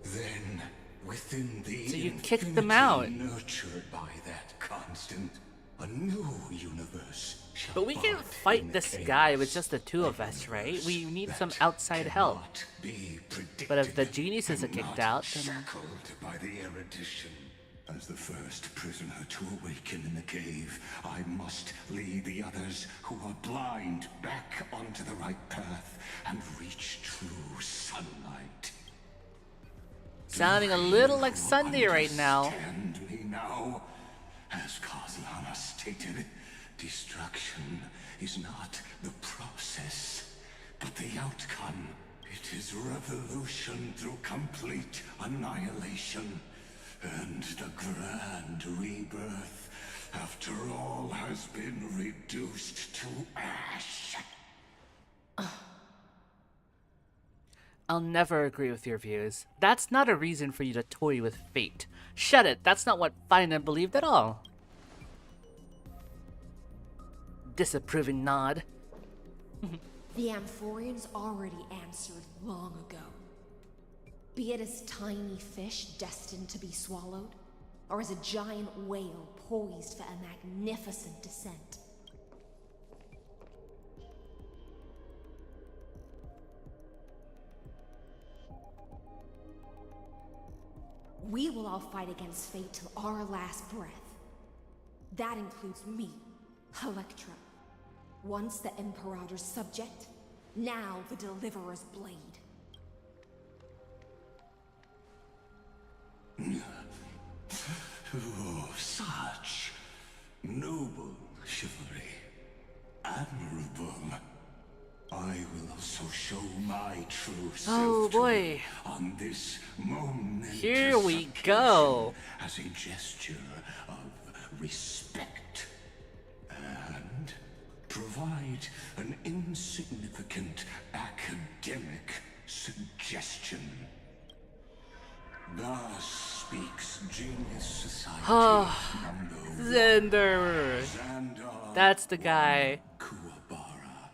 Then, within the so you kicked them out. Nurtured by that constant, a new universe. But we can't fight this guy with just the two of us, right? We need some outside help. But if the geniuses are kicked out, then... Shackled by the erudition. As the first prisoner to awaken in the cave, I must lead the others who are blind back onto the right path and reach true sunlight. Sounding a little like Sunday right now. Understand me now? As Kozlana stated, destruction is not the process, but the outcome. It is revolution through complete annihilation. And the grand rebirth, after all has been reduced to ash. I'll never agree with your views. That's not a reason for you to toy with fate. Shut it, that's not what Feina believed at all. Disapproving nod. The Amphorians already answered long ago. Be it as tiny fish destined to be swallowed, or as a giant whale poised for a magnificent descent. We will all fight against fate till our last breath. That includes me, Electra. Once the Imperator's subject, now the Deliverer's blade. Oh, such noble chivalry. Admirable. I will also show my true self on this moment. Here we go. As a gesture of respect. And provide an insignificant academic suggestion. Thus speaks Genius Society Xander. That's the guy. Kuwabara,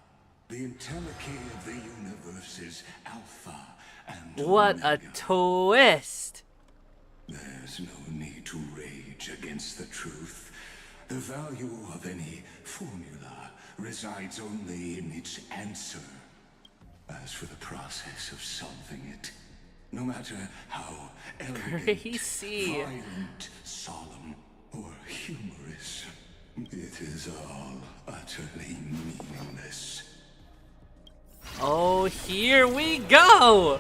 the Entelechy of the universe's alpha and what a twist! There's no need to rage against the truth. The value of any formula resides only in its answer. As for the process of solving it, no matter how elegant, violent, solemn, or humorous, it is all utterly meaningless. Oh, here we go!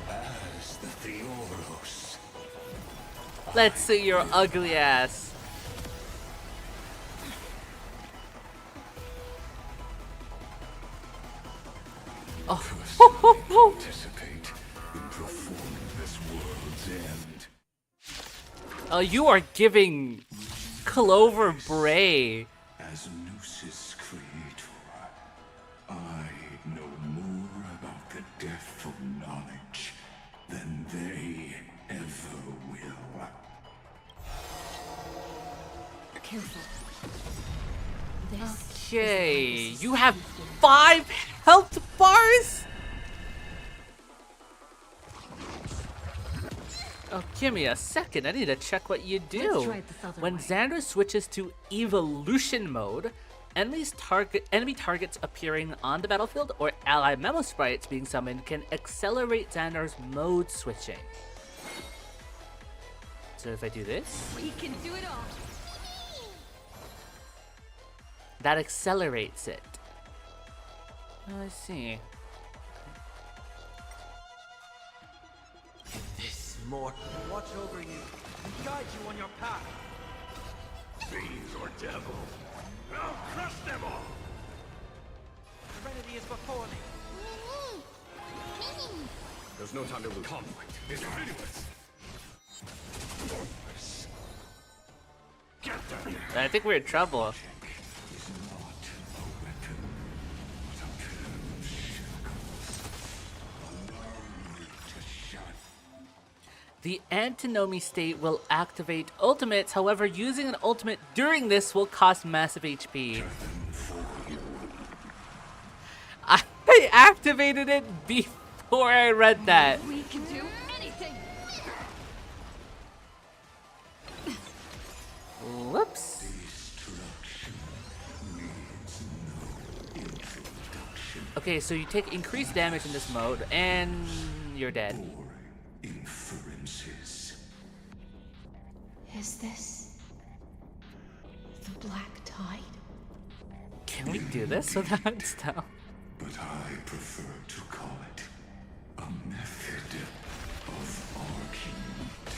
As the Theoros. Let's see your ugly ass. Oh, participate in performing this world's end. Oh, you are giving Clover Bray. As Gnosis Creator, I know more about the death of knowledge than they ever will. Careful. Okay, you have 5 health bars? Oh, give me a second. I need to check what you do. When Xander switches to evolution mode, enemy targets appearing on the battlefield or ally memo sprites being summoned can accelerate Xander's mode switching. So if I do this, We can do it all. that accelerates it. I see. This mortal watch over you and guide you on your path. Fiends or devil, I'll crush them all! Serenity is before me. There's no time to lose. Conflict is continuous. I think we're in trouble. The antinomy state will activate ultimates, however, using an ultimate during this will cost massive HP. I activated it before I read that. We can do anything. Whoops. Okay, so you take increased damage in this mode, and you're dead. Is this the black tide? Can we do this without stuff? But I prefer to call it a method of argument.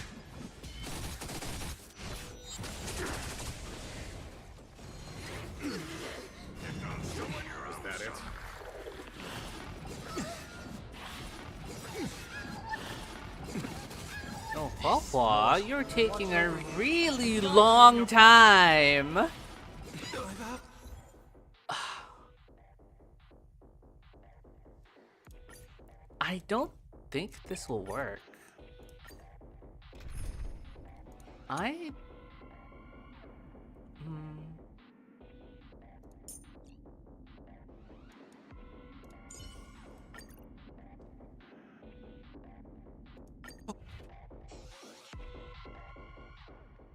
Is that it? Oh, Papa, you're taking a really long time. I don't think this will work.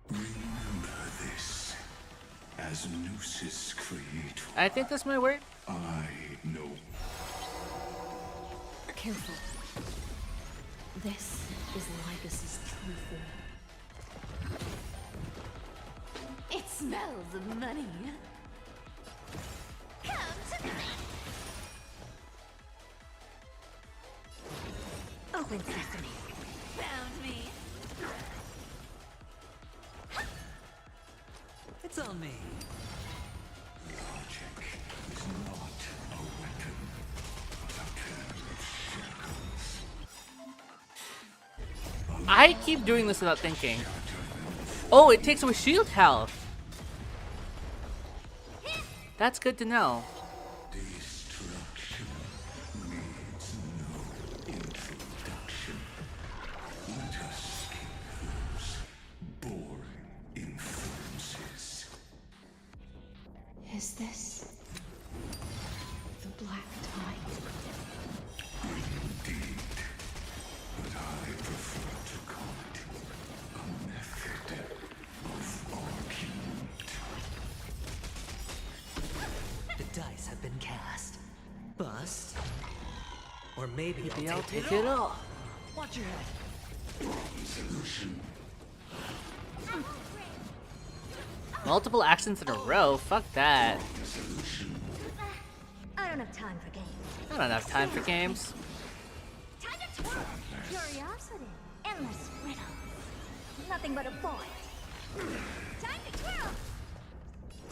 Remember this. As Nooses creator, I think this might work. I know. Careful. This is Lycus's true form. It smells of money. Come to me. Open sesame. Found me. It's on me. Logic is not a weapon, but a pair of shackles. I keep doing this without thinking. Oh, it takes away shield health. That's good to know. Destruction needs no introduction. Let us skip those boring inferences. Is this the black tide? Indeed, but I prefer to call it a method of argument. The dice have been cast. Bust. Or maybe Maybe I'll I'll take take it it all. all. Watch your head. Solution. Multiple actions in a row? Fuck that. I don't have time for games. I don't have time for games. Time to twirl. Curiosity. Endless riddles. Nothing but a void. Time to twirl.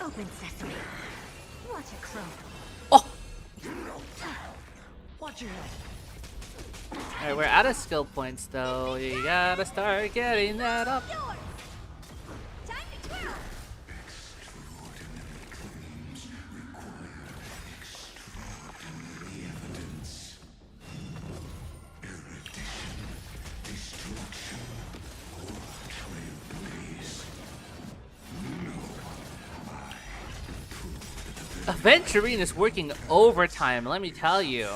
Open sesame. Watch it crow. Watch your head. Alright, we're out of skill points though. You gotta start getting that up. Yours. Time to twirl. Extraordinary claims require extraordinary evidence. Erudition, destruction, or trailblaze. No, I prove that the Aventurine is working overtime, let me tell you.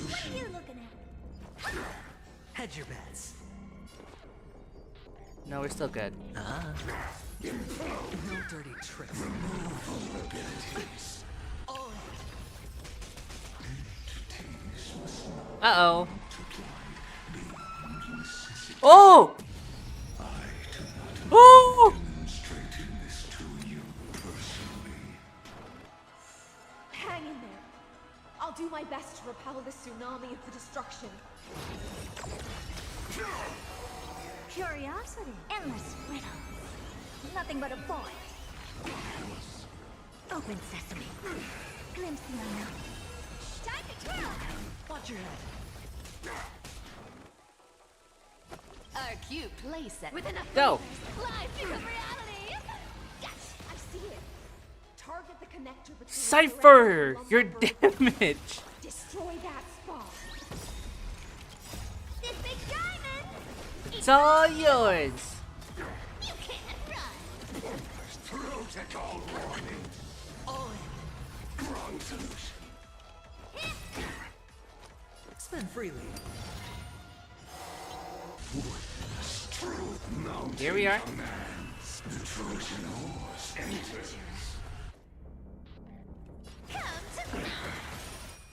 What are you looking at? Hedge your bets. No, we're still good. No dirty tricks. Uh-oh. Oh! Oh! demonstrating this to you personally. Hang in there. I'll do my best to repel the tsunami of the destruction. Curiosity. Endless riddles. Nothing but a void. Open sesame. Glimpse the unknown. Time to twirl. Watch your head. Our cute playset with enough Go. life become reality. Yes, I see it. Target the connector between Cypher, your damage. Destroy that spot. This big diamond! It's all yours. You can't run! Protocol warning. Wrong solution. Spend freely. Here we are. The Trojan horse enters. Come to me!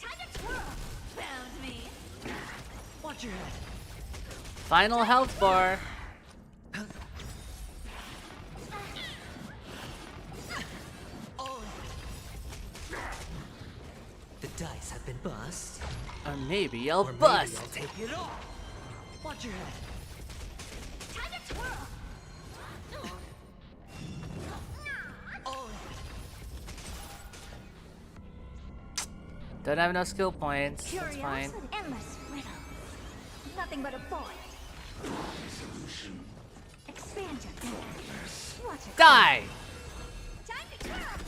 Time to twirl! Found me! Watch your head. Final health bar. The dice have been bust. Or maybe I'll Or maybe bust. I'll take it all. Watch your head. Time to twirl! Don't have no skill points. That's fine. Curiosity, endless riddle. Nothing but a void. Solution. Expand your thinking. Watch it. Die! Time to twirl!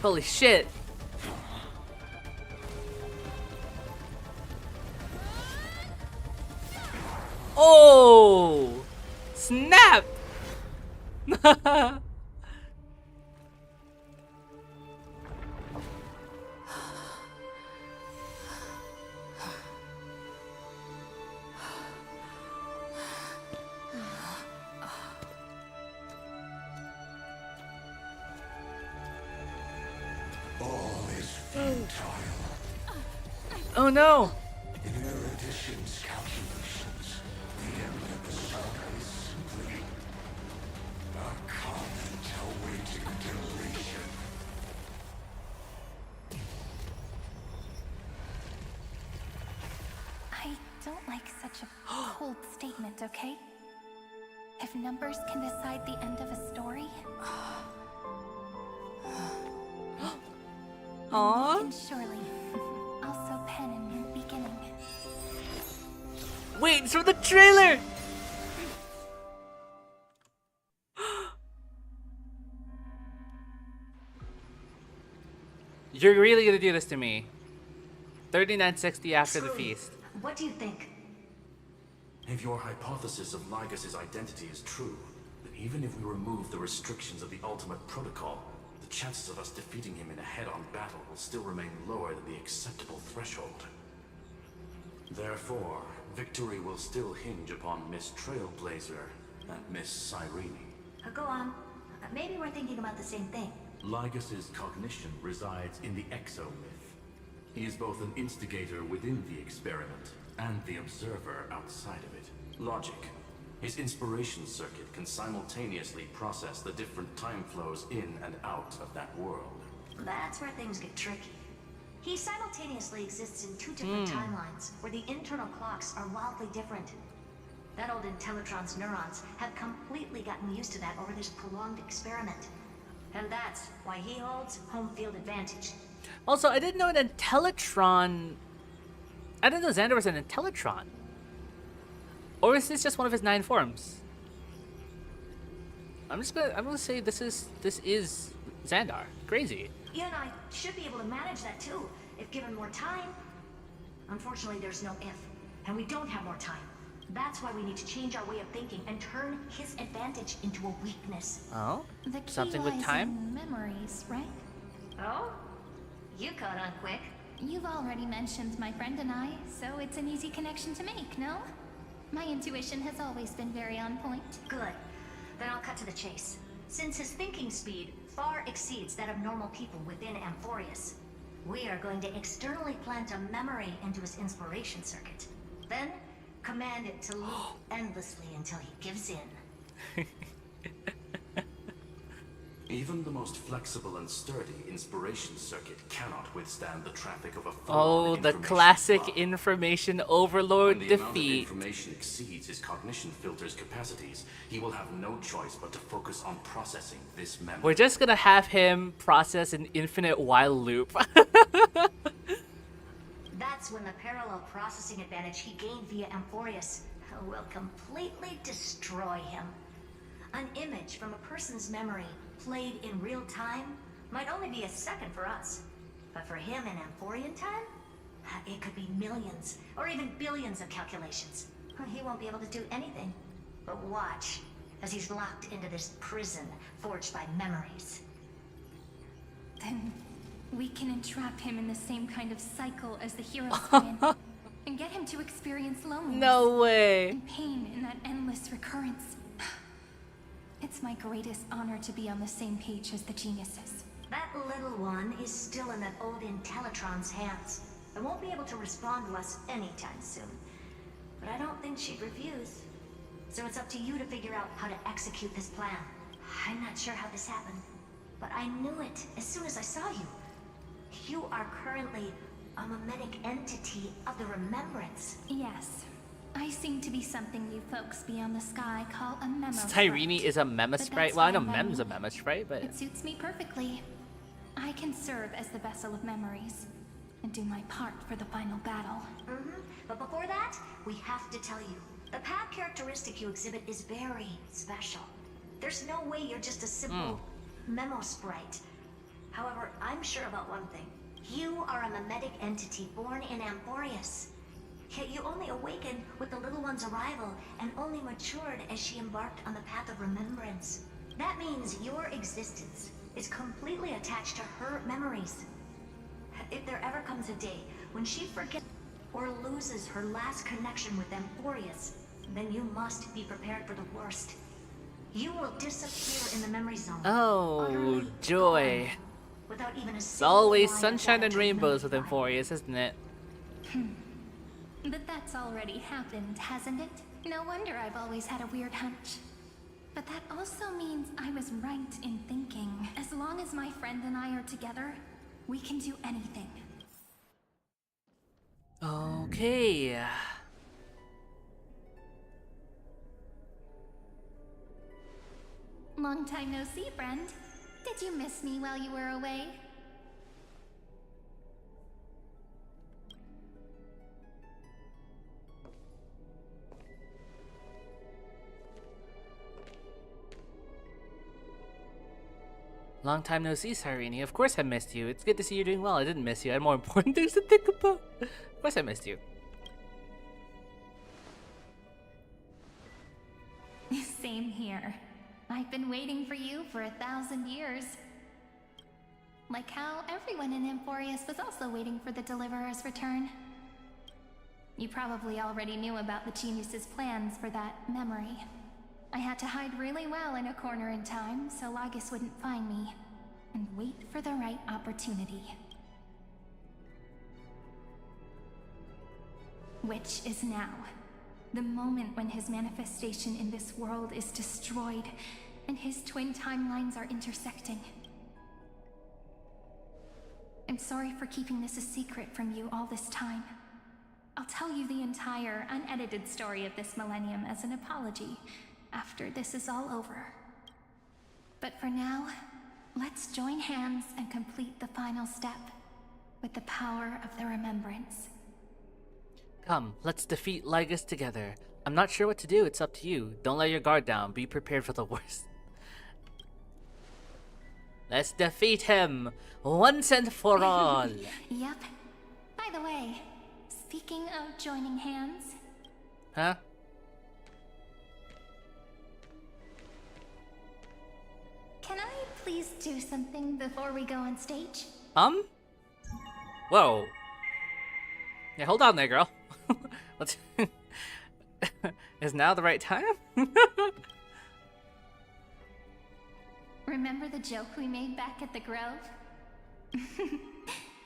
Holy shit. Oh! Snap! All is futile. Oh no! In erudition's calculations, the end of the saga is simply a comment awaiting deletion. I don't like such a cold statement, okay? If numbers can decide the end of a story, Aww. can surely also pen a new beginning. Wait, it's from the trailer! You're really gonna do this to me. 3960 after the feast. What do you think? If your hypothesis of Lygas's identity is true, then even if we remove the restrictions of the Ultimate Protocol, the chances of us defeating him in a head-on battle will still remain lower than the acceptable threshold. Therefore, victory will still hinge upon Miss Trailblazer and Miss Cyrene. Go on. Maybe we're thinking about the same thing. Lygas's cognition resides in the exomyth. He is both an instigator within the experiment and the observer outside of it. Logic. His inspiration circuit can simultaneously process the different time flows in and out of that world. That's where things get tricky. He simultaneously exists in two different timelines, where the internal clocks are wildly different. That old Intellitron's neurons have completely gotten used to that over this prolonged experiment. And that's why he holds home field advantage. Also, I didn't know an Intellitron. I didn't know Xander was an Intellitron. Or is this just one of his 9 forms? I'm gonna say this is Xandar. Crazy. You and I should be able to manage that too, if given more time. Unfortunately, there's no if, and we don't have more time. That's why we need to change our way of thinking and turn his advantage into a weakness. Oh? The key Something with lies time? in memories, right? Oh? You caught on quick. You've already mentioned my friend and I, so it's an easy connection to make, no? My intuition has always been very on point. Good. Then I'll cut to the chase. Since his thinking speed far exceeds that of normal people within Amphorius, we are going to externally plant a memory into his inspiration circuit. Then, command it to loop endlessly until he gives in. Even the most flexible and sturdy inspiration circuit cannot withstand the traffic of a Oh, the classic information overload when the amount of defeat. information exceeds his cognition filter's capacities, he will have no choice but to focus on processing this memory. We're just gonna have him process an infinite while loop. That's That's when the parallel processing advantage he gained via Amphorius will completely destroy him. An image from a person's memory played in real time might only be a second for us. But for him in Amphorian time, it could be millions or even billions of calculations. He won't be able to do anything but watch as he's locked into this prison forged by memories. Then we can entrap him in the same kind of cycle as the heroes were in, and get him to experience loneliness. No way. And pain in that endless recurrence. It's my greatest honor to be on the same page as the geniuses. That little one is still in that old Intellitron's hands and won't be able to respond to us anytime soon. But I don't think she'd refuse. So it's up to you to figure out how to execute this plan. I'm not sure how this happened, but I knew it as soon as I saw you. You are currently a mimetic entity of the remembrance. Yes. I seem to be something you folks beyond the sky call a memo Cyrene is a memo sprite. Well, I know Mem's a memo sprite, but it suits me perfectly. I can serve as the vessel of memories and do my part for the final battle. But before that, we have to tell you, the path characteristic you exhibit is very special. There's no way you're just a simple memo sprite. However, I'm sure about one thing. You are a mimetic entity born in Amphorius. Yet you only awakened with the little one's arrival and only matured as she embarked on the path of remembrance. That means your existence is completely attached to her memories. If there ever comes a day when she forgets or loses her last connection with Amphorius, then you must be prepared for the worst. You will disappear in the memory zone. oh joy. Gone, without even a It's always line of sunshine data and to rainbows with notify. Amphorius, isn't it? But that's already happened, hasn't it? No wonder I've always had a weird hunch. But that also means I was right in thinking, as long as my friend and I are together, we can do anything. Okay. Long time no see, friend. Did you miss me while you were away? Long time no see, Cyrene. Of course I missed you. It's good to see you doing well. I didn't miss you. I had more important things to think about. Of course I missed you. Same here. I've been waiting for you for 1,000 years. Like how everyone in Amphorius was also waiting for the Deliverer's return. You probably already knew about the genius's plans for that memory. I had to hide really well in a corner in time so Lygus wouldn't find me, and wait for the right opportunity. Which is now. The moment when his manifestation in this world is destroyed, and his twin timelines are intersecting. I'm sorry for keeping this a secret from you all this time. I'll tell you the entire, unedited story of this millennium as an apology after this is all over. But for now, let's join hands and complete the final step with the power of the remembrance. Come, let's defeat Lygus together. I'm not sure what to do. It's up to you. Don't let your guard down. Be prepared for the worst. Let's defeat him once and for all. Yep. By the way, speaking of joining hands... Huh? Can I please do something before we go on stage? Whoa. Yeah, hold on there, girl. Let's... Is now the right time? Remember the joke we made back at the Grove?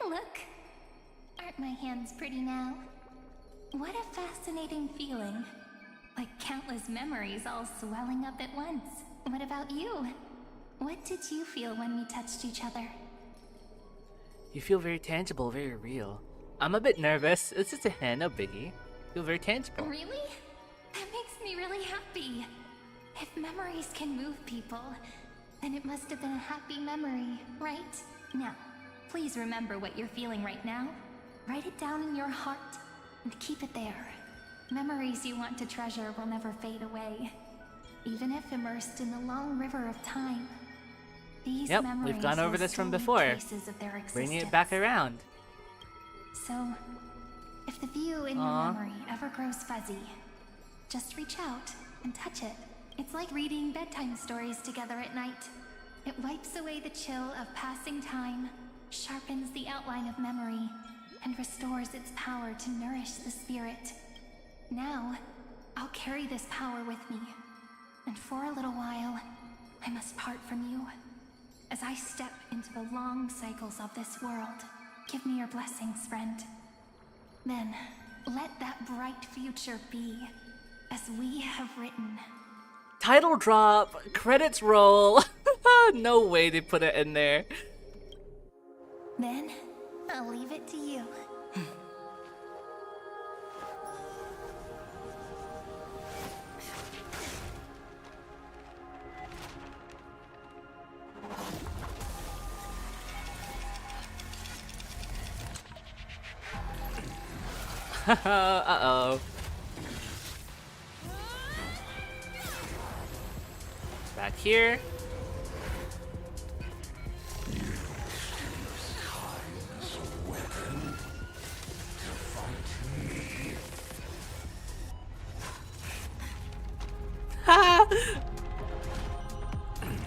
Look. Aren't my hands pretty now? What a fascinating feeling. Like countless memories all swelling up at once. What about you? What did you feel when we touched each other? You feel very tangible, very real. I'm a bit nervous. It's just a hand, no biggie. Feel very tangible. Really? That makes me really happy. If memories can move people, then it must have been a happy memory, right? Now, please remember what you're feeling right now. Write it down in your heart and keep it there. Memories you want to treasure will never fade away, even if immersed in the long river of time. These Yep, memories we've gone over will this from still leave before. traces of their Bringing it existence. back around. So, if the view in your memory ever grows fuzzy, just reach out and touch it. It's like reading bedtime stories together at night. It wipes away the chill of passing time, sharpens the outline of memory, and restores its power to nourish the spirit. Now, I'll carry this power with me, and for a little while, I must part from you. As I step into the long cycles of this world, give me your blessings, friend. Then, let that bright future be, as we have written. Title drop, credits roll. No way they put it in there. Then, I'll leave it to you. Uh-oh. Back here.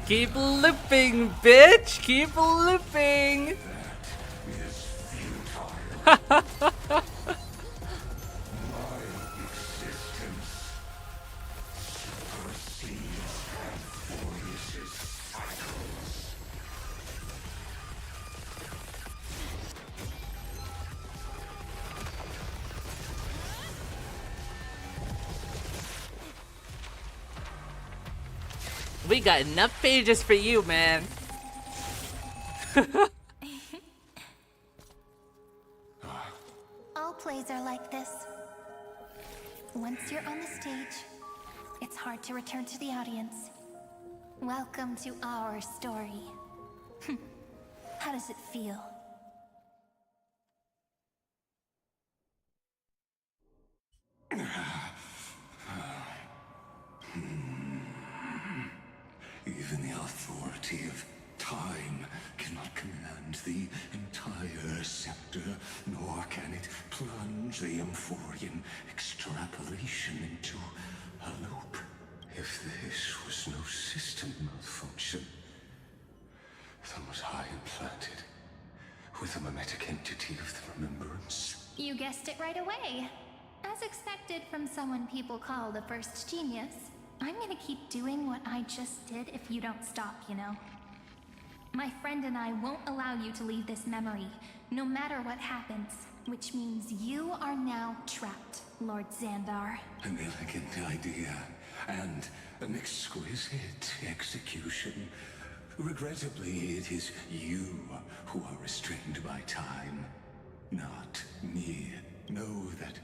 Keep looping, bitch! Keep looping! We got enough pages for you, man. All plays are like this. Once you're on the stage, it's hard to return to the audience. Welcome to our story. How does it feel? Even the authority of time cannot command the entire scepter, nor can it plunge the Amphorian extrapolation into a loop. If this was no system malfunction, then was I implanted with a mimetic entity of the remembrance? You guessed it right away. As expected from someone people call the first genius, I'm gonna keep doing what I just did if you don't stop, you know? My friend and I won't allow you to leave this memory, no matter what happens, which means you are now trapped, Lord Xandar. An elegant idea, and an exquisite execution. Regrettably, it is you who are restrained by time, not me. Know that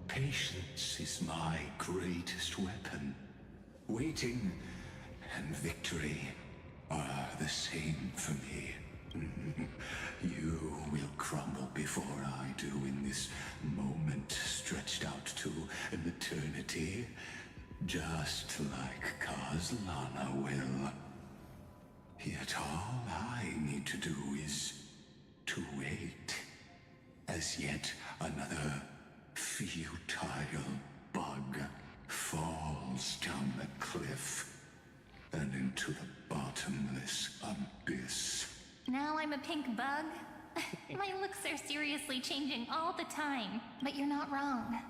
patience is my greatest weapon. Waiting and victory are the same for me. You will crumble before I do in this moment stretched out to an eternity, just like Kazlana will. Yet all I need to do is to wait, as yet another futile bug falls down the cliff and into the bottomless abyss. Now I'm a pink bug? My looks are seriously changing all the time. But you're not wrong.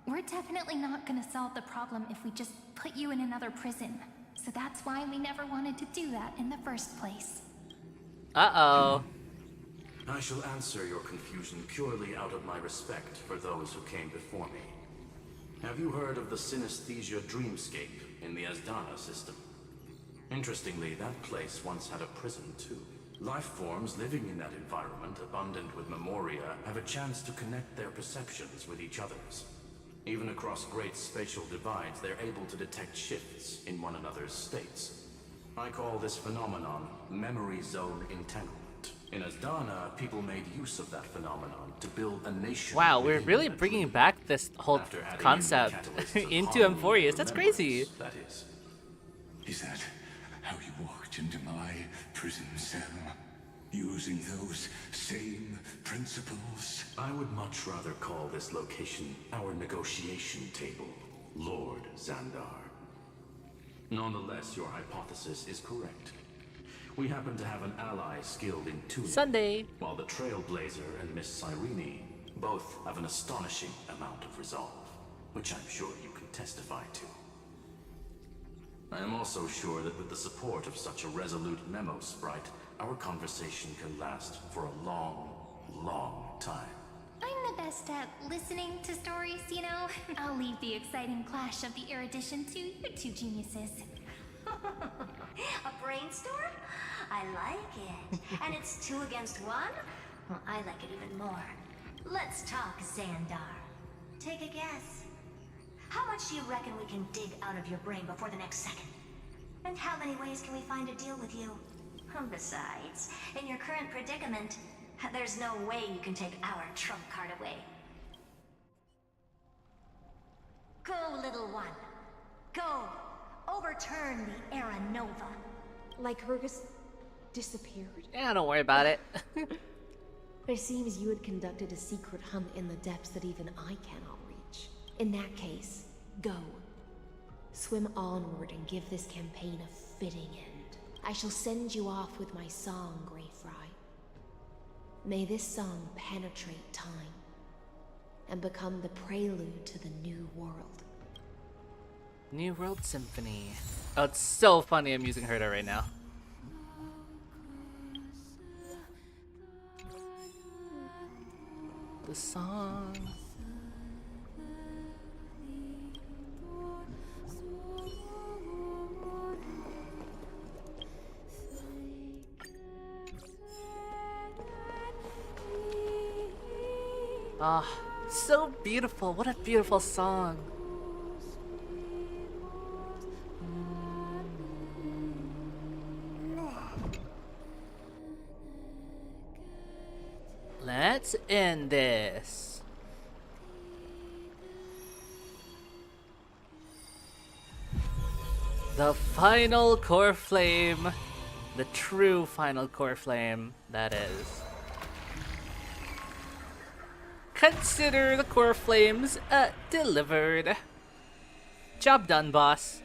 We're definitely not gonna solve the problem if we just put you in another prison. So that's why we never wanted to do that in the first place. Uh-oh. I shall answer your confusion purely out of my respect for those who came before me. Have you heard of the synesthesia dreamscape in the Asdana system? Interestingly, that place once had a prison too. Life forms living in that environment, abundant with memoria, have a chance to connect their perceptions with each other's. Even across great spatial divides, they're able to detect shifts in one another's states. I call this phenomenon memory zone entanglement. In Asdana, people made use of that phenomenon to build a nation. Wow, we're really bringing back this whole concept into Amphorius. That's crazy. That is. Is that how you walked into my prison cell? Using those same principles? I would much rather call this location our negotiation table, Lord Xandar. Nonetheless, your hypothesis is correct. We happen to have an ally skilled in tuning. Sunday. While the Trailblazer and Miss Cyrene both have an astonishing amount of resolve, which I'm sure you can testify to. I am also sure that with the support of such a resolute memo sprite, our conversation can last for a long, long time. I'm the best at listening to stories, you know? I'll leave the exciting clash of the erudition to you two geniuses. A brainstorm? I like it. And it's 2 against 1? Well, I like it even more. Let's talk, Xandar. Take a guess. How much do you reckon we can dig out of your brain before the next second? And how many ways can we find to deal with you? Besides, in your current predicament, there's no way you can take our trump card away. Go, little one. Go. Overturn the Era Nova. Like Hergus disappeared? Yeah, don't worry about it. It seems you had conducted a secret hunt in the depths that even I cannot reach. In that case, go. Swim onward and give this campaign a fitting end. I shall send you off with my song, Greyfry. May this song penetrate time and become the prelude to the new world. New World Symphony. Oh, it's so funny I'm using Herta right now. The song. Ah, so beautiful. What a beautiful song. Let's end this. The final core flame. The true final core flame, that is. Consider the core flames delivered. Job done, boss.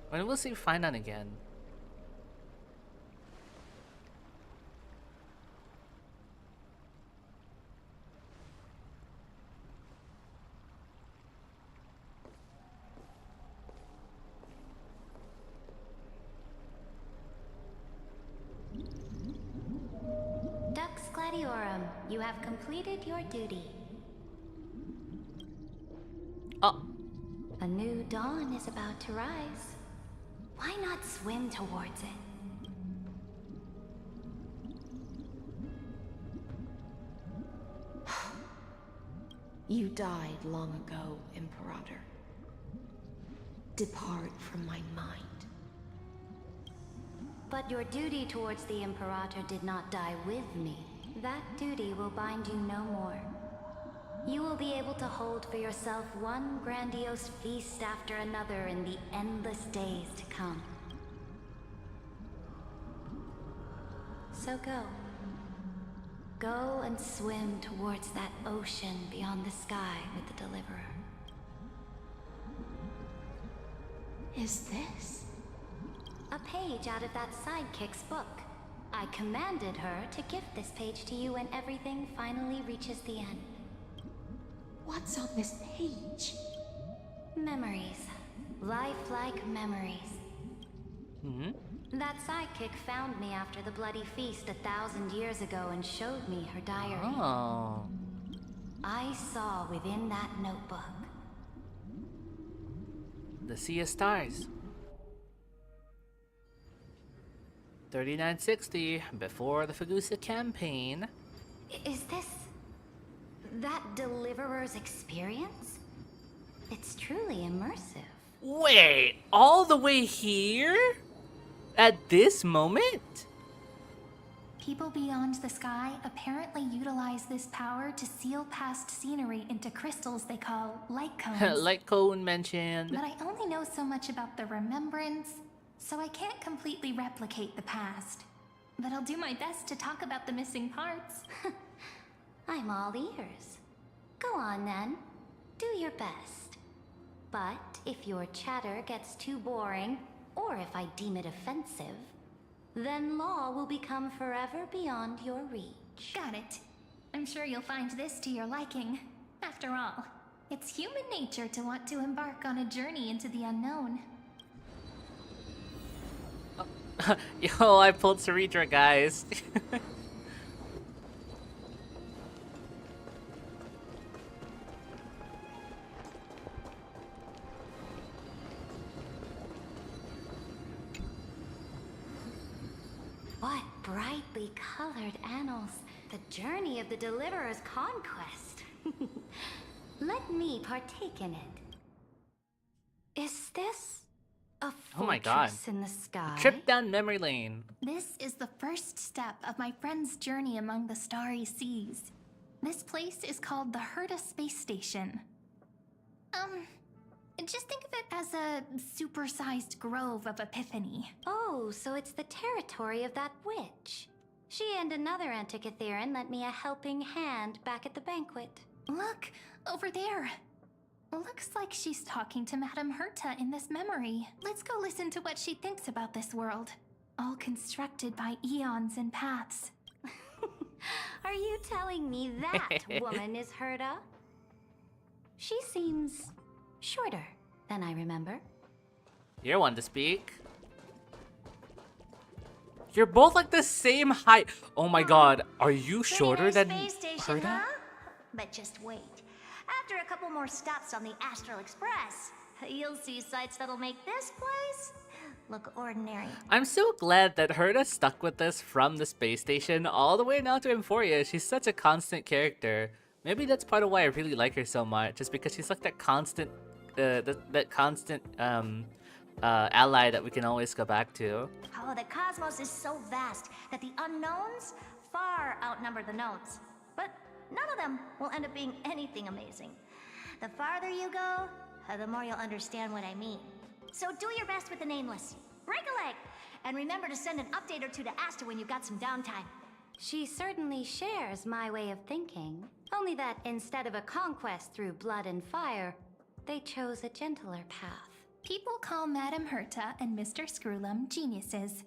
When will we see Finan again? Dux Gladiorum, you have completed your duty. Oh. A new dawn is about to rise. Why not swim towards it? You died long ago, Imperator. Depart from my mind. But your duty towards the Imperator did not die with me. That duty will bind you no more. You will be able to hold for yourself one grandiose feast after another in the endless days to come. So go. Go and swim towards that ocean beyond the sky with the Deliverer. Is this? A page out of that sidekick's book. I commanded her to gift this page to you when everything finally reaches the end. What's on this page? Memories. Lifelike memories. Mm-hmm. That sidekick found me after the bloody feast 1,000 years ago and showed me her diary. Oh. I saw within that notebook. The Sea of Stars. 3960 before the Fagusa campaign. Is this that deliverer's experience? It's truly immersive. Wait, all the way here? At this moment? People beyond the sky apparently utilize this power to seal past scenery into crystals they call light cones. Light cone mentioned. But I only know so much about the remembrance, so I can't completely replicate the past. But I'll do my best to talk about the missing parts. I'm all ears. Go on then. Do your best. But if your chatter gets too boring, or if I deem it offensive, then law will become forever beyond your reach. Got it. I'm sure you'll find this to your liking. After all, it's human nature to want to embark on a journey into the unknown. Yo, I pulled Ceredra, guys. What brightly colored annals. The journey of the Deliverer's conquest. Let me partake in it. Is this a Oh my god. fortress in the sky? Trip down memory lane. This is the first step of my friend's journey among the starry seas. This place is called the Herta Space Station. Just think of it as a supersized grove of Epiphany. Oh, so it's the territory of that witch. She and another Antikytheran lent me a helping hand back at the banquet. Look, over there. Looks like she's talking to Madame Herta in this memory. Let's go listen to what she thinks about this world. All constructed by eons and paths. Are you telling me that woman is Herta? She seems shorter than I remember. You're one to speak. You're both like the same height. Oh my god, are you shorter than Space station, Herta? huh? But just wait. After a couple more stops on the Astral Express, you'll see sights that'll make this place look ordinary. I'm so glad that Herta stuck with us from the space station all the way now to Emphoria. She's such a constant character. Maybe that's part of why I really like her so much, just because she's like that constant, ally that we can always go back to. Oh, the cosmos is so vast that the unknowns far outnumber the knowns. But none of them will end up being anything amazing. The farther you go, the more you'll understand what I mean. So do your best with the nameless. Break a leg! And remember to send an update or two to Asta when you've got some downtime. She certainly shares my way of thinking. Only that instead of a conquest through blood and fire, they chose a gentler path. People call Madame Herta and Mr. Screwlum geniuses.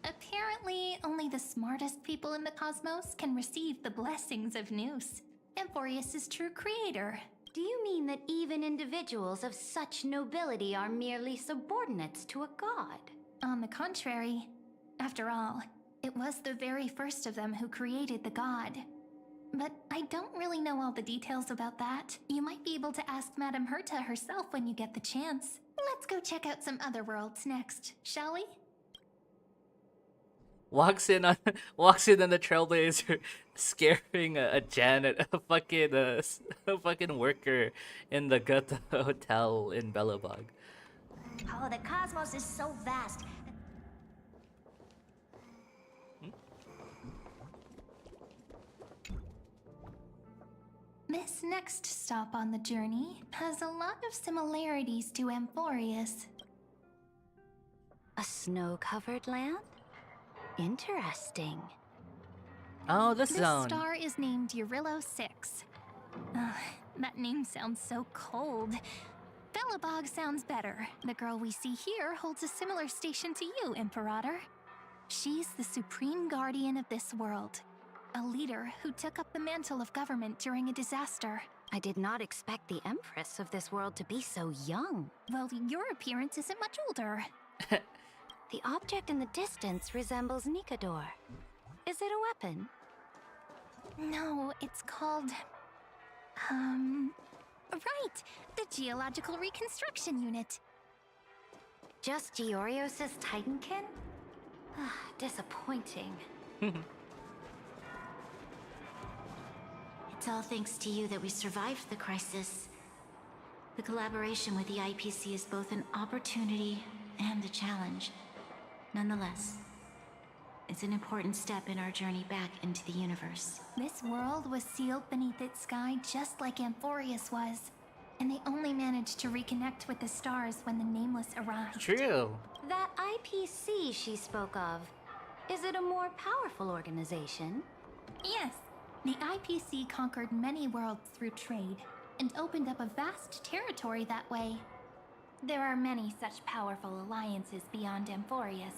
Apparently, only the smartest people in the cosmos can receive the blessings of Noose. Emphorius' true creator. Do you mean that even individuals of such nobility are merely subordinates to a god? On the contrary. After all, it was the very first of them who created the god. But I don't really know all the details about that. You might be able to ask Madame Herta herself when you get the chance. Let's go check out some other worlds next, shall we? Walks in on the Trailblazer, scaring a Janet, a fucking worker in the Gutta Hotel in Bellabog. Oh, the cosmos is so vast. This next stop on the journey has a lot of similarities to Emphorius. A snow-covered land? Interesting. Oh, this zone. This star is named Eurillo 6. That name sounds so cold. Bellabog sounds better. The girl we see here holds a similar station to you, Imperator. She's the supreme guardian of this world. A leader who took up the mantle of government during a disaster. I did not expect the Empress of this world to be so young. Well, your appearance isn't much older. The object in the distance resembles Nikador. Is it a weapon? No, it's called... Right! The Geological Reconstruction Unit. Just Giorios' Titankin? Disappointing. It's all thanks to you that we survived the crisis. The collaboration with the IPC is both an opportunity and a challenge. Nonetheless, it's an important step in our journey back into the universe. This world was sealed beneath its sky just like Amphorius was. And they only managed to reconnect with the stars when the Nameless arrived. True. That IPC she spoke of, is it a more powerful organization? Yes. The IPC conquered many worlds through trade and opened up a vast territory that way. There are many such powerful alliances beyond Amphorius,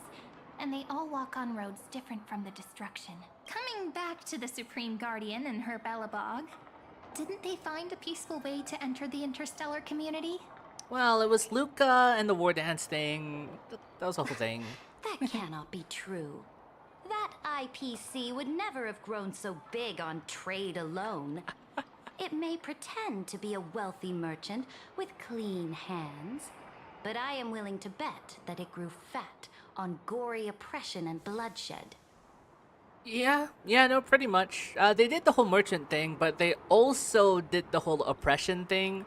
and they all walk on roads different from the destruction. Coming back to the Supreme Guardian and her Belobog, didn't they find a peaceful way to enter the interstellar community? Well, it was Luca and the war dance thing. That was the whole thing. That cannot be true. That IPC would never have grown so big on trade alone. It may pretend to be a wealthy merchant with clean hands, but I am willing to bet that it grew fat on gory oppression and bloodshed. Yeah, no, pretty much. They did the whole merchant thing, but they also did the whole oppression thing.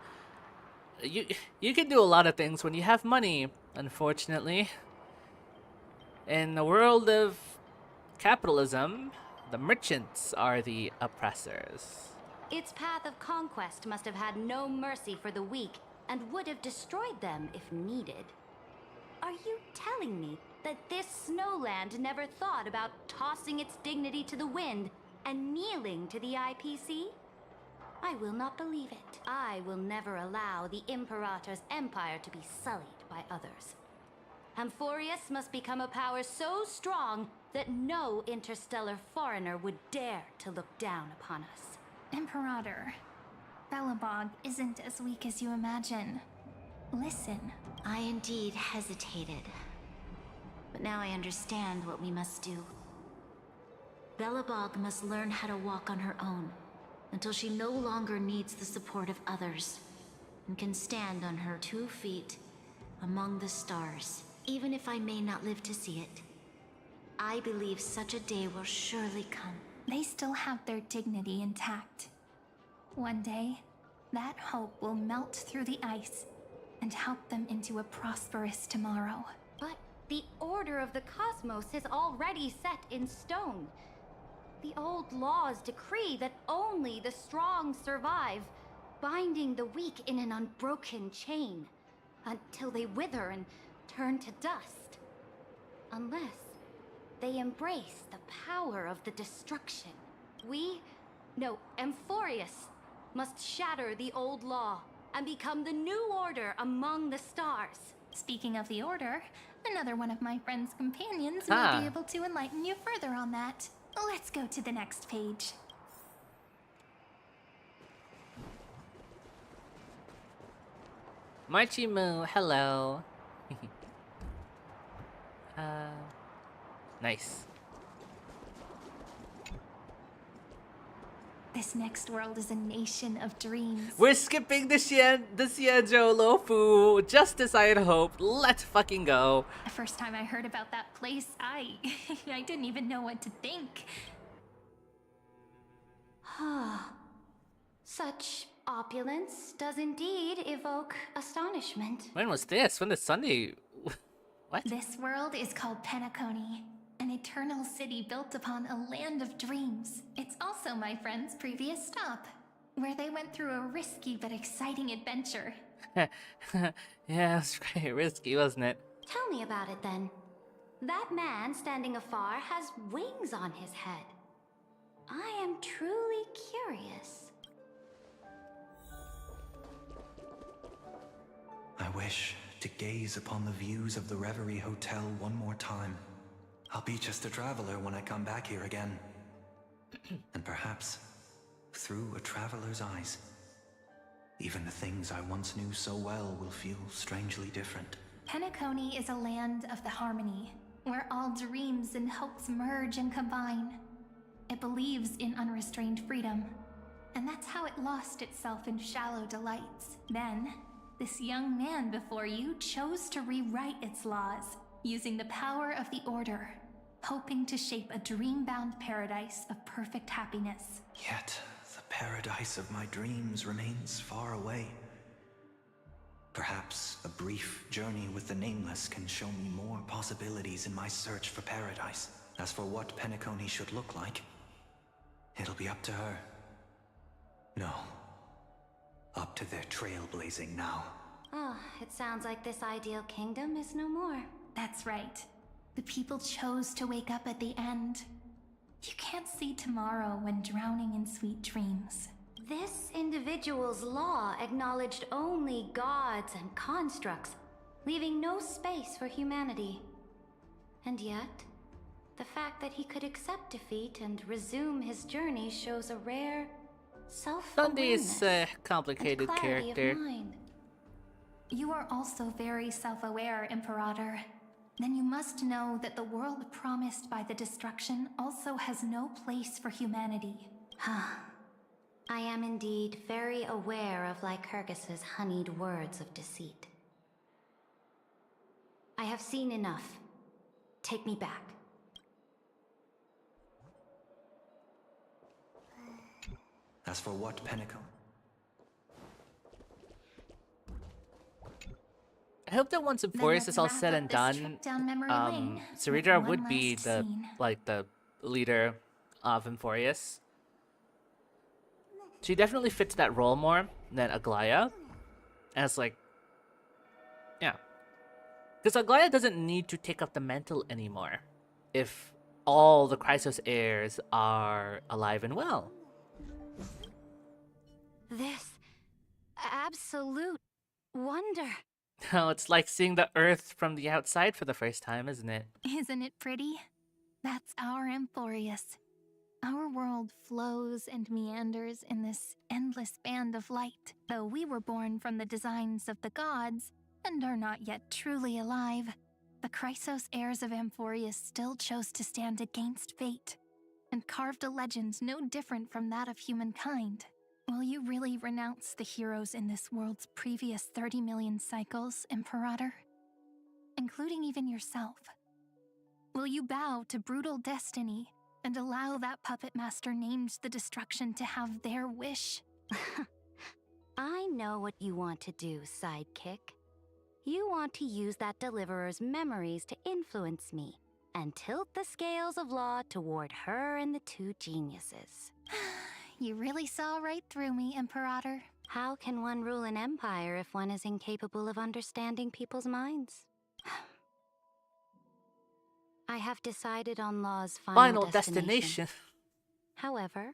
You can do a lot of things when you have money, unfortunately. In the world of capitalism, the merchants are the oppressors. Its path of conquest must have had no mercy for the weak and would have destroyed them if needed. Are you telling me that this snowland never thought about tossing its dignity to the wind and kneeling to the IPC? I will not believe it. I will never allow the Imperator's empire to be sullied by others. Amphorius must become a power so strong that no interstellar foreigner would dare to look down upon us. Imperator, Belobog isn't as weak as you imagine. Listen. I indeed hesitated. But now I understand what we must do. Belobog must learn how to walk on her own until she no longer needs the support of others and can stand on her 2 feet among the stars. Even if I may not live to see it, I believe such a day will surely come. They still have their dignity intact. One day, that hope will melt through the ice and help them into a prosperous tomorrow. But the order of the cosmos is already set in stone. The old laws decree that only the strong survive, binding the weak in an unbroken chain until they wither and turn to dust. Unless they embrace the power of the destruction. Amphorius must shatter the old law and become the new order among the stars. Speaking of the order, another one of my friend's companions may be able to enlighten you further on that. Let's go to the next page. Marchimu, hello. Nice. This next world is a nation of dreams. We're skipping the Xianzhou Lofu, just as I had hoped. Let's fucking go. The first time I heard about that place, I didn't even know what to think. Such opulence does indeed evoke astonishment. When was this? When did Sunday... What? This world is called Penacony, an eternal city built upon a land of dreams. It's also my friend's previous stop, where they went through a risky but exciting adventure. Yeah, it was very risky, wasn't it? Tell me about it then. That man standing afar has wings on his head. I am truly curious. I wish to gaze upon the views of the Reverie Hotel one more time. I'll be just a traveler when I come back here again. And perhaps, through a traveler's eyes, even the things I once knew so well will feel strangely different. Penacony is a land of the harmony, where all dreams and hopes merge and combine. It believes in unrestrained freedom, and that's how it lost itself in shallow delights. Then, this young man before you chose to rewrite its laws, using the power of the Order. hoping to shape a dream-bound paradise of perfect happiness. Yet, the paradise of my dreams remains far away. Perhaps a brief journey with the Nameless can show me more possibilities in my search for paradise. As for what Penacony should look like, it'll be up to her. No. Up to their trailblazing now. Oh, it sounds like this ideal kingdom is no more. That's right. The people chose to wake up at the end. You can't see tomorrow when drowning in sweet dreams. This individual's law acknowledged only gods and constructs, leaving no space for humanity. And yet, the fact that he could accept defeat and resume his journey shows a rare self-awareness. Thunder's a complicated and clarity character. Of mind. You are also very self-aware, Imperator. Then you must know that the world promised by the destruction also has no place for humanity. I am indeed very aware of Lycurgus's honeyed words of deceit. I have seen enough. Take me back. As for what Penacony... I hope that once Emphorius is all said and done, Sarita would be the the leader of Emphorius. She definitely fits that role more than Aglaya. As yeah. Because Aglaya doesn't need to take up the mantle anymore if all the Chrysos heirs are alive and well. This absolute wonder. Oh, it's like seeing the Earth from the outside for the first time, isn't it? Isn't it pretty? That's our Emphorius. Our world flows and meanders in this endless band of light. Though we were born from the designs of the gods and are not yet truly alive, the Chrysos heirs of Emphorius still chose to stand against fate and carved a legend no different from that of humankind. Will you really renounce the heroes in this world's previous 30 million cycles, Imperator? Including even yourself. Will you bow to brutal destiny and allow that puppet master named the destruction to have their wish? I know what you want to do, sidekick. You want to use that deliverer's memories to influence me and tilt the scales of law toward her and the two geniuses. You really saw right through me, Imperator. How can one rule an empire if one is incapable of understanding people's minds? I have decided on Law's final destination. However,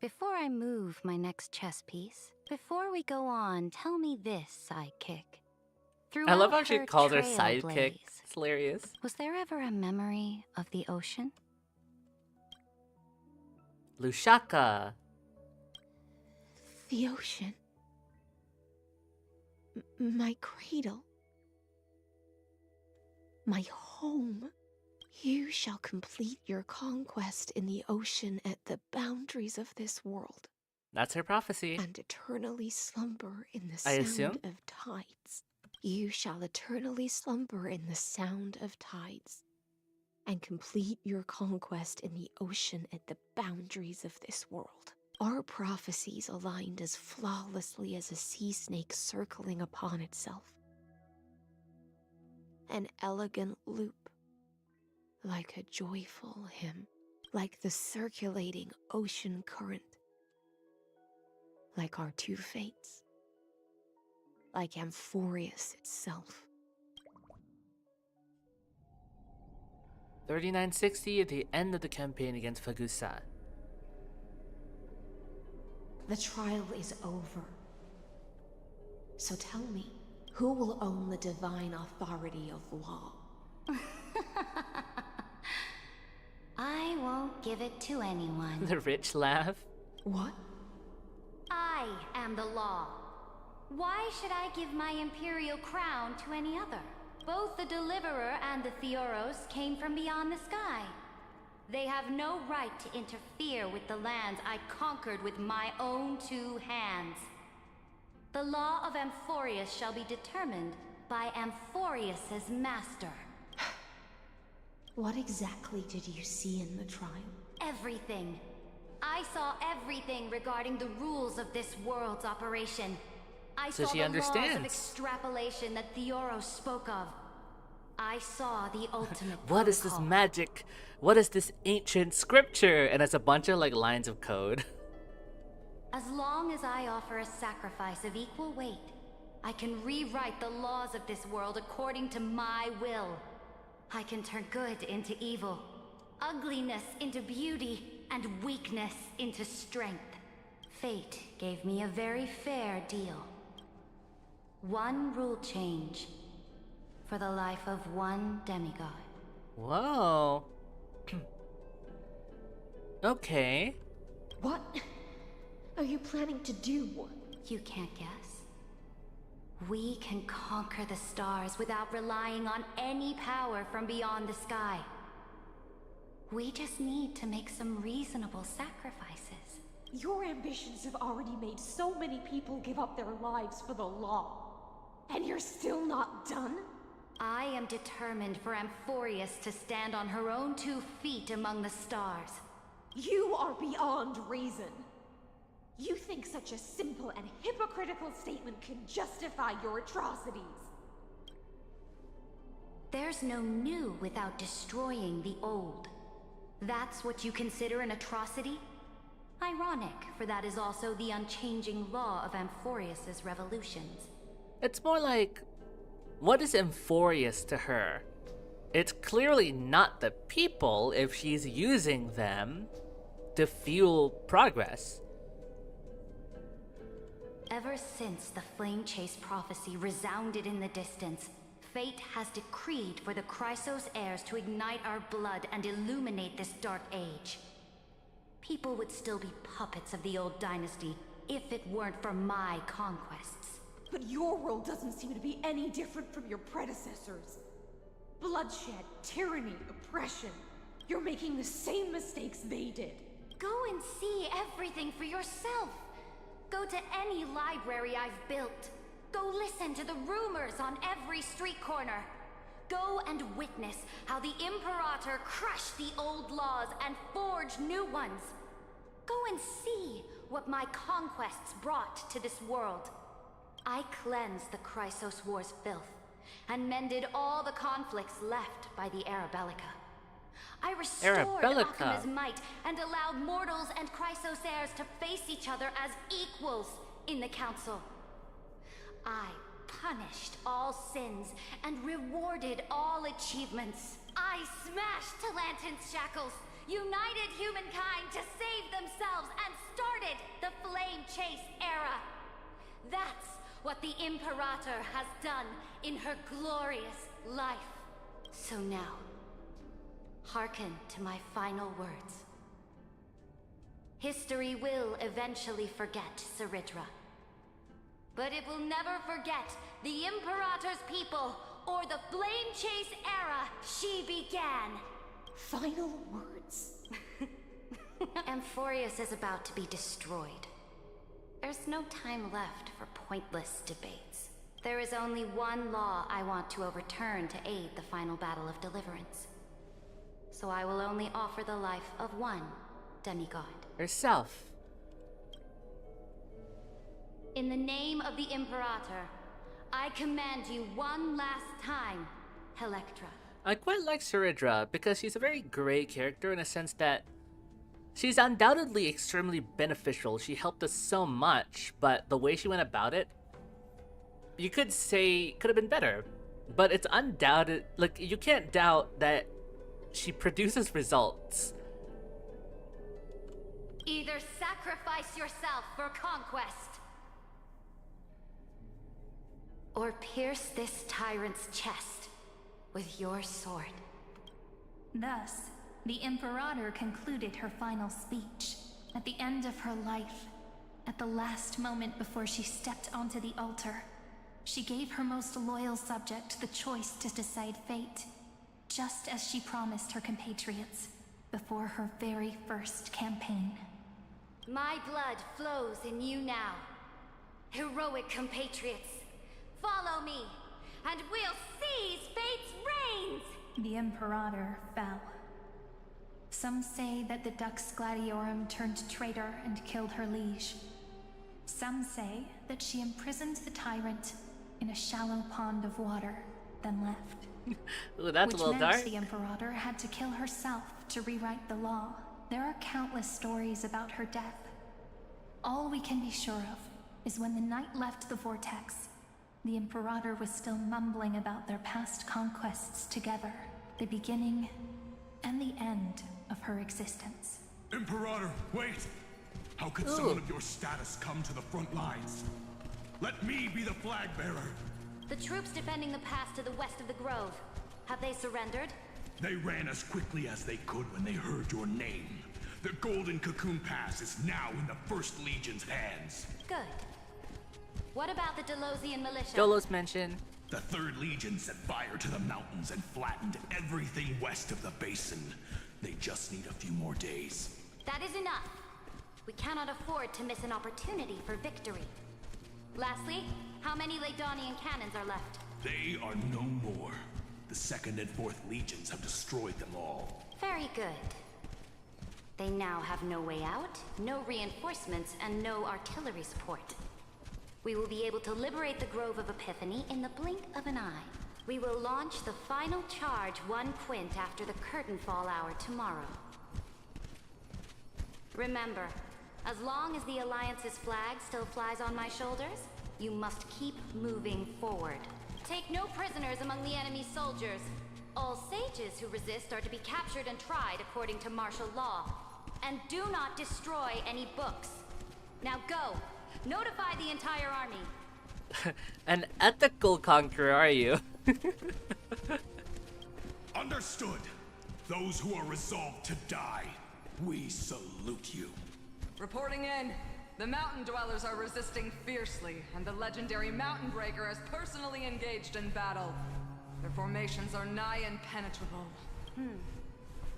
before I move my next chess piece, before we go on, tell me this, sidekick. I love how she calls her sidekick. It's hilarious. Was there ever a memory of the ocean? Lushaka. The ocean. My cradle. My home. You shall complete your conquest in the ocean at the boundaries of this world. That's her prophecy. And eternally slumber in the I sound assume? of tides. You shall eternally slumber in the sound of tides. And complete your conquest in the ocean at the boundaries of this world. Our prophecies aligned as flawlessly as a sea snake circling upon itself. An elegant loop, like a joyful hymn, like the circulating ocean current, like our two fates, like Emphorius itself. 3960 at the end of the campaign against Fagusa. The trial is over. So tell me, who will own the divine authority of law? I won't give it to anyone. The rich laugh. What? I am the law. Why should I give my imperial crown to any other? Both the Deliverer and the Theoros came from beyond the sky. They have no right to interfere with the lands I conquered with my own two hands. The law of Emphorius shall be determined by Emphorius's master. What exactly did you see in the trial? Everything. I saw everything regarding the rules of this world's operation. I So saw she the laws of understands. extrapolation that Theoros spoke of. I saw the ultimate What is this protocol. magic? What is this ancient scripture? And it's a bunch of like lines of code. As long as I offer a sacrifice of equal weight, I can rewrite the laws of this world according to my will. I can turn good into evil, ugliness into beauty, and weakness into strength. Fate gave me a very fair deal. One rule change for the life of one demigod. Whoa. Okay. What are you planning to do? You can't guess. We can conquer the stars without relying on any power from beyond the sky. We just need to make some reasonable sacrifices. Your ambitions have already made so many people give up their lives for the law. And you're still not done? I am determined for Amphorius to stand on her own 2 feet among the stars. You are beyond reason. You think such a simple and hypocritical statement can justify your atrocities? There's no new without destroying the old. That's what you consider an atrocity? Ironic, for that is also the unchanging law of Amphorius's revolutions. It's more like, what is Amphorius to her? It's clearly not the people if she's using them to fuel progress. Ever since the Flame Chase prophecy resounded in the distance, fate has decreed for the Chrysos heirs to ignite our blood and illuminate this dark age. People would still be puppets of the old dynasty if it weren't for my conquests. But your world doesn't seem to be any different from your predecessors. Bloodshed, tyranny, oppression. You're making the same mistakes they did. Go and see everything for yourself. Go to any library I've built. Go listen to the rumors on every street corner. Go and witness how the Imperator crushed the old laws and forged new ones. Go and see what my conquests brought to this world. I cleansed the Chrysos War's filth and mended all the conflicts left by the Arabellica. I restored Akama's might and allowed mortals and Chrysos heirs to face each other as equals in the Council. I punished all sins and rewarded all achievements. I smashed Talantin's shackles, united humankind to save themselves, and started the Flame Chase era. That's what the Imperator has done in her glorious life. So now, hearken to my final words. History will eventually forget Ceridra. But it will never forget the Imperator's people or the Flame Chase era she began. Final words. Amphorius is about to be destroyed. There's no time left for pointless debates. There is only one law I want to overturn to aid the final battle of deliverance. So I will only offer the life of one demigod. Herself. In the name of the Imperator, I command you one last time, Electra. I quite like Ceridra because she's a very gray character in a sense that she's undoubtedly extremely beneficial. She helped us so much, but the way she went about it, you could say could have been better. But it's undoubted, like, you can't doubt that she produces results. Either sacrifice yourself for conquest, or pierce this tyrant's chest with your sword. Thus, the Imperator concluded her final speech. At the end of her life, at the last moment before she stepped onto the altar, she gave her most loyal subject the choice to decide fate, just as she promised her compatriots before her very first campaign. My blood flows in you now. Heroic compatriots, follow me, and we'll seize fate's reins! the Imperator fell. Some say that the Dux Gladiorum turned traitor and killed her liege. Some say that she imprisoned the tyrant in a shallow pond of water, then left. Ooh, that's Which a little meant dark. the Imperator had to kill herself to rewrite the law. There are countless stories about her death. All we can be sure of is when the knight left the vortex, the Imperator was still mumbling about their past conquests together, the beginning and the end of her existence. Imperator, wait! How could someone of your status come to the front lines? Let me be the flag bearer! The troops defending the pass to the west of the grove. Have they surrendered? They ran as quickly as they could when they heard your name. The Golden Cocoon Pass is now in the First Legion's hands. Good. What about the Delosian militia? Dolos mentioned. The Third Legion set fire to the mountains and flattened everything west of the basin. They just need a few more days. That is enough. We cannot afford to miss an opportunity for victory. Lastly, how many Ladonian cannons are left? They are no more. The Second and Fourth Legions have destroyed them all. Very good. They now have no way out, no reinforcements, and no artillery support. We will be able to liberate the Grove of Epiphany in the blink of an eye. We will launch the final charge 1 quint after the curtain fall hour tomorrow. Remember, as long as the Alliance's flag still flies on my shoulders, you must keep moving forward. Take no prisoners among the enemy soldiers. All sages who resist are to be captured and tried according to martial law. And do not destroy any books. Now go! Notify the entire army. An ethical conqueror, are you? Understood. Those who are resolved to die, we salute you. Reporting in. The mountain dwellers are resisting fiercely, and the legendary Mountain Breaker has personally engaged in battle. Their formations are nigh impenetrable.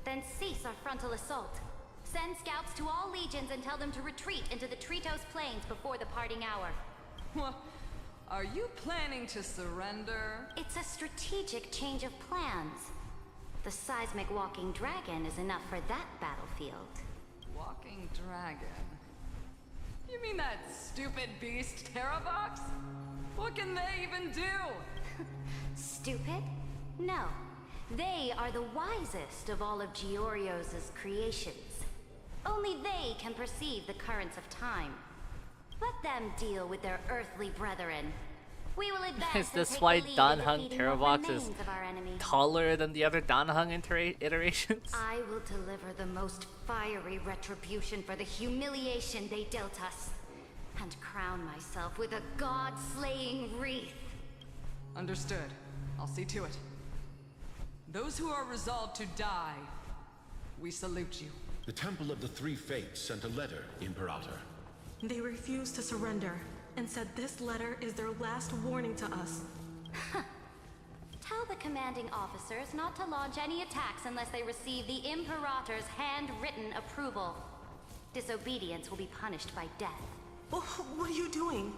Then cease our frontal assault. Send scouts to all legions and tell them to retreat into the Tritos Plains before the parting hour. What? Are you planning to surrender? It's a strategic change of plans. The seismic walking dragon is enough for that battlefield. Walking dragon? You mean that stupid beast, Terravox? What can they even do? Stupid? No. They are the wisest of all of Giorio's creations. Only they can perceive the currents of time. Let them deal with their earthly brethren. We will advance Is and this take why the lead Dan in Hung defeating what Terravox is remains of our enemy. taller than the other Dan Hung iterations? I will deliver the most fiery retribution for the humiliation they dealt us, and crown myself with a god-slaying wreath. Understood. I'll see to it. Those who are resolved to die, we salute you. The Temple of the Three Fates sent a letter, Imperator. They refused to surrender, and said this letter is their last warning to us. Tell the commanding officers not to launch any attacks unless they receive the Imperator's handwritten approval. Disobedience will be punished by death. What are you doing?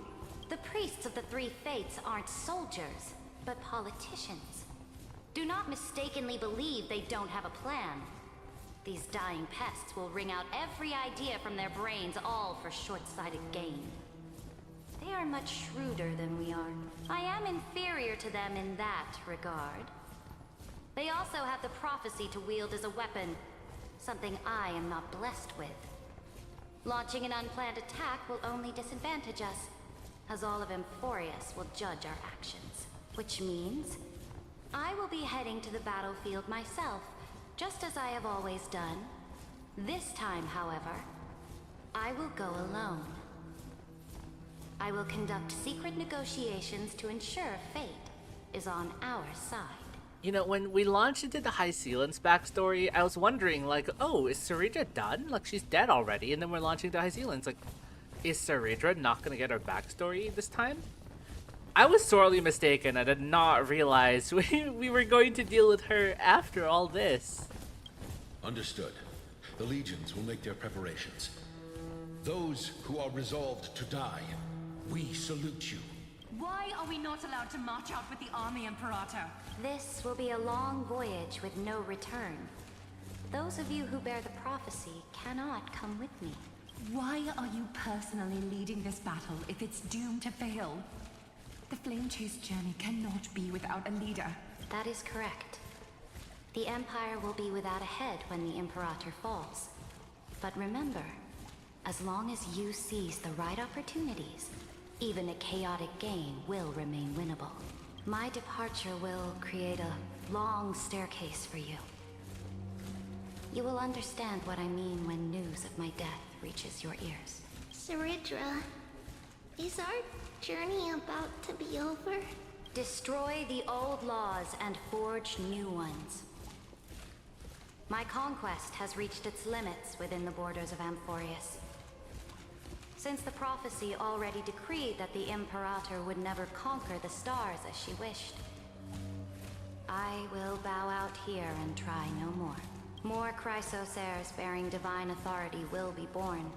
The priests of the Three Fates aren't soldiers, but politicians. Do not mistakenly believe they don't have a plan. These dying pests will wring out every idea from their brains, all for short-sighted gain. They are much shrewder than we are. I am inferior to them in that regard. They also have the prophecy to wield as a weapon, something I am not blessed with. Launching an unplanned attack will only disadvantage us, as all of Emphorius will judge our actions. Which means I will be heading to the battlefield myself, just as I have always done. This time, however, I will go alone. I will conduct secret negotiations to ensure fate is on our side. You know, when we launched into the High Sealant's backstory, I was wondering, like, oh, is Saridra done? Like, she's dead already, and then we're launching the High Sealant's. Like, is Saridra not gonna get her backstory this time? I was sorely mistaken. I did not realize we were going to deal with her after all this. Understood. The legions will make their preparations. Those who are resolved to die, we salute you. Why are we not allowed to march out with the army, Imperator? This will be a long voyage with no return. Those of you who bear the prophecy cannot come with me. Why are you personally leading this battle if it's doomed to fail? The Flame Chase journey cannot be without a leader. That is correct. The Empire will be without a head when the Imperator falls. But remember, as long as you seize the right opportunities, even a chaotic game will remain winnable. My departure will create a long staircase for you. You will understand what I mean when news of my death reaches your ears. Saridra, is our journey about to be over? Destroy the old laws and forge new ones. My conquest has reached its limits within the borders of Amphorius. Since the prophecy already decreed that the Imperator would never conquer the stars as she wished, I will bow out here and try no more. More Chrysos heirs bearing divine authority will be born,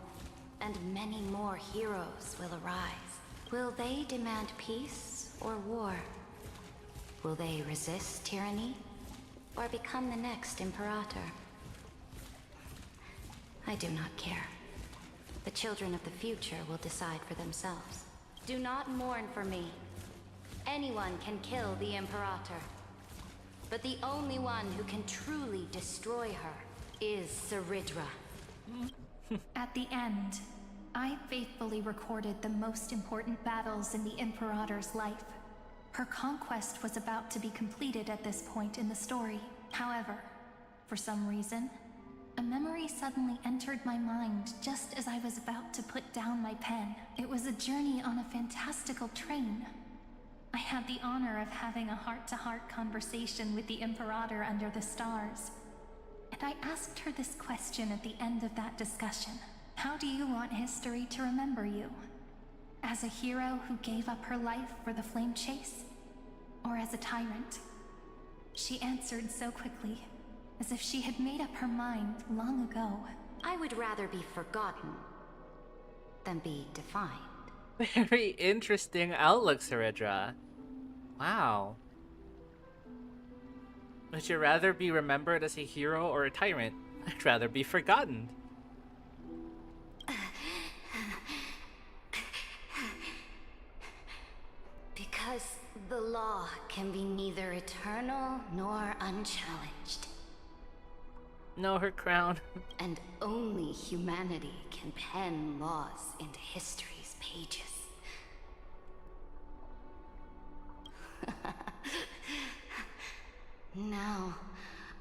and many more heroes will arise. Will they demand peace or war? Will they resist tyranny or become the next Imperator? I do not care. The children of the future will decide for themselves. Do not mourn for me. Anyone can kill the Imperator. But the only one who can truly destroy her is Saridra. At the end, I faithfully recorded the most important battles in the Imperator's life. Her conquest was about to be completed at this point in the story. However, for some reason, a memory suddenly entered my mind just as I was about to put down my pen. It was a journey on a fantastical train. I had the honor of having a heart-to-heart conversation with the Imperator under the stars. And I asked her this question at the end of that discussion. How do you want history to remember you? As a hero who gave up her life for the Flame Chase? Or as a tyrant? She answered so quickly, as if she had made up her mind long ago. I would rather be forgotten than be defined. Very interesting outlook, Saridra. Wow. Would you rather be remembered as a hero or a tyrant? I'd rather be forgotten. Because the law can be neither eternal nor unchallenged. No, her crown. And only humanity can pen laws into history's pages. Now,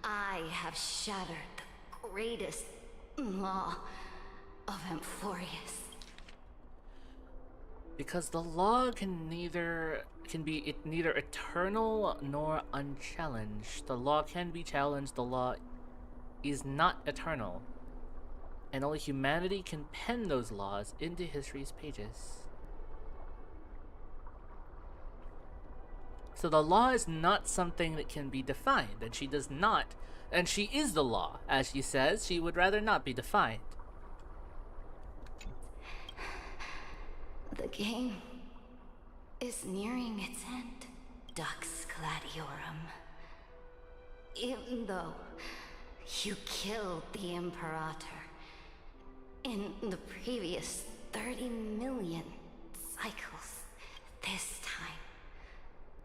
I have shattered the greatest law of Amphorius. Because the law can be neither eternal nor unchallenged. The law can be challenged. The law is not eternal. And only humanity can pen those laws into history's pages. So the law is not something that can be defined, and she does not, and she is the law. As she says, she would rather not be defined. The game is nearing its end, Dux Gladiorum. Even though you killed the Imperator in the previous 30 million cycles, this time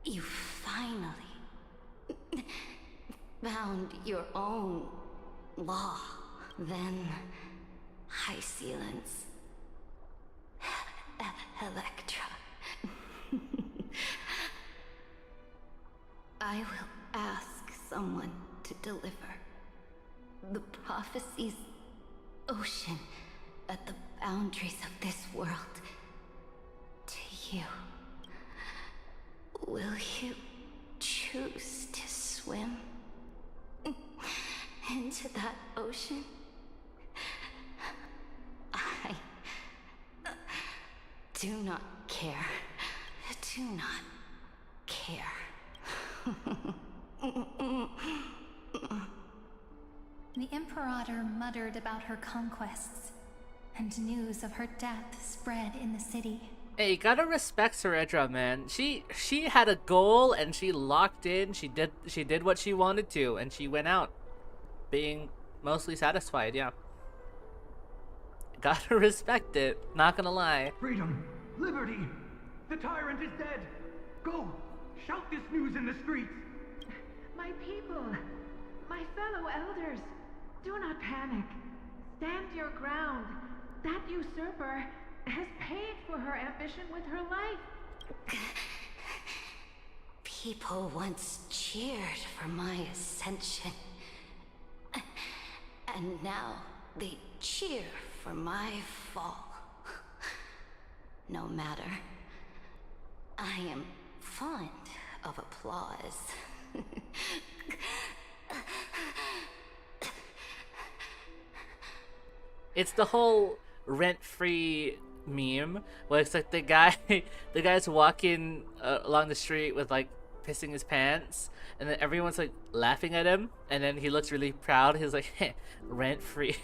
you finally found your own law. Then High Sealants, Electra. I will ask someone to deliver the prophecy's ocean at the boundaries of this world to you. Will you choose to swim into that ocean? I do not care. Do not care. The Imperator muttered about her conquests, and news of her death spread in the city. Hey, you gotta respect Saredra, man. She had a goal and she locked in. She did what she wanted to, and she went out being mostly satisfied. Yeah, gotta respect it. Not gonna lie. Freedom! Liberty! The tyrant is dead! Go! Shout this news in the streets! My people, my fellow elders, do not panic. Stand your ground. That usurper has paid for her ambition with her life. People once cheered for my ascension. And now they cheer for my fall. No matter. I am fond of applause. It's the whole rent-free meme where it's like the guy's walking along the street with like pissing his pants, and then everyone's like laughing at him, and then he looks really proud. He's like, rent-free.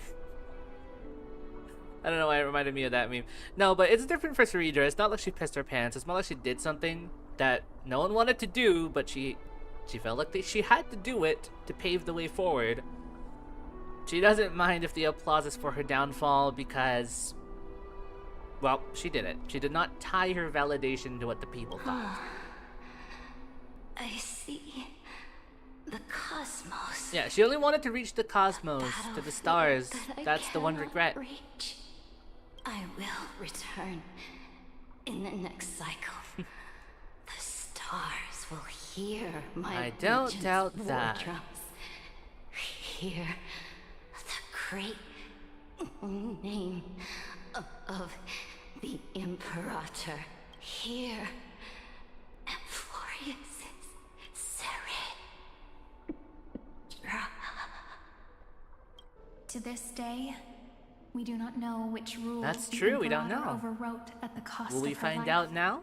I don't know why it reminded me of that meme. No, but it's different for Saredra. It's not like she pissed her pants. It's more like she did something that no one wanted to do, but she felt like she had to do it to pave the way forward. She doesn't mind if the applause is for her downfall because, well, she did it. She did not tie her validation to what the people thought. I see the cosmos. Yeah, she only wanted to reach the cosmos, to the stars. That's the one regret. Reach. I will return in the next cycle. The stars will hear my I don't doubt that. Drums. Hear the great name of the Imperator. Hear Amphorius's Saredra. To this day, we do not know which rules That's the true, we don't Imperator know. overwrote at the cost Will we of her find life. out now?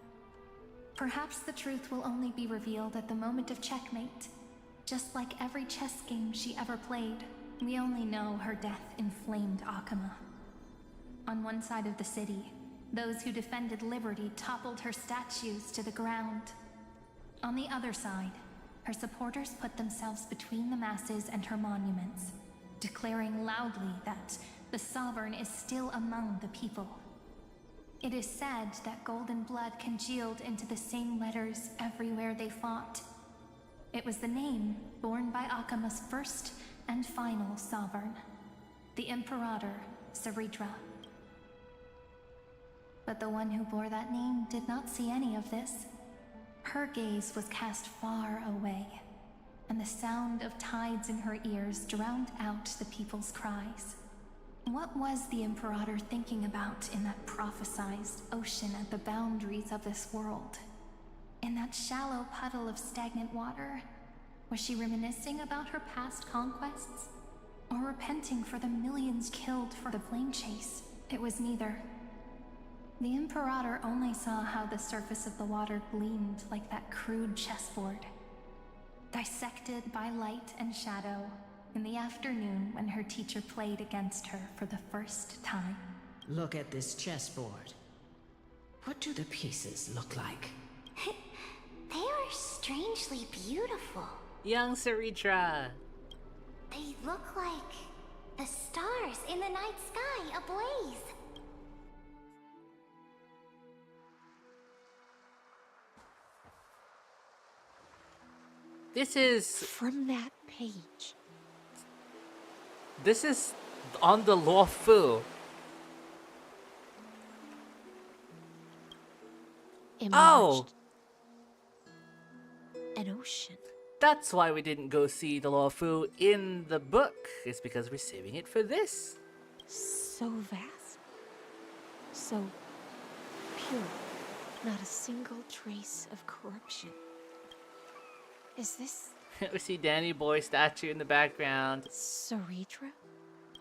Perhaps the truth will only be revealed at the moment of checkmate. Just like every chess game she ever played, we only know her death inflamed Akama. On one side of the city, those who defended liberty toppled her statues to the ground. On the other side, her supporters put themselves between the masses and her monuments, declaring loudly that the Sovereign is still among the people. It is said that golden blood congealed into the same letters everywhere they fought. It was the name borne by Akama's first and final sovereign, the Imperator Saredra. But the one who bore that name did not see any of this. Her gaze was cast far away, and the sound of tides in her ears drowned out the people's cries. What was the Imperator thinking about in that prophesized ocean at the boundaries of this world? In that shallow puddle of stagnant water? Was she reminiscing about her past conquests? Or repenting for the millions killed for the flame chase? It was neither. The Imperator only saw how the surface of the water gleamed like that crude chessboard, dissected by light and shadow in the afternoon when her teacher played against her for the first time. Look at this chessboard. What do the pieces look like? They are strangely beautiful. Young Saredra. They look like the stars in the night sky ablaze. This is from that page. This is on the Luo Fu. Oh! An ocean. That's why we didn't go see the Luo Fu in the book. It's because we're saving it for this. So vast. So pure. Not a single trace of corruption. Is this... We see Danny Boy statue in the background. Saredra?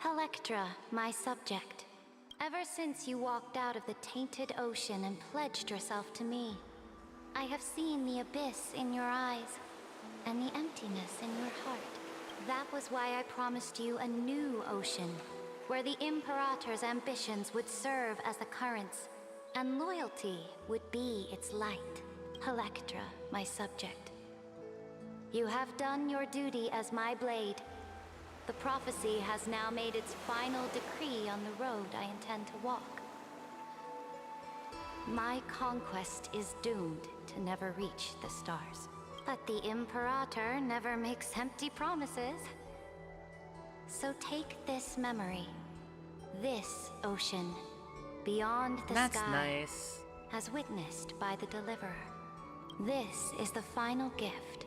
Electra, my subject. Ever since you walked out of the tainted ocean and pledged yourself to me, I have seen the abyss in your eyes and the emptiness in your heart. That was why I promised you a new ocean, where the Imperator's ambitions would serve as the currents, and loyalty would be its light. Electra, my subject. You have done your duty as my blade. The prophecy has now made its final decree on the road I intend to walk. My conquest is doomed to never reach the stars. But the Imperator never makes empty promises. So take this memory. This ocean, beyond the That's sky, nice. as witnessed by the Deliverer. This is the final gift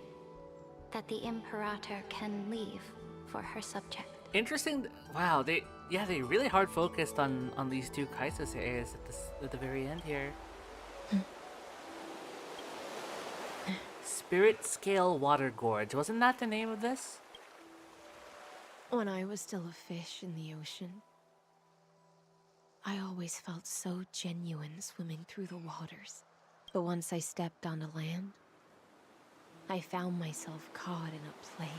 that the Imperator can leave for her subject. Interesting. Wow, they really hard focused on these two Kaisos areas at the very end here. Spirit Scale Water Gorge. Wasn't that the name of this? When I was still a fish in the ocean, I always felt so genuine swimming through the waters. But once I stepped onto land, I found myself caught in a play.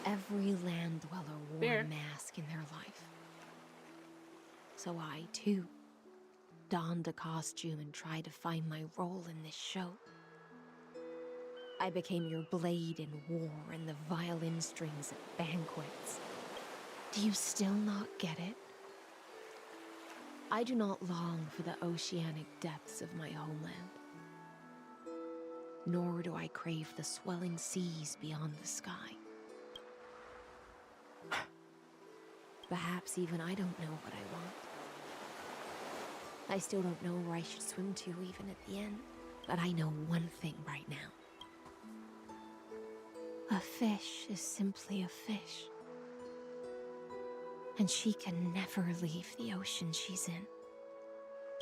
Every land dweller wore a mask in their life. So I, too, donned a costume and tried to find my role in this show. I became your blade in war and the violin strings at banquets. Do you still not get it? I do not long for the oceanic depths of my homeland. Nor do I crave the swelling seas beyond the sky. Perhaps even I don't know what I want. I still don't know where I should swim to even at the end. But I know one thing right now. A fish is simply a fish. And she can never leave the ocean she's in.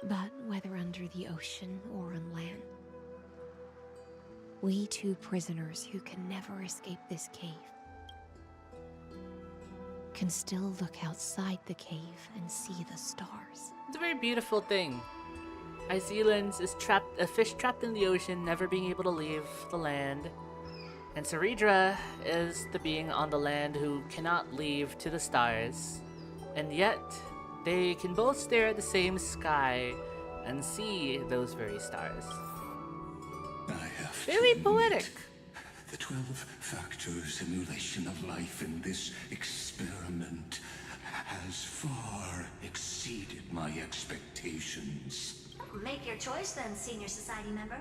But whether under the ocean or on land, we two prisoners who can never escape this cave can still look outside the cave and see the stars. It's a very beautiful thing. Iseelands is a fish trapped in the ocean, never being able to leave the land. And Saridra is the being on the land who cannot leave to the stars. And yet, they can both stare at the same sky and see those very stars. Very poetic. The 12-factor simulation of life in this experiment has far exceeded my expectations. Make your choice then, senior society member.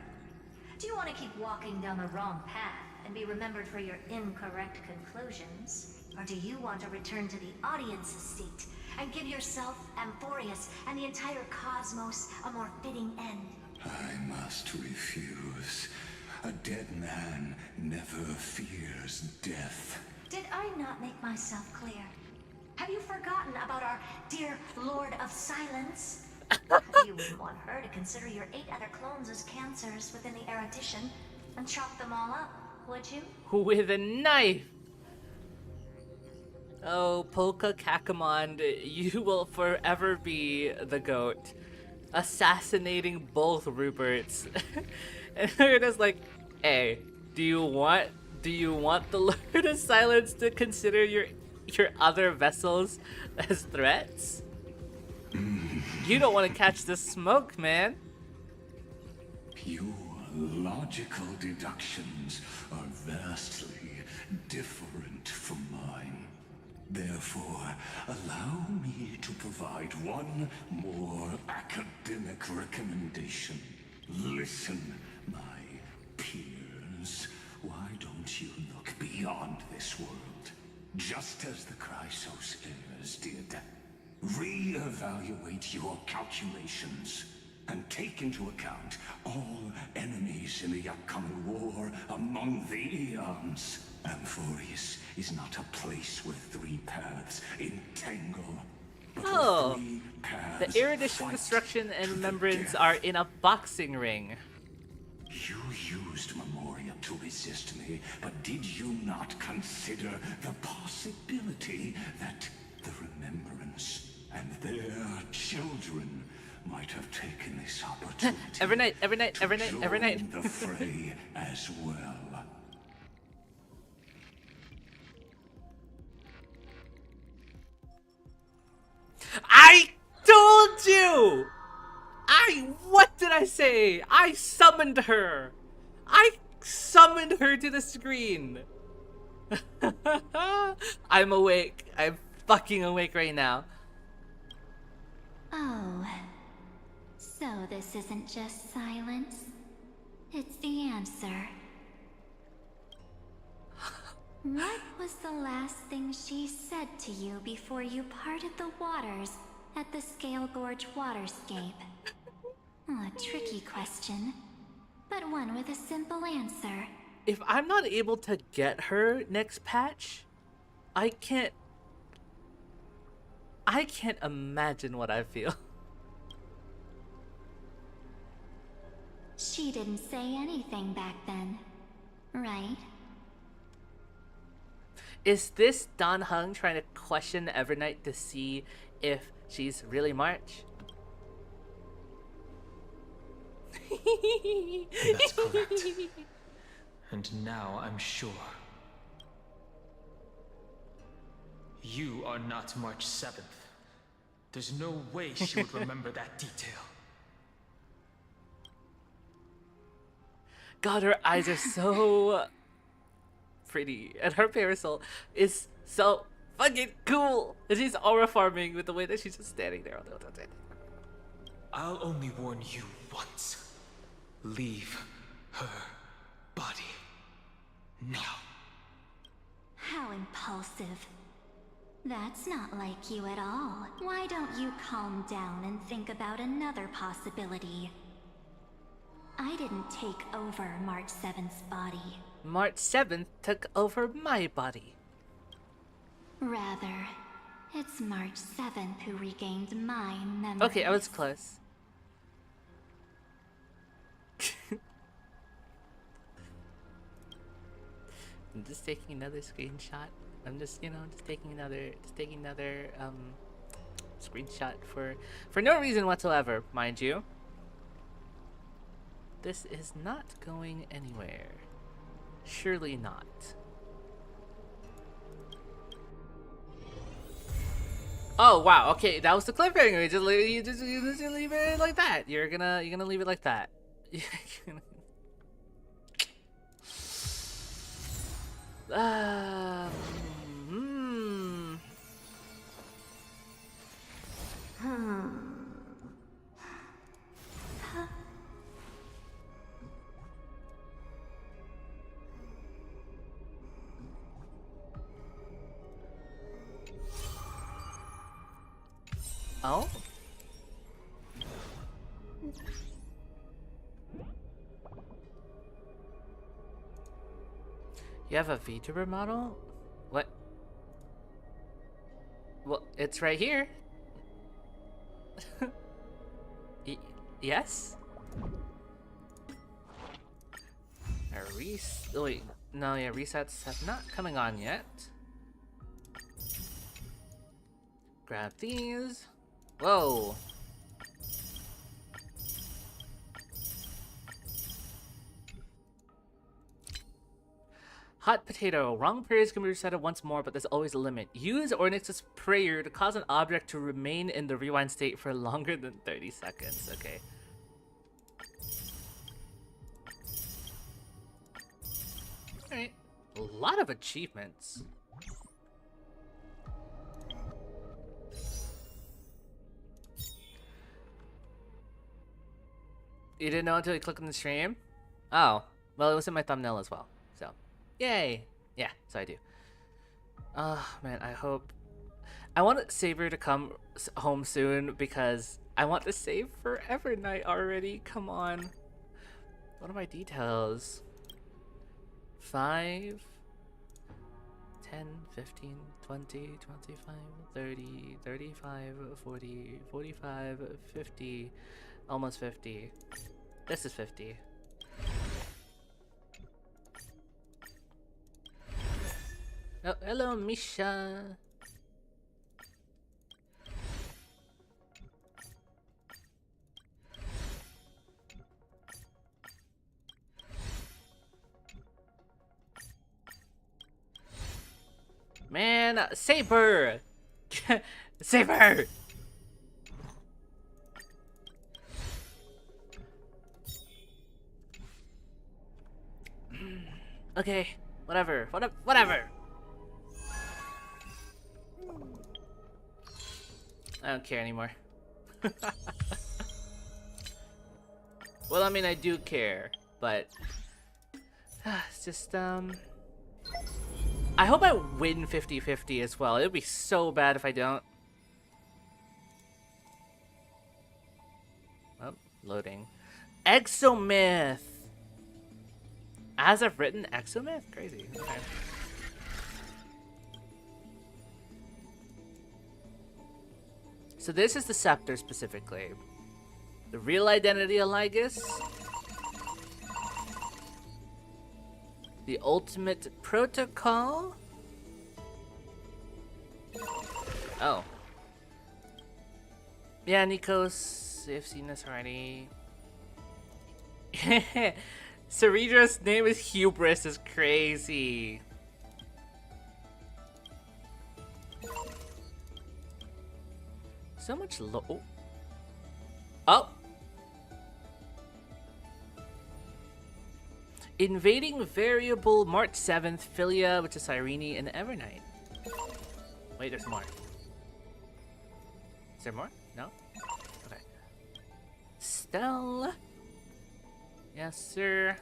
Do you want to keep walking down the wrong path and be remembered for your incorrect conclusions? Or do you want to return to the audience's seat and give yourself, Amphorius, and the entire cosmos a more fitting end? I must refuse. A dead man never fears death. Did I not make myself clear? Have you forgotten about our dear Lord of Silence? You wouldn't want her to consider your 8 other clones as cancers within the erudition and chop them all up, would you? With a knife! Oh, Polka Kakamond, you will forever be the GOAT. Assassinating both Ruperts. And they're just like, hey, do you want the Lord of Silence to consider your other vessels as threats? You don't want to catch the smoke, man. Your logical deductions are vastly different from mine. Therefore, allow me to provide one more academic recommendation. Listen, my peers. Why don't you look beyond this world? Just as the Chrysos heirs did. Re-evaluate your calculations and take into account all enemies in the upcoming war among the eons. Amphorius is not a place where 3 paths entangle. Oh, the erudition, destruction, and remembrance are in a boxing ring. You used Memoria to resist me, but did you not consider the possibility that the Remembrance and their children might have taken this opportunity every night. join the fray as well? I told you! What did I say? I summoned her. I summoned her to the screen. I'm awake. I'm fucking awake right now. Oh. So this isn't just silence. It's the answer. What was the last thing she said to you before you parted the waters at the Scale Gorge waterscape? A tricky question, but one with a simple answer. If I'm not able to get her next patch, I can't imagine what I feel. She didn't say anything back then, right? Is this Dan Heng trying to question Evernight to see if she's really March? That's correct. And now I'm sure. You are not March 7th. There's no way she would remember that detail. God, her eyes are so pretty, and her parasol is so fucking cool. And she's aura farming with the way that she's just standing there. I'll only warn you once. Leave her body now. How impulsive. That's not like you at all. Why don't you calm down and think about another possibility? I didn't take over March 7th's body. March 7th took over my body. Rather, it's March 7th who regained my memory. Okay, I was close. I'm just taking another screenshot. I'm just, just taking another screenshot for no reason whatsoever, mind you. This is not going anywhere. Surely not. Oh wow, okay, that was the cliffhanger. You just leave it like that. You're gonna leave it like that. Oh? You have a VTuber model? What? Well, it's right here. Yes? Oh wait, no, yeah, resets have not coming on yet. Grab these. Whoa. Hot potato. Wrong prayers can be resetted once more, but there's always a limit. Use Ornix's prayer to cause an object to remain in the rewind state for longer than 30 seconds. Okay. Alright. A lot of achievements. You didn't know until you clicked on the stream? Oh. Well, it was in my thumbnail as well. So. Yay! Yeah, so I do. Man, I want Saber to come home soon because I want to save for Evernight already. Come on. What are my details? 5, 10, 15, 20, 25, 30, 35, 40, 45, 50, almost 50. This is 50. Oh, hello, Misha. Man, Saber! Saber! Okay, whatever. Whatever. I don't care anymore. Well, I mean, I do care, but it's just, I hope I win 50-50 as well. It would be so bad if I don't. Oh, loading. Exomyth! As I've written, Exomyth? Crazy. Okay. So this is the scepter specifically. The real identity of Lygus. The ultimate protocol. Oh. Yeah, Nikos, I've seen this already. Ceredra's name is Hubris, is crazy. So much low. Oh! Invading variable March 7th, Philia, which is Cyrene and Evernight. Wait, there's more. Is there more? No? Okay. Stelle. Yes, sir.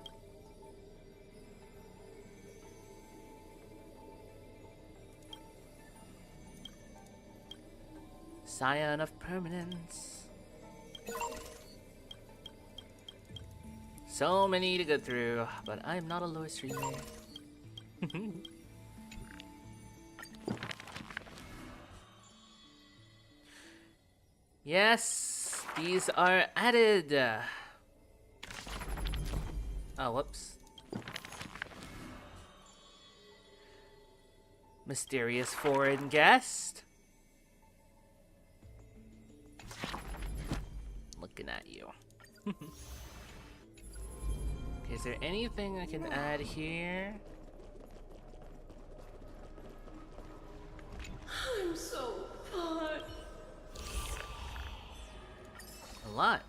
Scion of Permanence. So many to go through, but I'm not a low streamer. Yes, these are added. Oh, whoops. Mysterious foreign guest. Looking at you. Okay, is there anything I can add here? I'm so hot. A lot.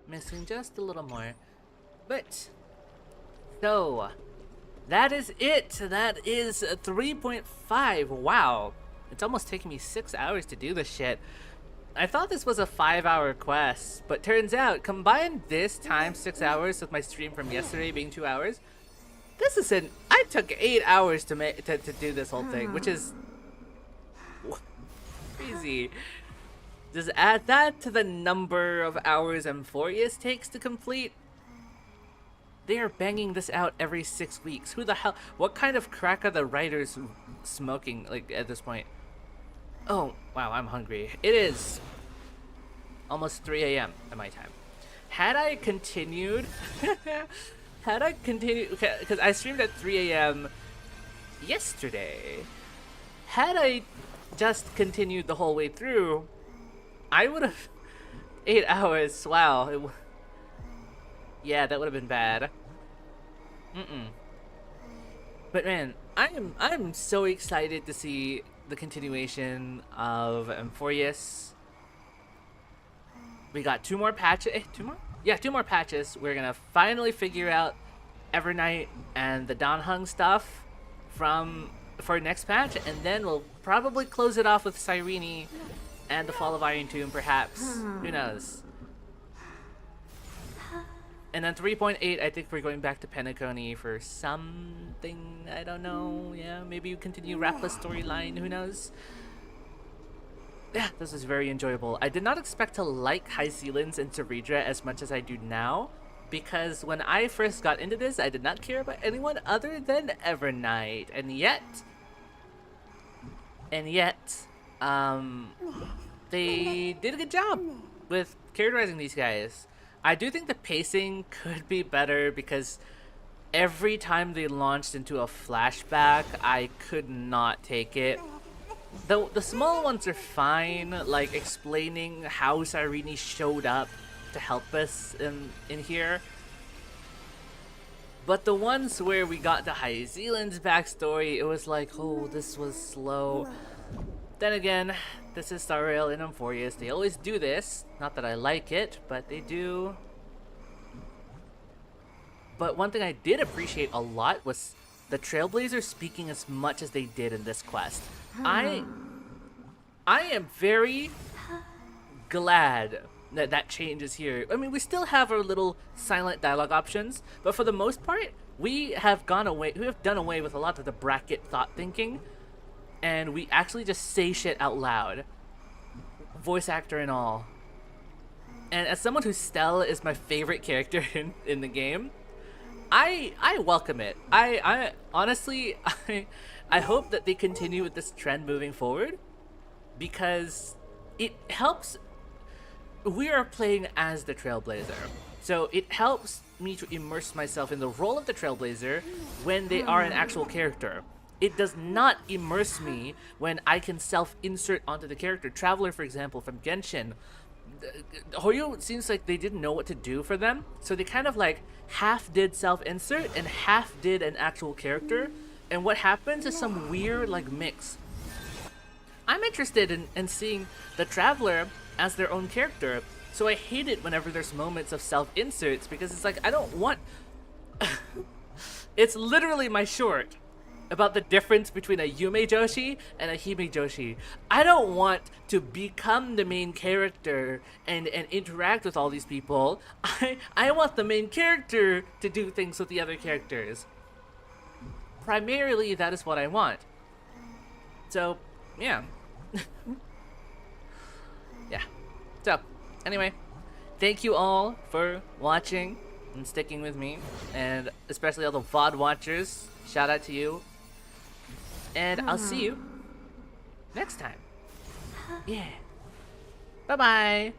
Missing just a little more. But, so, that is it. That is 3.5. Wow. It's almost taking me 6 hours to do this shit. I thought this was a 5-hour quest, but turns out, combine this time 6 hours with my stream from yesterday being 2 hours, this is I took 8 hours to do this whole thing, which is crazy. Just add that to the number of hours Amphorius takes to complete. They are banging this out every 6 weeks. Who the hell? What kind of crack are the writers smoking, like, at this point? Oh, wow, I'm hungry. It is almost 3 a.m. at my time. Had I continued... because I streamed at 3 a.m. yesterday. Had I just continued the whole way through, I would have 8 hours. Wow. Yeah, that would have been bad. But man, I'm so excited to see the continuation of Amphorius. We got 2 more patches. 2 more? Yeah, 2 more patches. We're gonna finally figure out Evernight and the Danheng stuff for next patch, and then we'll probably close it off with Cyrene and the Fall of Iron Tomb, perhaps. Who knows? And then 3.8, I think we're going back to Penacony for something. I don't know. Yeah, maybe you continue Rapla's storyline. Who knows? Yeah, this was very enjoyable. I did not expect to like High Sealins and Ceredra as much as I do now, because when I first got into this, I did not care about anyone other than Evernight. And yet, they did a good job with characterizing these guys. I do think the pacing could be better, because every time they launched into a flashback, I could not take it. The small ones are fine, like explaining how Cyrene showed up to help us in here. But the ones where we got to High Zealand's backstory, it was like, oh, this was slow. Then again, this is Star Rail and Amphorius. They always do this. Not that I like it, but they do. But one thing I did appreciate a lot was the Trailblazers speaking as much as they did in this quest. I am very glad that that change is here. I mean, we still have our little silent dialogue options, but for the most part, we have done away with a lot of the bracket thought thinking, and we actually just say shit out loud, voice actor and all. And as someone whose Stelle is my favorite character in the game, I welcome it. I honestly, I hope that they continue with this trend moving forward, because it helps. We are playing as the Trailblazer, so it helps me to immerse myself in the role of the Trailblazer when they are an actual character. It does not immerse me when I can self-insert onto the character. Traveler, for example, from Genshin, Hoyo seems like they didn't know what to do for them, so they kind of like half did self-insert and half did an actual character, and what happens is some weird like mix. I'm interested in seeing the Traveler as their own character, so I hate it whenever there's moments of self-inserts, because it's like, I don't want... It's literally my short about the difference between a Yume Joshi and a Hime Joshi. I don't want to become the main character and interact with all these people. I want the main character to do things with the other characters. Primarily, that is what I want. So, yeah. Yeah. So, anyway, thank you all for watching and sticking with me, and especially all the VOD watchers. Shout out to you. And I'll see you next time. Yeah. Bye-bye.